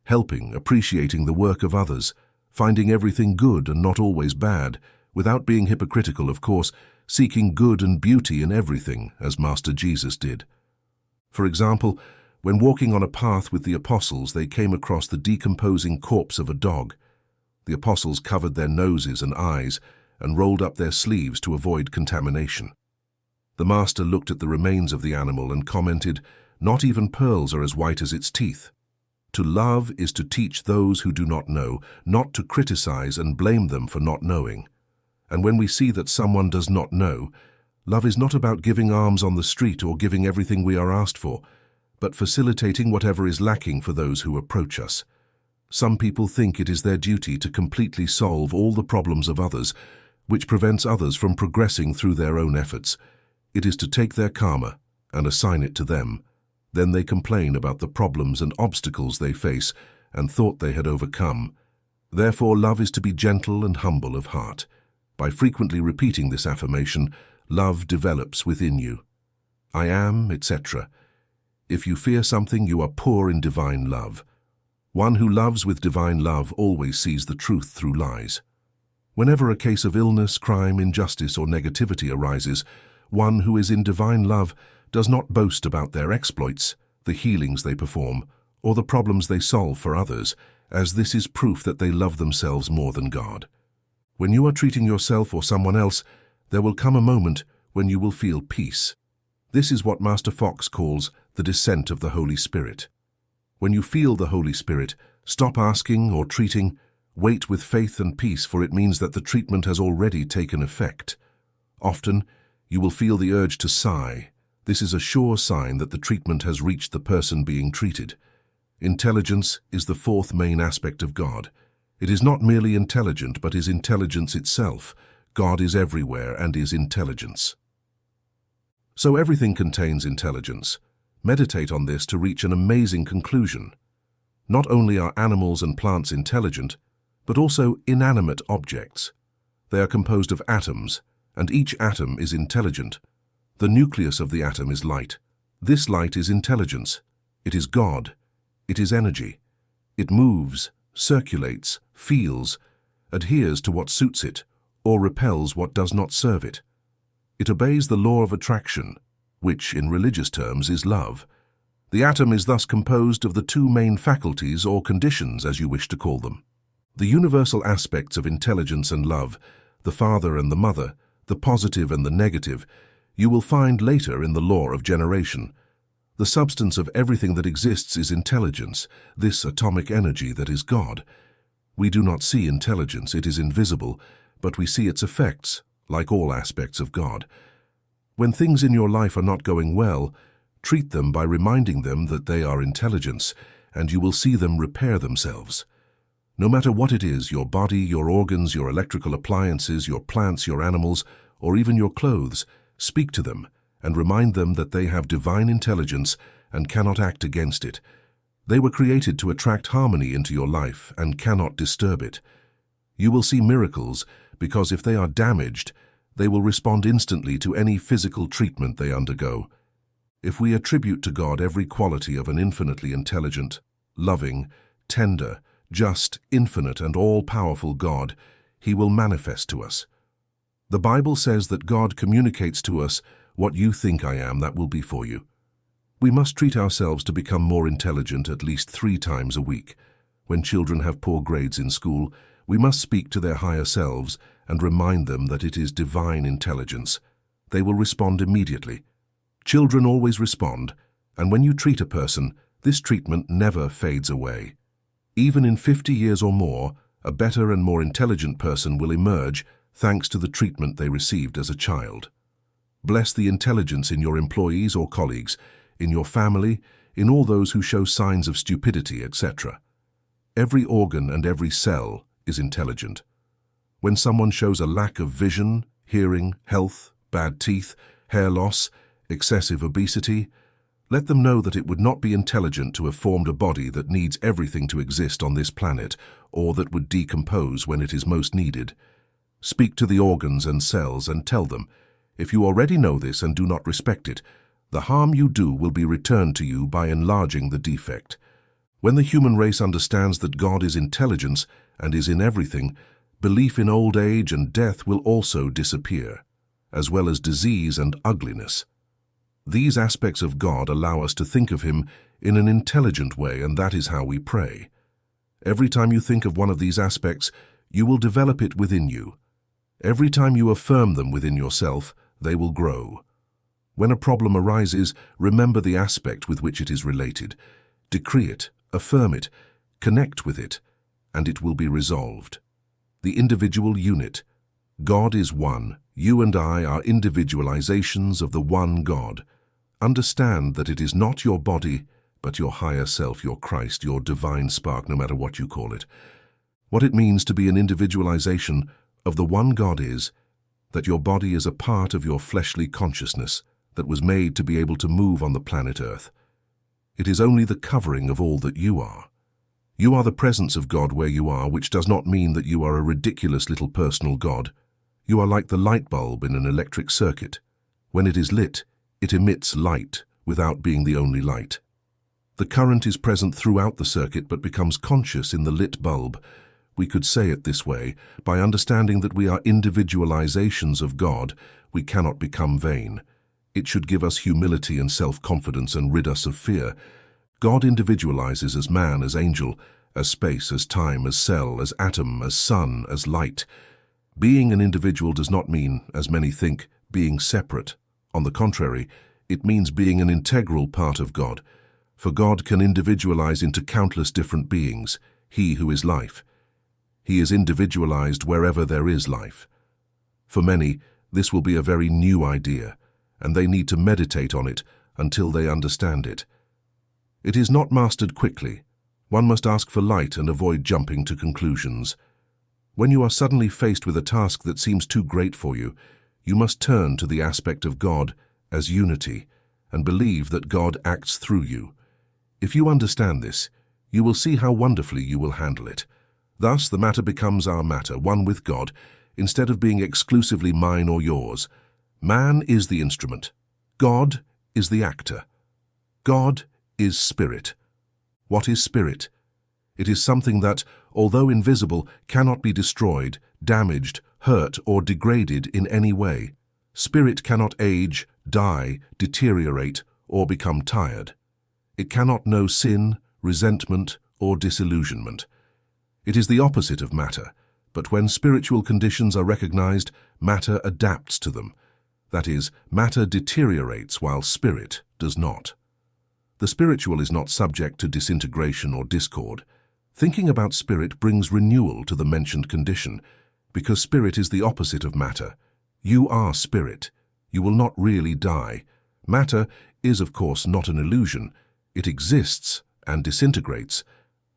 helping, appreciating the work of others, finding everything good and not always bad, without being hypocritical, of course, seeking good and beauty in everything, as Master Jesus did. For example, when walking on a path with the apostles, they came across the decomposing corpse of a dog. The apostles covered their noses and eyes and rolled up their sleeves to avoid contamination. The Master looked at the remains of the animal and commented, "Not even pearls are as white as its teeth." To love is to teach those who do not know, not to criticize and blame them for not knowing. And when we see that someone does not know, love is not about giving alms on the street or giving everything we are asked for, but facilitating whatever is lacking for those who approach us. Some people think it is their duty to completely solve all the problems of others, which prevents others from progressing through their own efforts. It is to take their karma and assign it to them. Then they complain about the problems and obstacles they face and thought they had overcome. Therefore, love is to be gentle and humble of heart. By frequently repeating this affirmation, love develops within you. I am, etc. If you fear something, you are poor in divine love. One who loves with divine love always sees the truth through lies. Whenever a case of illness, crime, injustice, or negativity arises, one who is in divine love does not boast about their exploits, the healings they perform, or the problems they solve for others, as this is proof that they love themselves more than God. When you are treating yourself or someone else, there will come a moment when you will feel peace. This is what Master Fox calls the descent of the Holy Spirit. When you feel the Holy Spirit, stop asking or treating, Wait with faith and peace, for it means that the treatment has already taken effect. Often, you will feel the urge to sigh. This is a sure sign that the treatment has reached the person being treated. Intelligence is the fourth main aspect of God. It is not merely intelligent, but is intelligence itself. God is everywhere and is intelligence. So everything contains intelligence. Meditate on this to reach an amazing conclusion. Not only are animals and plants intelligent, but also inanimate objects. They are composed of atoms, and each atom is intelligent. The nucleus of the atom is light. This light is intelligence. It is God. It is energy. It moves, circulates, feels, adheres to what suits it, or repels what does not serve it. It obeys the law of attraction, which, in religious terms, is love. The atom is thus composed of the two main faculties or conditions, as you wish to call them. The universal aspects of intelligence and love, the father and the mother, the positive and the negative, you will find later in the law of generation. The substance of everything that exists is intelligence, this atomic energy that is God. We do not see intelligence, it is invisible, but we see its effects, like all aspects of God. When things in your life are not going well, treat them by reminding them that they are intelligence, and you will see them repair themselves. No matter what it is, your body, your organs, your electrical appliances, your plants, your animals, or even your clothes, speak to them and remind them that they have divine intelligence and cannot act against it. They were created to attract harmony into your life and cannot disturb it. You will see miracles because if they are damaged, they will respond instantly to any physical treatment they undergo. If we attribute to God every quality of an infinitely intelligent, loving, tender, just, infinite, and all-powerful God, He will manifest to us. The Bible says that God communicates to us, "What you think I am, that will be for you." We must treat ourselves to become more intelligent at least 3 times a week. When children have poor grades in school, we must speak to their higher selves and remind them that it is divine intelligence. They will respond immediately. Children always respond, and when you treat a person, this treatment never fades away. Even in 50 years or more, a better and more intelligent person will emerge thanks to the treatment they received as a child. Bless the intelligence in your employees or colleagues, in your family, in all those who show signs of stupidity, etc. Every organ and every cell is intelligent. When someone shows a lack of vision, hearing, health, bad teeth, hair loss, excessive obesity, let them know that it would not be intelligent to have formed a body that needs everything to exist on this planet, or that would decompose when it is most needed. Speak to the organs and cells and tell them, if you already know this and do not respect it, the harm you do will be returned to you by enlarging the defect. When the human race understands that God is intelligence and is in everything, belief in old age and death will also disappear, as well as disease and ugliness. These aspects of God allow us to think of Him in an intelligent way, and that is how we pray. Every time you think of one of these aspects, you will develop it within you. Every time you affirm them within yourself, they will grow. When a problem arises, remember the aspect with which it is related. Decree it, affirm it, connect with it, and it will be resolved. The individual unit. God is one. You and I are individualizations of the one God. Understand that it is not your body, but your higher self, your Christ, your divine spark, no matter what you call it. What it means to be an individualization of the one God is that your body is a part of your fleshly consciousness that was made to be able to move on the planet Earth. It is only the covering of all that you are. You are the presence of God where you are, which does not mean that you are a ridiculous little personal God. You are like the light bulb in an electric circuit. When it is lit, it emits light without being the only light. The current is present throughout the circuit but becomes conscious in the lit bulb. We could say it this way: by understanding that we are individualizations of God, we cannot become vain. It should give us humility and self-confidence and rid us of fear. God individualizes as man, as angel, as space, as time, as cell, as atom, as sun, as light. Being an individual does not mean, as many think, being separate. On the contrary, it means being an integral part of God. For God can individualize into countless different beings, He who is life. He is individualized wherever there is life. For many, this will be a very new idea, and they need to meditate on it until they understand it. It is not mastered quickly. One must ask for light and avoid jumping to conclusions. When you are suddenly faced with a task that seems too great for you, you must turn to the aspect of God as unity and believe that God acts through you. If you understand this, you will see how wonderfully you will handle it. Thus, the matter becomes our matter, one with God, instead of being exclusively mine or yours. Man is the instrument. God is the actor. God is spirit. What is spirit? It is something that, although invisible, cannot be destroyed, damaged, hurt, or degraded in any way. Spirit cannot age, die, deteriorate, or become tired. It cannot know sin, resentment, or disillusionment. It is the opposite of matter, but when spiritual conditions are recognized, matter adapts to them. That is, matter deteriorates while spirit does not. The spiritual is not subject to disintegration or discord. Thinking about spirit brings renewal to the mentioned condition, because spirit is the opposite of matter. You are spirit. You will not really die. Matter is, of course, not an illusion. It exists and disintegrates,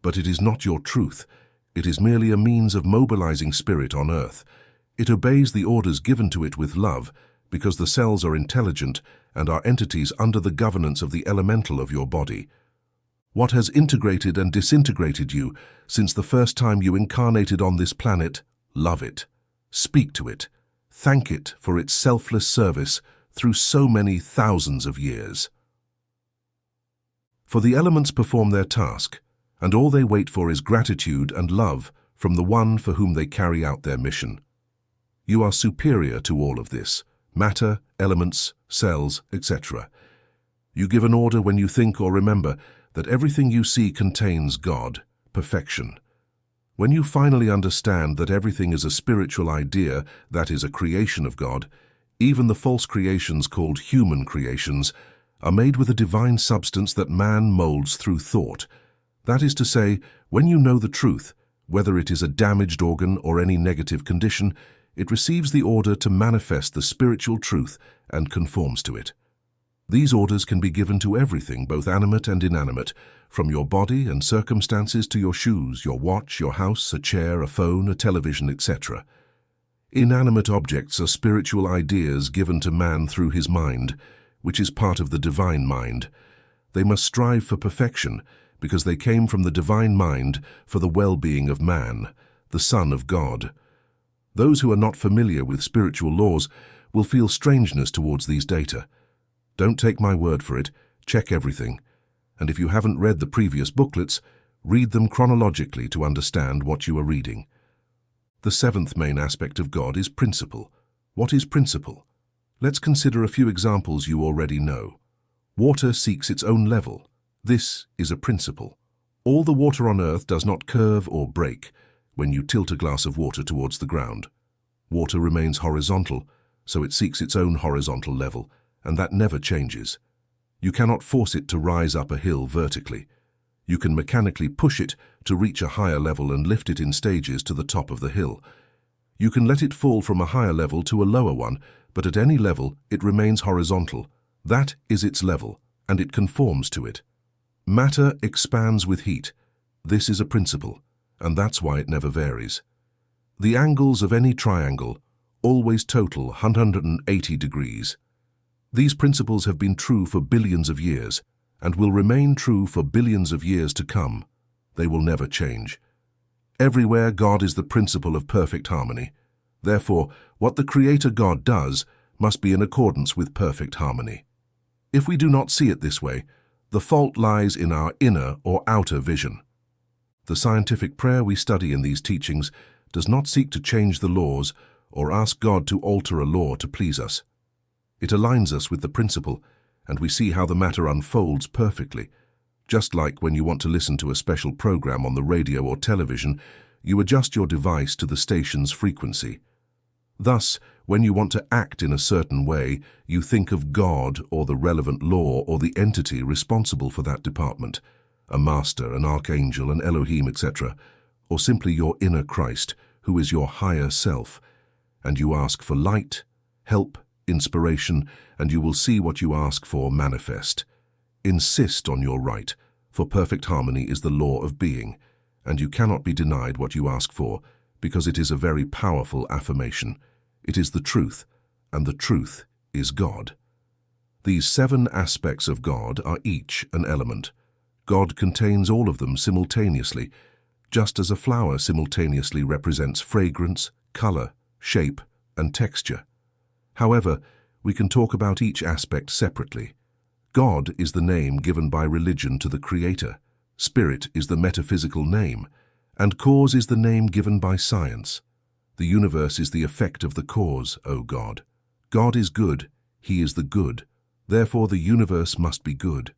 but it is not your truth. It is merely a means of mobilizing spirit on earth. It obeys the orders given to it with love, because the cells are intelligent and are entities under the governance of the elemental of your body. What has integrated and disintegrated you since the first time you incarnated on this planet? Love it. Speak to it. Thank it for its selfless service through so many thousands of years. For the elements perform their task, and all they wait for is gratitude and love from the one for whom they carry out their mission. You are superior to all of this, matter, elements, cells, etc. You give an order when you think or remember that everything you see contains God, perfection. When you finally understand that everything is a spiritual idea, that is a creation of God, even the false creations called human creations are made with a divine substance that man molds through thought. That is to say, when you know the truth, whether it is a damaged organ or any negative condition, it receives the order to manifest the spiritual truth and conforms to it. These orders can be given to everything, both animate and inanimate, from your body and circumstances to your shoes, your watch, your house, a chair, a phone, a television, etc. Inanimate objects are spiritual ideas given to man through his mind, which is part of the divine mind. They must strive for perfection, because they came from the divine mind for the well-being of man, the Son of God. Those who are not familiar with spiritual laws will feel strangeness towards these data. Don't take my word for it, check everything. And if you haven't read the previous booklets, read them chronologically to understand what you are reading. The seventh main aspect of God is principle. What is principle? Let's consider a few examples you already know. Water seeks its own level. This is a principle. All the water on earth does not curve or break when you tilt a glass of water towards the ground. Water remains horizontal, so it seeks its own horizontal level, and that never changes. You cannot force it to rise up a hill vertically. You can mechanically push it to reach a higher level and lift it in stages to the top of the hill. You can let it fall from a higher level to a lower one, but at any level it remains horizontal. That is its level, and it conforms to it. Matter expands with heat. This is a principle, and that's why it never varies. The angles of any triangle always total 180 degrees. These principles have been true for billions of years and will remain true for billions of years to come. They will never change. Everywhere God is the principle of perfect harmony. Therefore, what the Creator God does must be in accordance with perfect harmony. If we do not see it this way, the fault lies in our inner or outer vision. The scientific prayer we study in these teachings does not seek to change the laws or ask God to alter a law to please us. It aligns us with the principle, and we see how the matter unfolds perfectly. Just like when you want to listen to a special program on the radio or television, you adjust your device to the station's frequency. Thus, when you want to act in a certain way, you think of God or the relevant law or the entity responsible for that department, a master, an archangel, an Elohim, etc. or simply your inner Christ, who is your higher self, and you ask for light, help, inspiration, and you will see what you ask for manifest. Insist on your right, for perfect harmony is the law of being, and you cannot be denied what you ask for, because it is a very powerful affirmation. It is the truth, and the truth is God. These 7 aspects of God are each an element. God contains all of them simultaneously, just as a flower simultaneously represents fragrance, color, shape, and texture. However, we can talk about each aspect separately. God is the name given by religion to the Creator, Spirit is the metaphysical name, and cause is the name given by science. The universe is the effect of the cause, O God. God is good, He is the good, therefore the universe must be good.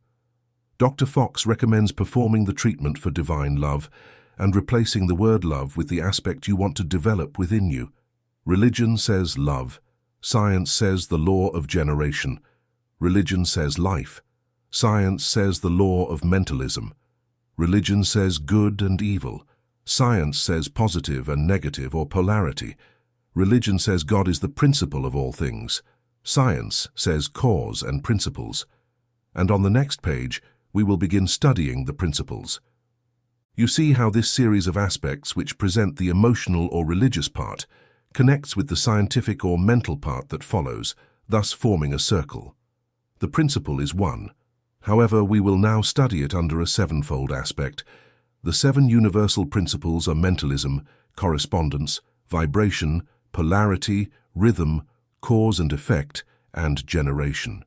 Dr. Fox recommends performing the treatment for divine love and replacing the word love with the aspect you want to develop within you. Religion says love. Science says the law of generation. Religion says life. Science says the law of mentalism. Religion says good and evil. Science says positive and negative or polarity. Religion says God is the principle of all things. Science says cause and principles. And on the next page, we will begin studying the principles. You see how this series of aspects which present the emotional or religious part connects with the scientific or mental part that follows, thus forming a circle. The principle is one. However, we will now study it under a 7-fold aspect. The 7 universal principles are mentalism, correspondence, vibration, polarity, rhythm, cause and effect, and generation.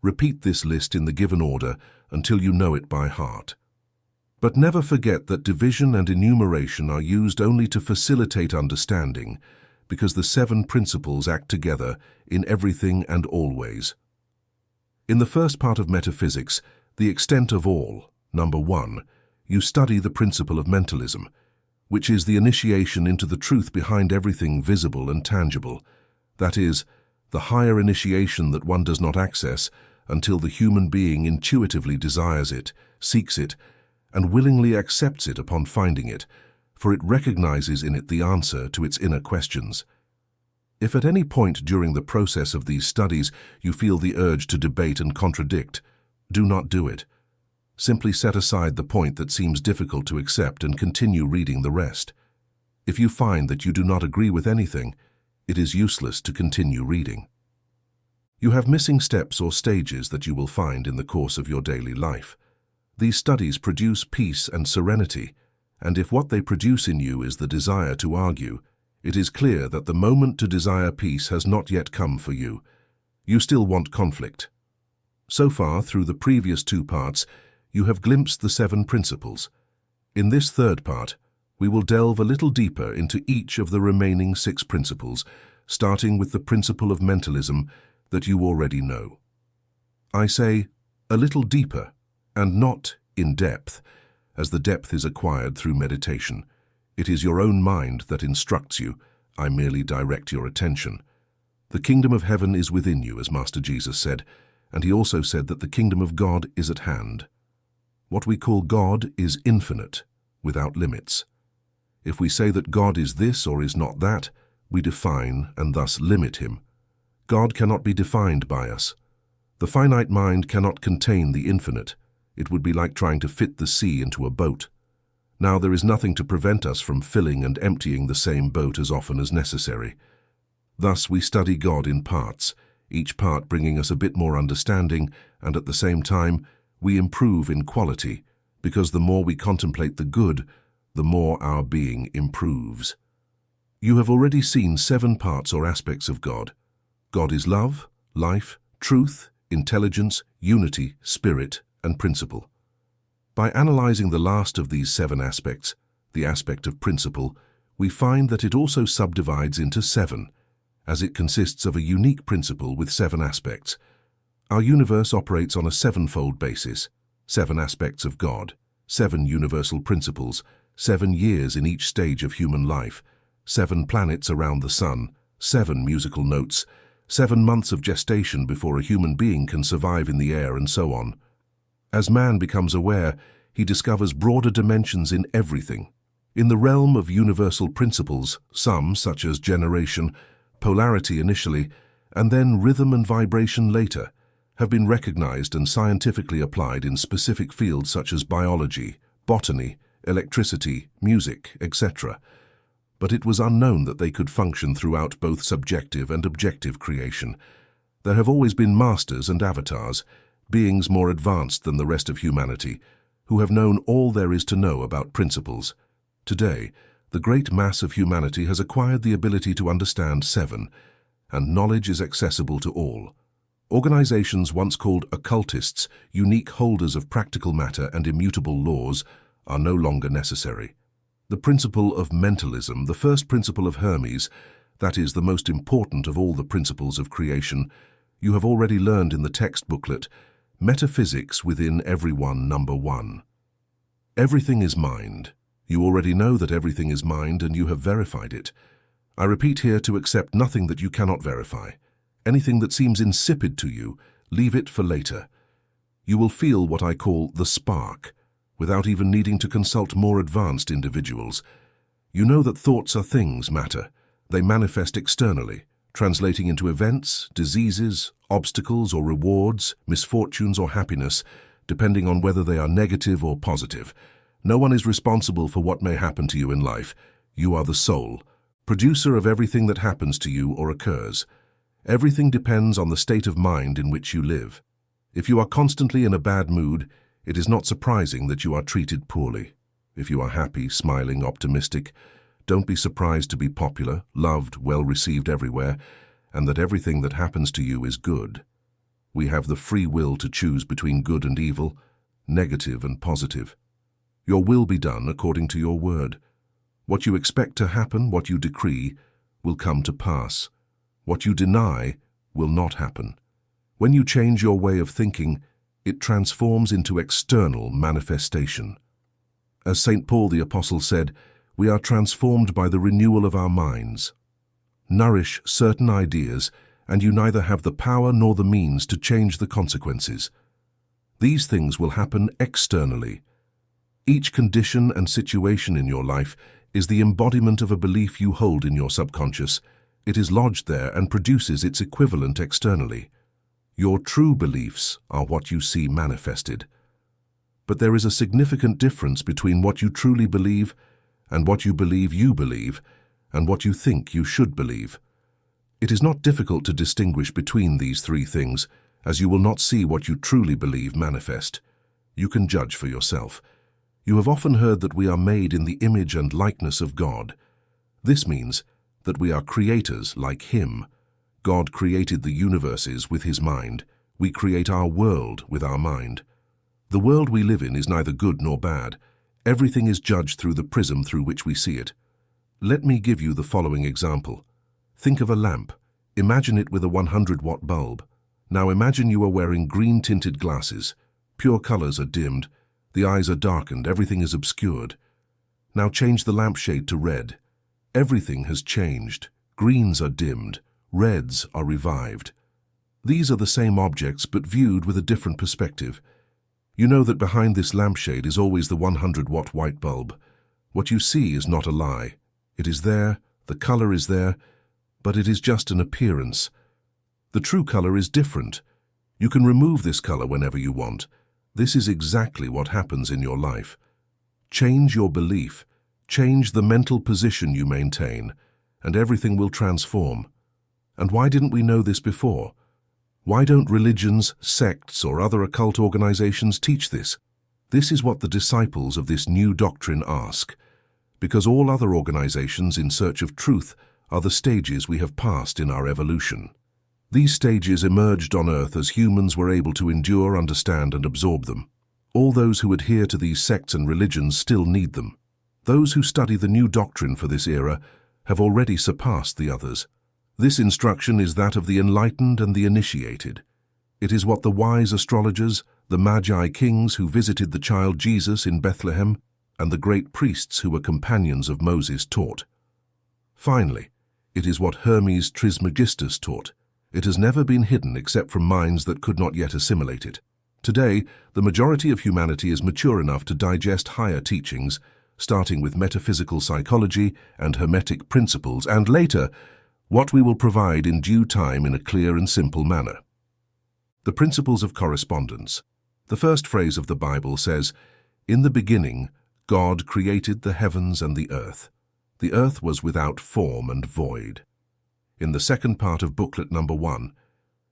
Repeat this list in the given order until you know it by heart. But never forget that division and enumeration are used only to facilitate understanding, because the 7 principles act together in everything and always. In the first part of metaphysics, the extent of all, number 1, you study the principle of mentalism, which is the initiation into the truth behind everything visible and tangible. That is, the higher initiation that one does not access until the human being intuitively desires it, seeks it, and willingly accepts it upon finding it, for it recognizes in it the answer to its inner questions. If at any point during the process of these studies you feel the urge to debate and contradict, do not do it. Simply set aside the point that seems difficult to accept and continue reading the rest. If you find that you do not agree with anything, it is useless to continue reading. You have missing steps or stages that you will find in the course of your daily life. These studies produce peace and serenity, and if what they produce in you is the desire to argue, it is clear that the moment to desire peace has not yet come for you. You still want conflict. So far, through the previous 2 parts, you have glimpsed the 7 principles. In this 3rd part, we will delve a little deeper into each of the remaining 6 principles, starting with the principle of mentalism that you already know. I say a little deeper, and not in depth, as the depth is acquired through meditation. It is your own mind that instructs you. I merely direct your attention. The kingdom of heaven is within you, as Master Jesus said, and he also said that the kingdom of God is at hand. What we call God is infinite, without limits. If we say that God is this or is not that, we define and thus limit him. God cannot be defined by us. The finite mind cannot contain the infinite. It would be like trying to fit the sea into a boat. Now there is nothing to prevent us from filling and emptying the same boat as often as necessary. Thus we study God in parts, each part bringing us a bit more understanding, and at the same time we improve in quality, because the more we contemplate the good, the more our being improves. You have already seen 7 parts or aspects of God. God is love, life, truth, intelligence, unity, spirit, and principle. By analyzing the last of these 7 aspects, the aspect of principle, we find that it also subdivides into 7, as it consists of a unique principle with 7 aspects. Our universe operates on a 7-fold basis: 7 aspects of God, 7 universal principles, 7 years in each stage of human life, 7 planets around the sun, 7 musical notes, 7 months of gestation before a human being can survive in the air, and so on. As man becomes aware, he discovers broader dimensions in everything. In the realm of universal principles, some, such as generation, polarity initially, and then rhythm and vibration later, have been recognized and scientifically applied in specific fields such as biology, botany, electricity, music, etc. But it was unknown that they could function throughout both subjective and objective creation. There have always been masters and avatars, beings more advanced than the rest of humanity, who have known all there is to know about principles. Today, the great mass of humanity has acquired the ability to understand seven, and knowledge is accessible to all. Organizations once called occultists, unique holders of practical matter and immutable laws, are no longer necessary. The principle of mentalism, the first principle of Hermes, that is the most important of all the principles of creation, you have already learned in the text booklet, Metaphysics Within Everyone Number 1. Everything is mind. You already know that everything is mind and you have verified it. I repeat here to accept nothing that you cannot verify. Anything that seems insipid to you, leave it for later. You will feel what I call the spark, without even needing to consult more advanced individuals. You know that thoughts are things, matter. They manifest externally, translating into events, diseases, obstacles or rewards, misfortunes or happiness, depending on whether they are negative or positive. No one is responsible for what may happen to you in life. You are the soul, producer of everything that happens to you or occurs. Everything depends on the state of mind in which you live. If you are constantly in a bad mood, it is not surprising that you are treated poorly. If you are happy, smiling, optimistic, don't be surprised to be popular, loved, well-received everywhere, and that everything that happens to you is good. We have the free will to choose between good and evil, negative and positive. Your will be done according to your word. What you expect to happen, what you decree, will come to pass. What you deny will not happen. When you change your way of thinking, it transforms into external manifestation. As St. Paul the Apostle said, we are transformed by the renewal of our minds. Nourish certain ideas, and you neither have the power nor the means to change the consequences. These things will happen externally. Each condition and situation in your life is the embodiment of a belief you hold in your subconscious. It is lodged there and produces its equivalent externally. Your true beliefs are what you see manifested. But there is a significant difference between what you truly believe and what you believe, and what you think you should believe. It is not difficult to distinguish between these three things, as you will not see what you truly believe manifest. You can judge for yourself. You have often heard that we are made in the image and likeness of God. This means that we are creators like Him. God created the universes with His mind. We create our world with our mind. The world we live in is neither good nor bad. Everything is judged through the prism through which we see it. Let me give you the following example. Think of a lamp. Imagine it with a 100-watt bulb. Now imagine you are wearing green-tinted glasses. Pure colors are dimmed. The eyes are darkened. Everything is obscured. Now change the lampshade to red. Everything has changed. Greens are dimmed. Reds are revived. These are the same objects but viewed with a different perspective. You know that behind this lampshade is always the 100-watt white bulb. What you see is not a lie. It is there, the color is there, but it is just an appearance. The true color is different. You can remove this color whenever you want. This is exactly what happens in your life. Change your belief, change the mental position you maintain, and everything will transform. And why didn't we know this before? Why don't religions, sects, or other occult organizations teach this? This is what the disciples of this new doctrine ask, because all other organizations in search of truth are the stages we have passed in our evolution. These stages emerged on Earth as humans were able to endure, understand, and absorb them. All those who adhere to these sects and religions still need them. Those who study the new doctrine for this era have already surpassed the others. This instruction is that of the enlightened and the initiated. It is what the wise astrologers, the Magi kings who visited the child Jesus in Bethlehem, and the great priests who were companions of Moses taught. Finally, it is what Hermes Trismegistus taught. It has never been hidden except from minds that could not yet assimilate it. Today, the majority of humanity is mature enough to digest higher teachings, starting with metaphysical psychology and hermetic principles, and later, what we will provide in due time in a clear and simple manner. The principles of correspondence. The first phrase of the Bible says, "In the beginning, God created the heavens and the earth. The earth was without form and void." In the second part of booklet number 1,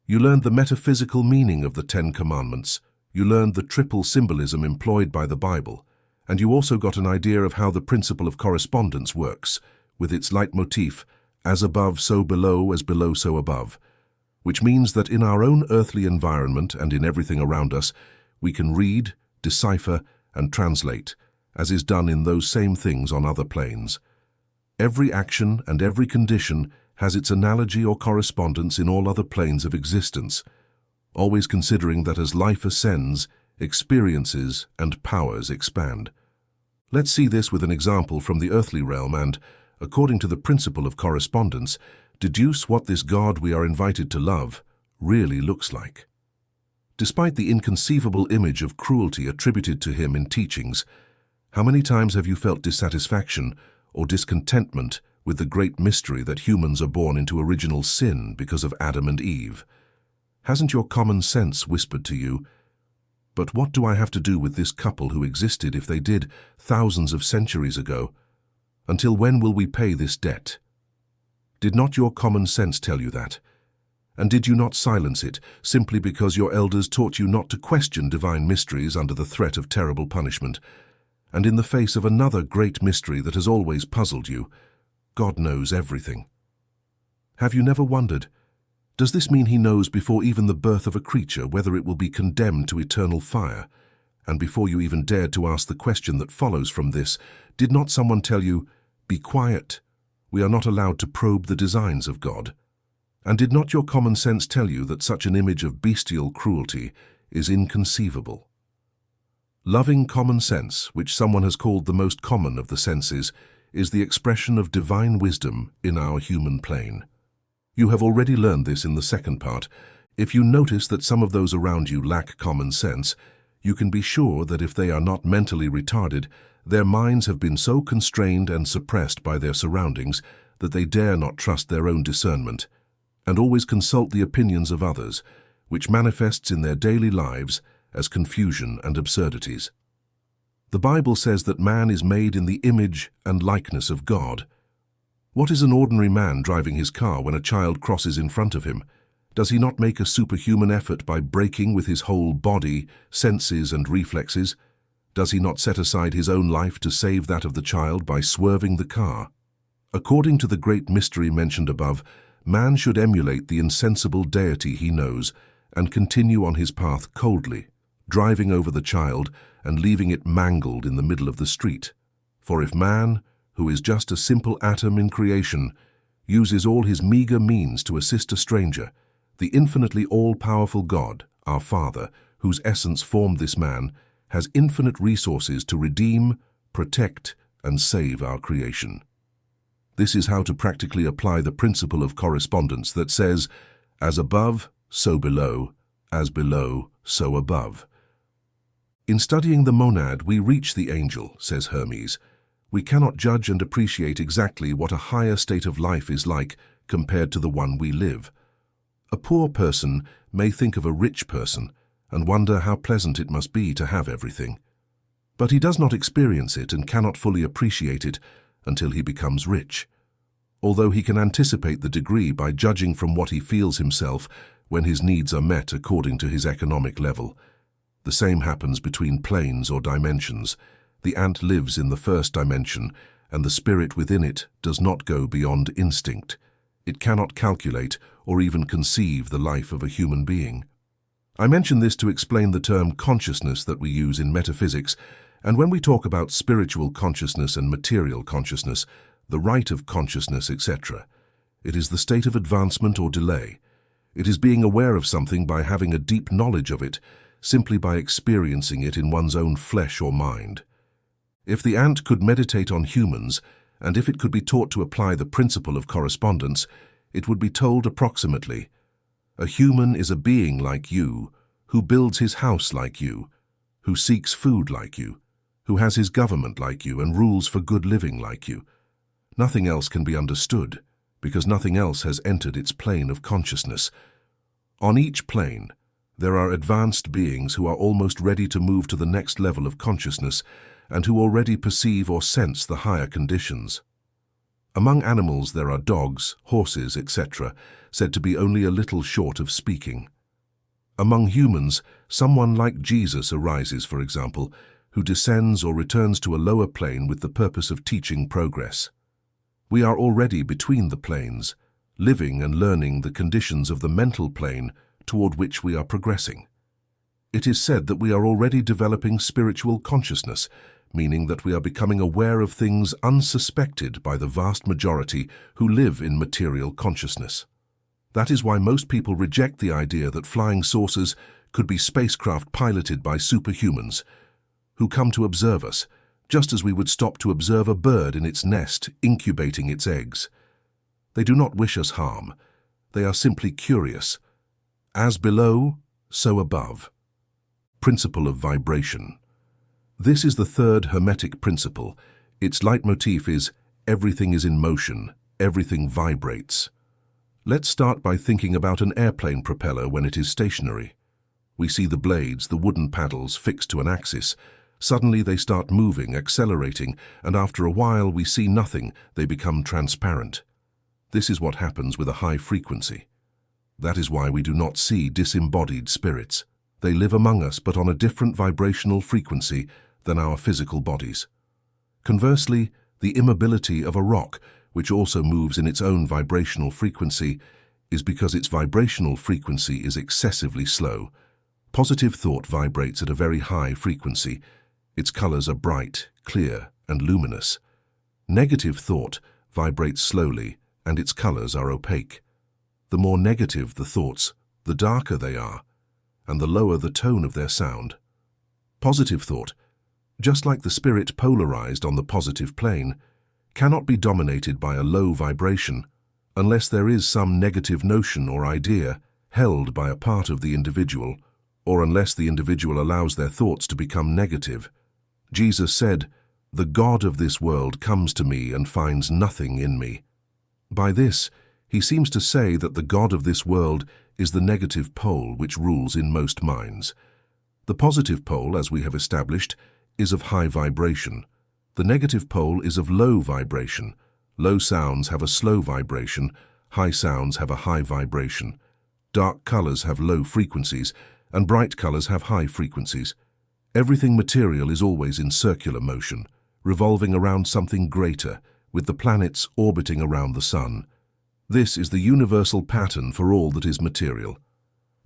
you learned the metaphysical meaning of the 10 Commandments, you learned the triple symbolism employed by the Bible, and you also got an idea of how the principle of correspondence works, with its leitmotif, "As above so below, as below so above," which means that in our own earthly environment and in everything around us, we can read, decipher, and translate, as is done in those same things on other planes. Every action and every condition has its analogy or correspondence in all other planes of existence, always considering that as life ascends, experiences and powers expand. Let's see this with an example from the earthly realm and, according to the principle of correspondence, deduce what this God we are invited to love really looks like. Despite the inconceivable image of cruelty attributed to him in teachings, how many times have you felt dissatisfaction or discontentment with the great mystery that humans are born into original sin because of Adam and Eve? Hasn't your common sense whispered to you, "But what do I have to do with this couple who existed if they did thousands of centuries ago? Until when will we pay this debt?" Did not your common sense tell you that? And did you not silence it simply because your elders taught you not to question divine mysteries under the threat of terrible punishment? And in the face of another great mystery that has always puzzled you, God knows everything. Have you never wondered, does this mean he knows before even the birth of a creature whether it will be condemned to eternal fire? And before you even dared to ask the question that follows from this, did not someone tell you, "Be quiet, we are not allowed to probe the designs of God"? And did not your common sense tell you that such an image of bestial cruelty is inconceivable? Loving common sense, which someone has called the most common of the senses, is the expression of divine wisdom in our human plane. You have already learned this in the second part. If you notice that some of those around you lack common sense, you can be sure that if they are not mentally retarded, their minds have been so constrained and suppressed by their surroundings that they dare not trust their own discernment, and always consult the opinions of others, which manifests in their daily lives as confusion and absurdities. The Bible says that man is made in the image and likeness of God. What is an ordinary man driving his car when a child crosses in front of him? Does he not make a superhuman effort by braking with his whole body, senses and reflexes? Does he not set aside his own life to save that of the child by swerving the car? According to the great mystery mentioned above, man should emulate the insensible deity he knows and continue on his path coldly, driving over the child and leaving it mangled in the middle of the street. For if man, who is just a simple atom in creation, uses all his meager means to assist a stranger, the infinitely all-powerful God, our Father, whose essence formed this man, has infinite resources to redeem, protect, and save our creation. This is how to practically apply the principle of correspondence that says, "As above, so below, as below, so above." In studying the monad, we reach the angel, says Hermes. We cannot judge and appreciate exactly what a higher state of life is like compared to the one we live. A poor person may think of a rich person and wonder how pleasant it must be to have everything. But he does not experience it and cannot fully appreciate it until he becomes rich, although he can anticipate the degree by judging from what he feels himself when his needs are met according to his economic level. The same happens between planes or dimensions. The ant lives in the first dimension, and the spirit within it does not go beyond instinct. It cannot calculate or even conceive the life of a human being. I mention this to explain the term consciousness that we use in metaphysics, and when we talk about spiritual consciousness and material consciousness, the right of consciousness, etc., it is the state of advancement or delay. It is being aware of something by having a deep knowledge of it, simply by experiencing it in one's own flesh or mind. If the ant could meditate on humans, and if it could be taught to apply the principle of correspondence, it would be told approximately, "A human is a being like you, who builds his house like you, who seeks food like you, who has his government like you and rules for good living like you. Nothing else can be understood, because nothing else has entered its plane of consciousness. On each plane, there are advanced beings who are almost ready to move to the next level of consciousness and who already perceive or sense the higher conditions. Among animals there are dogs, horses, etc., said to be only a little short of speaking. Among humans, someone like Jesus arises, for example, who descends or returns to a lower plane with the purpose of teaching progress. We are already between the planes, living and learning the conditions of the mental plane toward which we are progressing. It is said that we are already developing spiritual consciousness, meaning that we are becoming aware of things unsuspected by the vast majority who live in material consciousness. That is why most people reject the idea that flying saucers could be spacecraft piloted by superhumans, who come to observe us, just as we would stop to observe a bird in its nest incubating its eggs. They do not wish us harm. They are simply curious. As below, so above. Principle of vibration. This is the third Hermetic principle. Its leitmotif is, everything is in motion, everything vibrates. Let's start by thinking about an airplane propeller when it is stationary. We see the blades, the wooden paddles, fixed to an axis. Suddenly they start moving, accelerating, and after a while we see nothing, they become transparent. This is what happens with a high frequency. That is why we do not see disembodied spirits. They live among us but on a different vibrational frequency than our physical bodies. Conversely, the immobility of a rock, which also moves in its own vibrational frequency, is because its vibrational frequency is excessively slow. Positive thought vibrates at a very high frequency. Its colors are bright, clear, and luminous. Negative thought vibrates slowly, and its colors are opaque. The more negative the thoughts, the darker they are, and the lower the tone of their sound. Positive thought, just like the spirit polarized on the positive plane, cannot be dominated by a low vibration unless there is some negative notion or idea held by a part of the individual, or unless the individual allows their thoughts to become negative. Jesus said, "The God of this world comes to me and finds nothing in me." By this, he seems to say that the God of this world is the negative pole which rules in most minds. The positive pole, as we have established, is of high vibration. The negative pole is of low vibration. Low sounds have a slow vibration, high sounds have a high vibration. Dark colors have low frequencies, and bright colors have high frequencies. Everything material is always in circular motion, revolving around something greater, with the planets orbiting around the sun. This is the universal pattern for all that is material.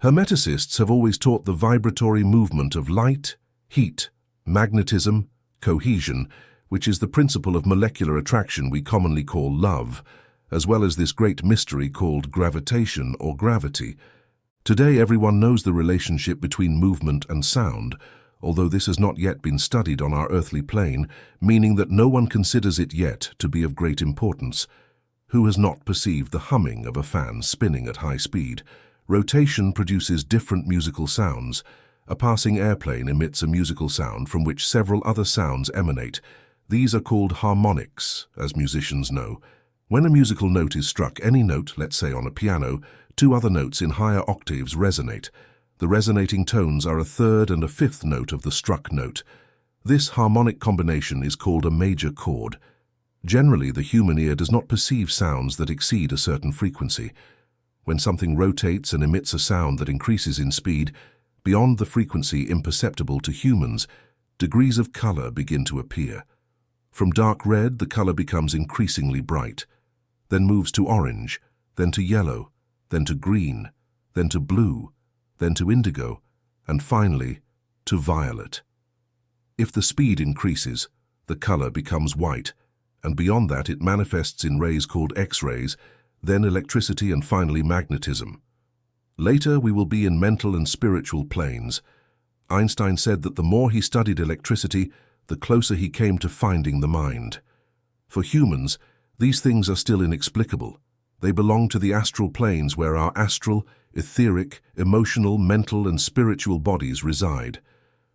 Hermeticists have always taught the vibratory movement of light, heat, magnetism, cohesion, which is the principle of molecular attraction we commonly call love, as well as this great mystery called gravitation or gravity. Today everyone knows the relationship between movement and sound, although this has not yet been studied on our earthly plane, meaning that no one considers it yet to be of great importance. Who has not perceived the humming of a fan spinning at high speed? Rotation produces different musical sounds. A passing airplane emits a musical sound from which several other sounds emanate. These are called harmonics, as musicians know. When a musical note is struck, any note, let's say on a piano, two other notes in higher octaves resonate. The resonating tones are a third and a fifth note of the struck note. This harmonic combination is called a major chord. Generally, the human ear does not perceive sounds that exceed a certain frequency. When something rotates and emits a sound that increases in speed, beyond the frequency imperceptible to humans, degrees of color begin to appear. From dark red, the color becomes increasingly bright, then moves to orange, then to yellow, then to green, then to blue, then to indigo, and finally to violet. If the speed increases, the color becomes white, and beyond that it manifests in rays called X-rays, then electricity, and finally magnetism. Later we will be in mental and spiritual planes. Einstein said that the more he studied electricity, the closer he came to finding the mind. For humans, these things are still inexplicable. They belong to the astral planes where our astral, etheric, emotional, mental, and spiritual bodies reside.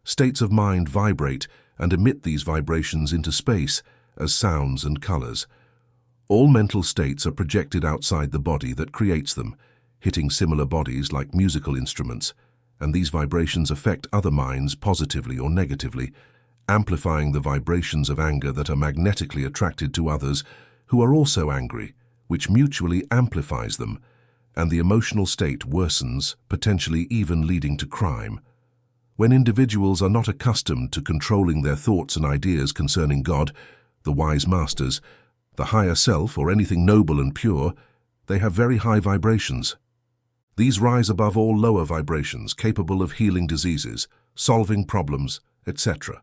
States of mind vibrate and emit these vibrations into space as sounds and colors. All mental states are projected outside the body that creates them, hitting similar bodies like musical instruments, and these vibrations affect other minds positively or negatively, amplifying the vibrations of anger that are magnetically attracted to others who are also angry, which mutually amplifies them, and the emotional state worsens, potentially even leading to crime. When individuals are not accustomed to controlling their thoughts and ideas concerning God, the wise masters, the higher self, or anything noble and pure, they have very high vibrations. These rise above all lower vibrations, capable of healing diseases, solving problems, etc.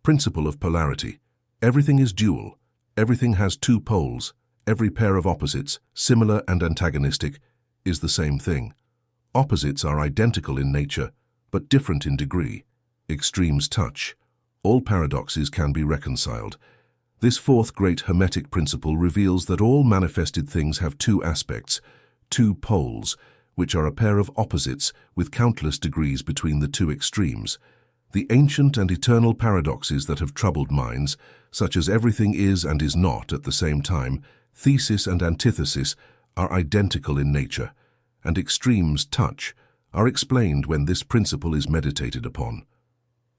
Principle of polarity. Everything is dual. Everything has two poles. Every pair of opposites, similar and antagonistic, is the same thing. Opposites are identical in nature, but different in degree. Extremes touch. All paradoxes can be reconciled. This fourth great Hermetic principle reveals that all manifested things have two aspects, two poles, which are a pair of opposites with countless degrees between the two extremes. The ancient and eternal paradoxes that have troubled minds, such as everything is and is not at the same time, thesis and antithesis, are identical in nature, and extremes touch, are explained when this principle is meditated upon.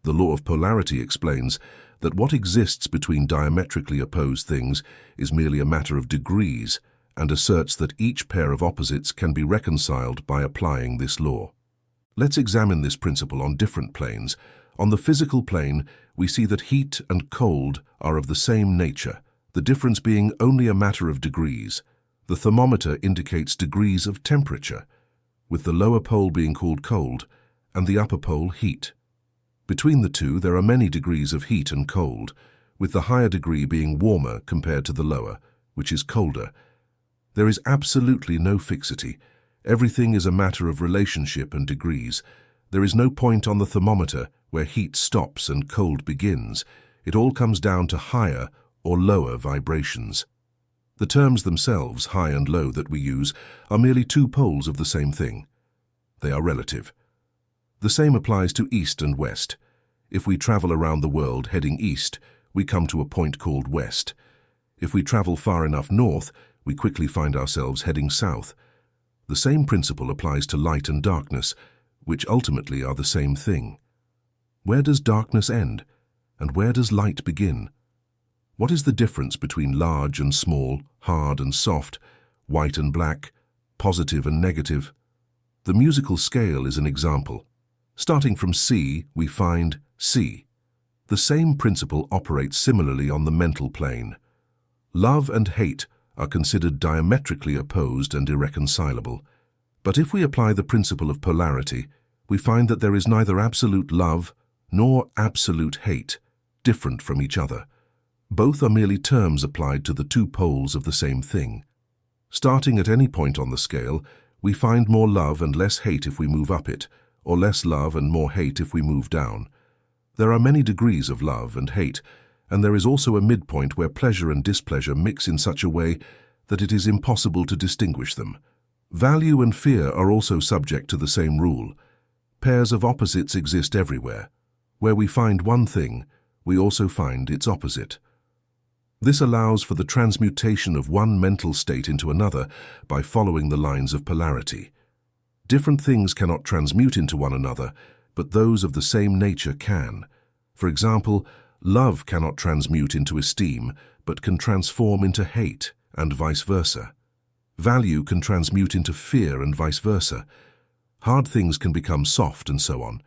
The law of polarity explains that what exists between diametrically opposed things is merely a matter of degrees, and asserts that each pair of opposites can be reconciled by applying this law. Let's examine this principle on different planes. On the physical plane, we see that heat and cold are of the same nature, the difference being only a matter of degrees. The thermometer indicates degrees of temperature, with the lower pole being called cold and the upper pole heat. Between the two, there are many degrees of heat and cold, with the higher degree being warmer compared to the lower, which is colder. There is absolutely no fixity. Everything is a matter of relationship and degrees. There is no point on the thermometer where heat stops and cold begins. It all comes down to higher or lower vibrations. The terms themselves, high and low, that we use are merely two poles of the same thing. They are relative. The same applies to east and west. If we travel around the world heading east, we come to a point called west. If we travel far enough north, we quickly find ourselves heading south. The same principle applies to light and darkness, which ultimately are the same thing. Where does darkness end, and where does light begin? What is the difference between large and small, hard and soft, white and black, positive and negative? The musical scale is an example. Starting from C, we find C. The same principle operates similarly on the mental plane. Love and hate are considered diametrically opposed and irreconcilable. But if we apply the principle of polarity, we find that there is neither absolute love nor absolute hate, different from each other. Both are merely terms applied to the two poles of the same thing. Starting at any point on the scale, we find more love and less hate if we move up it, or less love and more hate if we move down. There are many degrees of love and hate, and there is also a midpoint where pleasure and displeasure mix in such a way that it is impossible to distinguish them. Value and fear are also subject to the same rule. Pairs of opposites exist everywhere. Where we find one thing, we also find its opposite. This allows for the transmutation of one mental state into another by following the lines of polarity. Different things cannot transmute into one another, but those of the same nature can. For example, love cannot transmute into esteem, but can transform into hate, and vice versa. Value can transmute into fear, and vice versa. Hard things can become soft, and so on.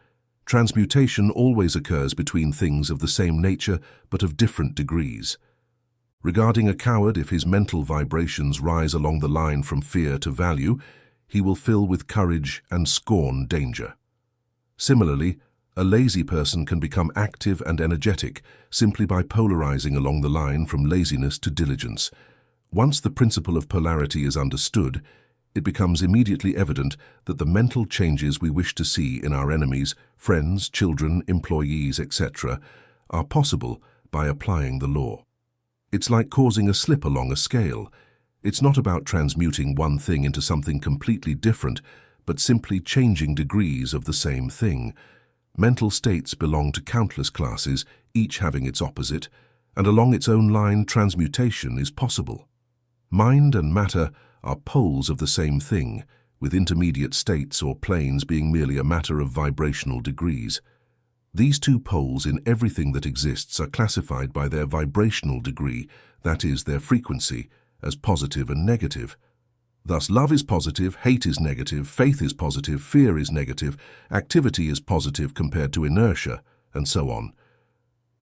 Transmutation always occurs between things of the same nature, but of different degrees. Regarding a coward, if his mental vibrations rise along the line from fear to value, he will fill with courage and scorn danger. Similarly, a lazy person can become active and energetic simply by polarizing along the line from laziness to diligence. Once the principle of polarity is understood, it becomes immediately evident that the mental changes we wish to see in our enemies, friends, children, employees, etc., are possible by applying the law. It's like causing a slip along a scale. It's not about transmuting one thing into something completely different, but simply changing degrees of the same thing. Mental states belong to countless classes, each having its opposite, and along its own line transmutation is possible. Mind and matter are poles of the same thing, with intermediate states or planes being merely a matter of vibrational degrees. These two poles in everything that exists are classified by their vibrational degree, that is, their frequency, as positive and negative. Thus, love is positive, hate is negative, faith is positive, fear is negative, activity is positive compared to inertia, and so on.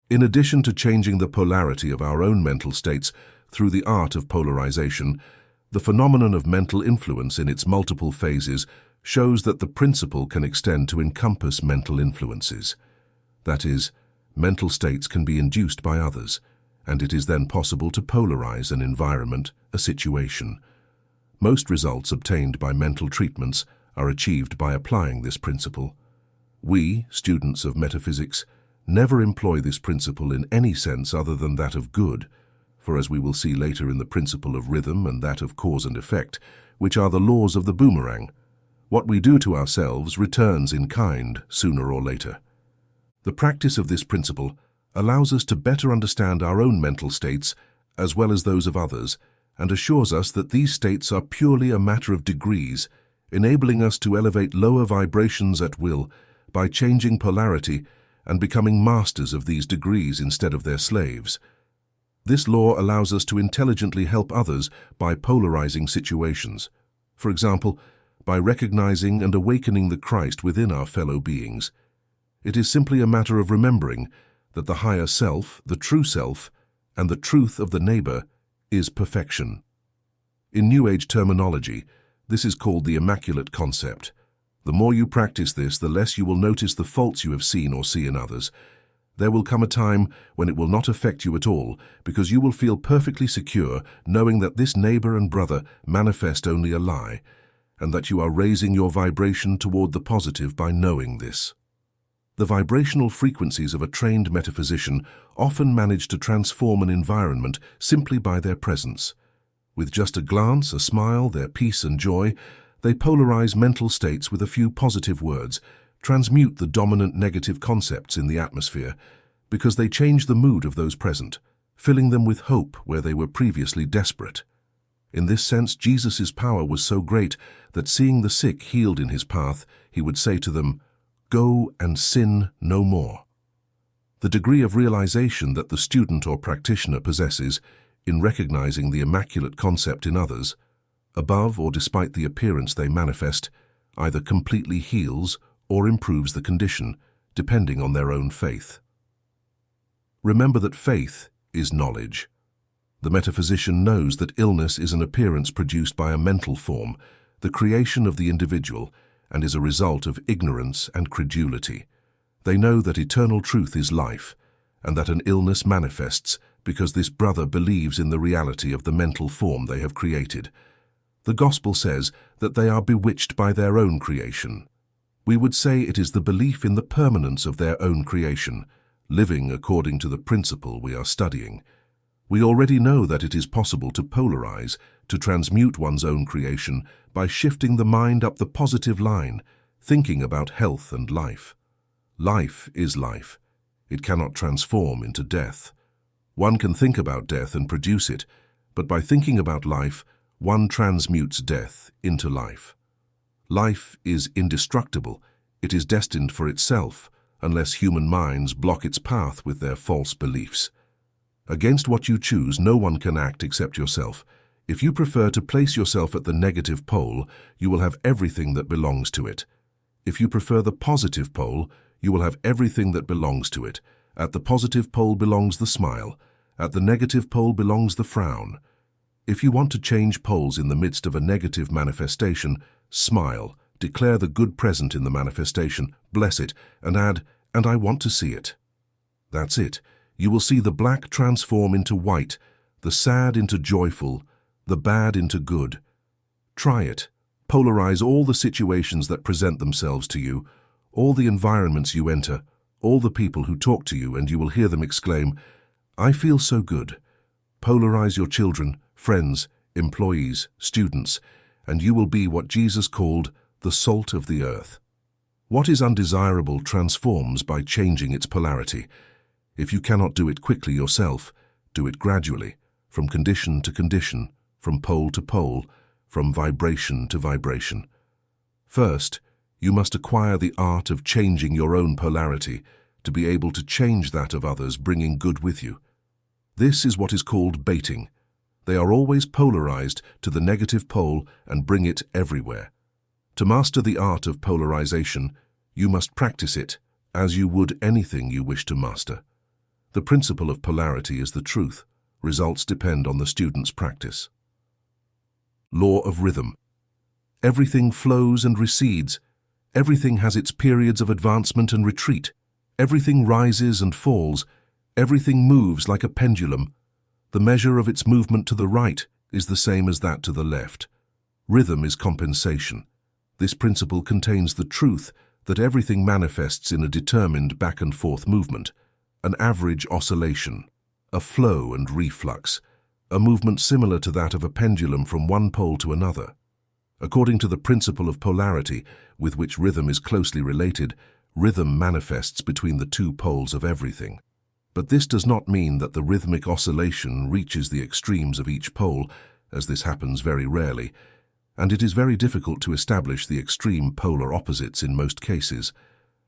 In addition to changing the polarity of our own mental states through the art of polarization, the phenomenon of mental influence in its multiple phases shows that the principle can extend to encompass mental influences. That is, mental states can be induced by others, and it is then possible to polarize an environment, a situation. Most results obtained by mental treatments are achieved by applying this principle. We, students of metaphysics, never employ this principle in any sense other than that of good, for as we will see later in the principle of rhythm and that of cause and effect, which are the laws of the boomerang, what we do to ourselves returns in kind sooner or later. The practice of this principle allows us to better understand our own mental states as well as those of others, and assures us that these states are purely a matter of degrees, enabling us to elevate lower vibrations at will by changing polarity and becoming masters of these degrees instead of their slaves. This law allows us to intelligently help others by polarizing situations. For example, by recognizing and awakening the Christ within our fellow beings. It is simply a matter of remembering that the higher self, the true self, and the truth of the neighbor is perfection. In New Age terminology, this is called the immaculate concept. The more you practice this, the less you will notice the faults you have seen or see in others. There will come a time when it will not affect you at all, because you will feel perfectly secure knowing that this neighbor and brother manifest only a lie, and that you are raising your vibration toward the positive by knowing this. The vibrational frequencies of a trained metaphysician often manage to transform an environment simply by their presence. With just a glance, a smile, their peace and joy, they polarize mental states with a few positive words, transmute the dominant negative concepts in the atmosphere, because they change the mood of those present, filling them with hope where they were previously desperate. In this sense, Jesus' power was so great that seeing the sick healed in his path, he would say to them, "Go and sin no more." The degree of realization that the student or practitioner possesses in recognizing the immaculate concept in others, above or despite the appearance they manifest, either completely heals or improves the condition, depending on their own faith. Remember that faith is knowledge. The metaphysician knows that illness is an appearance produced by a mental form, the creation of the individual, and is a result of ignorance and credulity. They know that eternal truth is life, and that an illness manifests because this brother believes in the reality of the mental form they have created. The Gospel says that they are bewitched by their own creation. We would say it is the belief in the permanence of their own creation, living according to the principle we are studying. We already know that it is possible to polarize, to transmute one's own creation by shifting the mind up the positive line, thinking about health and life. Life is life. It cannot transform into death. One can think about death and produce it, but by thinking about life, one transmutes death into life. Life is indestructible. It is destined for itself, unless human minds block its path with their false beliefs. Against what you choose, no one can act except yourself. If you prefer to place yourself at the negative pole, you will have everything that belongs to it. If you prefer the positive pole, you will have everything that belongs to it. At the positive pole belongs the smile. At the negative pole belongs the frown. If you want to change poles in the midst of a negative manifestation, smile, declare the good present in the manifestation, bless it, and add, "And I want to see it." That's it. You will see the black transform into white, the sad into joyful, the bad into good. Try it. Polarize all the situations that present themselves to you, all the environments you enter, all the people who talk to you, and you will hear them exclaim, "I feel so good." Polarize your children, friends, employees, students, and you will be what Jesus called the salt of the earth. What is undesirable transforms by changing its polarity. If you cannot do it quickly yourself, do it gradually, from condition to condition, from pole to pole, from vibration to vibration. First, you must acquire the art of changing your own polarity to be able to change that of others, bringing good with you. This is what is called baiting. They are always polarized to the negative pole and bring it everywhere. To master the art of polarization, you must practice it as you would anything you wish to master. The principle of polarity is the truth. Results depend on the student's practice. Law of rhythm. Everything flows and recedes. Everything has its periods of advancement and retreat. Everything rises and falls. Everything moves like a pendulum. The measure of its movement to the right is the same as that to the left. Rhythm is compensation. This principle contains the truth that everything manifests in a determined back and forth movement, an average oscillation, a flow and reflux, a movement similar to that of a pendulum from one pole to another. According to the principle of polarity, with which rhythm is closely related, rhythm manifests between the two poles of everything. But this does not mean that the rhythmic oscillation reaches the extremes of each pole, as this happens very rarely, and it is very difficult to establish the extreme polar opposites in most cases.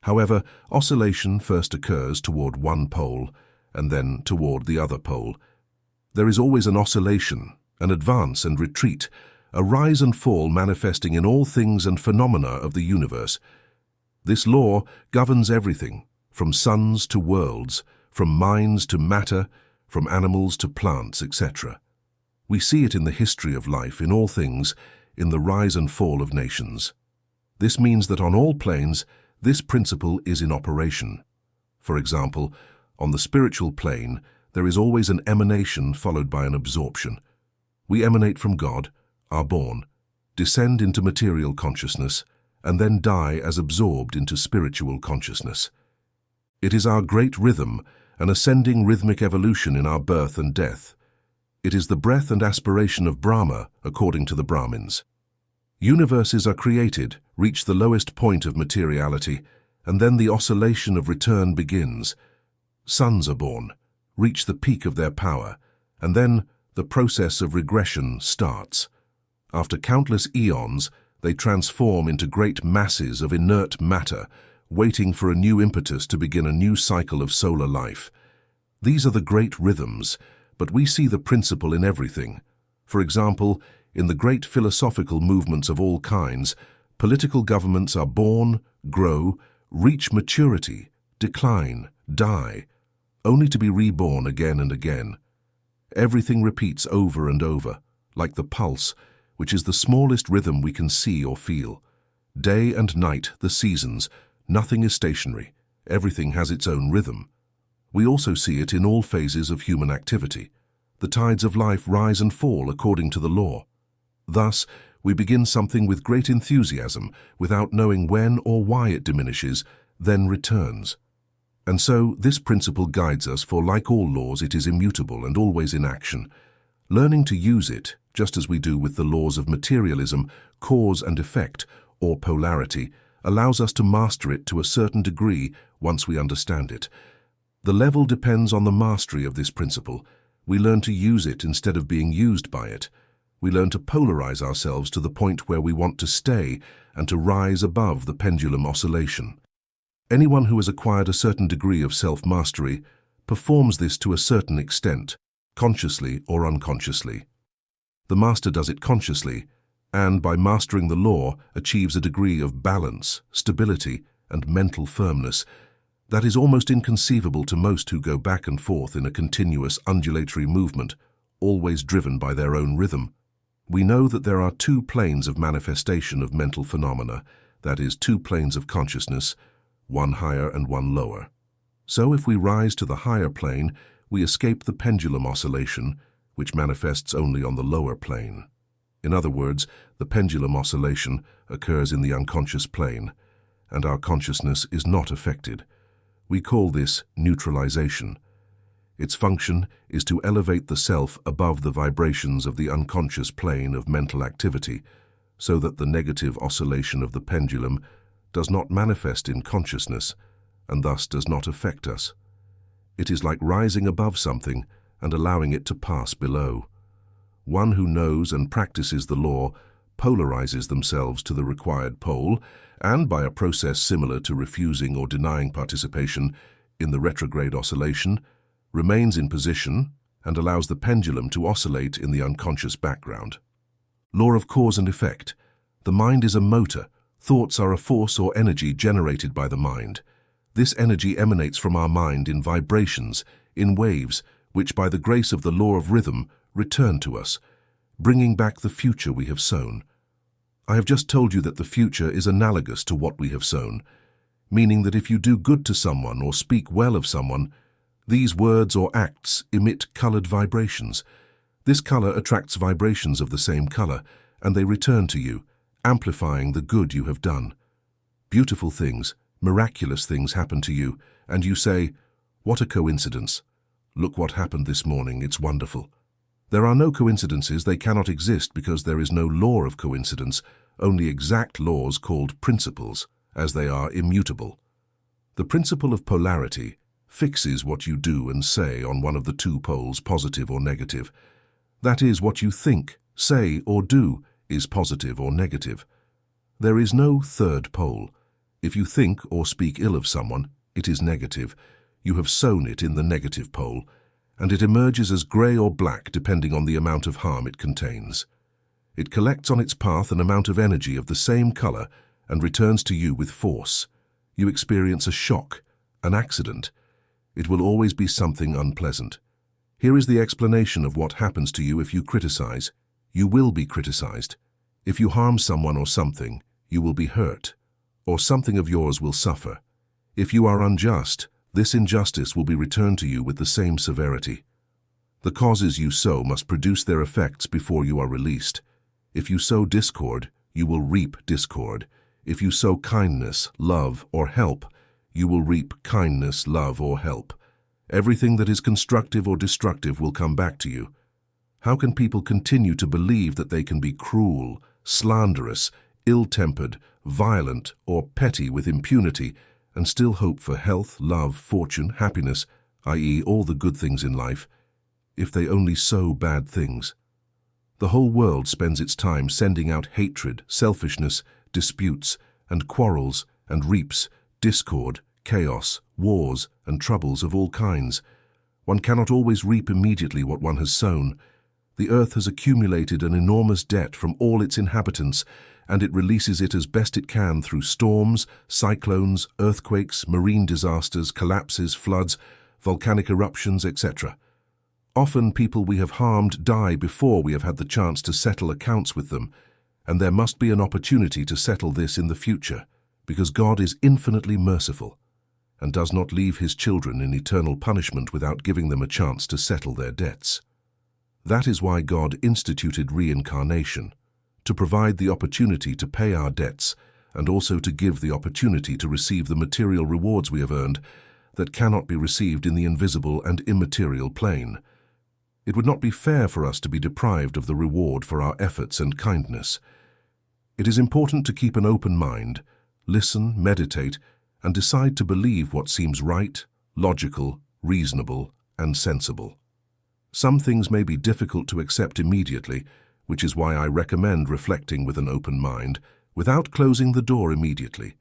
However, oscillation first occurs toward one pole, and then toward the other pole. There is always an oscillation, an advance and retreat, a rise and fall manifesting in all things and phenomena of the universe. This law governs everything, from suns to worlds, from minds to matter, from animals to plants, etc. We see it in the history of life, in all things, in the rise and fall of nations. This means that on all planes, this principle is in operation. For example, on the spiritual plane, there is always an emanation followed by an absorption. We emanate from God, are born, descend into material consciousness, and then die as absorbed into spiritual consciousness. It is our great rhythm, an ascending rhythmic evolution in our birth and death. It is the breath and aspiration of Brahma, according to the Brahmins. Universes are created, reach the lowest point of materiality, and then the oscillation of return begins. Suns are born, reach the peak of their power, and then the process of regression starts. After countless eons, they transform into great masses of inert matter, waiting for a new impetus to begin a new cycle of solar life. These are the great rhythms, but we see the principle in everything. For example, in the great philosophical movements of all kinds, political governments are born, grow, reach maturity, decline, die, only to be reborn again and again. Everything repeats over and over, like the pulse, which is the smallest rhythm we can see or feel. Day and night, the seasons, nothing is stationary. Everything has its own rhythm. We also see it in all phases of human activity. The tides of life rise and fall according to the law. Thus, we begin something with great enthusiasm, without knowing when or why it diminishes, then returns. And so, this principle guides us, for like all laws, it is immutable and always in action. Learning to use it, just as we do with the laws of materialism, cause and effect, or polarity, allows us to master it to a certain degree once we understand it. The level depends on the mastery of this principle. We learn to use it instead of being used by it. We learn to polarize ourselves to the point where we want to stay and to rise above the pendulum oscillation. Anyone who has acquired a certain degree of self-mastery performs this to a certain extent, consciously or unconsciously. The master does it consciously, and by mastering the law achieves a degree of balance, stability, and mental firmness that is almost inconceivable to most who go back and forth in a continuous undulatory movement, always driven by their own rhythm. We know that there are two planes of manifestation of mental phenomena, that is, two planes of consciousness, one higher and one lower. So if we rise to the higher plane, we escape the pendulum oscillation, which manifests only on the lower plane. In other words, the pendulum oscillation occurs in the unconscious plane, and our consciousness is not affected. We call this neutralization. Its function is to elevate the self above the vibrations of the unconscious plane of mental activity, so that the negative oscillation of the pendulum does not manifest in consciousness, and thus does not affect us. It is like rising above something and allowing it to pass below. One who knows and practices the law polarizes themselves to the required pole, and by a process similar to refusing or denying participation in the retrograde oscillation, remains in position and allows the pendulum to oscillate in the unconscious background. Law of cause and effect. The mind is a motor. Thoughts are a force or energy generated by the mind. This energy emanates from our mind in vibrations, in waves, which by the grace of the law of rhythm return to us, bringing back the future we have sown. I have just told you that the future is analogous to what we have sown, meaning that if you do good to someone or speak well of someone, these words or acts emit colored vibrations. This color attracts vibrations of the same color, and they return to you, amplifying the good you have done. Beautiful things, miraculous things happen to you, and you say, "What a coincidence. Look what happened this morning, it's wonderful." There are no coincidences, they cannot exist because there is no law of coincidence, only exact laws called principles, as they are immutable. The principle of polarity fixes what you do and say on one of the two poles, positive or negative. That is, what you think, say, or do is positive or negative. There is no third pole. If you think or speak ill of someone, it is negative. You have sown it in the negative pole, and it emerges as grey or black depending on the amount of harm it contains. It collects on its path an amount of energy of the same colour and returns to you with force. You experience a shock, an accident. It will always be something unpleasant. Here is the explanation of what happens to you if you criticize. You will be criticized. If you harm someone or something, you will be hurt, or something of yours will suffer. If you are unjust, this injustice will be returned to you with the same severity. The causes you sow must produce their effects before you are released. If you sow discord, you will reap discord. If you sow kindness, love, or help, you will reap kindness, love, or help. Everything that is constructive or destructive will come back to you. How can people continue to believe that they can be cruel, slanderous, ill-tempered, violent, or petty with impunity and still hope for health, love, fortune, happiness, i.e. all the good things in life, if they only sow bad things? The whole world spends its time sending out hatred, selfishness, disputes, and quarrels, and reaps discord, chaos, wars, and troubles of all kinds. One cannot always reap immediately what one has sown. The earth has accumulated an enormous debt from all its inhabitants, and it releases it as best it can through storms, cyclones, earthquakes, marine disasters, collapses, floods, volcanic eruptions, etc. Often people we have harmed die before we have had the chance to settle accounts with them, and there must be an opportunity to settle this in the future, because God is infinitely merciful and does not leave his children in eternal punishment without giving them a chance to settle their debts. That is why God instituted reincarnation, to provide the opportunity to pay our debts and also to give the opportunity to receive the material rewards we have earned that cannot be received in the invisible and immaterial plane. It would not be fair for us to be deprived of the reward for our efforts and kindness. It is important to keep an open mind, listen, meditate, and decide to believe what seems right, logical, reasonable, and sensible. Some things may be difficult to accept immediately, which is why I recommend reflecting with an open mind, without closing the door immediately.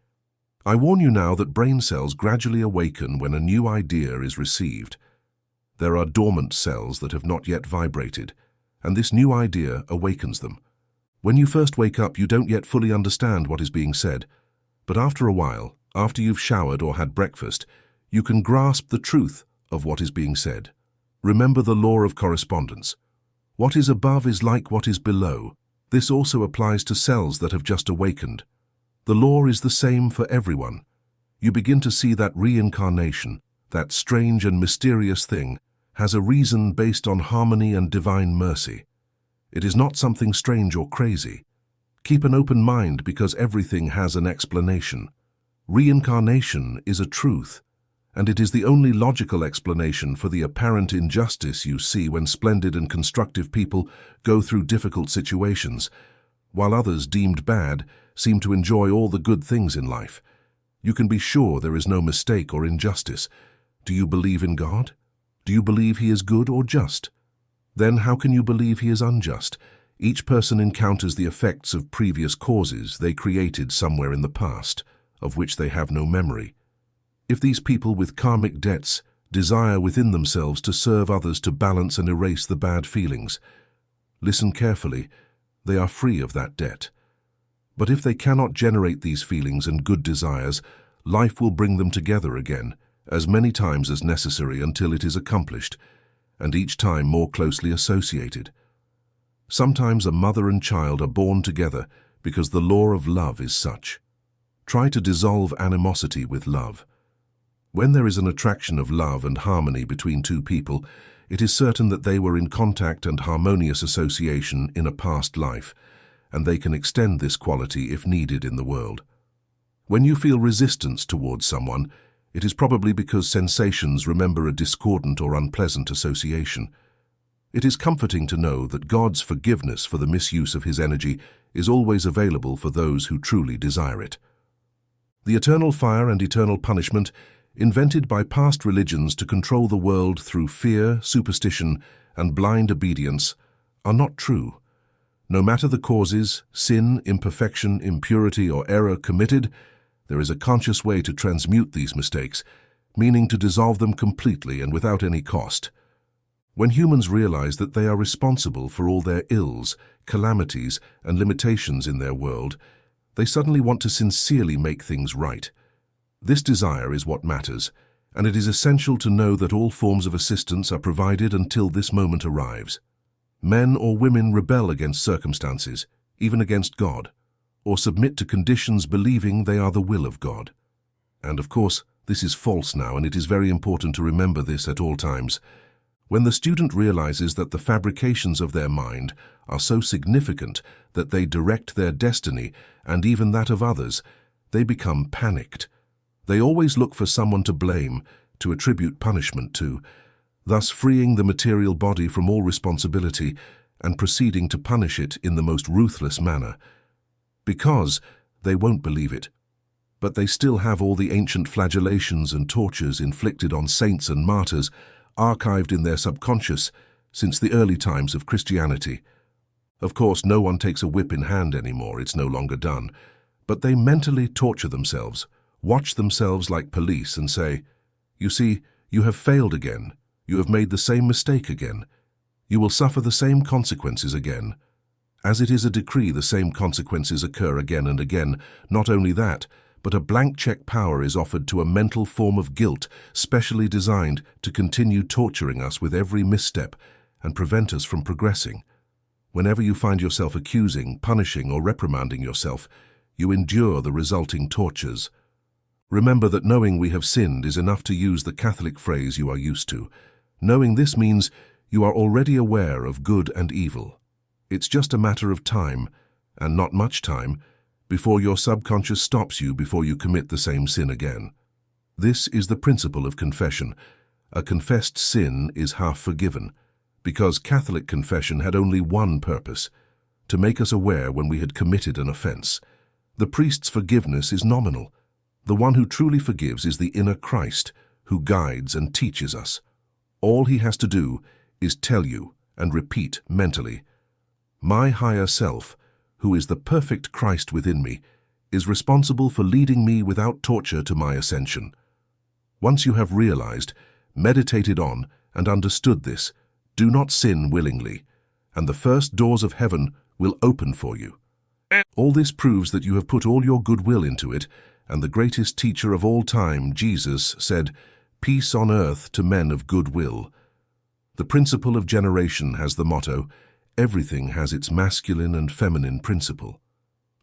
I warn you now that brain cells gradually awaken when a new idea is received. There are dormant cells that have not yet vibrated, and this new idea awakens them. When you first wake up, you don't yet fully understand what is being said, but after a while, after you've showered or had breakfast, you can grasp the truth of what is being said. Remember the law of correspondence. What is above is like what is below. This also applies to cells that have just awakened. The law is the same for everyone. You begin to see that reincarnation, that strange and mysterious thing, has a reason based on harmony and divine mercy. It is not something strange or crazy. Keep an open mind because everything has an explanation. Reincarnation is a truth, and it is the only logical explanation for the apparent injustice you see when splendid and constructive people go through difficult situations. while others, deemed bad, seem to enjoy all the good things in life. You can be sure there is no mistake or injustice. Do you believe in God? Do you believe He is good or just? Then how can you believe He is unjust? Each person encounters the effects of previous causes they created somewhere in the past, of which they have no memory. If these people with karmic debts desire within themselves to serve others to balance and erase the bad feelings, listen carefully, they are free of that debt. But if they cannot generate these feelings and good desires, life will bring them together again, as many times as necessary until it is accomplished, and each time more closely associated. Sometimes a mother and child are born together because the law of love is such. Try to dissolve animosity with love. When there is an attraction of love and harmony between two people, it is certain that they were in contact and harmonious association in a past life, and they can extend this quality if needed in the world. When you feel resistance towards someone, it is probably because sensations remember a discordant or unpleasant association. It is comforting to know that God's forgiveness for the misuse of His energy is always available for those who truly desire it. The eternal fire and eternal punishment, invented by past religions to control the world through fear, superstition, and blind obedience, are not true. No matter the causes, sin, imperfection, impurity, or error committed, there is a conscious way to transmute these mistakes, meaning to dissolve them completely and without any cost. When humans realize that they are responsible for all their ills, calamities, and limitations in their world, they suddenly want to sincerely make things right. This desire is what matters, and it is essential to know that all forms of assistance are provided until this moment arrives. Men or women rebel against circumstances, even against God, or submit to conditions believing they are the will of God. And of course, this is false now, and it is very important to remember this at all times. When the student realizes that the fabrications of their mind are so significant that they direct their destiny and even that of others, they become panicked. They always look for someone to blame, to attribute punishment to, thus freeing the material body from all responsibility and proceeding to punish it in the most ruthless manner. Because they won't believe it. But they still have all the ancient flagellations and tortures inflicted on saints and martyrs archived in their subconscious since the early times of Christianity. Of course, no one takes a whip in hand anymore, it's no longer done, but they mentally torture themselves, watch themselves like police and say, "You see, you have failed again. You have made the same mistake again. You will suffer the same consequences again." As it is a decree, the same consequences occur again and again. Not only that, but a blank check power is offered to a mental form of guilt specially designed to continue torturing us with every misstep and prevent us from progressing. Whenever you find yourself accusing, punishing, or reprimanding yourself, you endure the resulting tortures. Remember that knowing we have sinned is enough to use the Catholic phrase you are used to. Knowing this means you are already aware of good and evil. It's just a matter of time, and not much time, before your subconscious stops you before you commit the same sin again. This is the principle of confession. A confessed sin is half forgiven, because Catholic confession had only one purpose, to make us aware when we had committed an offense. The priest's forgiveness is nominal. The one who truly forgives is the inner Christ, who guides and teaches us. All he has to do is tell you and repeat mentally, "My higher self, who is the perfect Christ within me, is responsible for leading me without torture to my ascension." Once you have realized, meditated on, and understood this, do not sin willingly, and the first doors of heaven will open for you. All this proves that you have put all your goodwill into it, and the greatest teacher of all time, Jesus, said, "Peace on earth to men of good will." The principle of generation has the motto, "Everything has its masculine and feminine principle."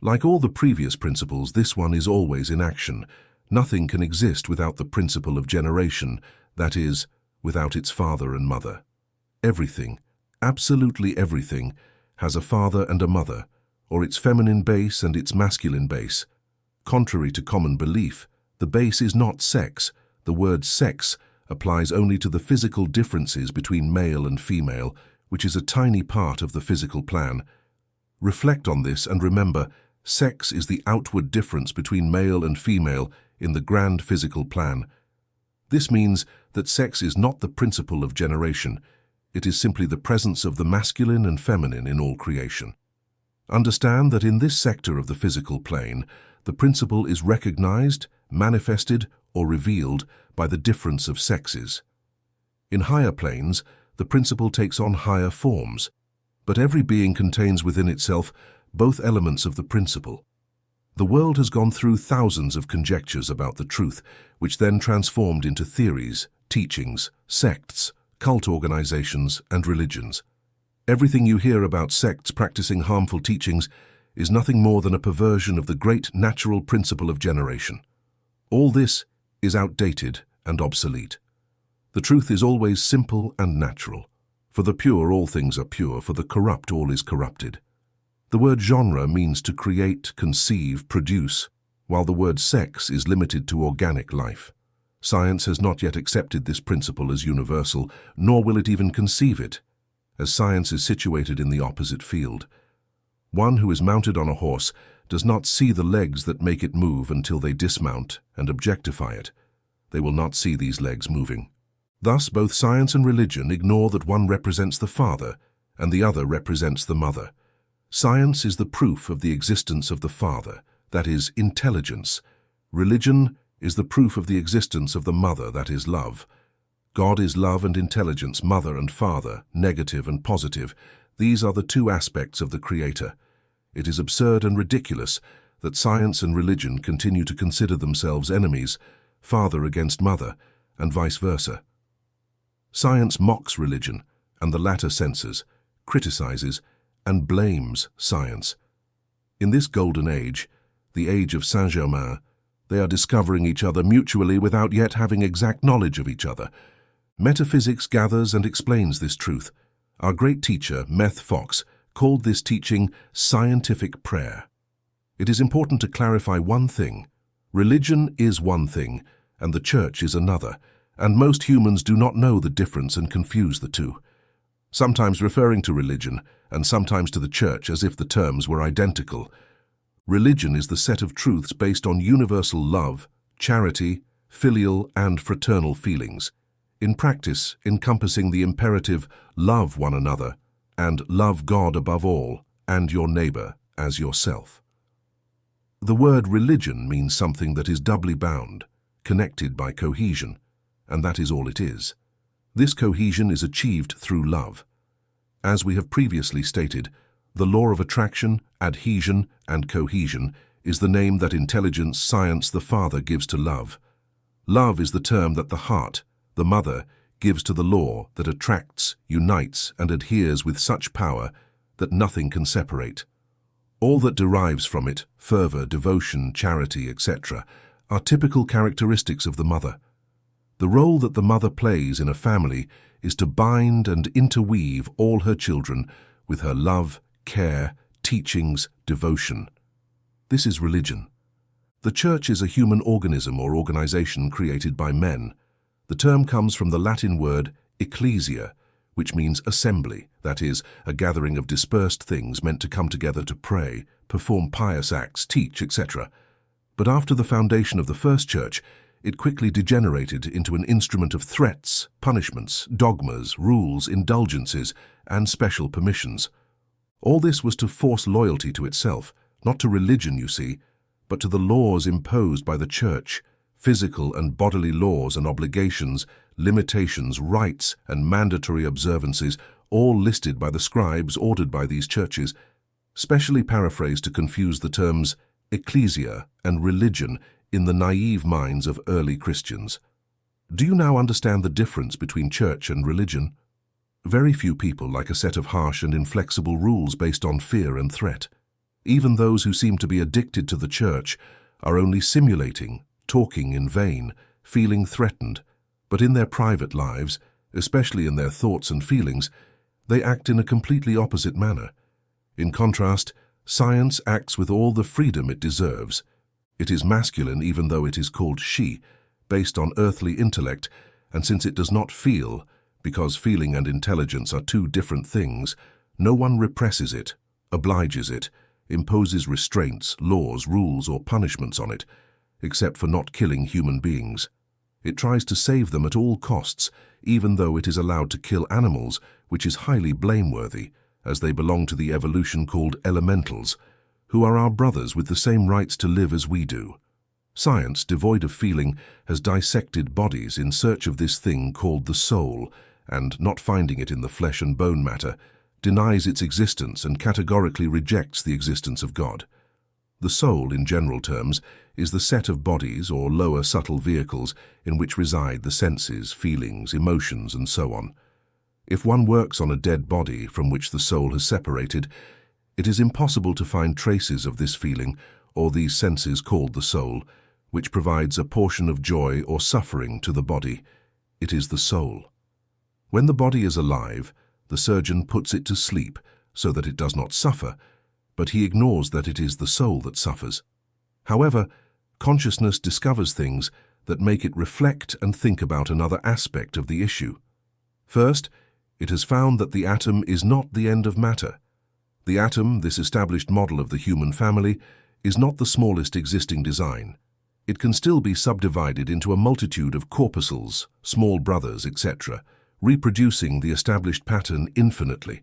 Like all the previous principles, this one is always in action. Nothing can exist without the principle of generation, that is, without its father and mother. Everything, absolutely everything, has a father and a mother, or its feminine base and its masculine base. Contrary to common belief, the base is not sex. The word sex applies only to the physical differences between male and female, which is a tiny part of the physical plan. Reflect on this and remember, sex is the outward difference between male and female in the grand physical plan. This means that sex is not the principle of generation. It is simply the presence of the masculine and feminine in all creation. Understand that in this sector of the physical plane, the principle is recognized, manifested, or revealed by the difference of sexes. In higher planes, the principle takes on higher forms, but every being contains within itself both elements of the principle. The world has gone through thousands of conjectures about the truth, which then transformed into theories, teachings, sects, cult organizations, and religions. Everything you hear about sects practicing harmful teachings is nothing more than a perversion of the great natural principle of generation. All this is outdated and obsolete. The truth is always simple and natural. For the pure all things are pure, for the corrupt all is corrupted. The word genre means to create, conceive, produce, while the word sex is limited to organic life. Science has not yet accepted this principle as universal, nor will it even conceive it, as science is situated in the opposite field. One who is mounted on a horse does not see the legs that make it move until they dismount and objectify it. They will not see these legs moving. Thus, both science and religion ignore that one represents the father and the other represents the mother. Science is the proof of the existence of the father, that is, intelligence. Religion is the proof of the existence of the mother, that is, love. God is love and intelligence, mother and father, negative and positive. These are the two aspects of the Creator. It is absurd and ridiculous that science and religion continue to consider themselves enemies, father against mother, and vice versa. Science mocks religion, and the latter censors, criticizes, and blames science. In this golden age, the age of Saint Germain, they are discovering each other mutually without yet having exact knowledge of each other. Metaphysics gathers and explains this truth. Our great teacher, Meth Fox, called this teaching scientific prayer. It is important to clarify one thing. Religion is one thing, and the church is another, and most humans do not know the difference and confuse the two, sometimes referring to religion and sometimes to the church as if the terms were identical. Religion is the set of truths based on universal love, charity, filial and fraternal feelings, in practice encompassing the imperative love one another and love God above all and your neighbor as yourself. The word religion means something that is doubly bound, connected by cohesion, and that is all it is. This cohesion is achieved through love. As we have previously stated, the law of attraction, adhesion, and cohesion is the name that intelligence, science, the Father gives to love. Love is the term that the heart, the mother, gives to the law that attracts, unites, and adheres with such power that nothing can separate. All that derives from it, fervor, devotion, charity, etc., are typical characteristics of the mother. The role that the mother plays in a family is to bind and interweave all her children with her love, care, teachings, devotion. This is religion. The church is a human organism or organization created by men. The term comes from the Latin word ecclesia, which means assembly, that is, a gathering of dispersed things meant to come together to pray, perform pious acts, teach, etc. But after the foundation of the first church, it quickly degenerated into an instrument of threats, punishments, dogmas, rules, indulgences, and special permissions. All this was to force loyalty to itself, not to religion, you see, but to the laws imposed by the church, physical and bodily laws and obligations, limitations, rights, and mandatory observances, all listed by the scribes ordered by these churches, specially paraphrased to confuse the terms ecclesia and religion in the naive minds of early Christians. Do you now understand the difference between church and religion? Very few people like a set of harsh and inflexible rules based on fear and threat. Even those who seem to be addicted to the church are only simulating, talking in vain, feeling threatened, but in their private lives, especially in their thoughts and feelings, they act in a completely opposite manner. In contrast, science acts with all the freedom it deserves. It is masculine even though it is called she, based on earthly intellect, and since it does not feel, because feeling and intelligence are two different things, no one represses it, obliges it, imposes restraints, laws, rules, or punishments on it, except for not killing human beings. It tries to save them at all costs, even though it is allowed to kill animals, which is highly blameworthy, as they belong to the evolution called elementals, who are our brothers with the same rights to live as we do. Science, devoid of feeling, has dissected bodies in search of this thing called the soul, and, not finding it in the flesh and bone matter, denies its existence and categorically rejects the existence of God. The soul, in general terms, is the set of bodies or lower subtle vehicles in which reside the senses, feelings, emotions, and so on. If one works on a dead body from which the soul has separated, it is impossible to find traces of this feeling or these senses called the soul, which provides a portion of joy or suffering to the body. It is the soul. When the body is alive, the surgeon puts it to sleep so that it does not suffer, but he ignores that it is the soul that suffers. However, consciousness discovers things that make it reflect and think about another aspect of the issue. First, it has found that the atom is not the end of matter. The atom, this established model of the human family, is not the smallest existing design. It can still be subdivided into a multitude of corpuscles, small brothers, etc., reproducing the established pattern infinitely.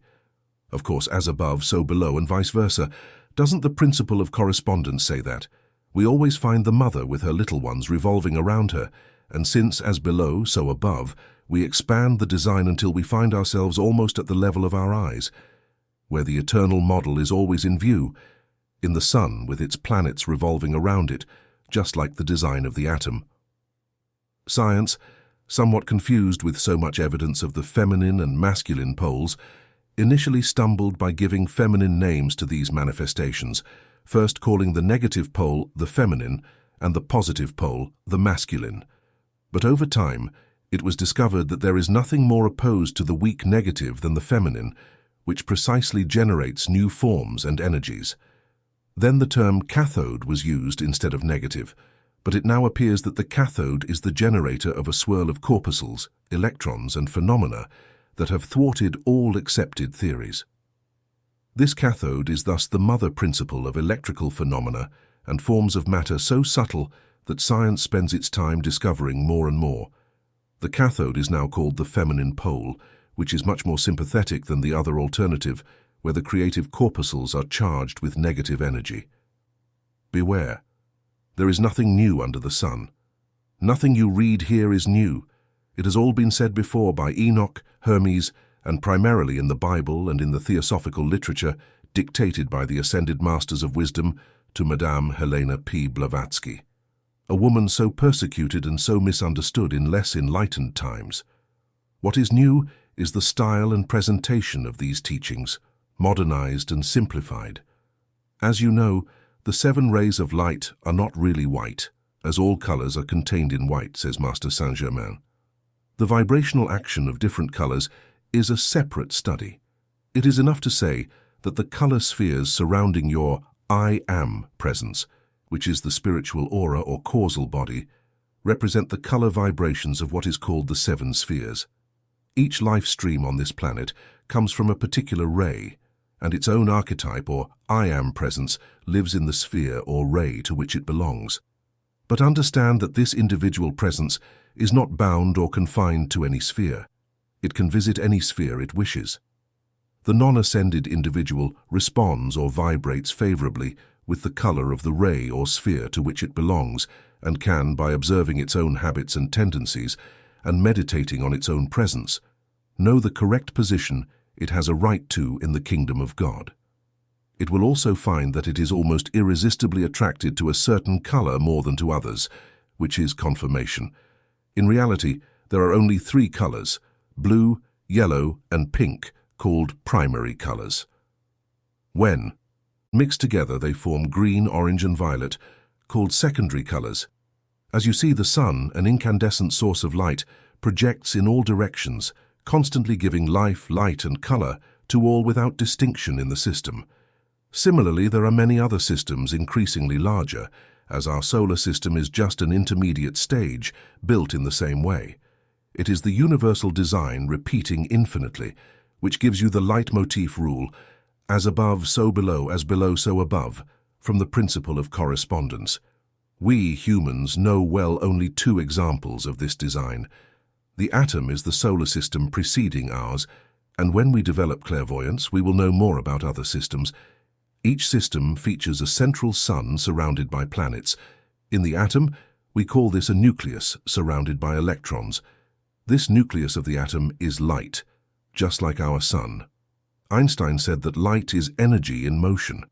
Of course, as above, so below, and vice versa. Doesn't the principle of correspondence say that? We always find the mother with her little ones revolving around her, and since as below, so above, we expand the design until we find ourselves almost at the level of our eyes, where the eternal model is always in view, in the sun with its planets revolving around it, just like the design of the atom. Science, somewhat confused with so much evidence of the feminine and masculine poles, initially stumbled by giving feminine names to these manifestations, first calling the negative pole the feminine and the positive pole the masculine. But over time, it was discovered that there is nothing more opposed to the weak negative than the feminine, which precisely generates new forms and energies. Then the term cathode was used instead of negative, but it now appears that the cathode is the generator of a swirl of corpuscles, electrons, and phenomena that have thwarted all accepted theories. This cathode is thus the mother principle of electrical phenomena and forms of matter so subtle that science spends its time discovering more and more. The cathode is now called the feminine pole, which is much more sympathetic than the other alternative, where the creative corpuscles are charged with negative energy. Beware. There is nothing new under the sun. Nothing you read here is new. It has all been said before by Enoch, Hermes, and primarily in the Bible and in the theosophical literature dictated by the ascended masters of wisdom to Madame Helena P. Blavatsky, a woman so persecuted and so misunderstood in less enlightened times. What is new is the style and presentation of these teachings, modernized and simplified. As you know, the 7 rays of light are not really white, as all colors are contained in white, says Master Saint Germain. The vibrational action of different colors is a separate study. It is enough to say that the color spheres surrounding your I Am presence, which is the spiritual aura or causal body, represent the color vibrations of what is called the 7 spheres. Each life stream on this planet comes from a particular ray, and its own archetype or I Am presence lives in the sphere or ray to which it belongs. But understand that this individual presence is not bound or confined to any sphere. It can visit any sphere it wishes. The non-ascended individual responds or vibrates favorably with the color of the ray or sphere to which it belongs, and can, by observing its own habits and tendencies and meditating on its own presence, know the correct position it has a right to in the kingdom of God. It will also find that it is almost irresistibly attracted to a certain color more than to others, which is confirmation. In reality, there are only 3 colors, blue, yellow, and pink, called primary colors. When mixed together, they form green, orange, and violet, called secondary colors. As you see, the sun, an incandescent source of light, projects in all directions, constantly giving life, light, and color to all without distinction in the system. Similarly, there are many other systems increasingly larger, as our solar system is just an intermediate stage, built in the same way. It is the universal design repeating infinitely, which gives you the leitmotif rule, as above, so below, as below, so above, from the principle of correspondence. We humans know well only two examples of this design. The atom is the solar system preceding ours, and when we develop clairvoyance, we will know more about other systems. Each system features a central sun surrounded by planets. In the atom, we call this a nucleus surrounded by electrons. This nucleus of the atom is light, just like our sun. Einstein said that light is energy in motion.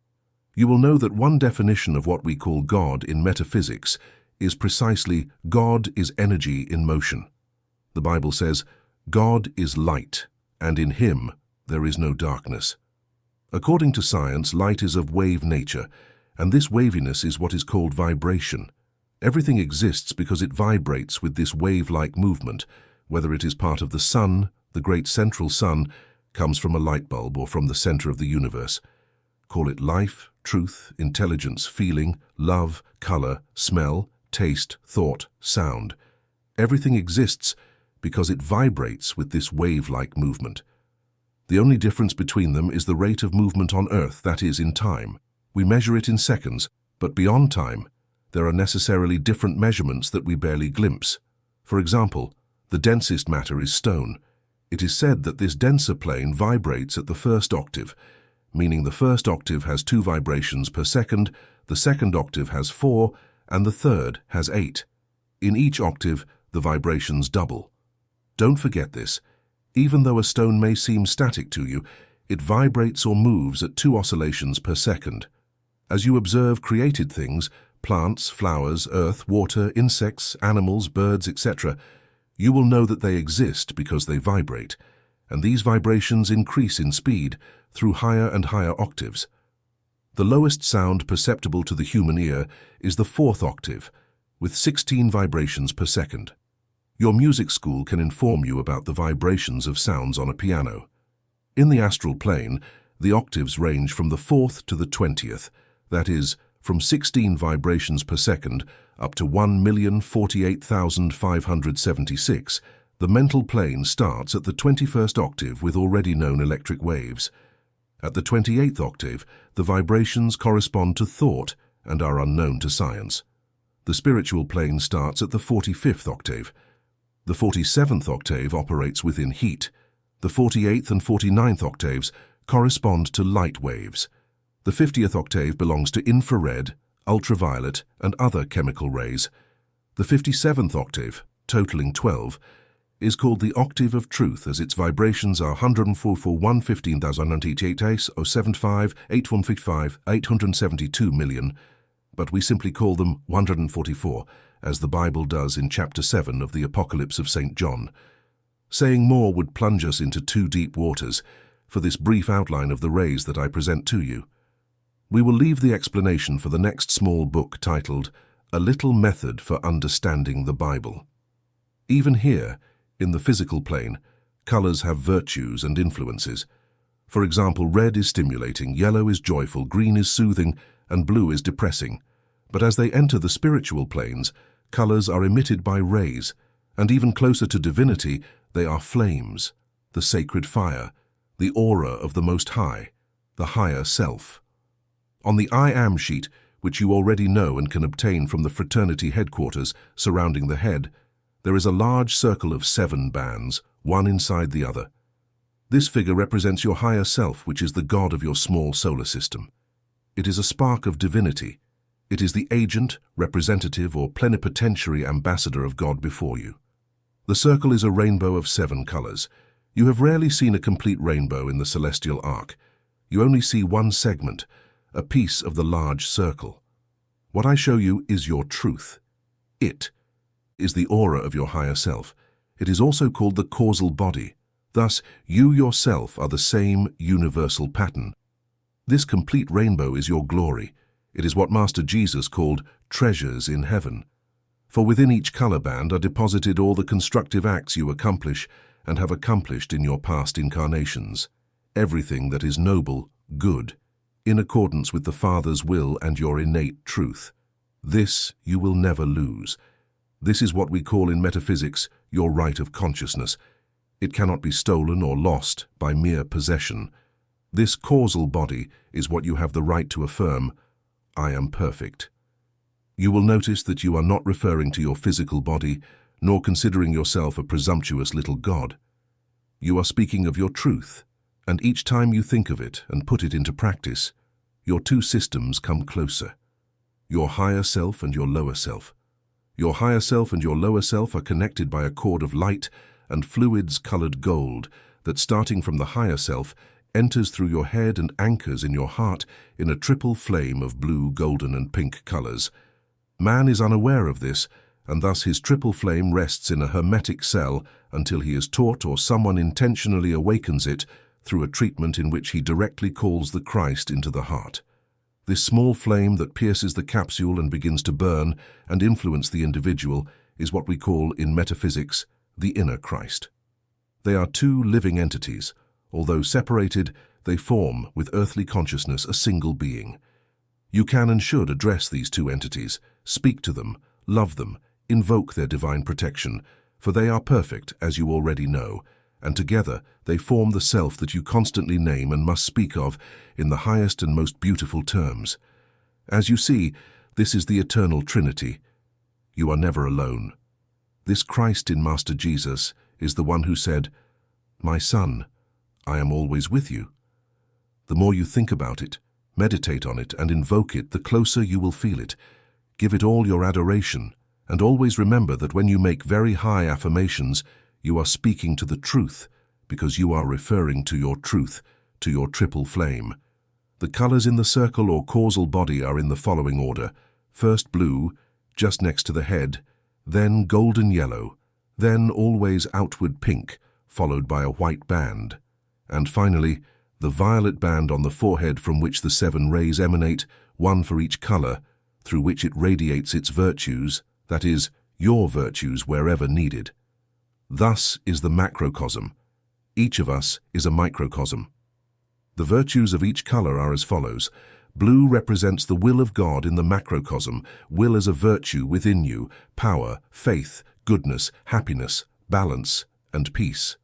You will know that one definition of what we call God in metaphysics is precisely God is energy in motion. The Bible says, God is light, and in him there is no darkness. According to science, light is of wave nature, and this waviness is what is called vibration. Everything exists because it vibrates with this wave-like movement, whether it is part of the sun, the great central sun, comes from a light bulb, or from the center of the universe. Call it life, truth, intelligence, feeling, love, color, smell, taste, thought, sound. Everything exists because it vibrates with this wave-like movement. The only difference between them is the rate of movement on Earth, that is, in time. We measure it in seconds, but beyond time, there are necessarily different measurements that we barely glimpse. For example, the densest matter is stone. It is said that this denser plane vibrates at the first octave, meaning the first octave has 2 vibrations per second, the second octave has 4, and the third has 8. In each octave, the vibrations double. Don't forget this. Even though a stone may seem static to you, it vibrates or moves at 2 oscillations per second. As you observe created things, plants, flowers, earth, water, insects, animals, birds, etc., you will know that they exist because they vibrate, and these vibrations increase in speed through higher and higher octaves. The lowest sound perceptible to the human ear is the 4th octave, with 16 vibrations per second. Your music school can inform you about the vibrations of sounds on a piano. In the astral plane, the octaves range from the 4th to the 20th, that is, from 16 vibrations per second up to 1,048,576. The mental plane starts at the 21st octave with already known electric waves. At the 28th octave, the vibrations correspond to thought and are unknown to science. The spiritual plane starts at the 45th octave. The 47th octave operates within heat. The 48th and 49th octaves correspond to light waves. The 50th octave belongs to infrared, ultraviolet, and other chemical rays. The 57th octave, totaling 12, is called the octave of truth, as its vibrations are 104,115,098 075 872 million, but we simply call them 144, as the Bible does in chapter 7 of the Apocalypse of Saint John. Saying more would plunge us into too deep waters for this brief outline of the rays that I present to you. We will leave the explanation for the next small book titled A Little Method for Understanding the Bible. Even here, in the physical plane, colors have virtues and influences. For example, red is stimulating, yellow is joyful, green is soothing, and blue is depressing. But as they enter the spiritual planes, colors are emitted by rays, and even closer to divinity, they are flames, the sacred fire, the aura of the Most High, the higher self. On the I Am sheet, which you already know and can obtain from the fraternity headquarters surrounding the head, there is a large circle of 7 bands, one inside the other. This figure represents your higher self, which is the God of your small solar system. It is a spark of divinity. It is the agent, representative, or plenipotentiary ambassador of God before you. The circle is a rainbow of 7 colors. You have rarely seen a complete rainbow in the celestial arc. You only see one segment, a piece of the large circle. What I show you is your truth. It is the aura of your higher self. It is also called the causal body. Thus, you yourself are the same universal pattern. This complete rainbow is your glory. It is what Master Jesus called treasures in heaven. For within each color band are deposited all the constructive acts you accomplish and have accomplished in your past incarnations. Everything that is noble, good, in accordance with the Father's will and your innate truth. This you will never lose. This is what we call in metaphysics your right of consciousness. It cannot be stolen or lost by mere possession. This causal body is what you have the right to affirm, I am perfect. You will notice that you are not referring to your physical body, nor considering yourself a presumptuous little god. You are speaking of your truth, and each time you think of it and put it into practice, your two systems come closer. Your higher self and your lower self. Your higher self and your lower self are connected by a cord of light and fluids colored gold that, starting from the higher self, enters through your head and anchors in your heart in a triple flame of blue, golden, and pink colors. Man is unaware of this, and thus his triple flame rests in a hermetic cell until he is taught or someone intentionally awakens it through a treatment in which he directly calls the Christ into the heart. This small flame that pierces the capsule and begins to burn and influence the individual is what we call in metaphysics the inner Christ. They are two living entities. Although separated, they form, with earthly consciousness, a single being. You can and should address these two entities, speak to them, love them, invoke their divine protection, for they are perfect, as you already know, and together they form the self that you constantly name and must speak of in the highest and most beautiful terms. As you see, this is the eternal Trinity. You are never alone. This Christ in Master Jesus is the one who said, "My son, I am always with you." The more you think about it, meditate on it, and invoke it, the closer you will feel it. Give it all your adoration, and always remember that when you make very high affirmations, you are speaking to the truth, because you are referring to your truth, to your triple flame. The colors in the circle or causal body are in the following order: first blue, just next to the head, then golden yellow, then always outward pink, followed by a white band, and finally the violet band on the forehead from which the 7 rays emanate, one for each color, through which it radiates its virtues, that is, your virtues wherever needed. Thus is the macrocosm. Each of us is a microcosm. The virtues of each color are as follows. Blue represents the will of God in the macrocosm, will as a virtue within you, power, faith, goodness, happiness, balance, and peace.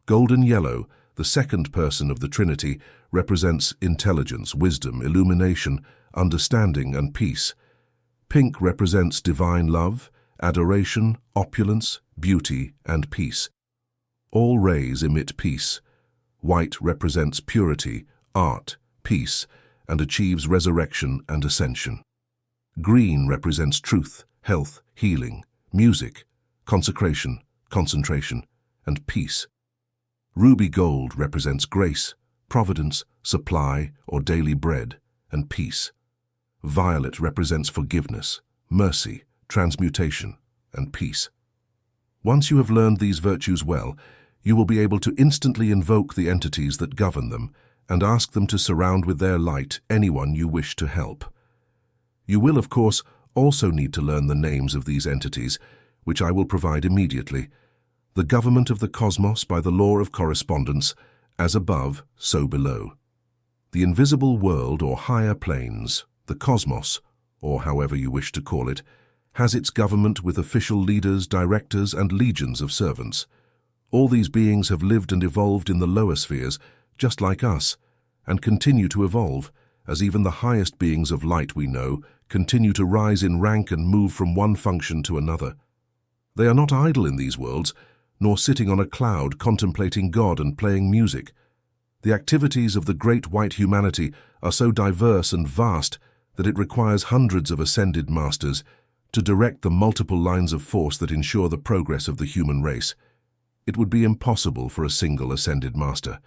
Golden yellow, the second person of the Trinity, represents intelligence, wisdom, illumination, understanding, and peace. Pink represents divine love, adoration, opulence, beauty, and peace. All rays emit peace. White represents purity, art, peace, and achieves resurrection and ascension. Green represents truth, health, healing, music, consecration, concentration, and peace. Ruby gold represents grace, providence, supply, or daily bread, and peace. Violet represents forgiveness, mercy, transmutation, and peace. Once you have learned these virtues well, you will be able to instantly invoke the entities that govern them and ask them to surround with their light anyone you wish to help. You will, of course, also need to learn the names of these entities, which I will provide immediately. The government of the cosmos by the law of correspondence, as above, so below. The invisible world or higher planes, the cosmos, or however you wish to call it, has its government with official leaders, directors, and legions of servants. All these beings have lived and evolved in the lower spheres, just like us, and continue to evolve, as even the highest beings of light we know continue to rise in rank and move from one function to another. They are not idle in these worlds, nor sitting on a cloud contemplating God and playing music. The activities of the great white humanity are so diverse and vast that it requires hundreds of ascended masters to direct the multiple lines of force that ensure the progress of the human race. It would be impossible for a single ascended master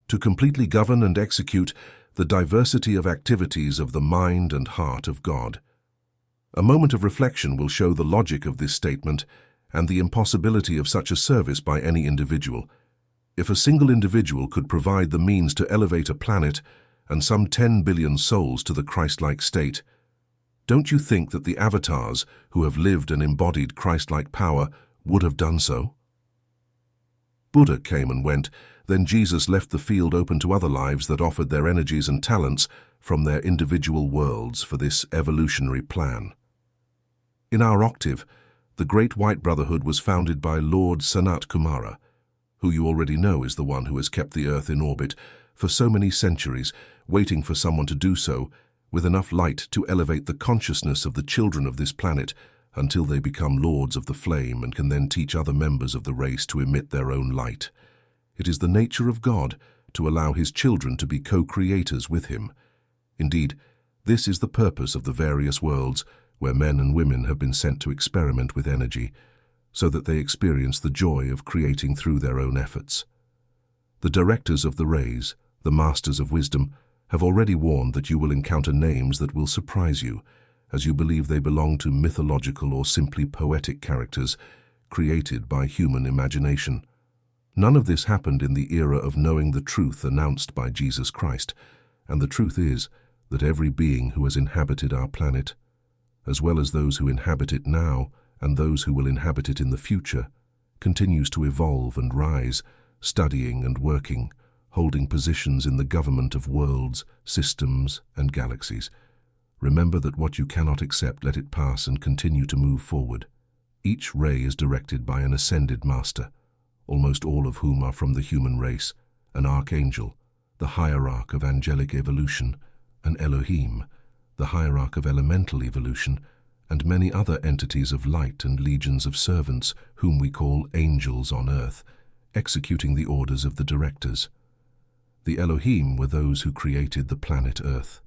to completely govern and execute the diversity of activities of the mind and heart of God. A moment of reflection will show the logic of this statement and the impossibility of such a service by any individual. If a single individual could provide the means to elevate a planet and some 10 billion souls to the Christ-like state, don't you think that the avatars who have lived and embodied Christ-like power would have done so? Buddha came and went, then Jesus left the field open to other lives that offered their energies and talents from their individual worlds for this evolutionary plan. In our octave, the Great White Brotherhood was founded by Lord Sanat Kumara, who you already know is the one who has kept the Earth in orbit for so many centuries, waiting for someone to do so, with enough light to elevate the consciousness of the children of this planet until they become lords of the flame and can then teach other members of the race to emit their own light. It is the nature of God to allow his children to be co-creators with him. Indeed, this is the purpose of the various worlds where men and women have been sent to experiment with energy, so that they experience the joy of creating through their own efforts. The directors of the rays, the masters of wisdom, have already warned that you will encounter names that will surprise you, as you believe they belong to mythological or simply poetic characters created by human imagination. None of this happened in the era of knowing the truth announced by Jesus Christ, and the truth is that every being who has inhabited our planet, as well as those who inhabit it now and those who will inhabit it in the future, continues to evolve and rise, studying and working, holding positions in the government of worlds, systems, and galaxies. Remember that what you cannot accept, let it pass and continue to move forward. Each ray is directed by an ascended master, almost all of whom are from the human race, an archangel, the hierarch of angelic evolution, an Elohim, the hierarch of elemental evolution, and many other entities of light and legions of servants, whom we call angels on earth, executing the orders of the directors. The Elohim were those who created the planet Earth.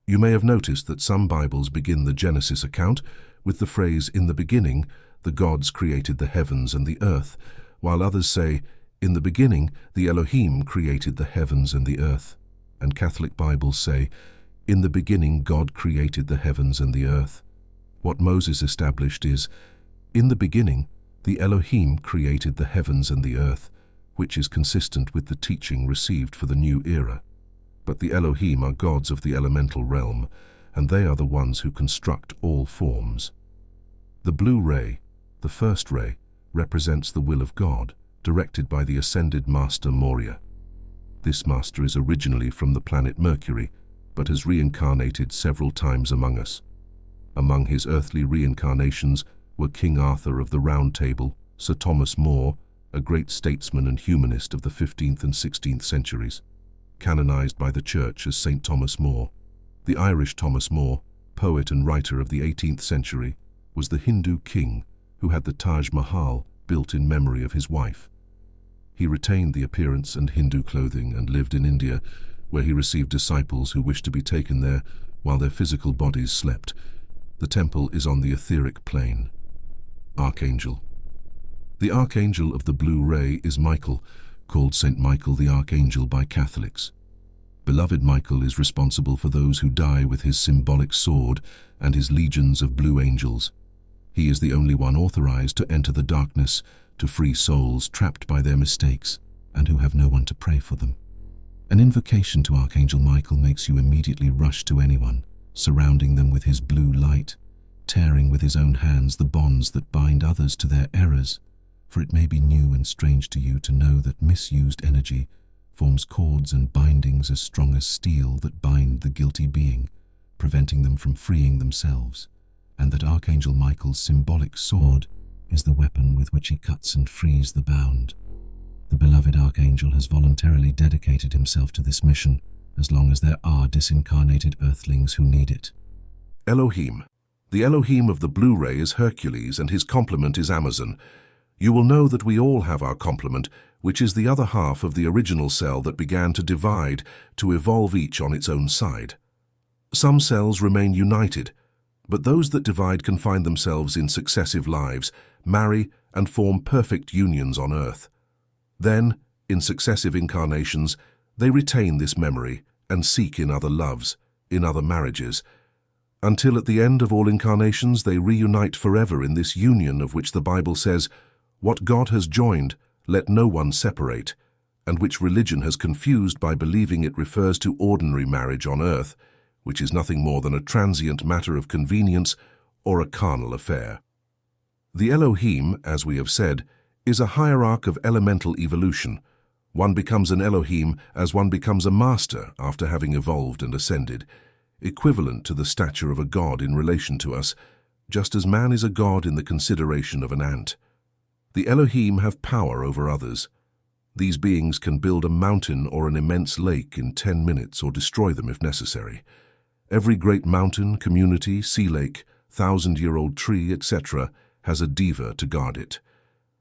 You may have noticed that some Bibles begin the Genesis account with the phrase, "In the beginning, the gods created the heavens and the earth," while others say, "In the beginning, the Elohim created the heavens and the earth." And Catholic Bibles say, "In the beginning, God created the heavens and the earth." What Moses established is, "In the beginning, the Elohim created the heavens and the earth," which is consistent with the teaching received for the new era. But the Elohim are gods of the elemental realm, and they are the ones who construct all forms. The blue ray, the first ray, represents the will of God, directed by the ascended master Moria. This master is originally from the planet Mercury, but has reincarnated several times among us. Among his earthly reincarnations were King Arthur of the Round Table, Sir Thomas More, a great statesman and humanist of the 15th and 16th centuries, canonized by the Church as St. Thomas More. The Irish Thomas More, poet and writer of the 18th century, was the Hindu king who had the Taj Mahal built in memory of his wife. He retained the appearance and Hindu clothing and lived in India, where he received disciples who wished to be taken there while their physical bodies slept. The temple is on the etheric plane. Archangel. The Archangel of the Blue Ray is Michael, called St. Michael the Archangel by Catholics. Beloved Michael is responsible for those who die with his symbolic sword and his legions of blue angels. He is the only one authorized to enter the darkness to free souls trapped by their mistakes and who have no one to pray for them. An invocation to Archangel Michael makes you immediately rush to anyone, surrounding them with his blue light, tearing with his own hands the bonds that bind others to their errors, for it may be new and strange to you to know that misused energy forms cords and bindings as strong as steel that bind the guilty being, preventing them from freeing themselves, and that Archangel Michael's symbolic sword is the weapon with which he cuts and frees the bound. The beloved Archangel has voluntarily dedicated himself to this mission, as long as there are disincarnated earthlings who need it. Elohim. The Elohim of the Blue Ray is Hercules, and his complement is Amazon. You will know that we all have our complement, which is the other half of the original cell that began to divide, to evolve each on its own side. Some cells remain united, but those that divide can find themselves in successive lives, marry, and form perfect unions on Earth. Then, in successive incarnations, they retain this memory and seek in other loves, in other marriages, until at the end of all incarnations they reunite forever in this union of which the Bible says, "What God has joined, let no one separate," and which religion has confused by believing it refers to ordinary marriage on earth, which is nothing more than a transient matter of convenience or a carnal affair. The Elohim, as we have said, is a hierarch of elemental evolution. One becomes an Elohim as one becomes a master after having evolved and ascended, equivalent to the stature of a god in relation to us, just as man is a god in the consideration of an ant. The Elohim have power over others. These beings can build a mountain or an immense lake in 10 minutes or destroy them if necessary. Every great mountain, community, sea lake, 1,000-year-old tree, etc. has a diva to guard it.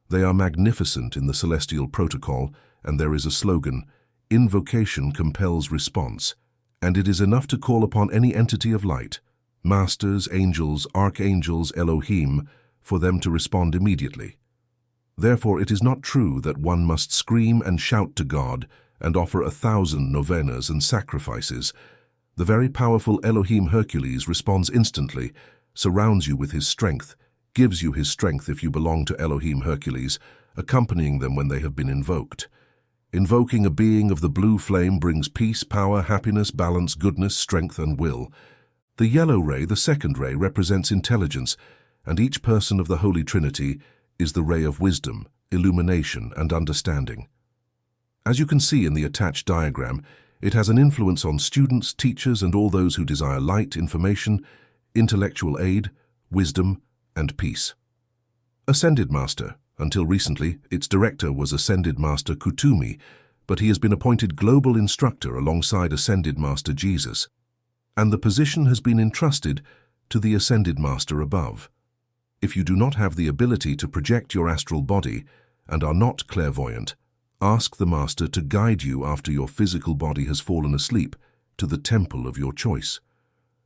They are magnificent in the celestial protocol, and there is a slogan, "Invocation compels response," and it is enough to call upon any entity of light, masters, angels, archangels, Elohim, for them to respond immediately. Therefore, it is not true that one must scream and shout to God and offer 1,000 novenas and sacrifices. The very powerful Elohim Hercules responds instantly, surrounds you with his strength, gives you his strength if you belong to Elohim Hercules, accompanying them when they have been invoked. Invoking a being of the blue flame brings peace, power, happiness, balance, goodness, strength, and will. The yellow ray, the second ray, represents intelligence, and each person of the Holy Trinity is the ray of wisdom, illumination, and understanding. As you can see in the attached diagram, it has an influence on students, teachers, and all those who desire light, information, intellectual aid, wisdom, and peace. Ascended Master. Until recently, its director was Ascended Master Kutumi, but he has been appointed global instructor alongside Ascended Master Jesus, and the position has been entrusted to the Ascended Master above. If you do not have the ability to project your astral body and are not clairvoyant, ask the Master to guide you after your physical body has fallen asleep to the temple of your choice.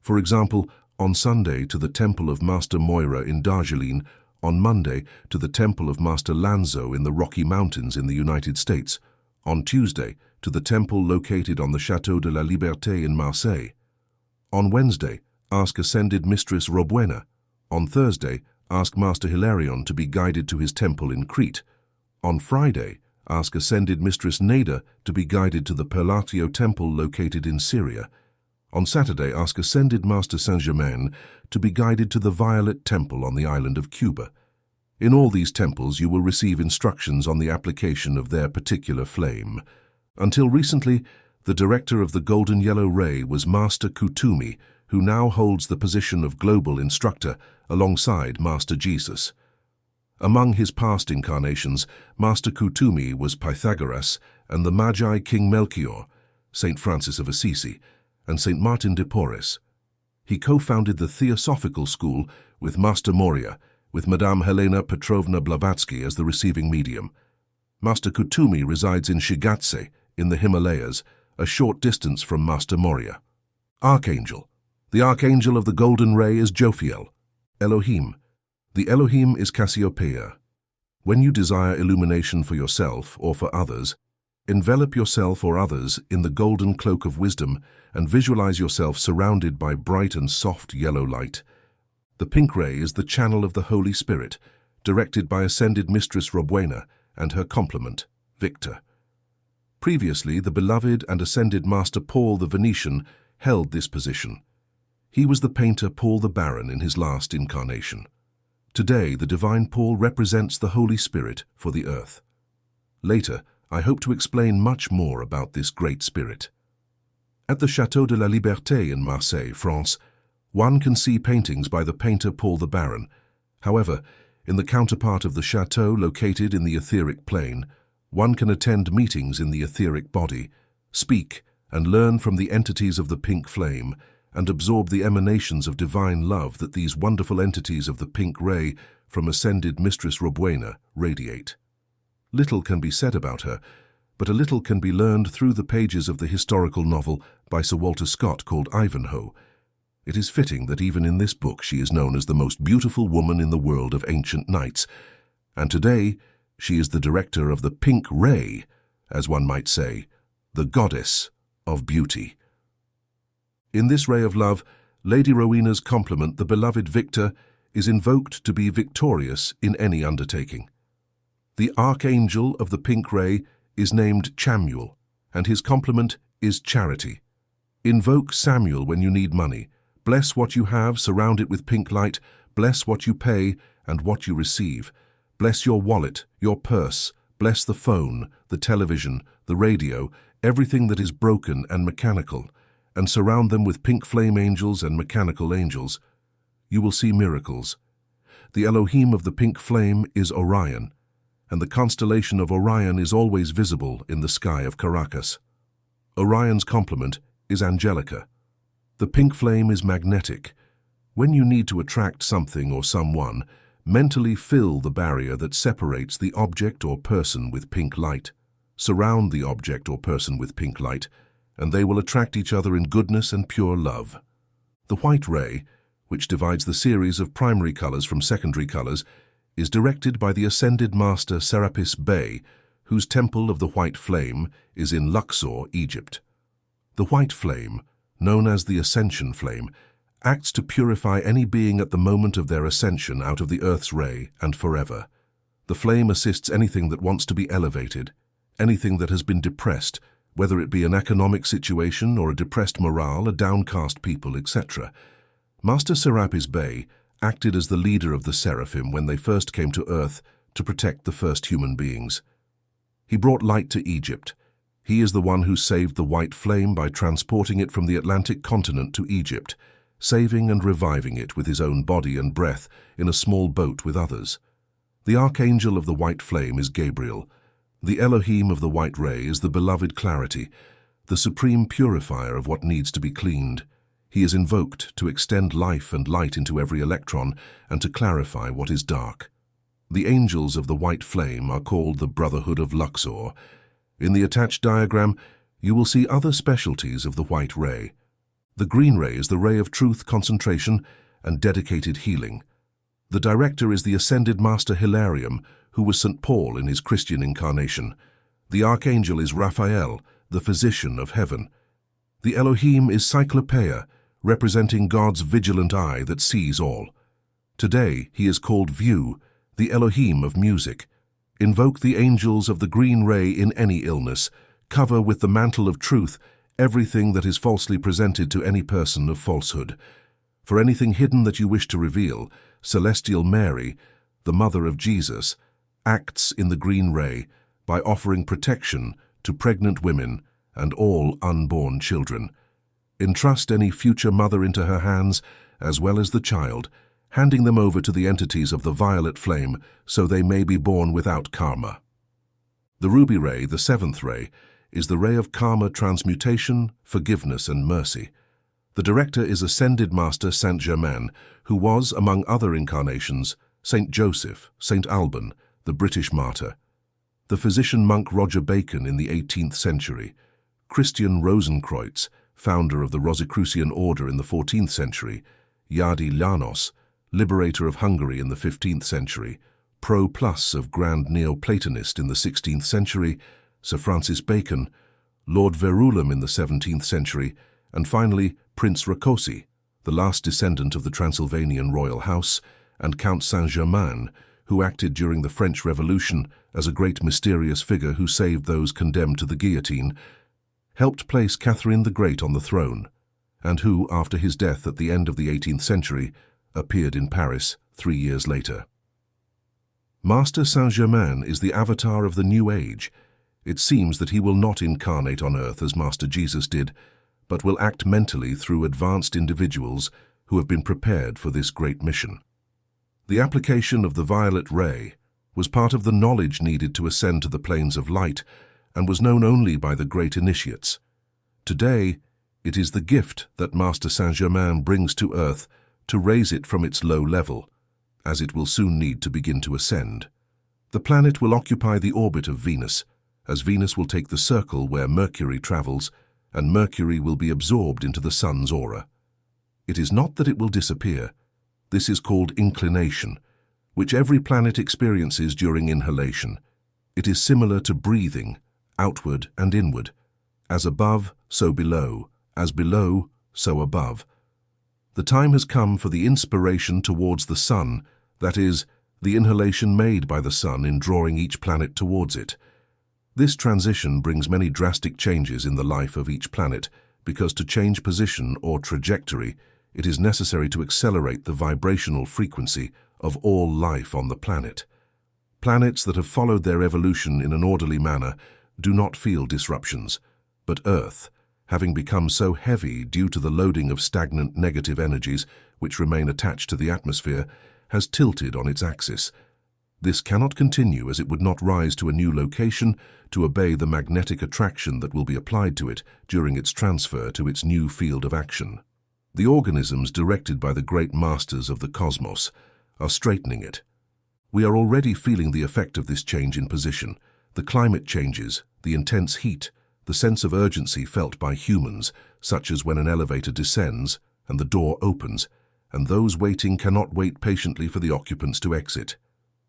For example, on Sunday to the temple of Master Moira in Darjeeling, on Monday to the temple of Master Lanzo in the Rocky Mountains in the United States, on Tuesday to the temple located on the Château de la Liberté in Marseille. On Wednesday, ask Ascended Mistress Robuena. On Thursday, ask Master Hilarion to be guided to his temple in Crete. On Friday, ask Ascended Mistress Neda to be guided to the Perlatio temple located in Syria. On Saturday, ask Ascended Master Saint Germain to be guided to the Violet Temple on the island of Cuba. In all these temples, you will receive instructions on the application of their particular flame. Until recently, the director of the Golden Yellow Ray was Master Kutumi, who now holds the position of global instructor alongside Master Jesus. Among his past incarnations, Master Kutumi was Pythagoras and the Magi King Melchior, Saint Francis of Assisi, and Saint Martin de Porres. He co-founded the Theosophical School with Master Moria, with Madame Helena Petrovna Blavatsky as the receiving medium. Master Kutumi resides in Shigatse, in the Himalayas, a short distance from Master Moria. Archangel. The Archangel of the Golden Ray is Jophiel. Elohim. The Elohim is Cassiopeia. When you desire illumination for yourself or for others, envelop yourself or others in the golden cloak of wisdom and visualize yourself surrounded by bright and soft yellow light. The pink ray is the channel of the Holy Spirit, directed by Ascended Mistress Robuena and her complement, Victor. Previously, the beloved and Ascended Master Paul the Venetian held this position. He was the painter Paul the Baron in his last incarnation. Today, the Divine Paul represents the Holy Spirit for the earth. Later, I hope to explain much more about this great spirit. At the Château de la Liberté in Marseille, France, one can see paintings by the painter Paul the Baron. However, in the counterpart of the chateau located in the etheric plane, one can attend meetings in the etheric body, speak and learn from the entities of the pink flame, and absorb the emanations of divine love that these wonderful entities of the pink ray from Ascended Mistress Robuena radiate. Little can be said about her, but a little can be learned through the pages of the historical novel by Sir Walter Scott called Ivanhoe. It is fitting that even in this book she is known as the most beautiful woman in the world of ancient knights, and today she is the director of the Pink Ray, as one might say, the goddess of beauty. In this ray of love, Lady Rowena's complement, the beloved Victor, is invoked to be victorious in any undertaking. The Archangel of the Pink Ray is named Chamuel, and his complement is Charity. Invoke Samuel when you need money. Bless what you have, surround it with pink light. Bless what you pay and what you receive. Bless your wallet, your purse. Bless the phone, the television, the radio, everything that is broken and mechanical, and surround them with pink flame angels and mechanical angels. You will see miracles. The Elohim of the pink flame is Orion. and the constellation of Orion is always visible in the sky of Caracas. Orion's complement is Angelica. The pink flame is magnetic. When you need to attract something or someone, mentally fill the barrier that separates the object or person with pink light. Surround the object or person with pink light, and they will attract each other in goodness and pure love. The white ray, which divides the series of primary colors from secondary colors, is directed by the ascended master Serapis Bey, whose temple of the white flame is in Luxor, Egypt. The white flame, known as the ascension flame, acts to purify any being at the moment of their ascension out of the earth's ray and forever. The flame assists anything that wants to be elevated, anything that has been depressed, whether it be an economic situation or a depressed morale, a downcast people, etc. Master Serapis Bey acted as the leader of the seraphim when they first came to earth to protect the first human beings. He brought light to Egypt. He is the one who saved the white flame by transporting it from the Atlantic continent to Egypt, saving and reviving it with his own body and breath in a small boat with others. The archangel of the white flame is Gabriel. The Elohim of the white ray is the beloved clarity, the supreme purifier of what needs to be cleaned. He is invoked to extend life and light into every electron and to clarify what is dark. The angels of the white flame are called the Brotherhood of Luxor. In the attached diagram, you will see other specialties of the white ray. The green ray is the ray of truth, concentration, and dedicated healing. The director is the ascended master Hilarion, who was St. Paul in his Christian incarnation. The archangel is Raphael, the physician of heaven. The Elohim is Cyclopeia, representing God's vigilant eye that sees all. Today he is called View, the Elohim of music. Invoke the angels of the green ray in any illness. Cover with the mantle of truth everything that is falsely presented to any person of falsehood. For anything hidden that you wish to reveal, Celestial Mary, the mother of Jesus, acts in the green ray by offering protection to pregnant women and all unborn children. Entrust any future mother into her hands, as well as the child, handing them over to the entities of the violet flame so they may be born without karma. The ruby ray, the seventh ray, is the ray of karma transmutation, forgiveness, and mercy. The director is ascended master Saint Germain, who was, among other incarnations, Saint Joseph, Saint Alban, the British martyr, the physician-monk Roger Bacon in the 18th century, Christian Rosencreutz, founder of the Rosicrucian order in the 14th century, Yadi Llanos, liberator of Hungary in the 15th century, Proclus of Grand Neoplatonist in the 16th century, Sir Francis Bacon, Lord Verulam in the 17th century, and finally Prince Rákóczi, the last descendant of the Transylvanian royal house, and Count Saint Germain, who acted during the French Revolution as a great mysterious figure who saved those condemned to the guillotine, helped place Catherine the Great on the throne, and who, after his death at the end of the 18th century, appeared in Paris 3 years later. Master Saint Germain is the avatar of the New Age. It seems that he will not incarnate on earth as Master Jesus did, but will act mentally through advanced individuals who have been prepared for this great mission. The application of the violet ray was part of the knowledge needed to ascend to the planes of light and was known only by the great initiates. Today, it is the gift that Master Saint Germain brings to earth to raise it from its low level, as it will soon need to begin to ascend. The planet will occupy the orbit of Venus, as Venus will take the circle where Mercury travels, and Mercury will be absorbed into the Sun's aura. It is not that it will disappear. This is called inclination, which every planet experiences during inhalation. It is similar to breathing, outward and inward. As above, so below. As below, so above. The time has come for the inspiration towards the Sun, that is, the inhalation made by the Sun in drawing each planet towards it. This transition brings many drastic changes in the life of each planet, because to change position or trajectory, it is necessary to accelerate the vibrational frequency of all life on the planet. Planets that have followed their evolution in an orderly manner do not feel disruptions, but Earth, having become so heavy due to the loading of stagnant negative energies which remain attached to the atmosphere, has tilted on its axis. This cannot continue, as it would not rise to a new location to obey the magnetic attraction that will be applied to it during its transfer to its new field of action. The organisms directed by the great masters of the cosmos are straightening it. We are already feeling the effect of this change in position. The climate changes, the intense heat, the sense of urgency felt by humans, such as when an elevator descends and the door opens, and those waiting cannot wait patiently for the occupants to exit.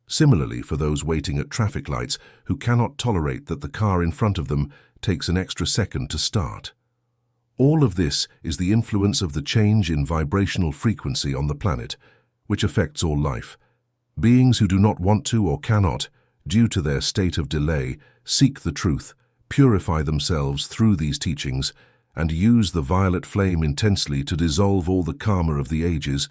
Similarly, for those waiting at traffic lights who cannot tolerate that the car in front of them takes an extra second to start. All of this is the influence of the change in vibrational frequency on the planet, which affects all life. Beings who do not want to or cannot, due to their state of delay, seek the truth, purify themselves through these teachings, and use the violet flame intensely to dissolve all the karma of the ages,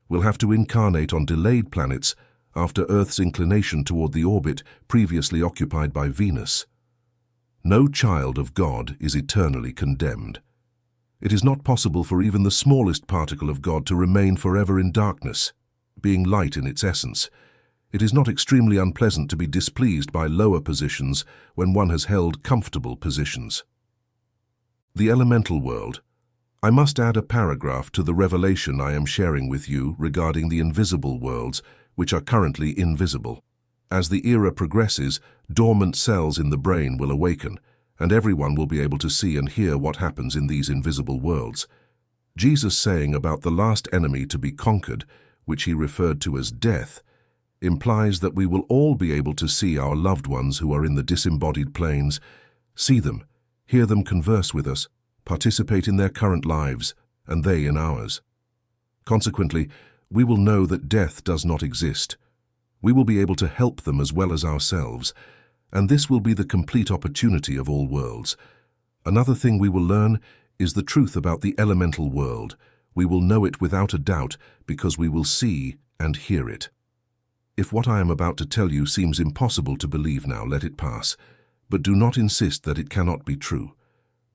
will have to incarnate on delayed planets after Earth's inclination toward the orbit previously occupied by Venus. No child of God is eternally condemned. It is not possible for even the smallest particle of God to remain forever in darkness, being light in its essence. It is not extremely unpleasant to be displeased by lower positions when one has held comfortable positions. The elemental world. I must add a paragraph to the revelation I am sharing with you regarding the invisible worlds, which are currently invisible. As the era progresses, dormant cells in the brain will awaken, and everyone will be able to see and hear what happens in these invisible worlds. Jesus saying about the last enemy to be conquered, which he referred to as death, implies that we will all be able to see our loved ones who are in the disembodied planes, see them, hear them converse with us, participate in their current lives, and they in ours. Consequently, we will know that death does not exist. We will be able to help them as well as ourselves, and this will be the complete opportunity of all worlds. Another thing we will learn is the truth about the elemental world. We will know it without a doubt because we will see and hear it. If what I am about to tell you seems impossible to believe now, let it pass, but do not insist that it cannot be true.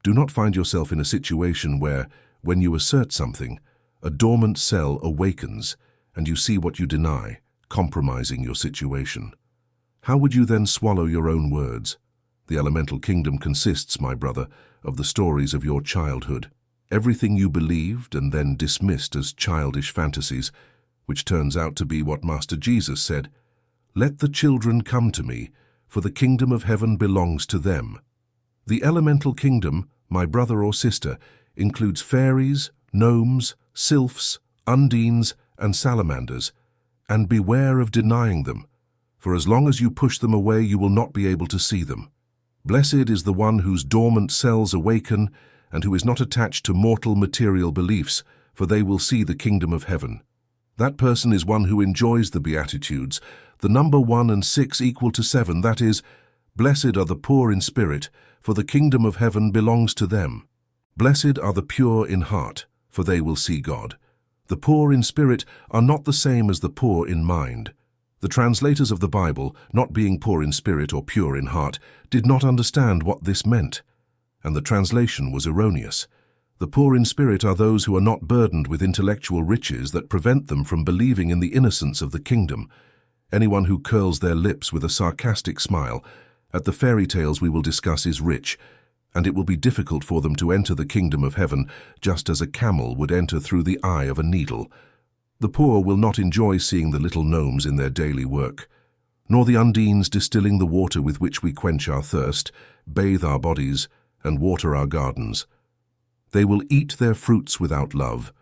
Do not find yourself in a situation where, when you assert something, a dormant cell awakens and you see what you deny, compromising your situation. How would you then swallow your own words? The elemental kingdom consists, my brother, of the stories of your childhood. Everything you believed and then dismissed as childish fantasies, which turns out to be what Master Jesus said, "Let the children come to me, for the kingdom of heaven belongs to them." The elemental kingdom, my brother or sister, includes fairies, gnomes, sylphs, undines, and salamanders, and beware of denying them, for as long as you push them away you will not be able to see them. Blessed is the one whose dormant cells awaken and who is not attached to mortal material beliefs, for they will see the kingdom of heaven. That person is one who enjoys the beatitudes, the number 1 and 6 equal to 7, that is, blessed are the poor in spirit, for the kingdom of heaven belongs to them. Blessed are the pure in heart, for they will see God. The poor in spirit are not the same as the poor in mind. The translators of the Bible, not being poor in spirit or pure in heart, did not understand what this meant, and the translation was erroneous. The poor in spirit are those who are not burdened with intellectual riches that prevent them from believing in the innocence of the kingdom. Anyone who curls their lips with a sarcastic smile at the fairy tales we will discuss is rich, and it will be difficult for them to enter the kingdom of heaven just as a camel would enter through the eye of a needle. The poor will not enjoy seeing the little gnomes in their daily work, nor the undines distilling the water with which we quench our thirst, bathe our bodies, and water our gardens. They will eat their fruits without love,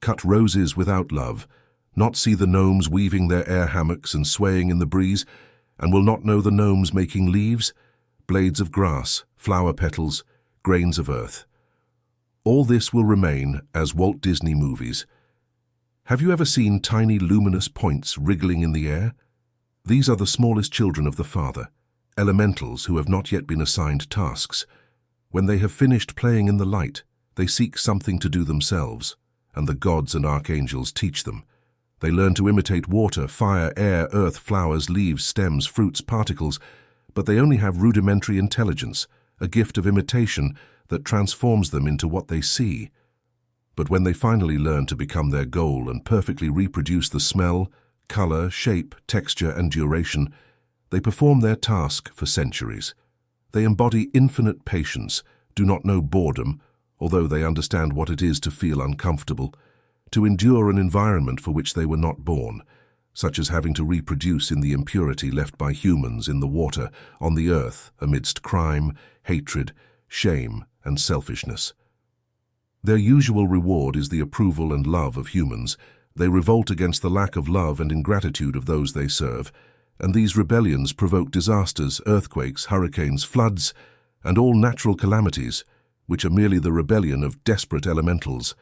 cut roses without love, not see the gnomes weaving their air hammocks and swaying in the breeze, and will not know the gnomes making leaves, blades of grass, flower petals, grains of earth. All this will remain as Walt Disney movies. Have you ever seen tiny luminous points wriggling in the air? These are the smallest children of the Father, elementals who have not yet been assigned tasks. When they have finished playing in the light, they seek something to do themselves, and the gods and archangels teach them. They learn to imitate water, fire, air, earth, flowers, leaves, stems, fruits, particles, but they only have rudimentary intelligence, a gift of imitation that transforms them into what they see. But when they finally learn to become their goal and perfectly reproduce the smell, color, shape, texture, and duration, they perform their task for centuries. They embody infinite patience, do not know boredom, although they understand what it is to feel uncomfortable, to endure an environment for which they were not born, such as having to reproduce in the impurity left by humans in the water, on the earth, amidst crime, hatred, shame, and selfishness. Their usual reward is the approval and love of humans. They revolt against the lack of love and ingratitude of those they serve, and these rebellions provoke disasters, earthquakes, hurricanes, floods, and all natural calamities, which are merely the rebellion of desperate elementals.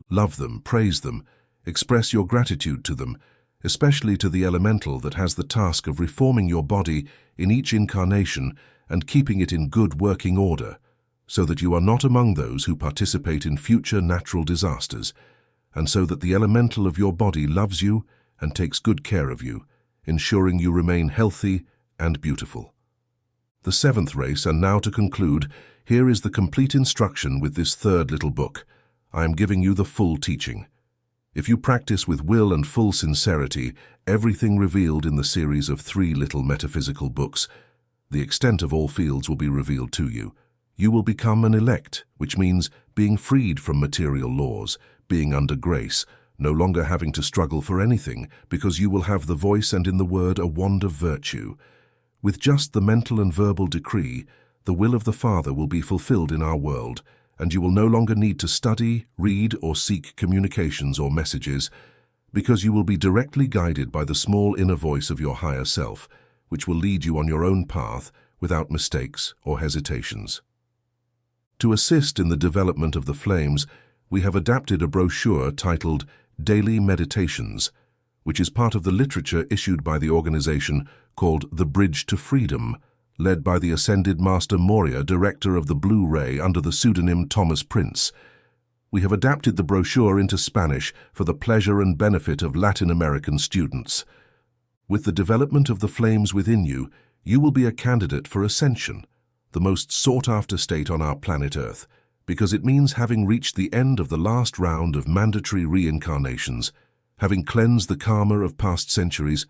Love them, praise them, express your gratitude to them, especially to the elemental that has the task of reforming your body in each incarnation and keeping it in good working order, so that you are not among those who participate in future natural disasters, and so that the elemental of your body loves you and takes good care of you, ensuring you remain healthy and beautiful. The seventh race, and now to conclude, here is the complete instruction with this third little book. I am giving you the full teaching. If you practice with will and full sincerity everything revealed in the series of 3 little metaphysical books, the extent of all fields will be revealed to you. You will become an elect, which means being freed from material laws, being under grace, no longer having to struggle for anything, because you will have the voice and in the word a wand of virtue. With just the mental and verbal decree, the will of the Father will be fulfilled in our world, and you will no longer need to study, read, or seek communications or messages, because you will be directly guided by the small inner voice of your higher self, which will lead you on your own path without mistakes or hesitations. To assist in the development of the flames, we have adapted a brochure titled Daily Meditations, which is part of the literature issued by the organization called The Bridge to Freedom, led by the Ascended Master Moria, director of the Blue Ray under the pseudonym Thomas Prince. We have adapted the brochure into Spanish for the pleasure and benefit of Latin American students. With the development of the flames within you, you will be a candidate for ascension, the most sought-after state on our planet Earth, because it means having reached the end of the last round of mandatory reincarnations, having cleansed the karma of past centuries,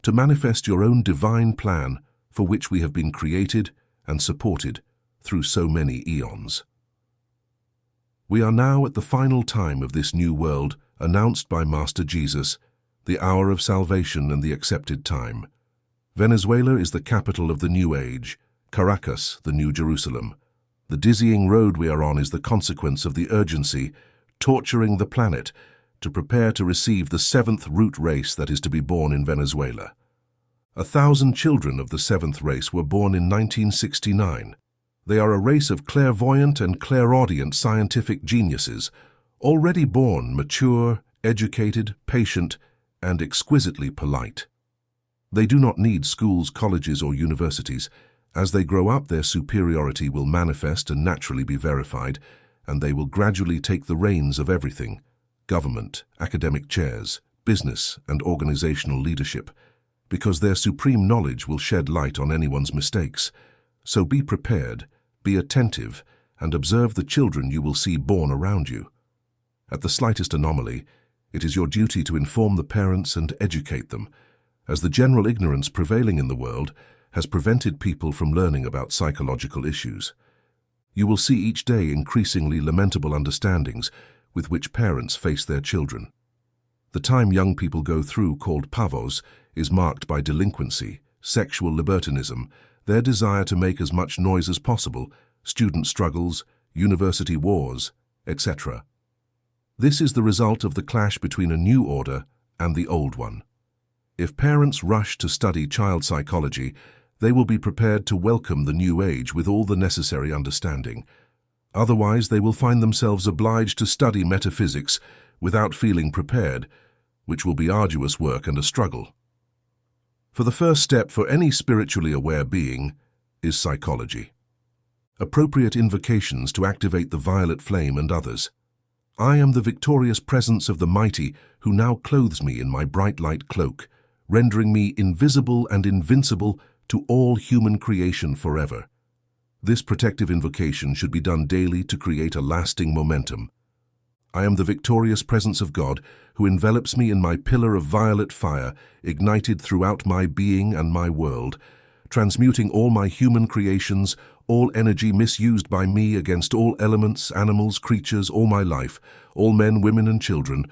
to manifest your own divine plan for which we have been created and supported through so many eons. We are now at the final time of this new world announced by Master Jesus, the hour of salvation and the accepted time. Venezuela is the capital of the New Age, Caracas, the New Jerusalem. The dizzying road we are on is the consequence of the urgency, torturing the planet, to prepare to receive the 7th root race that is to be born in Venezuela. 1,000 children of the 7th race were born in 1969. They are a race of clairvoyant and clairaudient scientific geniuses, already born mature, educated, patient, and exquisitely polite. They do not need schools, colleges, or universities. As they grow up, their superiority will manifest and naturally be verified, and they will gradually take the reins of everything: government, academic chairs, business, and organizational leadership, because their supreme knowledge will shed light on anyone's mistakes. So be prepared, be attentive, and observe the children you will see born around you. At the slightest anomaly, it is your duty to inform the parents and educate them, as the general ignorance prevailing in the world has prevented people from learning about psychological issues. You will see each day increasingly lamentable understandings with which parents face their children. The time young people go through, called pavos, is marked by delinquency, sexual libertinism, their desire to make as much noise as possible, student struggles, university wars, etc. This is the result of the clash between a new order and the old one. If parents rush to study child psychology, they will be prepared to welcome the new age with all the necessary understanding. Otherwise, they will find themselves obliged to study metaphysics without feeling prepared, which will be arduous work and a struggle. For the first step for any spiritually aware being is psychology. Appropriate invocations to activate the violet flame and others. I am the victorious presence of the mighty who now clothes me in my bright light cloak, rendering me invisible and invincible to all human creation forever. This protective invocation should be done daily to create a lasting momentum. I am the victorious presence of God, who envelops me in my pillar of violet fire, ignited throughout my being and my world, transmuting all my human creations, all energy misused by me against all elements, animals, creatures, all my life, all men, women, and children,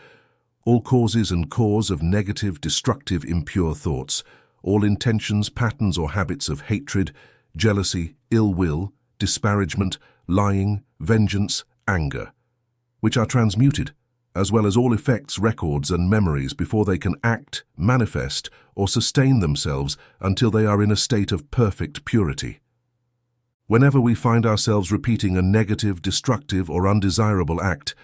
all causes and cause of negative, destructive, impure thoughts, all intentions, patterns, or habits of hatred, jealousy, ill will, disparagement, lying, vengeance, anger, which are transmuted, as well as all effects, records, and memories before they can act, manifest, or sustain themselves until they are in a state of perfect purity. Whenever we find ourselves repeating a negative, destructive, or undesirable act,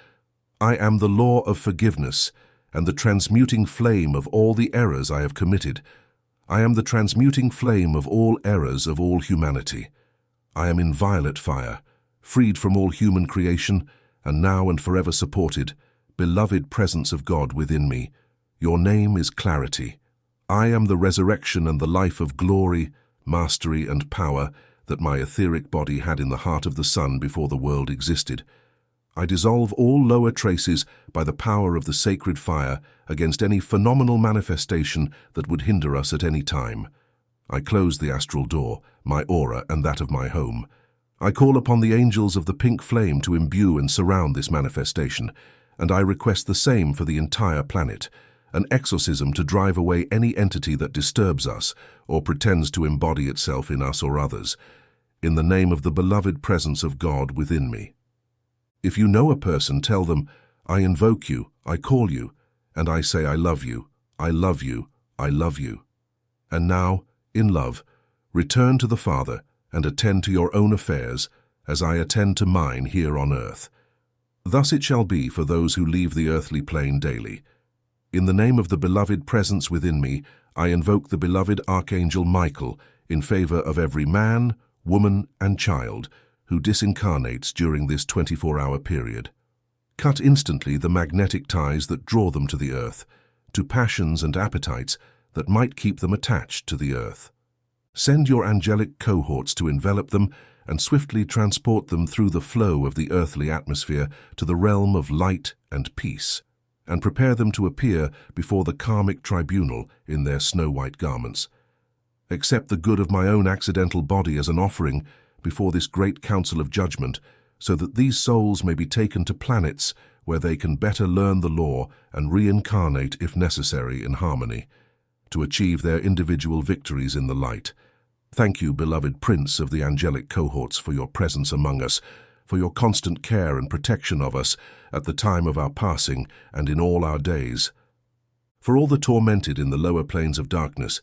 I am the law of forgiveness and the transmuting flame of all the errors I have committed. I am the transmuting flame of all errors of all humanity. I am in violet fire, freed from all human creation, and now and forever supported, beloved presence of God within me. Your name is clarity. I am the resurrection and the life of glory, mastery, and power that my etheric body had in the heart of the Son before the world existed. I dissolve all lower traces by the power of the sacred fire against any phenomenal manifestation that would hinder us at any time. I close the astral door, my aura, and that of my home. I call upon the angels of the pink flame to imbue and surround this manifestation, and I request the same for the entire planet, an exorcism to drive away any entity that disturbs us or pretends to embody itself in us or others, in the name of the beloved presence of God within me. If you know a person, tell them, I invoke you, I call you, and I say I love you, I love you, I love you. And now, in love, return to the Father and attend to your own affairs as I attend to mine here on earth. Thus it shall be for those who leave the earthly plane daily. In the name of the beloved presence within me, I invoke the beloved Archangel Michael in favor of every man, woman, and child who disincarnates during this 24-hour period. Cut instantly the magnetic ties that draw them to the earth, to passions and appetites that might keep them attached to the earth. Send your angelic cohorts to envelop them and swiftly transport them through the flow of the earthly atmosphere to the realm of light and peace, and prepare them to appear before the karmic tribunal in their snow-white garments. Accept the good of my own accidental body as an offering before this great council of judgment, so that these souls may be taken to planets where they can better learn the law and reincarnate if necessary in harmony, to achieve their individual victories in the light. Thank you, beloved Prince of the angelic cohorts, for your presence among us, for your constant care and protection of us at the time of our passing and in all our days. For all the tormented in the lower planes of darkness,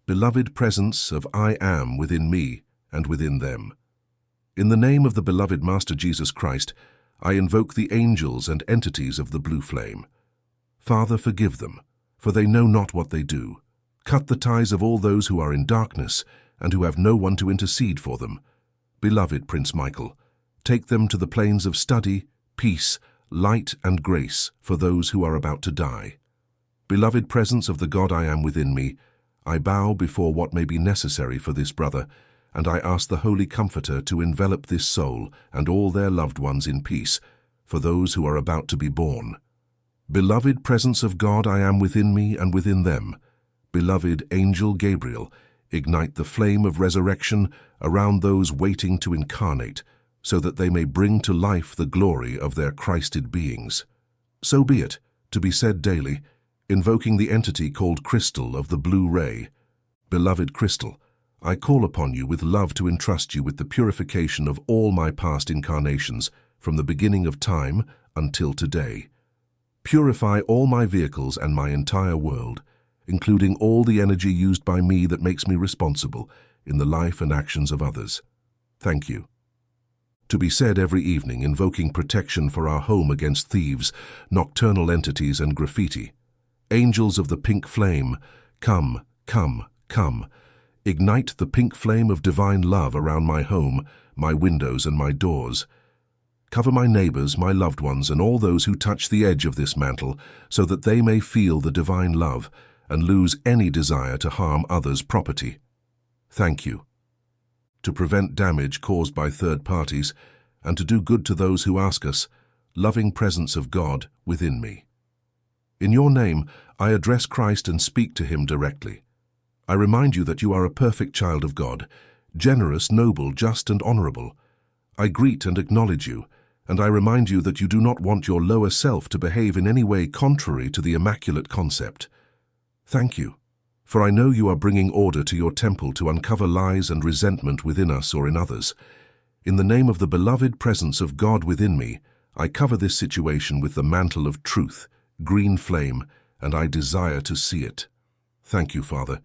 beloved presence of I Am within me and within them. In the name of the beloved Master Jesus Christ, I invoke the angels and entities of the blue flame. Father, forgive them, for they know not what they do. Cut the ties of all those who are in darkness and who have no one to intercede for them. Beloved Prince Michael, take them to the planes of study, peace, light, and grace for those who are about to die. Beloved presence of the God I Am within me, I bow before what may be necessary for this brother, and I ask the Holy Comforter to envelop this soul and all their loved ones in peace for those who are about to be born. Beloved presence of God I Am within me and within them, beloved Angel Gabriel, ignite the flame of resurrection around those waiting to incarnate, so that they may bring to life the glory of their Christed beings. So be it, to be said daily, invoking the entity called Crystal of the Blue Ray. Beloved Crystal, I call upon you with love to entrust you with the purification of all my past incarnations, from the beginning of time until today. Purify all my vehicles and my entire world, including all the energy used by me that makes me responsible in the life and actions of others. Thank you. To be said every evening, invoking protection for our home against thieves, nocturnal entities, and graffiti. Angels of the pink flame, come, come, come. Ignite the pink flame of divine love around my home, my windows, and my doors. Cover my neighbors, my loved ones, and all those who touch the edge of this mantle, so that they may feel the divine love and lose any desire to harm others' property. Thank you. To prevent damage caused by third parties, and to do good to those who ask us, loving presence of God within me. In your name, I address Christ and speak to him directly. I remind you that you are a perfect child of God, generous, noble, just, and honorable. I greet and acknowledge you, and I remind you that you do not want your lower self to behave in any way contrary to the immaculate concept. Thank you, for I know you are bringing order to your temple to uncover lies and resentment within us or in others. In the name of the beloved presence of God within me, I cover this situation with the mantle of truth, green flame, and I desire to see it. Thank you, Father.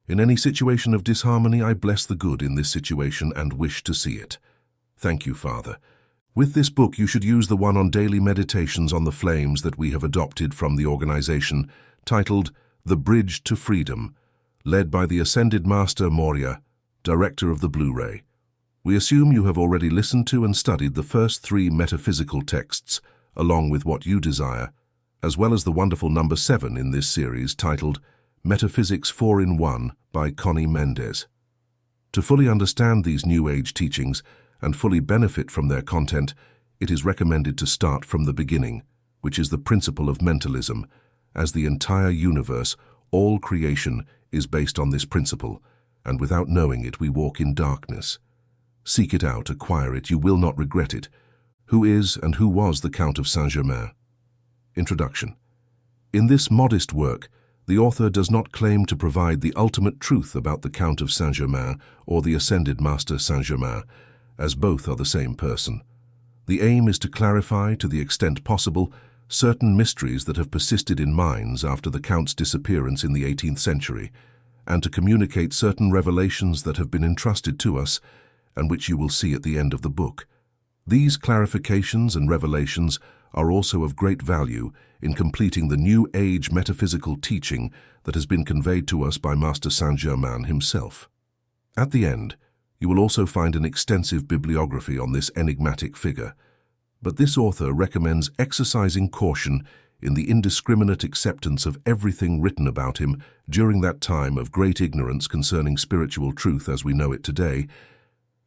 In any situation of disharmony, I bless the good in this situation and wish to see it. Thank you, Father. With this book, you should use the one on daily meditations on the flames that we have adopted from the organization, titled The Bridge to Freedom, led by the Ascended Master Moria, director of the Blu-ray. We assume you have already listened to and studied the first 3 metaphysical texts, along with what you desire, as well as the wonderful number 7 in this series titled Metaphysics 4-in-1 by Conny Mendez. To fully understand these New Age teachings and fully benefit from their content, it is recommended to start from the beginning, which is the principle of mentalism, as the entire universe, all creation, is based on this principle, and without knowing it we walk in darkness. Seek it out, acquire it, you will not regret it. Who is and who was the Count of Saint Germain? Introduction. In this modest work, the author does not claim to provide the ultimate truth about the Count of Saint Germain or the Ascended Master Saint Germain, as both are the same person. The aim is to clarify, to the extent possible, certain mysteries that have persisted in minds after the Count's disappearance in the 18th century, and to communicate certain revelations that have been entrusted to us, and which you will see at the end of the book. These clarifications and revelations are also of great value in completing the New Age metaphysical teaching that has been conveyed to us by Master Saint Germain himself. At the end, you will also find an extensive bibliography on this enigmatic figure, but this author recommends exercising caution in the indiscriminate acceptance of everything written about him during that time of great ignorance concerning spiritual truth as we know it today,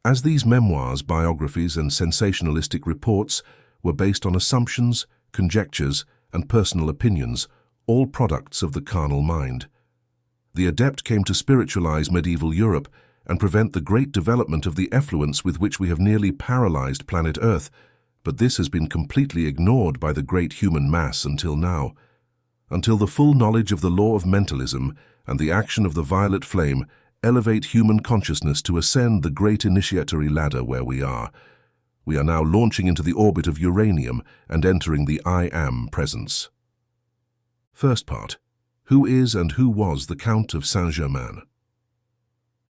as these memoirs, biographies, and sensationalistic reports were based on assumptions, conjectures, and personal opinions, all products of the carnal mind. The Adept came to spiritualize medieval Europe and prevent the great development of the effluence with which we have nearly paralyzed planet Earth, but this has been completely ignored by the great human mass until now. Until the full knowledge of the law of mentalism and the action of the violet flame elevate human consciousness to ascend the great initiatory ladder where we are. We are now launching into the orbit of uranium and entering the I Am presence. First part. Who is and who was the Count of Saint Germain?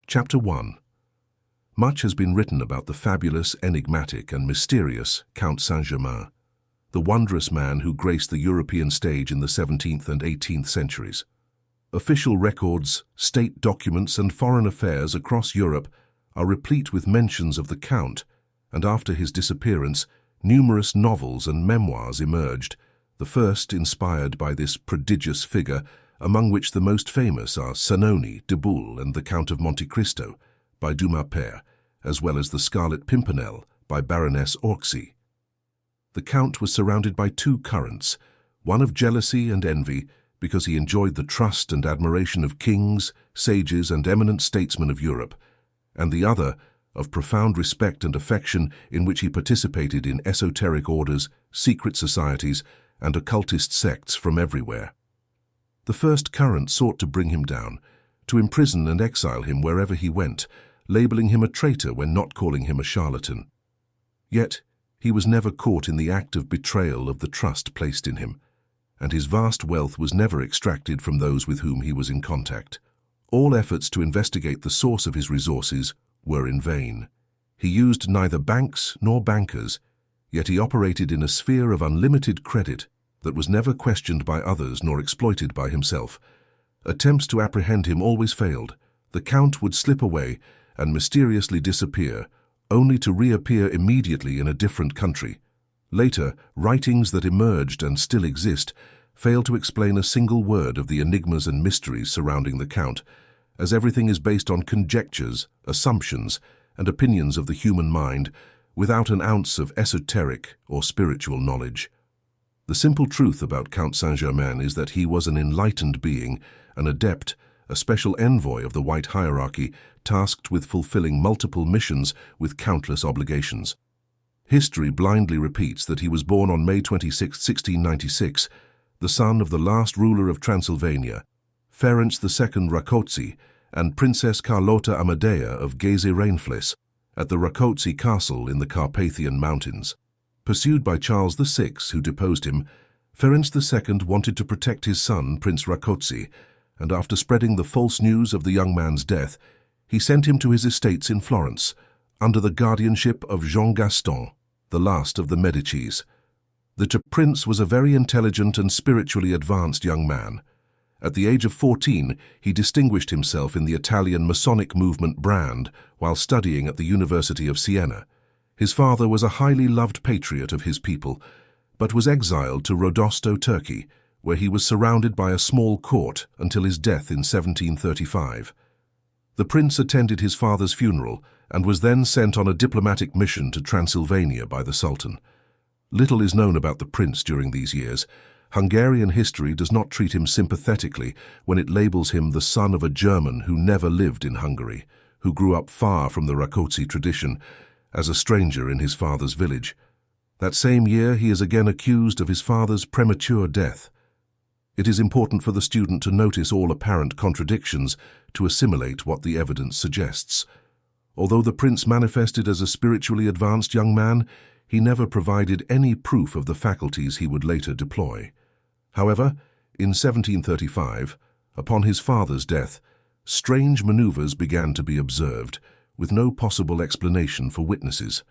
Chapter 1. Much has been written about the fabulous, enigmatic, and mysterious Count Saint Germain, the wondrous man who graced the European stage in the 17th and 18th centuries. Official records, state documents, and foreign affairs across Europe are replete with mentions of the Count, and after his disappearance, numerous novels and memoirs emerged, the first inspired by this prodigious figure, among which the most famous are Sanoni, de Boule, and the Count of Monte Cristo, by Dumas Père, as well as The Scarlet Pimpernel, by Baroness Orczy. The Count was surrounded by 2 currents, one of jealousy and envy, because he enjoyed the trust and admiration of kings, sages, and eminent statesmen of Europe, and the other of profound respect and affection in which he participated in esoteric orders, secret societies, and occultist sects from everywhere. The first current sought to bring him down, to imprison and exile him wherever he went, labeling him a traitor when not calling him a charlatan. Yet, he was never caught in the act of betrayal of the trust placed in him, and his vast wealth was never extracted from those with whom he was in contact. All efforts to investigate the source of his resources were in vain. He used neither banks nor bankers, yet he operated in a sphere of unlimited credit that was never questioned by others nor exploited by himself. Attempts to apprehend him always failed. The Count would slip away and mysteriously disappear, only to reappear immediately in a different country. Later, writings that emerged and still exist fail to explain a single word of the enigmas and mysteries surrounding the Count, as everything is based on conjectures, assumptions, and opinions of the human mind, without an ounce of esoteric or spiritual knowledge. The simple truth about Count Saint Germain is that he was an enlightened being, an adept, a special envoy of the white hierarchy, tasked with fulfilling multiple missions with countless obligations. History blindly repeats that he was born on May 26, 1696, the son of the last ruler of Transylvania, Ferenc II Rákóczi, and Princess Carlota Amadea of Gezi-Reinflis, at the Rákóczi castle in the Carpathian Mountains. Pursued by Charles VI, who deposed him, Ferenc II wanted to protect his son, Prince Rákóczi, and after spreading the false news of the young man's death, he sent him to his estates in Florence, under the guardianship of Jean Gaston, the last of the Medicis. The prince was a very intelligent and spiritually advanced young man. At the age of 14, he distinguished himself in the Italian Masonic movement brand while studying at the University of Siena. His father was a highly loved patriot of his people, but was exiled to Rodosto, Turkey, where he was surrounded by a small court until his death in 1735. The prince attended his father's funeral and was then sent on a diplomatic mission to Transylvania by the Sultan. Little is known about the prince during these years. Hungarian history does not treat him sympathetically when it labels him the son of a German who never lived in Hungary, who grew up far from the Rákóczi tradition, as a stranger in his father's village. That same year, he is again accused of his father's premature death. It is important for the student to notice all apparent contradictions to assimilate what the evidence suggests. Although the prince manifested as a spiritually advanced young man, he never provided any proof of the faculties he would later deploy. However, in 1735, upon his father's death, strange maneuvers began to be observed, with no possible explanation for witnesses.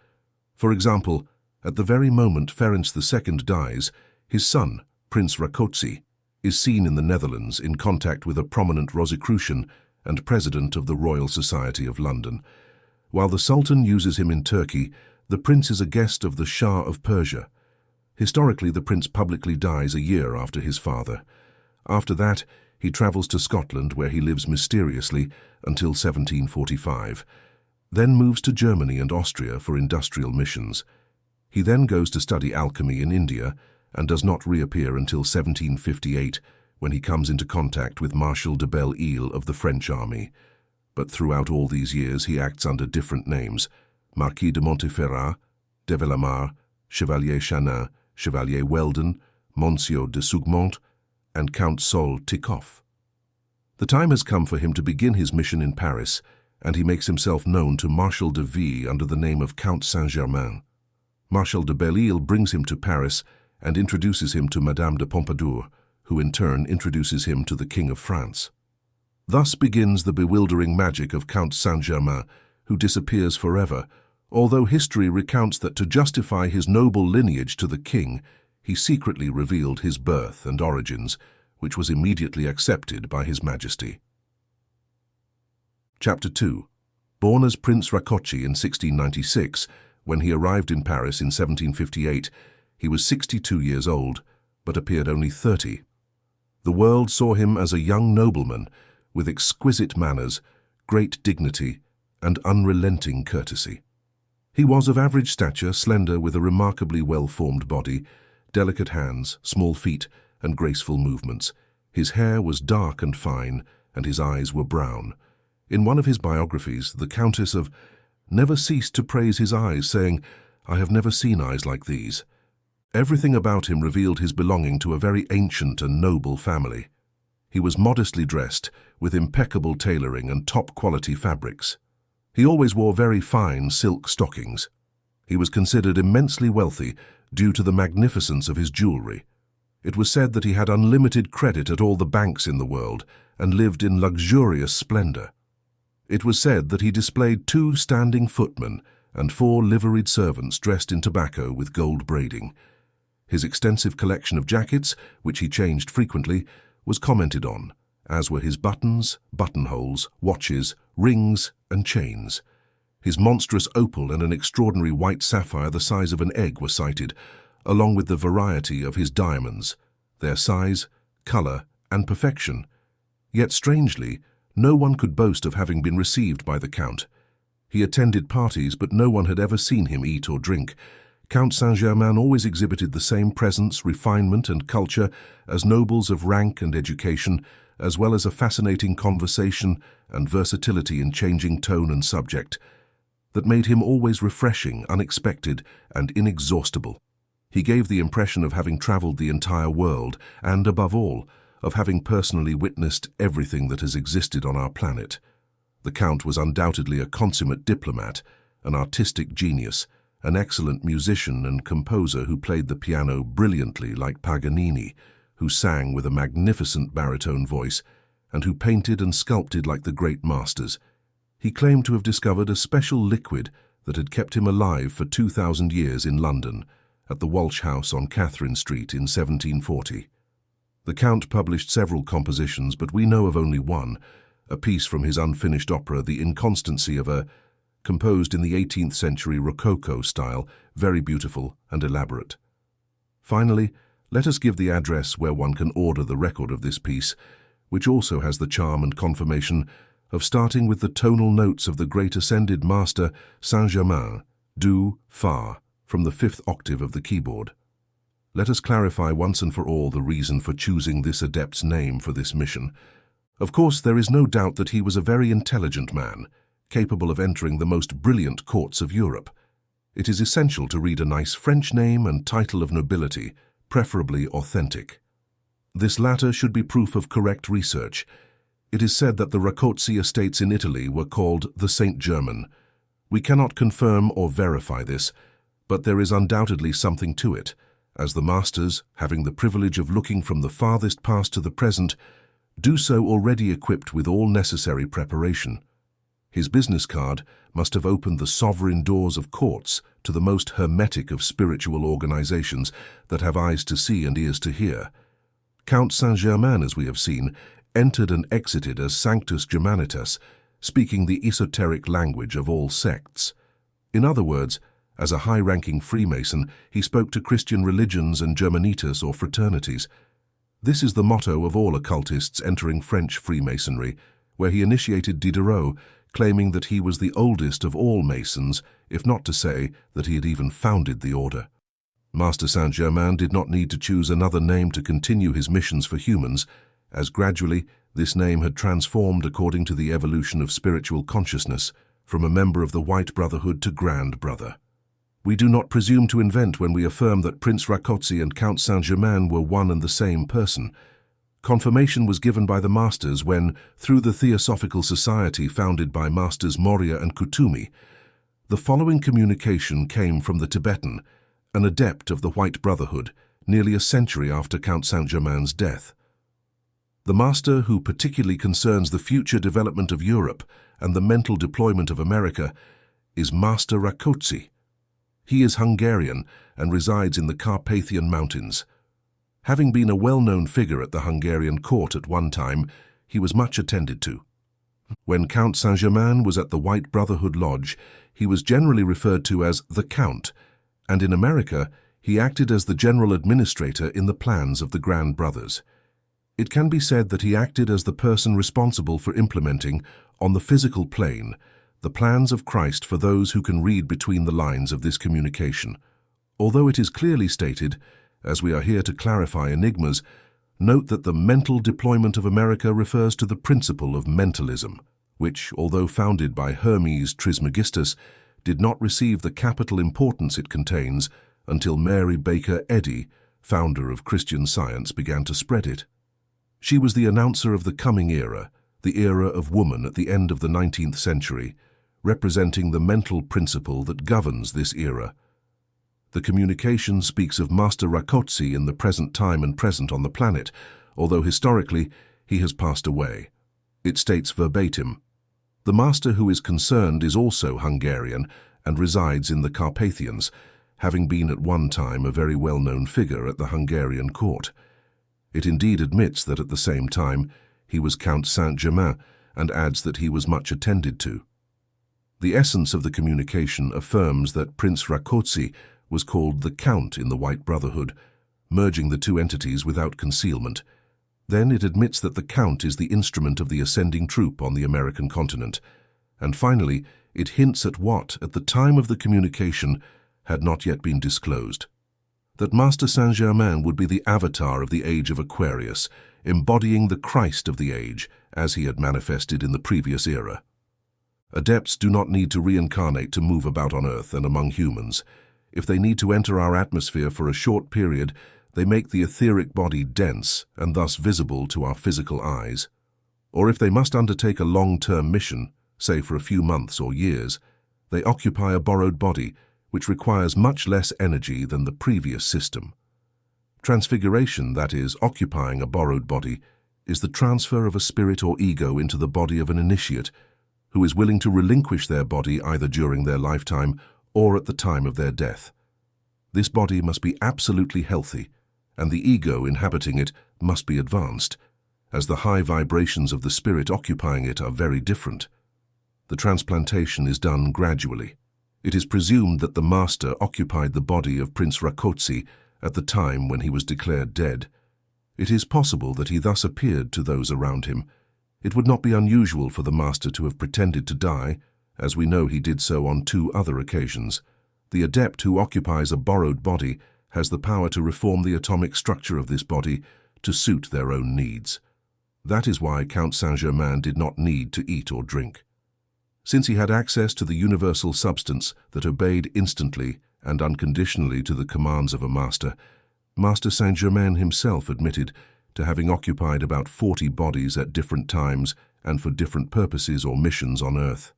For example, at the very moment Ferenc II dies, his son, Prince Rákóczi, is seen in the Netherlands in contact with a prominent Rosicrucian and president of the Royal Society of London. While the Sultan uses him in Turkey, the prince is a guest of the Shah of Persia. Historically, the prince publicly dies a year after his father. After that, he travels to Scotland, where he lives mysteriously until 1745, then moves to Germany and Austria for industrial missions. He then goes to study alchemy in India and does not reappear until 1758, when he comes into contact with Marshal de Belle-Isle of the French army. But throughout all these years, he acts under different names: Marquis de Montferrat, de Villamar, Chevalier Chanin, Chevalier Weldon, Monsieur de Sougmont, and Count Sol Tikoff. The time has come for him to begin his mission in Paris, and he makes himself known to Marshal de Vie under the name of Count Saint Germain. Marshal de Belle-Isle brings him to Paris and introduces him to Madame de Pompadour, who in turn introduces him to the King of France. Thus begins the bewildering magic of Count Saint Germain, who disappears forever, although history recounts that to justify his noble lineage to the king, he secretly revealed his birth and origins, which was immediately accepted by His Majesty. Chapter 2. Born as Prince Rákóczi in 1696, when he arrived in Paris in 1758, he was 62 years old, but appeared only 30. The world saw him as a young nobleman with exquisite manners, great dignity, and unrelenting courtesy. He was of average stature, slender, with a remarkably well-formed body, delicate hands, small feet, and graceful movements. His hair was dark and fine, and his eyes were brown. In one of his biographies, the Countess of never ceased to praise his eyes, saying, "I have never seen eyes like these." Everything about him revealed his belonging to a very ancient and noble family. He was modestly dressed, with impeccable tailoring and top-quality fabrics. He always wore very fine silk stockings. He was considered immensely wealthy due to the magnificence of his jewelry. It was said that he had unlimited credit at all the banks in the world and lived in luxurious splendor. It was said that he displayed 2 standing footmen and 4 liveried servants dressed in tobacco with gold braiding. His extensive collection of jackets, which he changed frequently, was commented on, as were his buttons, buttonholes, watches, rings, and chains. His monstrous opal and an extraordinary white sapphire the size of an egg were cited, along with the variety of his diamonds, their size, color, and perfection. Yet strangely, no one could boast of having been received by the Count. He attended parties, but no one had ever seen him eat or drink. Count Saint Germain always exhibited the same presence, refinement, and culture as nobles of rank and education, as well as a fascinating conversation and versatility in changing tone and subject that made him always refreshing, unexpected, and inexhaustible. He gave the impression of having traveled the entire world and, above all, of having personally witnessed everything that has existed on our planet. The Count was undoubtedly a consummate diplomat, an artistic genius, an excellent musician and composer who played the piano brilliantly like Paganini, who sang with a magnificent baritone voice, and who painted and sculpted like the great masters. He claimed to have discovered a special liquid that had kept him alive for 2,000 years in London, at the Walsh House on Catherine Street in 1740. The Count published several compositions, but we know of only one, a piece from his unfinished opera, The Inconstancy of a, composed in the 18th century Rococo style, very beautiful and elaborate. Finally, let us give the address where one can order the record of this piece, which also has the charm and confirmation of starting with the tonal notes of the great ascended master Saint Germain, do, fa, from the 5th octave of the keyboard. Let us clarify once and for all the reason for choosing this adept's name for this mission. Of course, there is no doubt that he was a very intelligent man, capable of entering the most brilliant courts of Europe. It is essential to read a nice French name and title of nobility, preferably authentic. This latter should be proof of correct research. It is said that the Rakoczy estates in Italy were called the Saint Germain. We cannot confirm or verify this, but there is undoubtedly something to it, as the masters, having the privilege of looking from the farthest past to the present, do so already equipped with all necessary preparation. His business card must have opened the sovereign doors of courts to the most hermetic of spiritual organizations that have eyes to see and ears to hear. Count Saint Germain, as we have seen, entered and exited as Sanctus Germanitas, speaking the esoteric language of all sects. In other words, as a high-ranking Freemason, he spoke to Christian religions and Germanitas or fraternities. This is the motto of all occultists entering French Freemasonry, where he initiated Diderot, claiming that he was the oldest of all Masons, if not to say that he had even founded the order. Master Saint Germain did not need to choose another name to continue his missions for humans, as gradually this name had transformed according to the evolution of spiritual consciousness, from a member of the White Brotherhood to Grand Brother. We do not presume to invent when we affirm that Prince Rakoczy and Count Saint Germain were one and the same person. Confirmation was given by the Masters when, through the Theosophical Society founded by Masters Moria and Kutumi, the following communication came from the Tibetan, an adept of the White Brotherhood, nearly a century after Count Saint Germain's death. The master who particularly concerns the future development of Europe and the mental deployment of America is Master Rakoczy. He is Hungarian and resides in the Carpathian Mountains. Having been a well-known figure at the Hungarian court at one time, he was much attended to. When Count Saint Germain was at the White Brotherhood Lodge, he was generally referred to as the Count, and in America, he acted as the general administrator in the plans of the Grand Brothers. It can be said that he acted as the person responsible for implementing, on the physical plane, the plans of Christ for those who can read between the lines of this communication. Although it is clearly stated, as we are here to clarify enigmas, note that the mental deployment of America refers to the principle of mentalism, which, although founded by Hermes Trismegistus, did not receive the capital importance it contains until Mary Baker Eddy, founder of Christian Science, began to spread it. She was the announcer of the coming era, the era of woman at the end of the 19th century, representing the mental principle that governs this era. The communication speaks of Master Rakoczy in the present time and present on the planet, although historically he has passed away. It states verbatim, "The master who is concerned is also Hungarian and resides in the Carpathians, having been at one time a very well-known figure at the Hungarian court." It indeed admits that at the same time he was Count Saint Germain and adds that he was much attended to. The essence of the communication affirms that Prince Rakoczy was called the Count in the White Brotherhood, merging the two entities without concealment. Then it admits that the Count is the instrument of the ascending troop on the American continent. And finally, it hints at what, at the time of the communication, had not yet been disclosed. That Master Saint Germain would be the avatar of the age of Aquarius, embodying the Christ of the age, as he had manifested in the previous era. Adepts do not need to reincarnate to move about on Earth and among humans. If they need to enter our atmosphere for a short period, they make the etheric body dense and thus visible to our physical eyes. Or if they must undertake a long-term mission, say for a few months or years, they occupy a borrowed body, which requires much less energy than the previous system. Transfiguration, that is, occupying a borrowed body, is the transfer of a spirit or ego into the body of an initiate, who is willing to relinquish their body either during their lifetime or at the time of their death. This body must be absolutely healthy, and the ego inhabiting it must be advanced, as the high vibrations of the spirit occupying it are very different. The transplantation is done gradually. It is presumed that the master occupied the body of Prince Rákóczi at the time when he was declared dead. It is possible that he thus appeared to those around him. It would not be unusual for the master to have pretended to die, as we know he did so on 2 other occasions. The adept who occupies a borrowed body has the power to reform the atomic structure of this body to suit their own needs. That is why Count Saint Germain did not need to eat or drink. Since he had access to the universal substance that obeyed instantly and unconditionally to the commands of a master, Master Saint Germain himself admitted to having occupied about 40 bodies at different times and for different purposes or missions on Earth.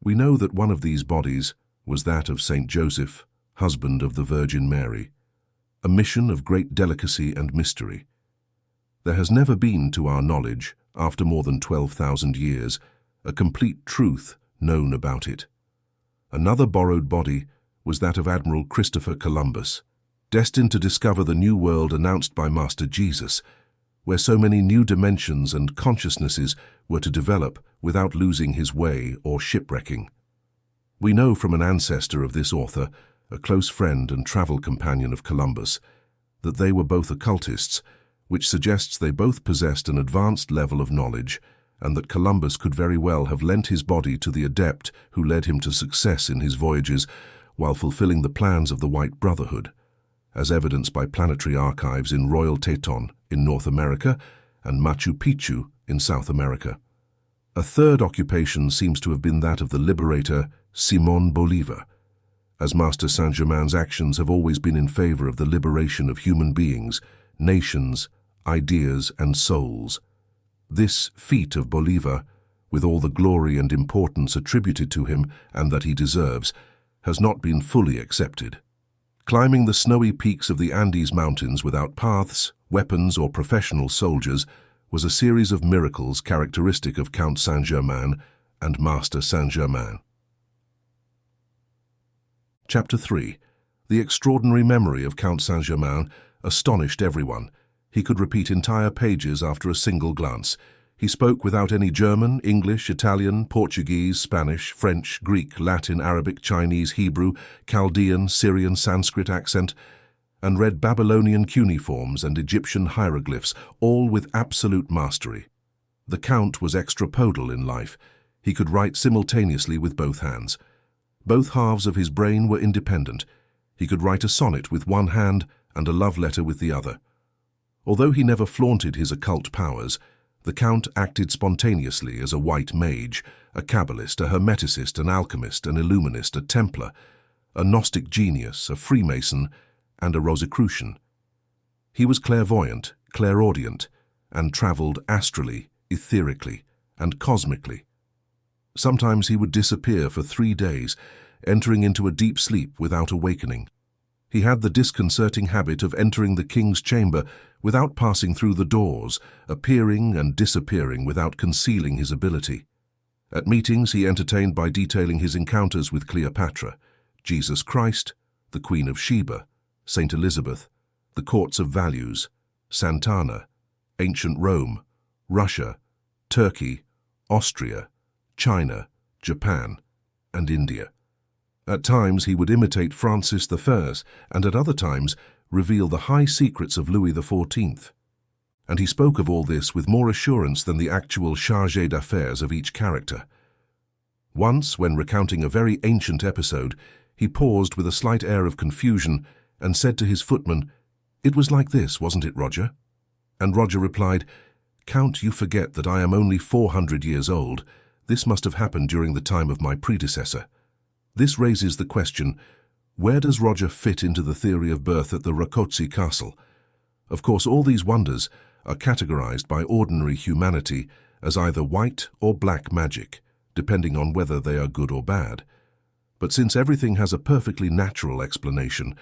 We know that one of these bodies was that of Saint Joseph, husband of the Virgin Mary, a mission of great delicacy and mystery. There has never been, to our knowledge, after more than 12,000 years, a complete truth known about it. Another borrowed body was that of Admiral Christopher Columbus, destined to discover the new world announced by Master Jesus, where so many new dimensions and consciousnesses were to develop without losing his way or shipwrecking. We know from an ancestor of this author, a close friend and travel companion of Columbus, that they were both occultists, which suggests they both possessed an advanced level of knowledge, and that Columbus could very well have lent his body to the adept who led him to success in his voyages while fulfilling the plans of the White Brotherhood, as evidenced by planetary archives in Royal Teton in North America and Machu Picchu in South America. A third occupation seems to have been that of the liberator Simón Bolívar, as Master Saint Germain's actions have always been in favor of the liberation of human beings, nations, ideas, and souls. This feat of Bolívar, with all the glory and importance attributed to him and that he deserves, has not been fully accepted. Climbing the snowy peaks of the Andes Mountains without paths, weapons, or professional soldiers was a series of miracles characteristic of Count Saint Germain and Master Saint Germain. Chapter 3. The extraordinary memory of Count Saint Germain astonished everyone. He could repeat entire pages after a single glance. He spoke without any German, English, Italian, Portuguese, Spanish, French, Greek, Latin, Arabic, Chinese, Hebrew, Chaldean, Syrian, Sanskrit accent, and read Babylonian cuneiforms and Egyptian hieroglyphs, all with absolute mastery. The Count was extrapodal in life. He could write simultaneously with both hands. Both halves of his brain were independent. He could write a sonnet with one hand and a love letter with the other. Although he never flaunted his occult powers, the Count acted spontaneously as a white mage, a Kabbalist, a Hermeticist, an alchemist, an illuminist, a Templar, a Gnostic genius, a Freemason, and a Rosicrucian. He was clairvoyant, clairaudient, and travelled astrally, etherically, and cosmically. Sometimes he would disappear for 3 days, entering into a deep sleep without awakening. He had the disconcerting habit of entering the king's chamber without passing through the doors, appearing and disappearing without concealing his ability. At meetings he entertained by detailing his encounters with Cleopatra, Jesus Christ, the Queen of Sheba, Saint Elizabeth, the courts of values, Santana, ancient Rome, Russia, Turkey, Austria, China, Japan, and India. At times he would imitate Francis I, and at other times reveal the high secrets of Louis XIV. And he spoke of all this with more assurance than the actual chargé d'affaires of each character. Once, when recounting a very ancient episode, he paused with a slight air of confusion and said to his footman, "It was like this, wasn't it, Roger?" And Roger replied, "Count, you forget that I am only 400 years old. This must have happened during the time of my predecessor." This raises the question, where does Roger fit into the theory of birth at the Rákóczi castle? Of course, all these wonders are categorized by ordinary humanity as either white or black magic, depending on whether they are good or bad. But since everything has a perfectly natural explanation,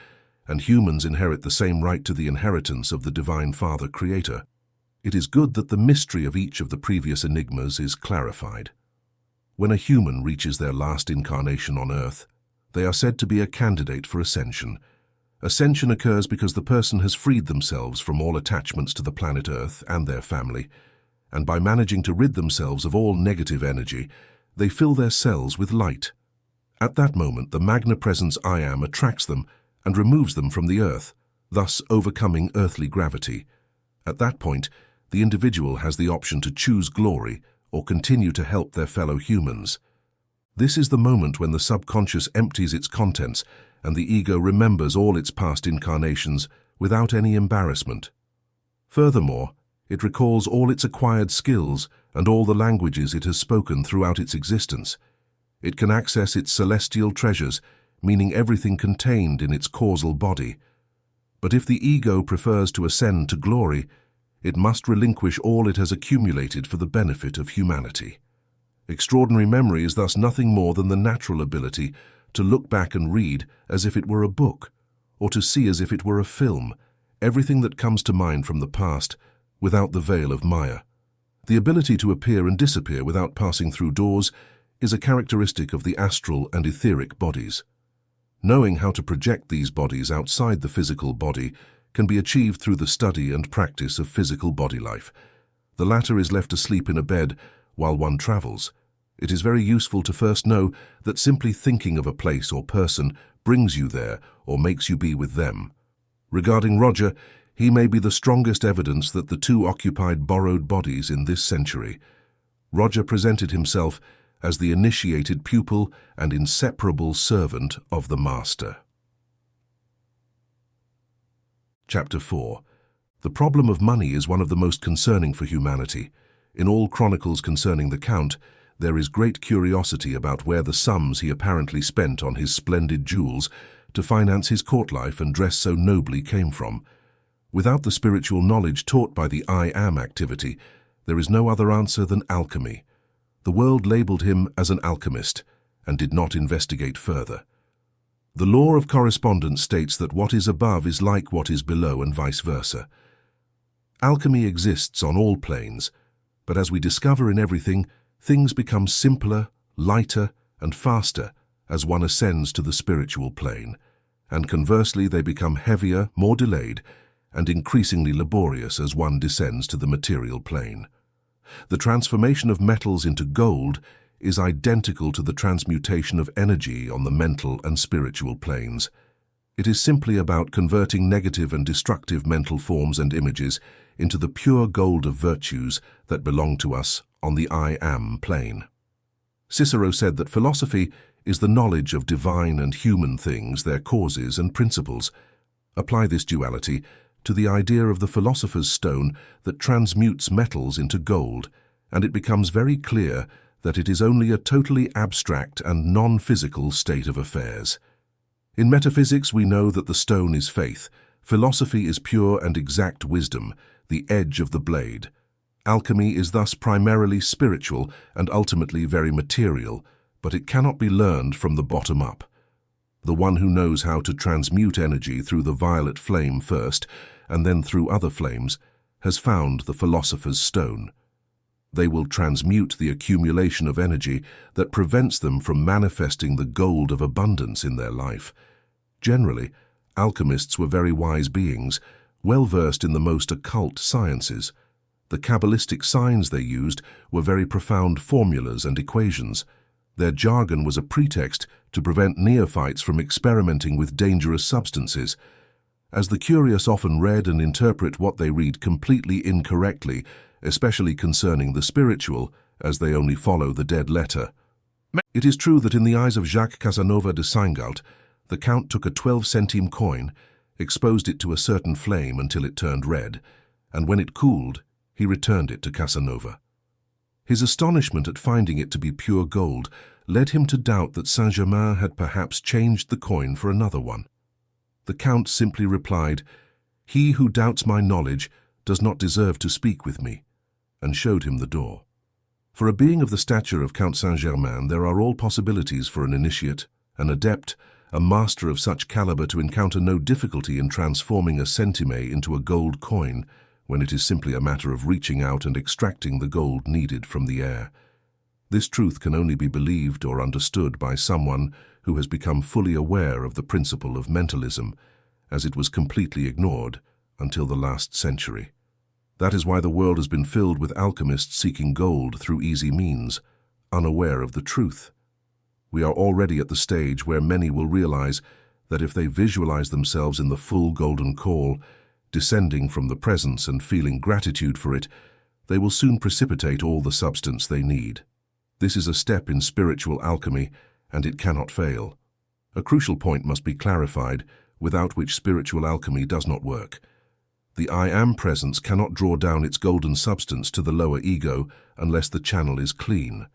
and humans inherit the same right to the inheritance of the Divine Father Creator, it is good that the mystery of each of the previous enigmas is clarified. When a human reaches their last incarnation on Earth, they are said to be a candidate for ascension. Ascension occurs because the person has freed themselves from all attachments to the planet Earth and their family, and by managing to rid themselves of all negative energy, they fill their cells with light. At that moment, the Magna Presence I Am attracts them and removes them from the Earth, thus overcoming earthly gravity. At that point, the individual has the option to choose glory or continue to help their fellow humans. This is the moment when the subconscious empties its contents and the ego remembers all its past incarnations without any embarrassment. Furthermore, it recalls all its acquired skills and all the languages it has spoken throughout its existence. It can access its celestial treasures, meaning everything contained in its causal body. But if the ego prefers to ascend to glory, it must relinquish all it has accumulated for the benefit of humanity. Extraordinary memory is thus nothing more than the natural ability to look back and read as if it were a book, or to see as if it were a film, everything that comes to mind from the past, without the veil of Maya. The ability to appear and disappear without passing through doors is a characteristic of the astral and etheric bodies. Knowing how to project these bodies outside the physical body can be achieved through the study and practice of physical body life. The latter is left asleep in a bed while one travels. It is very useful to first know that simply thinking of a place or person brings you there or makes you be with them. Regarding Roger, he may be the strongest evidence that the two occupied borrowed bodies in this century. Roger presented himself as the initiated pupil and inseparable servant of the Master. Chapter 4. The problem of money is one of the most concerning for humanity. In all chronicles concerning the Count, there is great curiosity about where the sums he apparently spent on his splendid jewels to finance his court life and dress so nobly came from. Without the spiritual knowledge taught by the I Am activity, there is no other answer than alchemy. The world labeled him as an alchemist and did not investigate further. The law of correspondence states that what is above is like what is below and vice versa. Alchemy exists on all planes, but as we discover in everything, things become simpler, lighter, and faster as one ascends to the spiritual plane, and conversely they become heavier, more delayed, and increasingly laborious as one descends to the material plane. The transformation of metals into gold is identical to the transmutation of energy on the mental and spiritual planes. It is simply about converting negative and destructive mental forms and images into the pure gold of virtues that belong to us on the I Am plane. Cicero said that philosophy is the knowledge of divine and human things, their causes and principles. Apply this duality to the idea of the philosopher's stone that transmutes metals into gold, and it becomes very clear that it is only a totally abstract and non-physical state of affairs. In metaphysics, we know that the stone is faith. Philosophy is pure and exact wisdom, the edge of the blade. Alchemy is thus primarily spiritual and ultimately very material, but it cannot be learned from the bottom up. The one who knows how to transmute energy through the violet flame first, and then through other flames, has found the philosopher's stone. They will transmute the accumulation of energy that prevents them from manifesting the gold of abundance in their life. Generally, alchemists were very wise beings, well versed in the most occult sciences. The Kabbalistic signs they used were very profound formulas and equations. Their jargon was a pretext to prevent neophytes from experimenting with dangerous substances. As the curious often read and interpret what they read completely incorrectly, especially concerning the spiritual, as they only follow the dead letter. It is true that in the eyes of Jacques Casanova de Seingalt, the Count took a 12-centime coin, exposed it to a certain flame until it turned red, and when it cooled, he returned it to Casanova. His astonishment at finding it to be pure gold led him to doubt that Saint Germain had perhaps changed the coin for another one. The Count simply replied, "He who doubts my knowledge does not deserve to speak with me," and showed him the door. For a being of the stature of Count Saint Germain, there are all possibilities for an initiate, an adept, a master of such caliber to encounter no difficulty in transforming a centime into a gold coin, when it is simply a matter of reaching out and extracting the gold needed from the air. This truth can only be believed or understood by someone who has become fully aware of the principle of mentalism, as it was completely ignored until the last century. That is why the world has been filled with alchemists seeking gold through easy means, unaware of the truth. We are already at the stage where many will realize that if they visualize themselves in the full golden call, descending from the presence and feeling gratitude for it, they will soon precipitate all the substance they need. This is a step in spiritual alchemy, and it cannot fail. A crucial point must be clarified, without which spiritual alchemy does not work. The I Am presence cannot draw down its golden substance to the lower ego unless the channel is clean.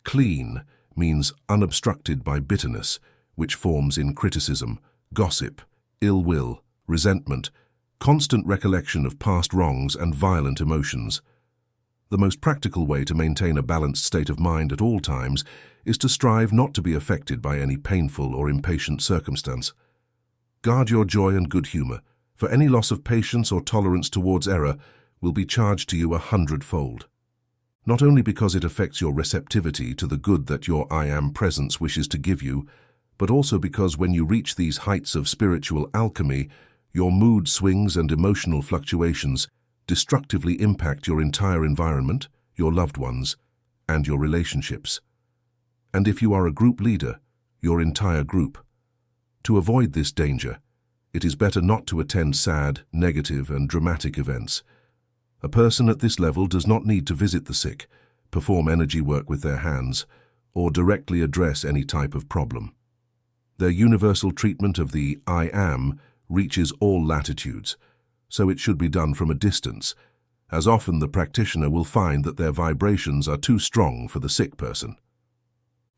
Clean means unobstructed by bitterness, which forms in criticism, gossip, ill will, resentment, constant recollection of past wrongs and violent emotions. The most practical way to maintain a balanced state of mind at all times is to strive not to be affected by any painful or impatient circumstance. Guard your joy and good humor, for any loss of patience or tolerance towards error will be charged to you 100-fold. Not only because it affects your receptivity to the good that your I Am presence wishes to give you, but also because when you reach these heights of spiritual alchemy, your mood swings and emotional fluctuations destructively impact your entire environment, your loved ones, and your relationships. And if you are a group leader, your entire group. To avoid this danger, it is better not to attend sad, negative, and dramatic events. A person at this level does not need to visit the sick, perform energy work with their hands, or directly address any type of problem. Their universal treatment of the I Am reaches all latitudes, so it should be done from a distance, as often the practitioner will find that their vibrations are too strong for the sick person.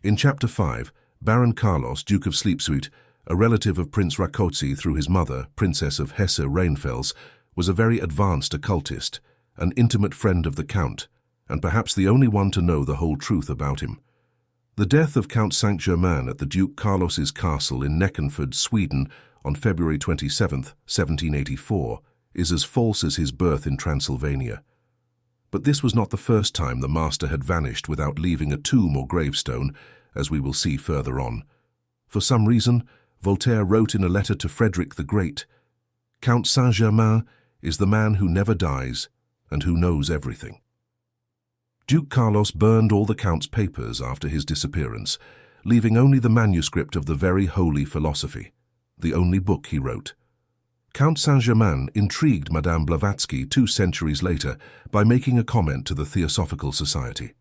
In Chapter 5, Baron Carlos, Duke of Sleepsuite, a relative of Prince Rákóczi through his mother, Princess of Hesse-Rheinfels, was a very advanced occultist, an intimate friend of the Count, and perhaps the only one to know the whole truth about him. The death of Count Saint Germain at the Duke Carlos's castle in Neckenford, Sweden, on February 27, 1784, is as false as his birth in Transylvania. But this was not the first time the master had vanished without leaving a tomb or gravestone, as we will see further on. For some reason, Voltaire wrote in a letter to Frederick the Great, "Count Saint Germain is the man who never dies and who knows everything." Duke Carlos burned all the Count's papers after his disappearance, leaving only the manuscript of the Very Holy Philosophy, the only book he wrote. Count Saint Germain intrigued Madame Blavatsky 2 centuries later by making a comment to the Theosophical Society.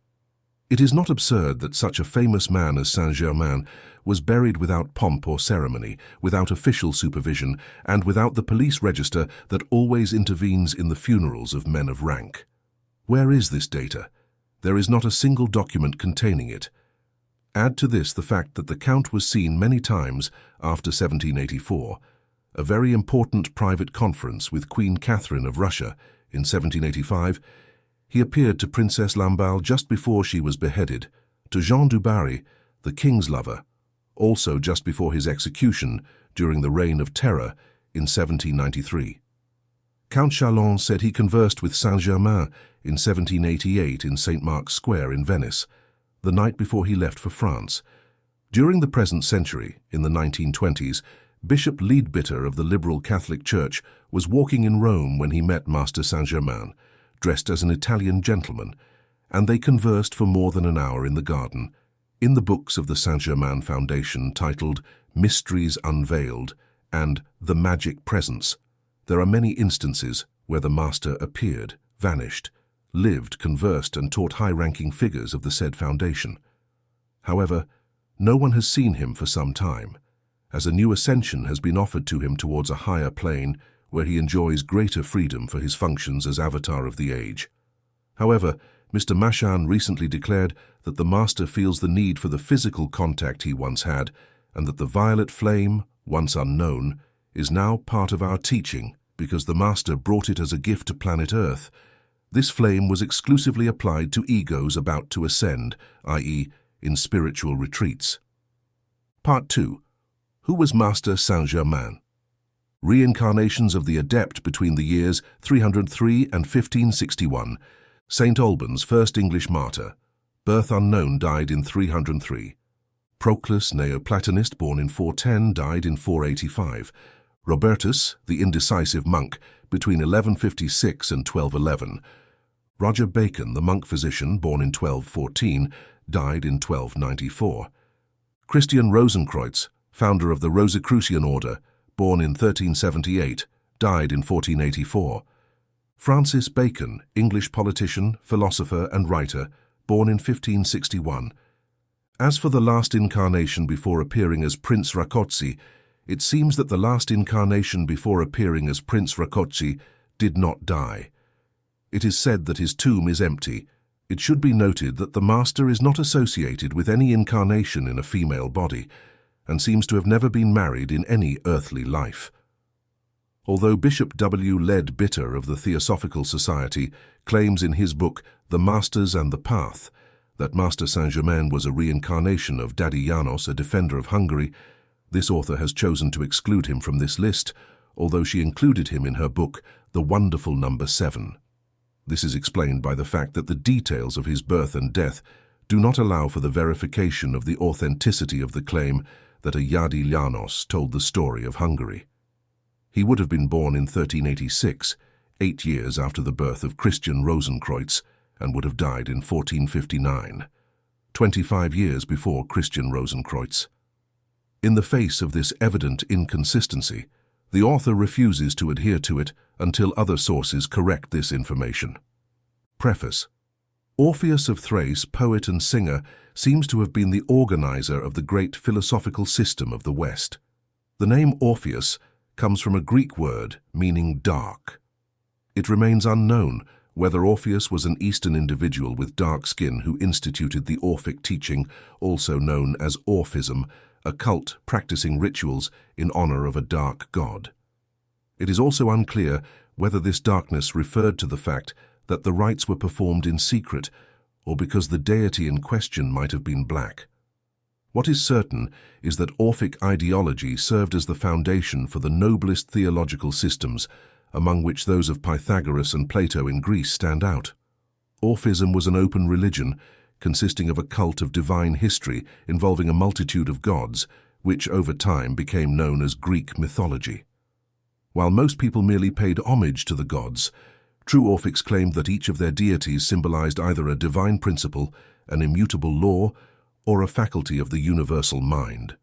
It is not absurd that such a famous man as Saint Germain was buried without pomp or ceremony, without official supervision, and without the police register that always intervenes in the funerals of men of rank. Where is this data? There is not a single document containing it. Add to this the fact that the Count was seen many times after 1784, a very important private conference with Queen Catherine of Russia in 1785. He appeared to Princess Lamballe just before she was beheaded, to Jean du Barry, the king's lover, also just before his execution during the Reign of Terror in 1793. Count Chalon said he conversed with Saint Germain in 1788 in St. Mark's Square in Venice, the night before he left for France. During the present century, in the 1920s, Bishop Leadbitter of the Liberal Catholic Church was walking in Rome when he met Master Saint Germain, dressed as an Italian gentleman, and they conversed for more than an hour in the garden. In the books of the Saint Germain Foundation titled Mysteries Unveiled and The Magic Presence, there are many instances where the Master appeared, vanished, lived, conversed, and taught high-ranking figures of the said foundation. However, no one has seen him for some time, as a new ascension has been offered to him towards a higher plane where he enjoys greater freedom for his functions as avatar of the age. However, Mr. Machan recently declared that the Master feels the need for the physical contact he once had, and that the violet flame, once unknown, is now part of our teaching because the Master brought it as a gift to planet Earth. This flame was exclusively applied to egos about to ascend, i.e., in spiritual retreats. Part 2. Who was Master Saint Germain? Reincarnations of the Adept between the years 303 and 1561. St. Alban's, first English martyr. Birth unknown, died in 303. Proclus, Neoplatonist, born in 410, died in 485. Robertos, the indecisive monk, between 1156 and 1211. Roger Bacon, the monk-physician, born in 1214, died in 1294. Christian Rosencreutz, founder of the Rosicrucian order, born in 1378, died in 1484. Francis Bacon, English politician, philosopher and writer, born in 1561. As for the last incarnation before appearing as Prince Rákóczi, it seems that the last incarnation before appearing as Prince Rákóczi did not die. It is said that his tomb is empty. It should be noted that the Master is not associated with any incarnation in a female body, and seems to have never been married in any earthly life. Although Bishop W. Leadbitter of the Theosophical Society claims in his book The Masters and the Path that Master Saint Germain was a reincarnation of Daddy János, a defender of Hungary, this author has chosen to exclude him from this list, although she included him in her book The Wonderful Number 7. This is explained by the fact that the details of his birth and death do not allow for the verification of the authenticity of the claim that a Daddy János told the story of Hungary. He would have been born in 1386, 8 years after the birth of Christian Rosencreutz, and would have died in 1459, 25 years before Christian Rosencreutz. In the face of this evident inconsistency, the author refuses to adhere to it until other sources correct this information. Preface. Orpheus of Thrace, poet and singer, seems to have been the organizer of the great philosophical system of the West. The name Orpheus comes from a Greek word meaning dark. It remains unknown whether Orpheus was an Eastern individual with dark skin who instituted the Orphic teaching, also known as Orphism, a cult practicing rituals in honor of a dark god. It is also unclear whether this darkness referred to the fact that the rites were performed in secret or because the deity in question might have been black. What is certain is that Orphic ideology served as the foundation for the noblest theological systems, among which those of Pythagoras and Plato in Greece stand out. Orphism was an open religion, consisting of a cult of divine history involving a multitude of gods, which over time became known as Greek mythology. While most people merely paid homage to the gods, true Orphics claimed that each of their deities symbolized either a divine principle, an immutable law, or a faculty of the universal mind.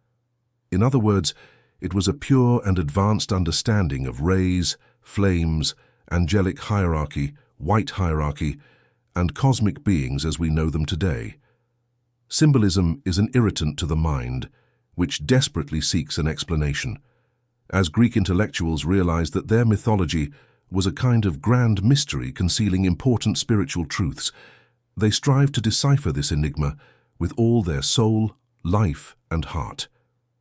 In other words, it was a pure and advanced understanding of rays, flames, angelic hierarchy, white hierarchy, and cosmic beings as we know them today. Symbolism is an irritant to the mind, which desperately seeks an explanation. As Greek intellectuals realized that their mythology was a kind of grand mystery concealing important spiritual truths, they strived to decipher this enigma with all their soul, life, and heart.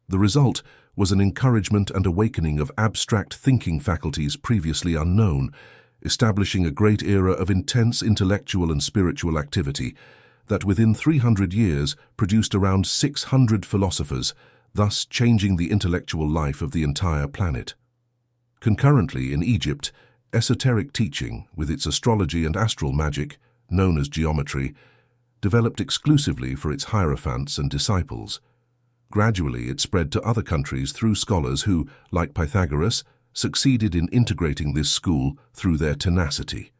The result was an encouragement and awakening of abstract thinking faculties previously unknown, establishing a great era of intense intellectual and spiritual activity that within 300 years produced around 600 philosophers, thus changing the intellectual life of the entire planet. Concurrently, in Egypt, esoteric teaching, with its astrology and astral magic, known as geometry, developed exclusively for its hierophants and disciples. Gradually, it spread to other countries through scholars who, like Pythagoras, succeeded in integrating this school through their tenacity.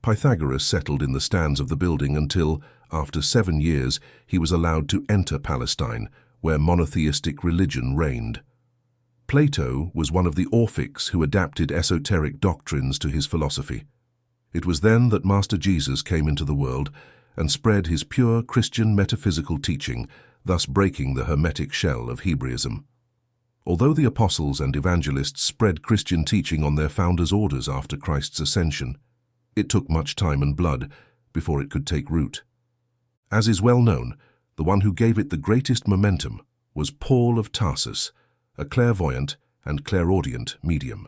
Pythagoras settled in the stands of the building until, after 7 years, he was allowed to enter Palestine, where monotheistic religion reigned. Plato was one of the Orphics who adapted esoteric doctrines to his philosophy. It was then that Master Jesus came into the world, and spread his pure Christian metaphysical teaching, thus breaking the hermetic shell of Hebraism. Although the apostles and evangelists spread Christian teaching on their founders' orders after Christ's ascension, it took much time and blood before it could take root. As is well known, the one who gave it the greatest momentum was Paul of Tarsus, a clairvoyant and clairaudient medium.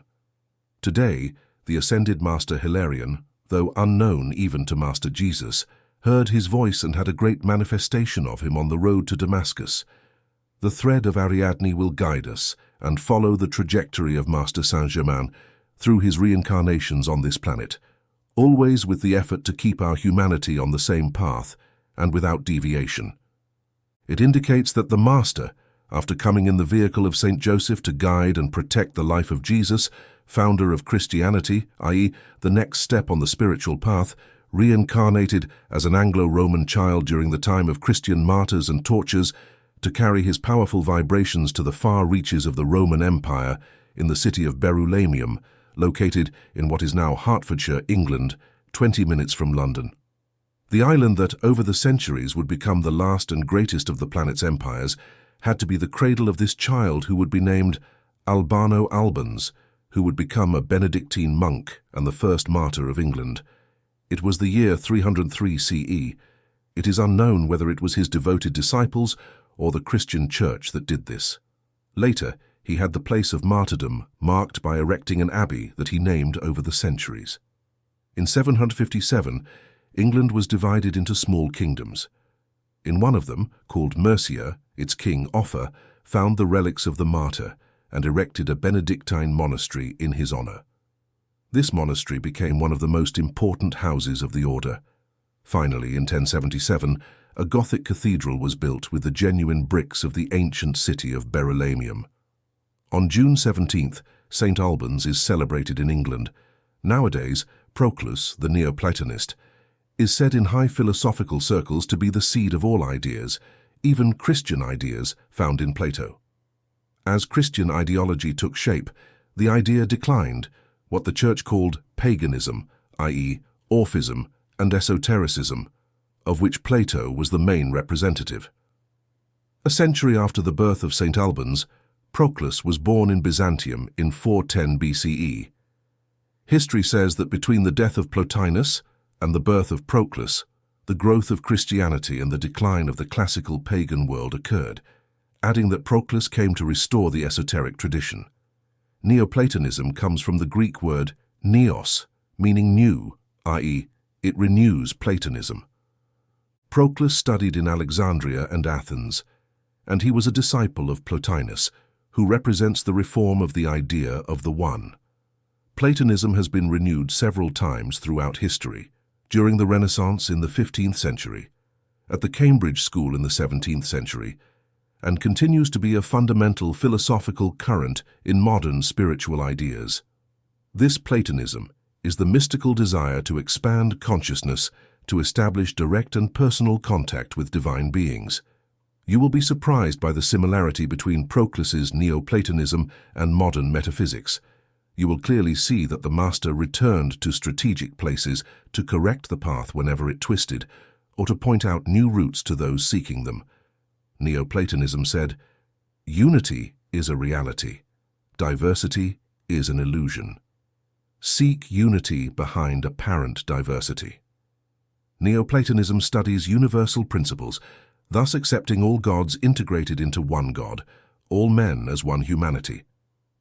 Today, the ascended Master Hilarion, though unknown even to Master Jesus, heard his voice and had a great manifestation of him on the road to Damascus. The thread of Ariadne will guide us and follow the trajectory of Master Saint Germain through his reincarnations on this planet, always with the effort to keep our humanity on the same path and without deviation. It indicates that the Master, after coming in the vehicle of Saint Joseph to guide and protect the life of Jesus, founder of Christianity, i.e., the next step on the spiritual path, reincarnated as an Anglo-Roman child during the time of Christian martyrs and tortures, to carry his powerful vibrations to the far reaches of the Roman Empire in the city of Berulamium, located in what is now Hertfordshire, England, 20 minutes from London. The island that, over the centuries, would become the last and greatest of the planet's empires, had to be the cradle of this child who would be named Albano Albans, who would become a Benedictine monk and the first martyr of England. It was the year 303 CE. It is unknown whether it was his devoted disciples or the Christian church that did this. Later, he had the place of martyrdom marked by erecting an abbey that he named over the centuries. In 757, England was divided into small kingdoms. In one of them, called Mercia, its king Offa found the relics of the martyr and erected a Benedictine monastery in his honor. This monastery became one of the most important houses of the order. Finally, in 1077, a Gothic cathedral was built with the genuine bricks of the ancient city of Berulamium. On June 17th, St. Albans is celebrated in England. Nowadays, Proclus, the Neoplatonist, is said in high philosophical circles to be the seed of all ideas, even Christian ideas found in Plato. As Christian ideology took shape, the idea declined, what the Church called paganism, i.e., Orphism and esotericism, of which Plato was the main representative. A century after the birth of St. Albans, Proclus was born in Byzantium in 410 BCE. History says that between the death of Plotinus and the birth of Proclus, the growth of Christianity and the decline of the classical pagan world occurred, adding that Proclus came to restore the esoteric tradition. Neoplatonism comes from the Greek word neos, meaning new, i.e., it renews Platonism. Proclus studied in Alexandria and Athens, and he was a disciple of Plotinus, who represents the reform of the idea of the One. Platonism has been renewed several times throughout history, during the Renaissance in the 15th century, at the Cambridge School in the 17th century, and continues to be a fundamental philosophical current in modern spiritual ideas. This Platonism is the mystical desire to expand consciousness to establish direct and personal contact with divine beings. You will be surprised by the similarity between Proclus's Neoplatonism and modern metaphysics. You will clearly see that the master returned to strategic places to correct the path whenever it twisted, or to point out new routes to those seeking them. Neoplatonism said, "Unity is a reality. Diversity is an illusion. Seek unity behind apparent diversity." Neoplatonism studies universal principles, thus accepting all gods integrated into one God, all men as one humanity.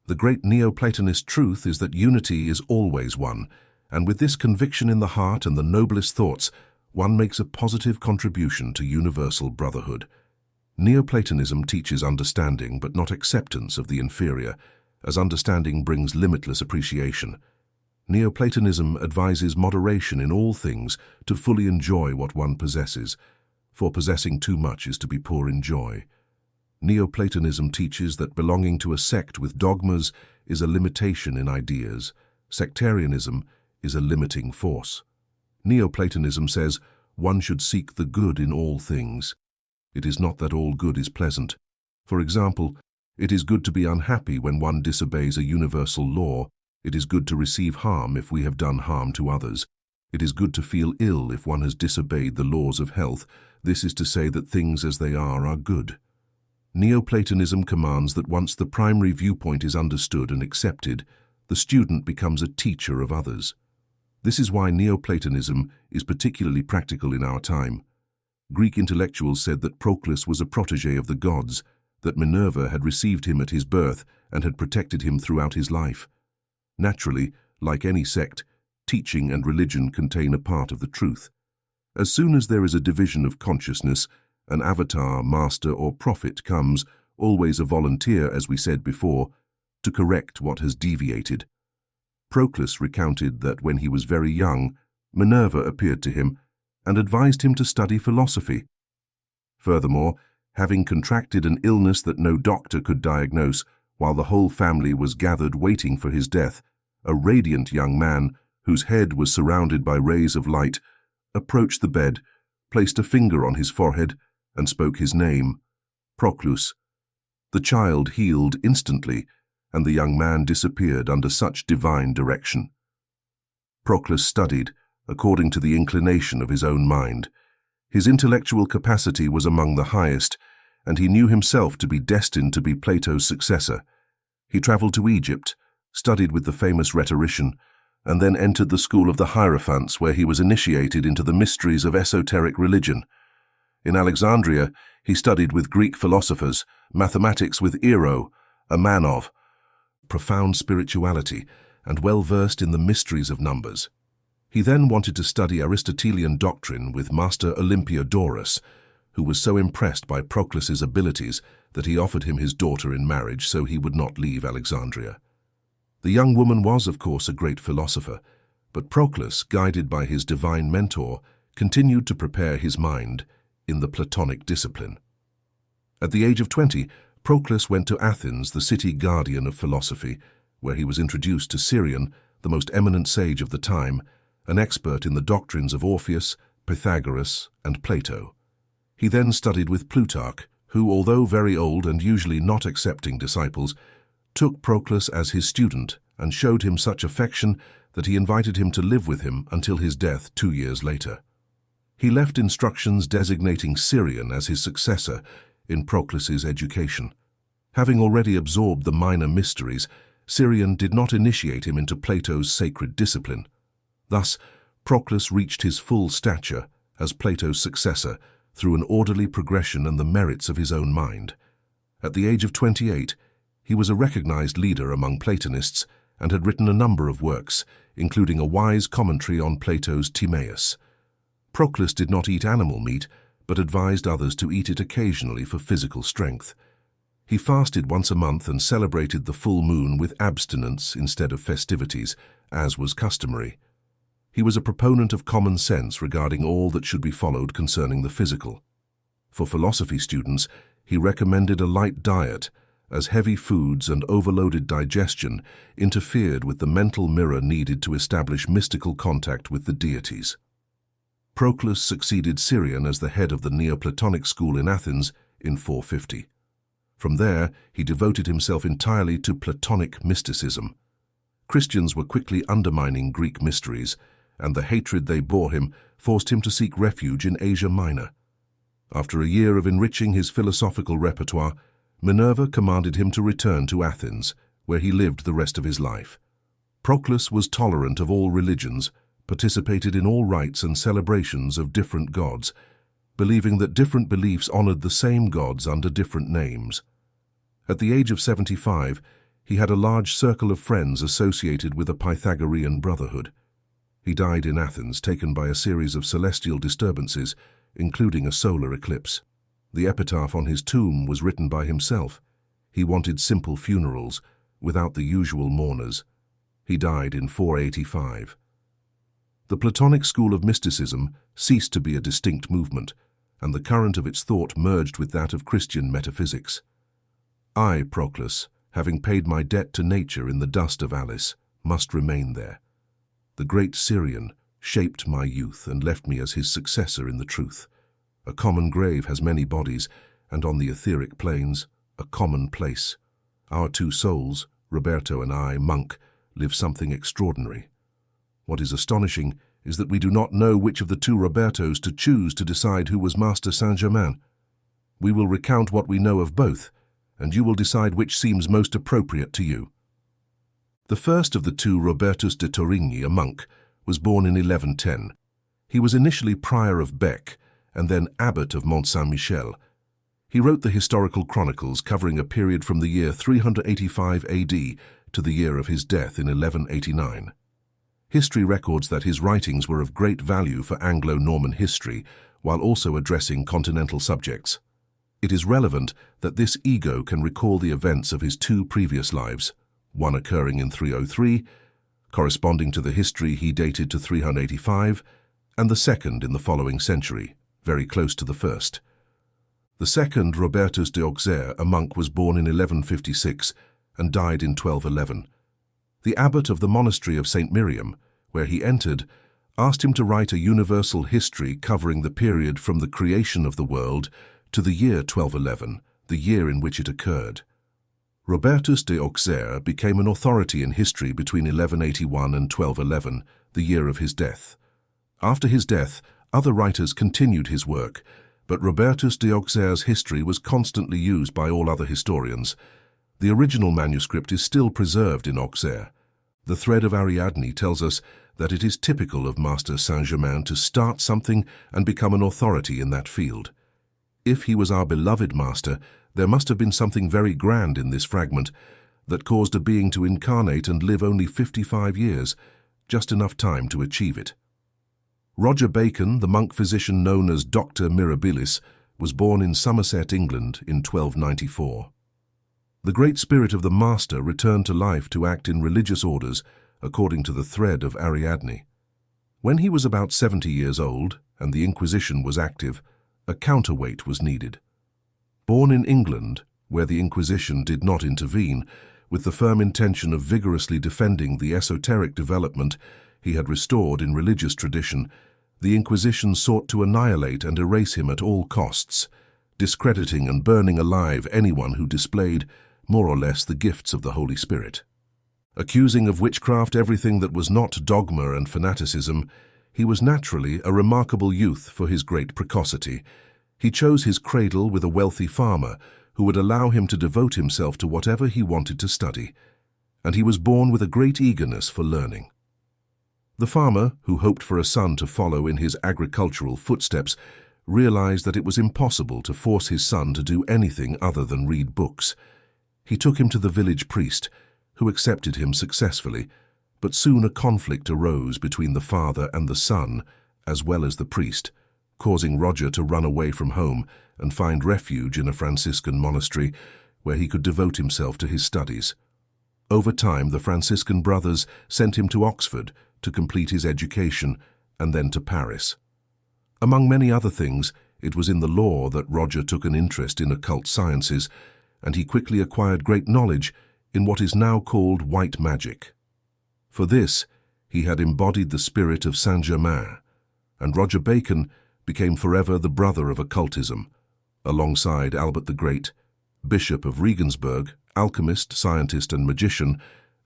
The great Neoplatonist truth is that unity is always one, and with this conviction in the heart and the noblest thoughts, one makes a positive contribution to universal brotherhood. Neoplatonism teaches understanding but not acceptance of the inferior, as understanding brings limitless appreciation. Neoplatonism advises moderation in all things to fully enjoy what one possesses, for possessing too much is to be poor in joy. Neoplatonism teaches that belonging to a sect with dogmas is a limitation in ideas. Sectarianism is a limiting force. Neoplatonism says one should seek the good in all things. It is not that all good is pleasant. For example, it is good to be unhappy when one disobeys a universal law. It is good to receive harm if we have done harm to others. It is good to feel ill if one has disobeyed the laws of health. This is to say that things as they are good. Neoplatonism commands that once the primary viewpoint is understood and accepted, the student becomes a teacher of others. This is why Neoplatonism is particularly practical in our time. Greek intellectuals said that Proclus was a protege of the gods, that Minerva had received him at his birth and had protected him throughout his life. Naturally, like any sect, teaching and religion contain a part of the truth. As soon as there is a division of consciousness, an avatar, master, or prophet comes, always a volunteer, as we said before, to correct what has deviated. Proclus recounted that when he was very young, Minerva appeared to him and advised him to study philosophy. Furthermore, having contracted an illness that no doctor could diagnose, while the whole family was gathered waiting for his death, a radiant young man, whose head was surrounded by rays of light, approached the bed, placed a finger on his forehead, and spoke his name, Proclus. The child healed instantly, and the young man disappeared under such divine direction. Proclus studied, according to the inclination of his own mind. His intellectual capacity was among the highest, and he knew himself to be destined to be Plato's successor. He traveled to Egypt, studied with the famous rhetorician, and then entered the school of the Hierophants, where he was initiated into the mysteries of esoteric religion. In Alexandria, he studied with Greek philosophers, mathematics with Eero, a man of profound spirituality and well-versed in the mysteries of numbers. He then wanted to study Aristotelian doctrine with Master Olympiodorus, who was so impressed by Proclus's abilities that he offered him his daughter in marriage so he would not leave Alexandria. The young woman was, of course, a great philosopher, but Proclus, guided by his divine mentor, continued to prepare his mind in the Platonic discipline. At the age of 20, Proclus went to Athens, the city guardian of philosophy, where he was introduced to Syrian, the most eminent sage of the time, an expert in the doctrines of Orpheus, Pythagoras, and Plato. He then studied with Plutarch, who, although very old and usually not accepting disciples, took Proclus as his student and showed him such affection that he invited him to live with him until his death 2 years later. He left instructions designating Syrian as his successor in Proclus's education. Having already absorbed the minor mysteries, Syrian did not initiate him into Plato's sacred discipline. Thus, Proclus reached his full stature as Plato's successor through an orderly progression and the merits of his own mind. At the age of 28, he was a recognized leader among Platonists and had written a number of works, including a wise commentary on Plato's Timaeus. Proclus did not eat animal meat, but advised others to eat it occasionally for physical strength. He fasted once a month and celebrated the full moon with abstinence instead of festivities, as was customary. He was a proponent of common sense regarding all that should be followed concerning the physical. For philosophy students, he recommended a light diet, as heavy foods and overloaded digestion interfered with the mental mirror needed to establish mystical contact with the deities. Proclus succeeded Syrian as the head of the Neoplatonic school in Athens in 450. From there, he devoted himself entirely to Platonic mysticism. Christians were quickly undermining Greek mysteries, and the hatred they bore him forced him to seek refuge in Asia Minor. After a year of enriching his philosophical repertoire, Minerva commanded him to return to Athens, where he lived the rest of his life. Proclus was tolerant of all religions, participated in all rites and celebrations of different gods, believing that different beliefs honored the same gods under different names. At the age of 75, he had a large circle of friends associated with a Pythagorean brotherhood. He died in Athens, taken by a series of celestial disturbances, including a solar eclipse. The epitaph on his tomb was written by himself. He wanted simple funerals, without the usual mourners. He died in 485. The Platonic school of mysticism ceased to be a distinct movement, and the current of its thought merged with that of Christian metaphysics. I, Proclus, having paid my debt to nature in the dust of Alice, must remain there. The great Syrian shaped my youth and left me as his successor in the truth. A common grave has many bodies, and on the etheric planes, a common place. Our two souls, Roberto and I, monk, live something extraordinary. What is astonishing is that we do not know which of the two Robertos to choose to decide who was Master Saint Germain. We will recount what we know of both, and you will decide which seems most appropriate to you. The first of the two Robertos de Torigny, a monk, was born in 1110. He was initially prior of Bec and then abbot of Mont Saint-Michel. He wrote the historical chronicles covering a period from the year 385 AD to the year of his death in 1189. History records that his writings were of great value for Anglo-Norman history, while also addressing continental subjects. It is relevant that this ego can recall the events of his two previous lives, one occurring in 303, corresponding to the history he dated to 385, and the second in the following century, very close to the first. The second, Robertos de Auxerre, a monk, was born in 1156 and died in 1211. The abbot of the monastery of St. Miriam, where he entered, asked him to write a universal history covering the period from the creation of the world to the year 1211, the year in which it occurred. Robertos de Auxerre became an authority in history between 1181 and 1211, the year of his death. After his death, other writers continued his work, but Robertos de Auxerre's history was constantly used by all other historians. The original manuscript is still preserved in Auxerre. The thread of Ariadne tells us that it is typical of Master Saint Germain to start something and become an authority in that field. If he was our beloved master, there must have been something very grand in this fragment that caused a being to incarnate and live only 55 years, just enough time to achieve it. Roger Bacon, the monk physician known as Dr. Mirabilis, was born in Somerset, England in 1294. The great spirit of the master returned to life to act in religious orders according to the thread of Ariadne. When he was about 70 years old and the Inquisition was active, a counterweight was needed. Born in England, where the Inquisition did not intervene, with the firm intention of vigorously defending the esoteric development he had restored in religious tradition, the Inquisition sought to annihilate and erase him at all costs, discrediting and burning alive anyone who displayed, more or less, the gifts of the Holy Spirit. Accusing of witchcraft everything that was not dogma and fanaticism, he was naturally a remarkable youth for his great precocity. He chose his cradle with a wealthy farmer who would allow him to devote himself to whatever he wanted to study, and he was born with a great eagerness for learning. The farmer, who hoped for a son to follow in his agricultural footsteps, realized that it was impossible to force his son to do anything other than read books. He took him to the village priest, who accepted him successfully, but soon a conflict arose between the father and the son, as well as the priest, causing Roger to run away from home and find refuge in a Franciscan monastery where he could devote himself to his studies. Over time, the Franciscan brothers sent him to Oxford to complete his education and then to Paris. Among many other things, it was in the law that Roger took an interest in occult sciences, and he quickly acquired great knowledge in what is now called white magic. For this, he had embodied the spirit of Saint Germain, and Roger Bacon became forever the brother of occultism, alongside Albert the Great, Bishop of Regensburg, alchemist, scientist, and magician,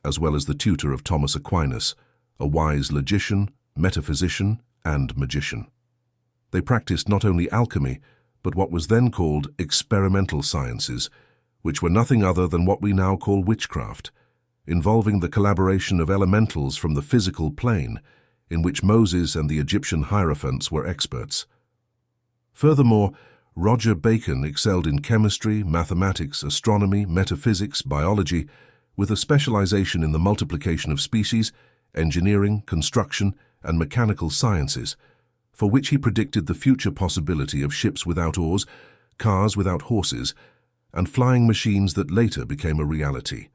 as well as the tutor of Thomas Aquinas, a wise logician, metaphysician, and magician. They practiced not only alchemy, but what was then called experimental sciences, which were nothing other than what we now call witchcraft, involving the collaboration of elementals from the physical plane, in which Moses and the Egyptian hierophants were experts. Furthermore, Roger Bacon excelled in chemistry, mathematics, astronomy, metaphysics, biology, with a specialization in the multiplication of species, engineering, construction, and mechanical sciences, for which he predicted the future possibility of ships without oars, cars without horses, and flying machines that later became a reality.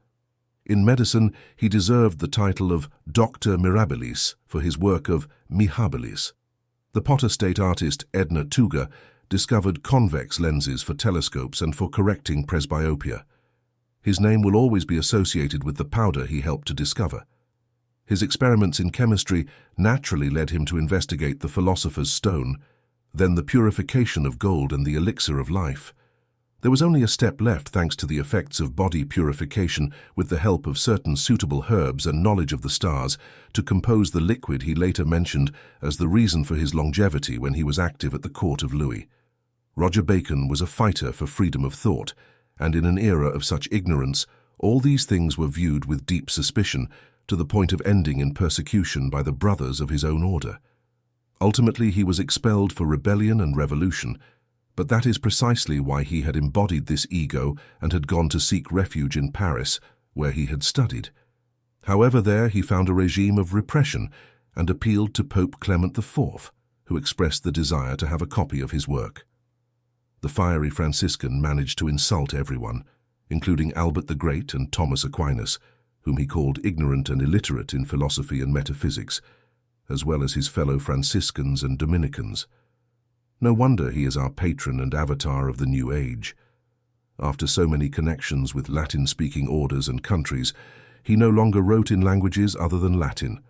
In medicine, he deserved the title of Dr. Mirabilis for his work of Mihabilis. The Potter State artist Edna Tuga discovered convex lenses for telescopes and for correcting presbyopia. His name will always be associated with the powder he helped to discover. His experiments in chemistry naturally led him to investigate the philosopher's stone, then the purification of gold and the elixir of life. There was only a step left thanks to the effects of body purification with the help of certain suitable herbs and knowledge of the stars to compose the liquid he later mentioned as the reason for his longevity when he was active at the court of Louis. Roger Bacon was a fighter for freedom of thought, and in an era of such ignorance, all these things were viewed with deep suspicion, to the point of ending in persecution by the brothers of his own order. Ultimately, he was expelled for rebellion and revolution, but that is precisely why he had embodied this ego and had gone to seek refuge in Paris, where he had studied. However, there he found a regime of repression and appealed to Pope Clement IV, who expressed the desire to have a copy of his work. The fiery Franciscan managed to insult everyone, including Albert the Great and Thomas Aquinas, whom he called ignorant and illiterate in philosophy and metaphysics, as well as his fellow Franciscans and Dominicans. No wonder he is our patron and avatar of the New Age. After so many connections with Latin-speaking orders and countries, he no longer wrote in languages other than Latin.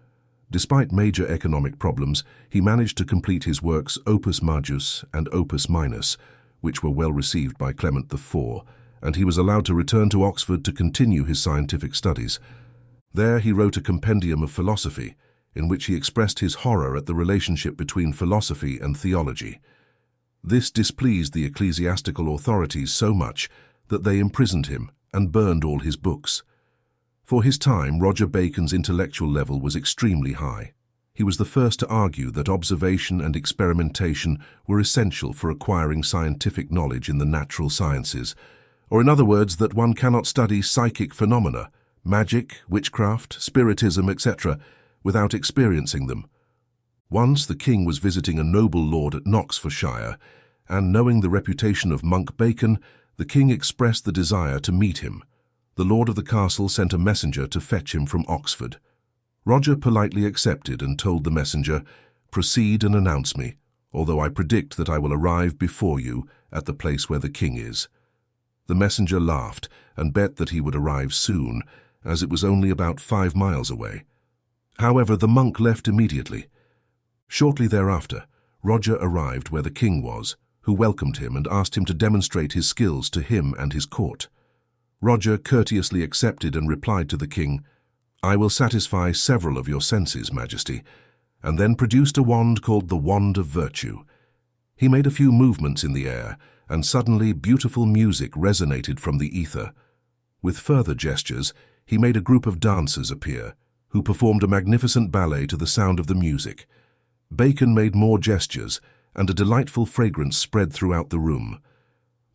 Despite major economic problems, he managed to complete his works Opus Majus and Opus Minus, which were well received by Clement IV, and he was allowed to return to Oxford to continue his scientific studies. There he wrote a compendium of philosophy, in which he expressed his horror at the relationship between philosophy and theology. This displeased the ecclesiastical authorities so much that they imprisoned him and burned all his books. For his time, Roger Bacon's intellectual level was extremely high. He was the first to argue that observation and experimentation were essential for acquiring scientific knowledge in the natural sciences, or in other words, that one cannot study psychic phenomena, magic, witchcraft, spiritism, etc., without experiencing them. Once the king was visiting a noble lord at Knoxfordshire, and knowing the reputation of monk Bacon, the king expressed the desire to meet him. The lord of the castle sent a messenger to fetch him from Oxford. Roger politely accepted and told the messenger, "Proceed and announce me, although I predict that I will arrive before you at the place where the king is." The messenger laughed and bet that he would arrive soon, as it was only about 5 miles away. However, the monk left immediately. Shortly thereafter, Roger arrived where the king was, who welcomed him and asked him to demonstrate his skills to him and his court. Roger courteously accepted and replied to the king, "I will satisfy several of your senses, Majesty," and then produced a wand called the Wand of Virtue. He made a few movements in the air, and suddenly beautiful music resonated from the ether. With further gestures, he made a group of dancers appear, who performed a magnificent ballet to the sound of the music. Bacon made more gestures, and a delightful fragrance spread throughout the room.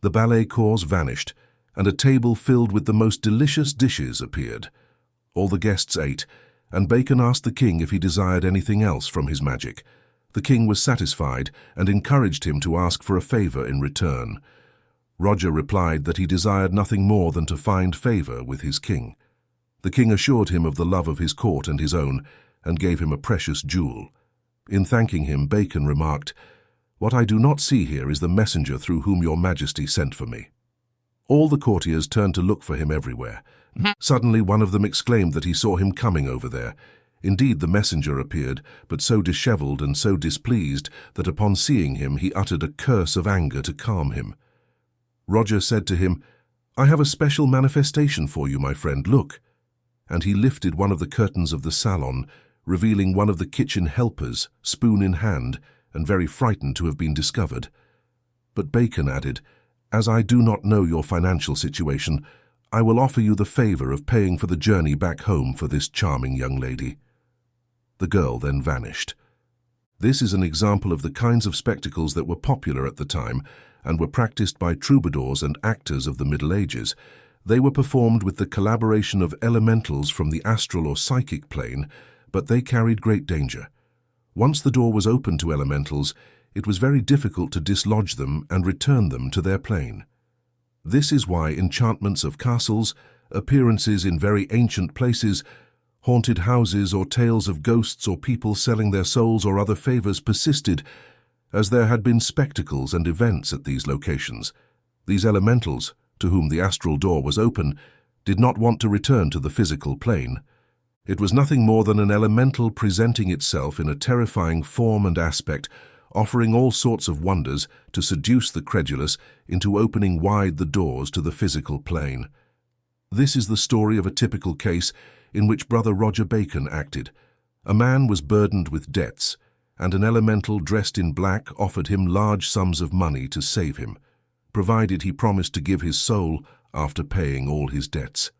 The ballet corps vanished, and a table filled with the most delicious dishes appeared. All the guests ate, and Bacon asked the king if he desired anything else from his magic. The king was satisfied and encouraged him to ask for a favor in return. Roger replied that he desired nothing more than to find favor with his king. The king assured him of the love of his court and his own, and gave him a precious jewel. In thanking him, Bacon remarked, "What I do not see here is the messenger through whom your Majesty sent for me." All the courtiers turned to look for him everywhere. Suddenly one of them exclaimed that he saw him coming over there. Indeed, the messenger appeared, but so dishevelled and so displeased that upon seeing him he uttered a curse of anger to calm him. Roger said to him, "I have a special manifestation for you, my friend, look." And he lifted one of the curtains of the salon, revealing one of the kitchen helpers, spoon in hand, and very frightened to have been discovered. But Bacon added, "As I do not know your financial situation, I will offer you the favor of paying for the journey back home for this charming young lady." The girl then vanished. This is an example of the kinds of spectacles that were popular at the time and were practiced by troubadours and actors of the Middle Ages. They were performed with the collaboration of elementals from the astral or psychic plane, but they carried great danger. Once the door was open to elementals, it was very difficult to dislodge them and return them to their plane. This is why enchantments of castles, appearances in very ancient places, haunted houses or tales of ghosts or people selling their souls or other favors persisted, as there had been spectacles and events at these locations. These elementals, to whom the astral door was open, did not want to return to the physical plane. It was nothing more than an elemental presenting itself in a terrifying form and aspect, offering all sorts of wonders to seduce the credulous into opening wide the doors to the physical plane. This is the story of a typical case in which Brother Roger Bacon acted. A man was burdened with debts, and an elemental dressed in black offered him large sums of money to save him, provided he promised to give his soul after paying all his debts.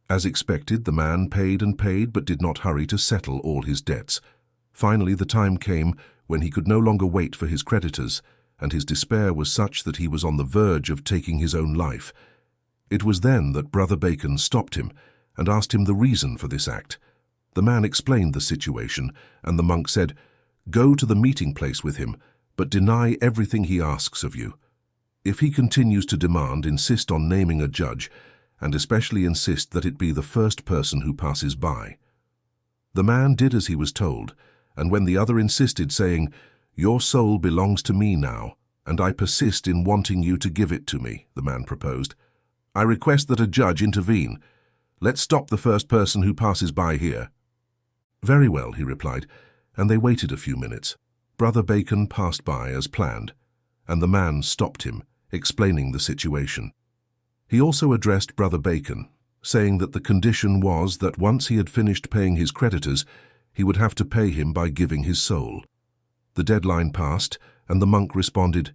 As expected, the man paid and paid, but did not hurry to settle all his debts. Finally, the time came when he could no longer wait for his creditors, and his despair was such that he was on the verge of taking his own life. It was then that Brother Bacon stopped him and asked him the reason for this act. The man explained the situation, and the monk said, "Go to the meeting place with him, but deny everything he asks of you. If he continues to demand, insist on naming a judge, and especially insist that it be the first person who passes by." The man did as he was told, and when the other insisted, saying, "Your soul belongs to me now, and I persist in wanting you to give it to me," the man proposed, "I request that a judge intervene. Let's stop the first person who passes by here." "Very well," he replied, and they waited a few minutes. Brother Bacon passed by as planned, and the man stopped him, explaining the situation. He also addressed Brother Bacon, saying that the condition was that once he had finished paying his creditors, he would have to pay him by giving his soul. The deadline passed, and the monk responded,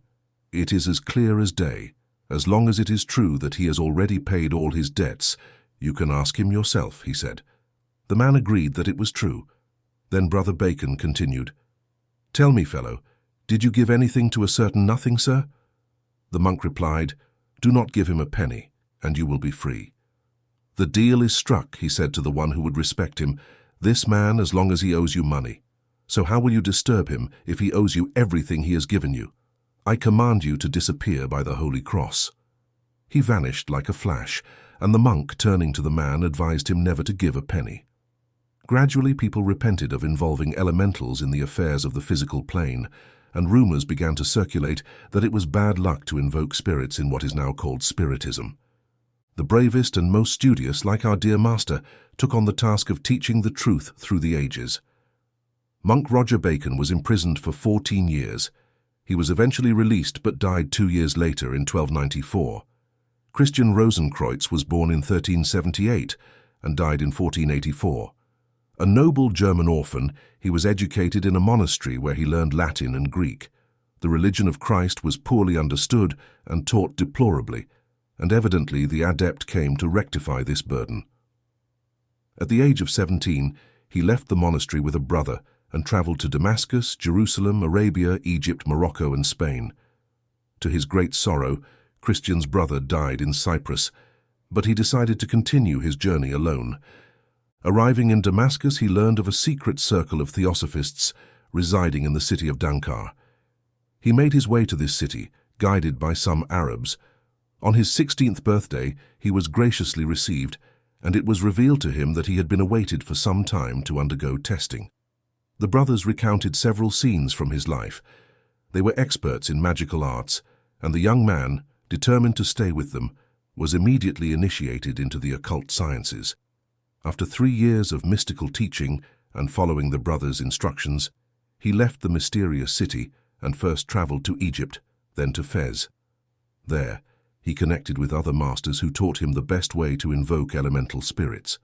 "It is as clear as day. As long as it is true that he has already paid all his debts, you can ask him yourself," he said. The man agreed that it was true. Then Brother Bacon continued, "Tell me, fellow, did you give anything to a certain nothing, sir?" The monk replied, "Do not give him a penny, and you will be free." "The deal is struck," he said to the one who would respect him, "this man as long as he owes you money. So how will you disturb him if he owes you everything he has given you? I command you to disappear by the Holy Cross." He vanished like a flash, and the monk, turning to the man, advised him never to give a penny. Gradually people repented of involving elementals in the affairs of the physical plane, and rumors began to circulate that it was bad luck to invoke spirits in what is now called Spiritism. The bravest and most studious, like our dear master, took on the task of teaching the truth through the ages. Monk Roger Bacon was imprisoned for 14 years. He was eventually released but died 2 years later in 1294. Christian Rosencreutz was born in 1378 and died in 1484. A noble German orphan, he was educated in a monastery where he learned Latin and Greek. The religion of Christ was poorly understood and taught deplorably, and evidently the Adept came to rectify this burden. At the age of 17, he left the monastery with a brother and traveled to Damascus, Jerusalem, Arabia, Egypt, Morocco, and Spain. To his great sorrow, Christian's brother died in Cyprus, but he decided to continue his journey alone. Arriving in Damascus, he learned of a secret circle of theosophists residing in the city of Dankar. He made his way to this city, guided by some Arabs. On his 16th birthday, he was graciously received, and it was revealed to him that he had been awaited for some time to undergo testing. The brothers recounted several scenes from his life. They were experts in magical arts, and the young man, determined to stay with them, was immediately initiated into the occult sciences. After 3 years of mystical teaching and following the brothers' instructions, he left the mysterious city and first traveled to Egypt, then to Fez. There, he connected with other masters who taught him the best way to invoke elemental spirits.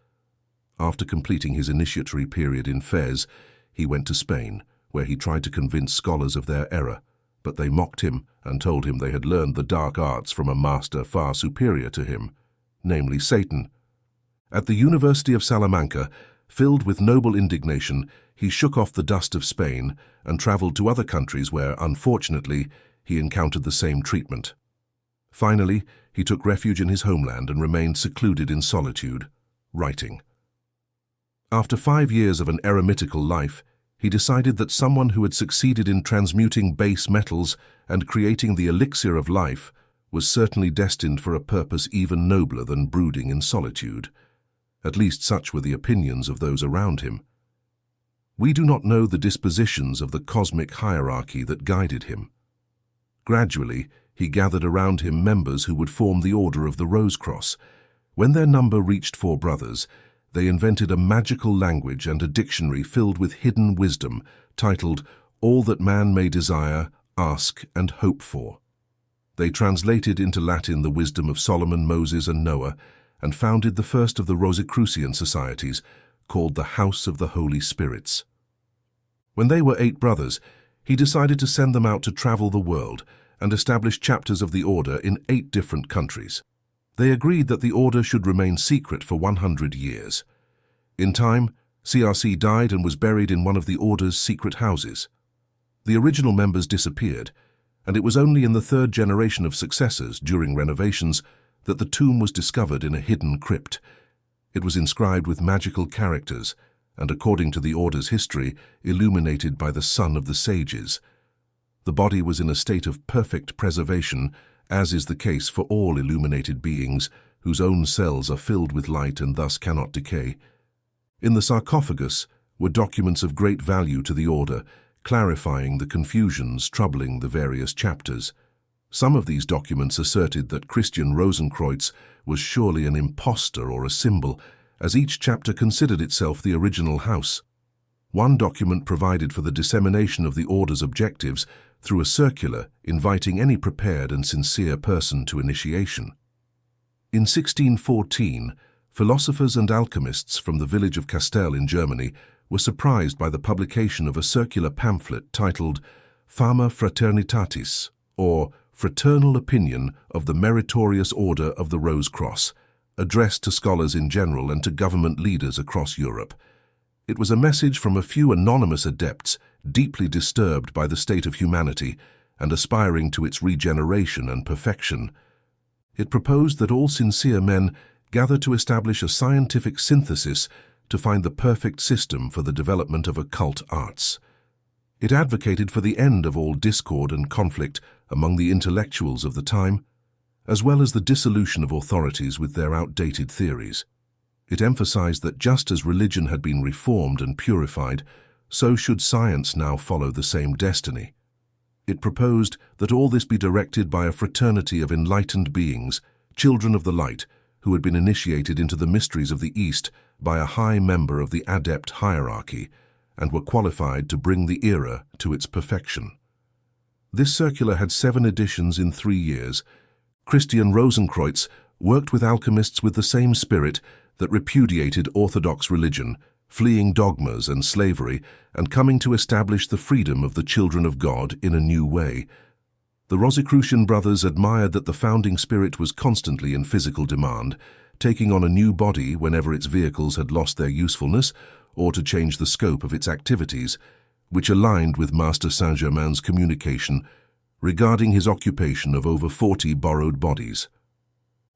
After completing his initiatory period in Fez, he went to Spain, where he tried to convince scholars of their error, but they mocked him and told him they had learned the dark arts from a master far superior to him, namely Satan. At the University of Salamanca, filled with noble indignation, he shook off the dust of Spain and traveled to other countries where, unfortunately, he encountered the same treatment. Finally, he took refuge in his homeland and remained secluded in solitude, writing. After 5 years of an eremitical life, he decided that someone who had succeeded in transmuting base metals and creating the elixir of life was certainly destined for a purpose even nobler than brooding in solitude. At least such were the opinions of those around him. We do not know the dispositions of the cosmic hierarchy that guided him. Gradually, he gathered around him members who would form the Order of the Rosencreutz. When their number reached 4 brothers, they invented a magical language and a dictionary filled with hidden wisdom, titled all that man may desire, ask, and hope for. They translated into Latin the wisdom of Solomon, Moses, and Noah, and founded the first of the Rosicrucian societies, called the House of the Holy Spirits. When they were 8 brothers, he decided to send them out to travel the world and establish chapters of the order in 8 different countries. They agreed that the order should remain secret for 100 years. In time, CRC died and was buried in one of the order's secret houses. The original members disappeared, and it was only in the 3rd generation of successors, during renovations, that the tomb was discovered in a hidden crypt. It was inscribed with magical characters, and according to the order's history, illuminated by the sun of the sages. The body was in a state of perfect preservation, as is the case for all illuminated beings, whose own cells are filled with light and thus cannot decay. In the sarcophagus were documents of great value to the order, clarifying the confusions troubling the various chapters. Some of these documents asserted that Christian Rosencreutz was surely an impostor or a symbol, as each chapter considered itself the original house. One document provided for the dissemination of the order's objectives through a circular inviting any prepared and sincere person to initiation. In 1614, philosophers and alchemists from the village of Castel in Germany were surprised by the publication of a circular pamphlet titled Fama Fraternitatis, or Fraternal Opinion of the Meritorious Order of the Rose Cross, addressed to scholars in general and to government leaders across Europe. It was a message from a few anonymous adepts deeply disturbed by the state of humanity and aspiring to its regeneration and perfection. It proposed that all sincere men gather to establish a scientific synthesis to find the perfect system for the development of occult arts. It advocated for the end of all discord and conflict among the intellectuals of the time, as well as the dissolution of authorities with their outdated theories. It emphasized that just as religion had been reformed and purified, so should science now follow the same destiny. It proposed that all this be directed by a fraternity of enlightened beings, children of the light, who had been initiated into the mysteries of the East by a high member of the Adept hierarchy, and were qualified to bring the era to its perfection. This circular had 7 editions in 3 years. Christian Rosencreutz worked with alchemists with the same spirit that repudiated orthodox religion, fleeing dogmas and slavery, and coming to establish the freedom of the children of God in a new way. The Rosicrucian brothers admired that the founding spirit was constantly in physical demand, taking on a new body whenever its vehicles had lost their usefulness or to change the scope of its activities, which aligned with Master Saint Germain's communication regarding his occupation of over 40 borrowed bodies.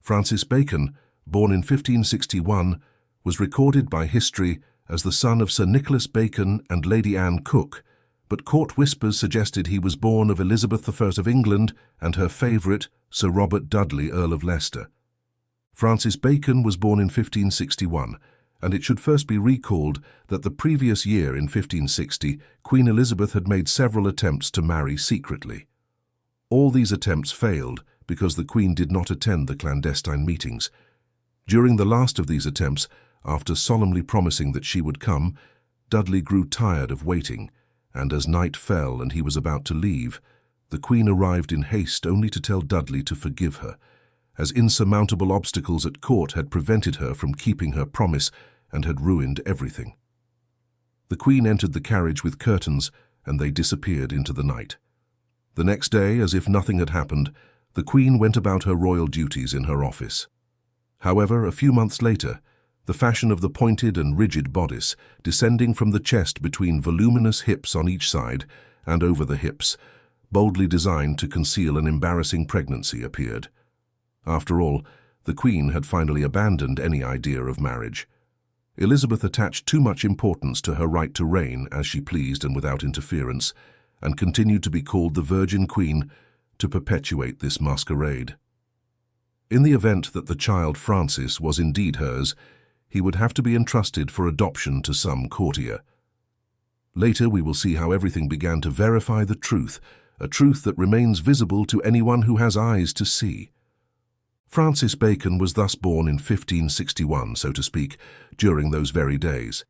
Francis Bacon, born in 1561, was recorded by history as the son of Sir Nicholas Bacon and Lady Anne Cook, but court whispers suggested he was born of Elizabeth I of England and her favourite, Sir Robert Dudley, Earl of Leicester. Francis Bacon was born in 1561, and it should first be recalled that the previous year in 1560, Queen Elizabeth had made several attempts to marry secretly. All these attempts failed because the Queen did not attend the clandestine meetings. During the last of these attempts, after solemnly promising that she would come, Dudley grew tired of waiting, and as night fell and he was about to leave, the Queen arrived in haste only to tell Dudley to forgive her, as insurmountable obstacles at court had prevented her from keeping her promise and had ruined everything. The Queen entered the carriage with curtains, and they disappeared into the night. The next day, as if nothing had happened, the Queen went about her royal duties in her office. However, a few months later, the fashion of the pointed and rigid bodice, descending from the chest between voluminous hips on each side and over the hips, boldly designed to conceal an embarrassing pregnancy, appeared. After all, the Queen had finally abandoned any idea of marriage. Elizabeth attached too much importance to her right to reign as she pleased and without interference, and continued to be called the Virgin Queen to perpetuate this masquerade. In the event that the child Francis was indeed hers, he would have to be entrusted for adoption to some courtier. Later we will see how everything began to verify the truth, a truth that remains visible to anyone who has eyes to see. Francis Bacon was thus born in 1561, so to speak, during those very days.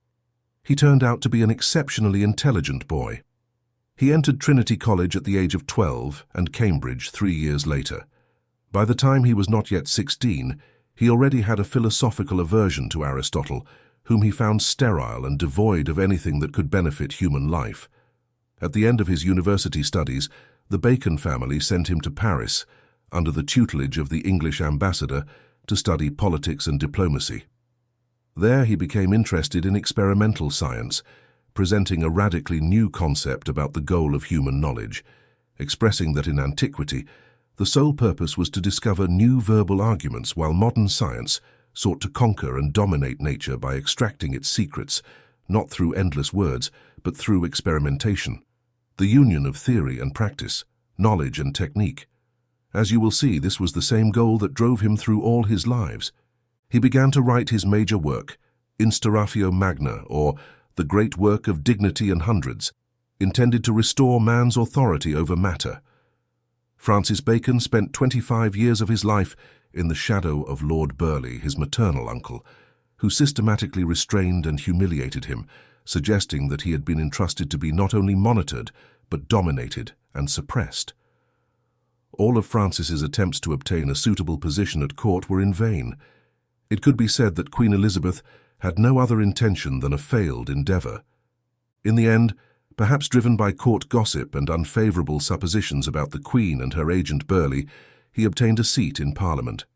He turned out to be an exceptionally intelligent boy. He entered Trinity College at the age of 12 and Cambridge 3 years later. By the time he was not yet 16, he already had a philosophical aversion to Aristotle, whom he found sterile and devoid of anything that could benefit human life. At the end of his university studies, the Bacon family sent him to Paris, under the tutelage of the English ambassador, to study politics and diplomacy. There he became interested in experimental science, presenting a radically new concept about the goal of human knowledge, expressing that in antiquity, the sole purpose was to discover new verbal arguments, while modern science sought to conquer and dominate nature by extracting its secrets, not through endless words, but through experimentation, the union of theory and practice, knowledge and technique. As you will see, this was the same goal that drove him through all his lives. He began to write his major work, Instauratio Magna, or The Great Work of Dignity and Hundreds, intended to restore man's authority over matter. Francis Bacon spent 25 years of his life in the shadow of Lord Burleigh, his maternal uncle, who systematically restrained and humiliated him, suggesting that he had been entrusted to be not only monitored, but dominated and suppressed. All of Francis's attempts to obtain a suitable position at court were in vain. It could be said that Queen Elizabeth had no other intention than a failed endeavour. In the end, perhaps driven by court gossip and unfavourable suppositions about the Queen and her agent Burleigh, he obtained a seat in Parliament.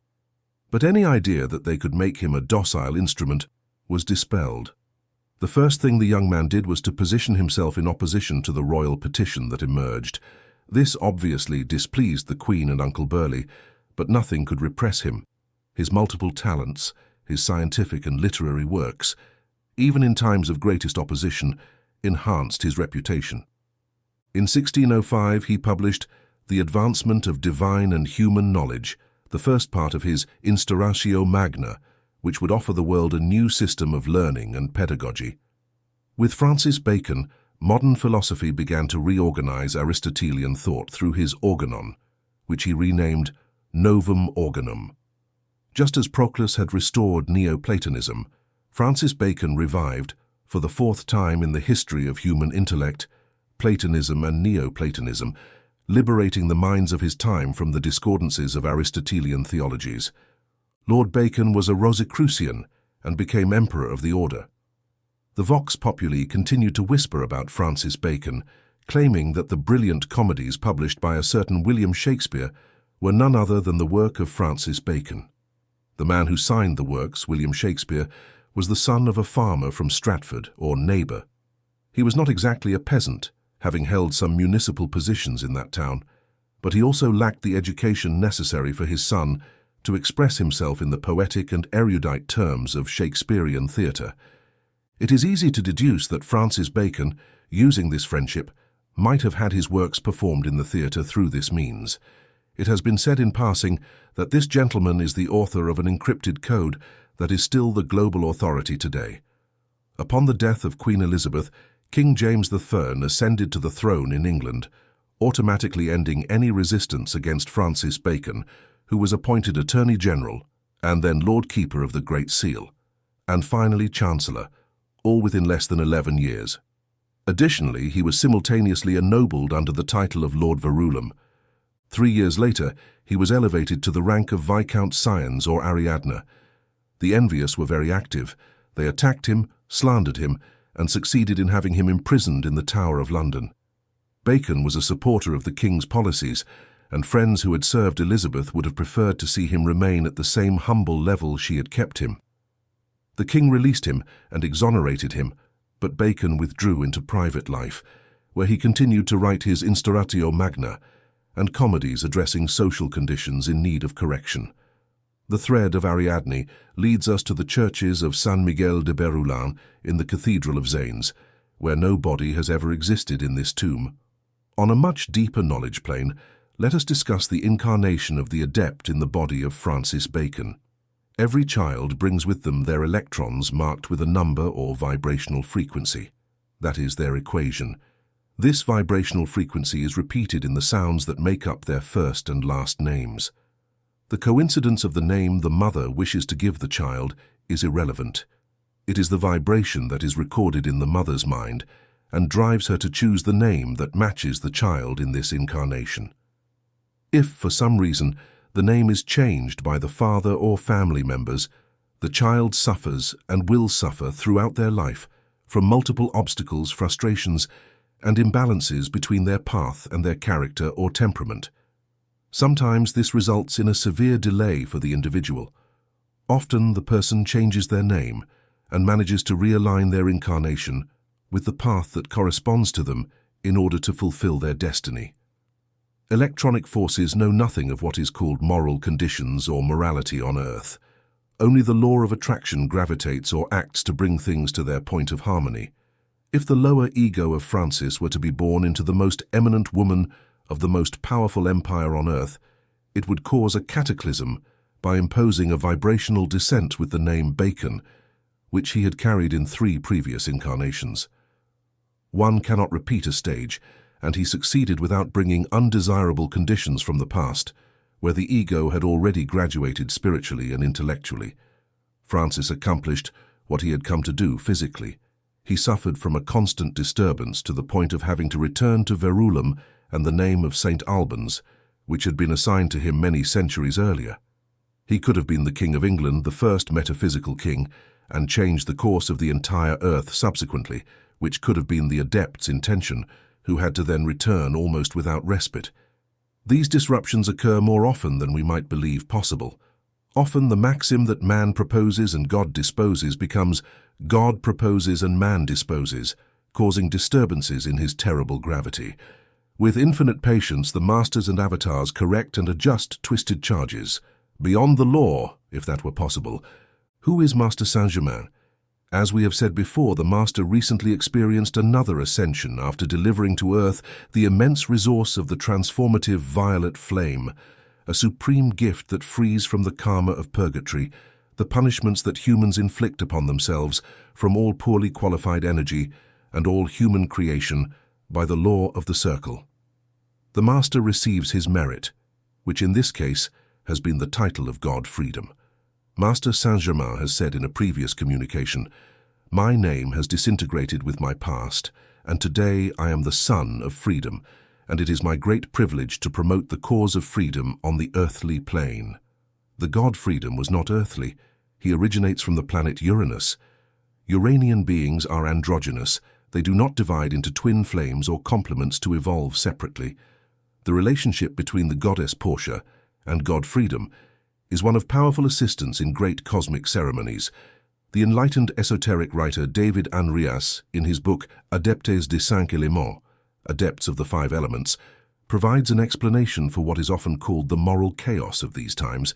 But any idea that they could make him a docile instrument was dispelled. The first thing the young man did was to position himself in opposition to the royal petition that emerged. This obviously displeased the Queen and Uncle Burleigh, but nothing could repress him. His multiple talents, his scientific and literary works, even in times of greatest opposition, enhanced his reputation. In 1605 he published The Advancement of Divine and Human Knowledge, the first part of his Instauratio Magna, which would offer the world a new system of learning and pedagogy. With Francis Bacon, modern philosophy began to reorganize Aristotelian thought through his Organon, which he renamed Novum Organum. Just as Proclus had restored Neoplatonism, Francis Bacon revived, for the fourth time in the history of human intellect, Platonism and Neoplatonism, liberating the minds of his time from the discordances of Aristotelian theologies. Lord Bacon was a Rosicrucian and became Emperor of the Order. The Vox Populi continued to whisper about Francis Bacon, claiming that the brilliant comedies published by a certain William Shakespeare were none other than the work of Francis Bacon. The man who signed the works, William Shakespeare, was the son of a farmer from Stratford, or neighbour. He was not exactly a peasant, having held some municipal positions in that town, but he also lacked the education necessary for his son to express himself in the poetic and erudite terms of Shakespearean theatre. It is easy to deduce that Francis Bacon, using this friendship, might have had his works performed in the theatre through this means. It has been said in passing that this gentleman is the author of an encrypted code that is still the global authority today. Upon the death of Queen Elizabeth, King James III ascended to the throne in England, automatically ending any resistance against Francis Bacon, who was appointed Attorney General and then Lord Keeper of the Great Seal, and finally Chancellor, all within less than 11 years. Additionally, he was simultaneously ennobled under the title of Lord Verulam. 3 years later, he was elevated to the rank of Viscount Scions or Ariadne. The envious were very active. They attacked him, slandered him, and succeeded in having him imprisoned in the Tower of London. Bacon was a supporter of the king's policies, and friends who had served Elizabeth would have preferred to see him remain at the same humble level she had kept him. The king released him and exonerated him, but Bacon withdrew into private life, where he continued to write his Instauratio Magna and comedies addressing social conditions in need of correction. The thread of Ariadne leads us to the churches of San Miguel de Berulan in the Cathedral of Zanes, where no body has ever existed in this tomb. On a much deeper knowledge plane, let us discuss the incarnation of the Adept in the body of Francis Bacon. Every child brings with them their electrons marked with a number or vibrational frequency. That is their equation. This vibrational frequency is repeated in the sounds that make up their first and last names. The coincidence of the name the mother wishes to give the child is irrelevant. It is the vibration that is recorded in the mother's mind, and drives her to choose the name that matches the child in this incarnation. If, for some reason, the name is changed by the father or family members, the child suffers and will suffer throughout their life from multiple obstacles, frustrations, and imbalances between their path and their character or temperament. Sometimes this results in a severe delay for the individual. Often the person changes their name and manages to realign their incarnation with the path that corresponds to them in order to fulfill their destiny. Electronic forces know nothing of what is called moral conditions or morality on Earth. Only the law of attraction gravitates or acts to bring things to their point of harmony. If the lower ego of Francis were to be born into the most eminent woman of the most powerful empire on Earth, it would cause a cataclysm by imposing a vibrational descent with the name Bacon, which he had carried in 3 previous incarnations. One cannot repeat a stage, and he succeeded without bringing undesirable conditions from the past, where the ego had already graduated spiritually and intellectually. Francis accomplished what he had come to do physically. He suffered from a constant disturbance to the point of having to return to Verulam and the name of St. Albans, which had been assigned to him many centuries earlier. He could have been the King of England, the first metaphysical king, and changed the course of the entire earth subsequently, which could have been the Adept's intention, who had to then return almost without respite. These disruptions occur more often than we might believe possible. Often the maxim that man proposes and God disposes becomes God proposes and man disposes, causing disturbances in his terrible gravity. With infinite patience, the masters and avatars correct and adjust twisted charges. Beyond the law, if that were possible. Who is Master Saint Germain? As we have said before, the Master recently experienced another ascension after delivering to Earth the immense resource of the transformative violet flame, a supreme gift that frees from the karma of purgatory, the punishments that humans inflict upon themselves from all poorly qualified energy and all human creation by the law of the circle. The Master receives his merit, which in this case has been the title of God-freedom. Master Saint Germain has said in a previous communication, "My name has disintegrated with my past, and today I am the son of freedom, and it is my great privilege to promote the cause of freedom on the earthly plane." The God-freedom was not earthly. He originates from the planet Uranus. Uranian beings are androgynous. They do not divide into twin flames or complements to evolve separately. The relationship between the goddess Portia and God-freedom is one of powerful assistance in great cosmic ceremonies. The enlightened esoteric writer David Anrias, in his book Adeptes de Cinq Éléments, Adepts of the Five Elements, provides an explanation for what is often called the moral chaos of these times,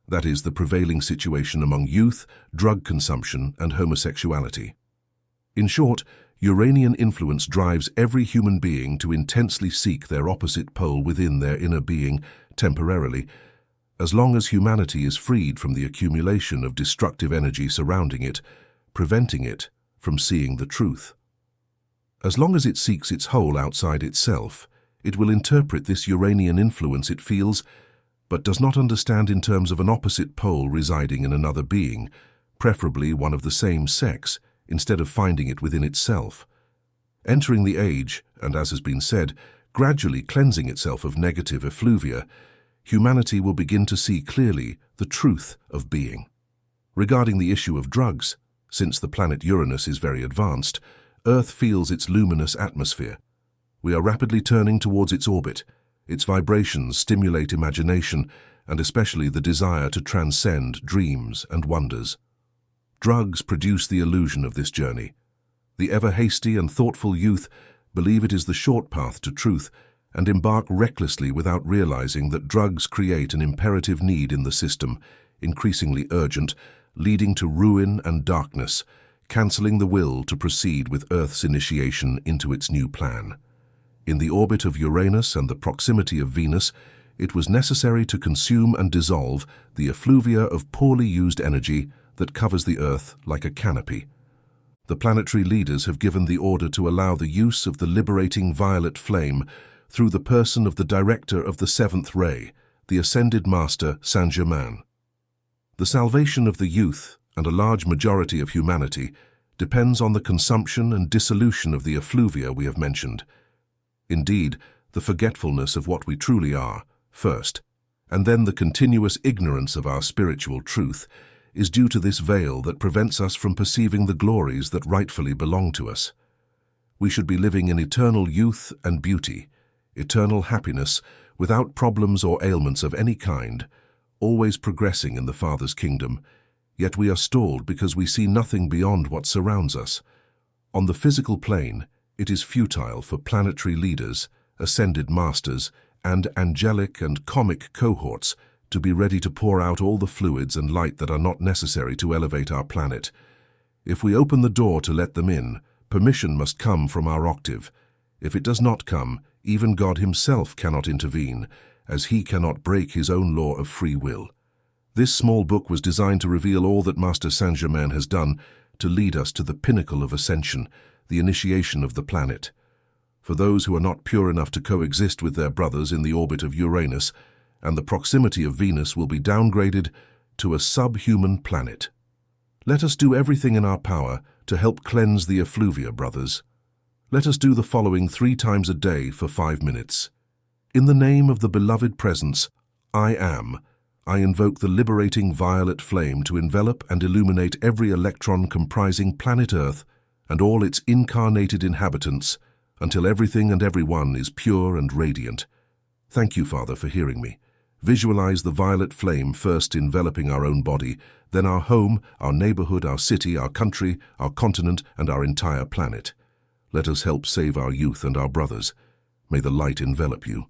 that is, the prevailing situation among youth, drug consumption, and homosexuality. In short, Uranian influence drives every human being to intensely seek their opposite pole within their inner being, temporarily, as long as humanity is freed from the accumulation of destructive energy surrounding it, preventing it from seeing the truth. As long as it seeks its whole outside itself, it will interpret this Uranian influence it feels, but does not understand in terms of an opposite pole residing in another being, preferably one of the same sex, instead of finding it within itself. Entering the age, and as has been said, gradually cleansing itself of negative effluvia, humanity will begin to see clearly the truth of being. Regarding the issue of drugs, since the planet Uranus is very advanced, Earth feels its luminous atmosphere. We are rapidly turning towards its orbit. Its vibrations stimulate imagination, and especially the desire to transcend dreams and wonders. Drugs produce the illusion of this journey. The ever-hasty and thoughtful youth believe it is the short path to truth, and embark recklessly without realizing that drugs create an imperative need in the system, increasingly urgent, leading to ruin and darkness, cancelling the will to proceed with Earth's initiation into its new plan. In the orbit of Uranus and the proximity of Venus, it was necessary to consume and dissolve the effluvia of poorly used energy that covers the Earth like a canopy. The planetary leaders have given the order to allow the use of the liberating violet flame through the person of the director of the seventh ray, the ascended master Saint Germain. The salvation of the youth and a large majority of humanity depends on the consumption and dissolution of the effluvia we have mentioned. Indeed, the forgetfulness of what we truly are, first, and then the continuous ignorance of our spiritual truth, is due to this veil that prevents us from perceiving the glories that rightfully belong to us. We should be living in eternal youth and beauty, eternal happiness, without problems or ailments of any kind, always progressing in the Father's kingdom, yet we are stalled because we see nothing beyond what surrounds us. On the physical plane, it is futile for planetary leaders, ascended masters, and angelic and comic cohorts to be ready to pour out all the fluids and light that are not necessary to elevate our planet. If we open the door to let them in, permission must come from our octave. If it does not come, even God himself cannot intervene, as he cannot break his own law of free will. This small book was designed to reveal all that Master Saint Germain has done to lead us to the pinnacle of ascension, the initiation of the planet. For those who are not pure enough to coexist with their brothers in the orbit of Uranus, and the proximity of Venus will be downgraded to a subhuman planet. Let us do everything in our power to help cleanse the effluvia, brothers. Let us do the following 3 times a day for 5 minutes. In the name of the beloved presence, I Am, I invoke the liberating violet flame to envelop and illuminate every electron comprising planet Earth and all its incarnated inhabitants, until everything and everyone is pure and radiant. Thank you, Father, for hearing me. Visualize the violet flame first enveloping our own body, then our home, our neighborhood, our city, our country, our continent, and our entire planet. Let us help save our youth and our brothers. May the light envelop you.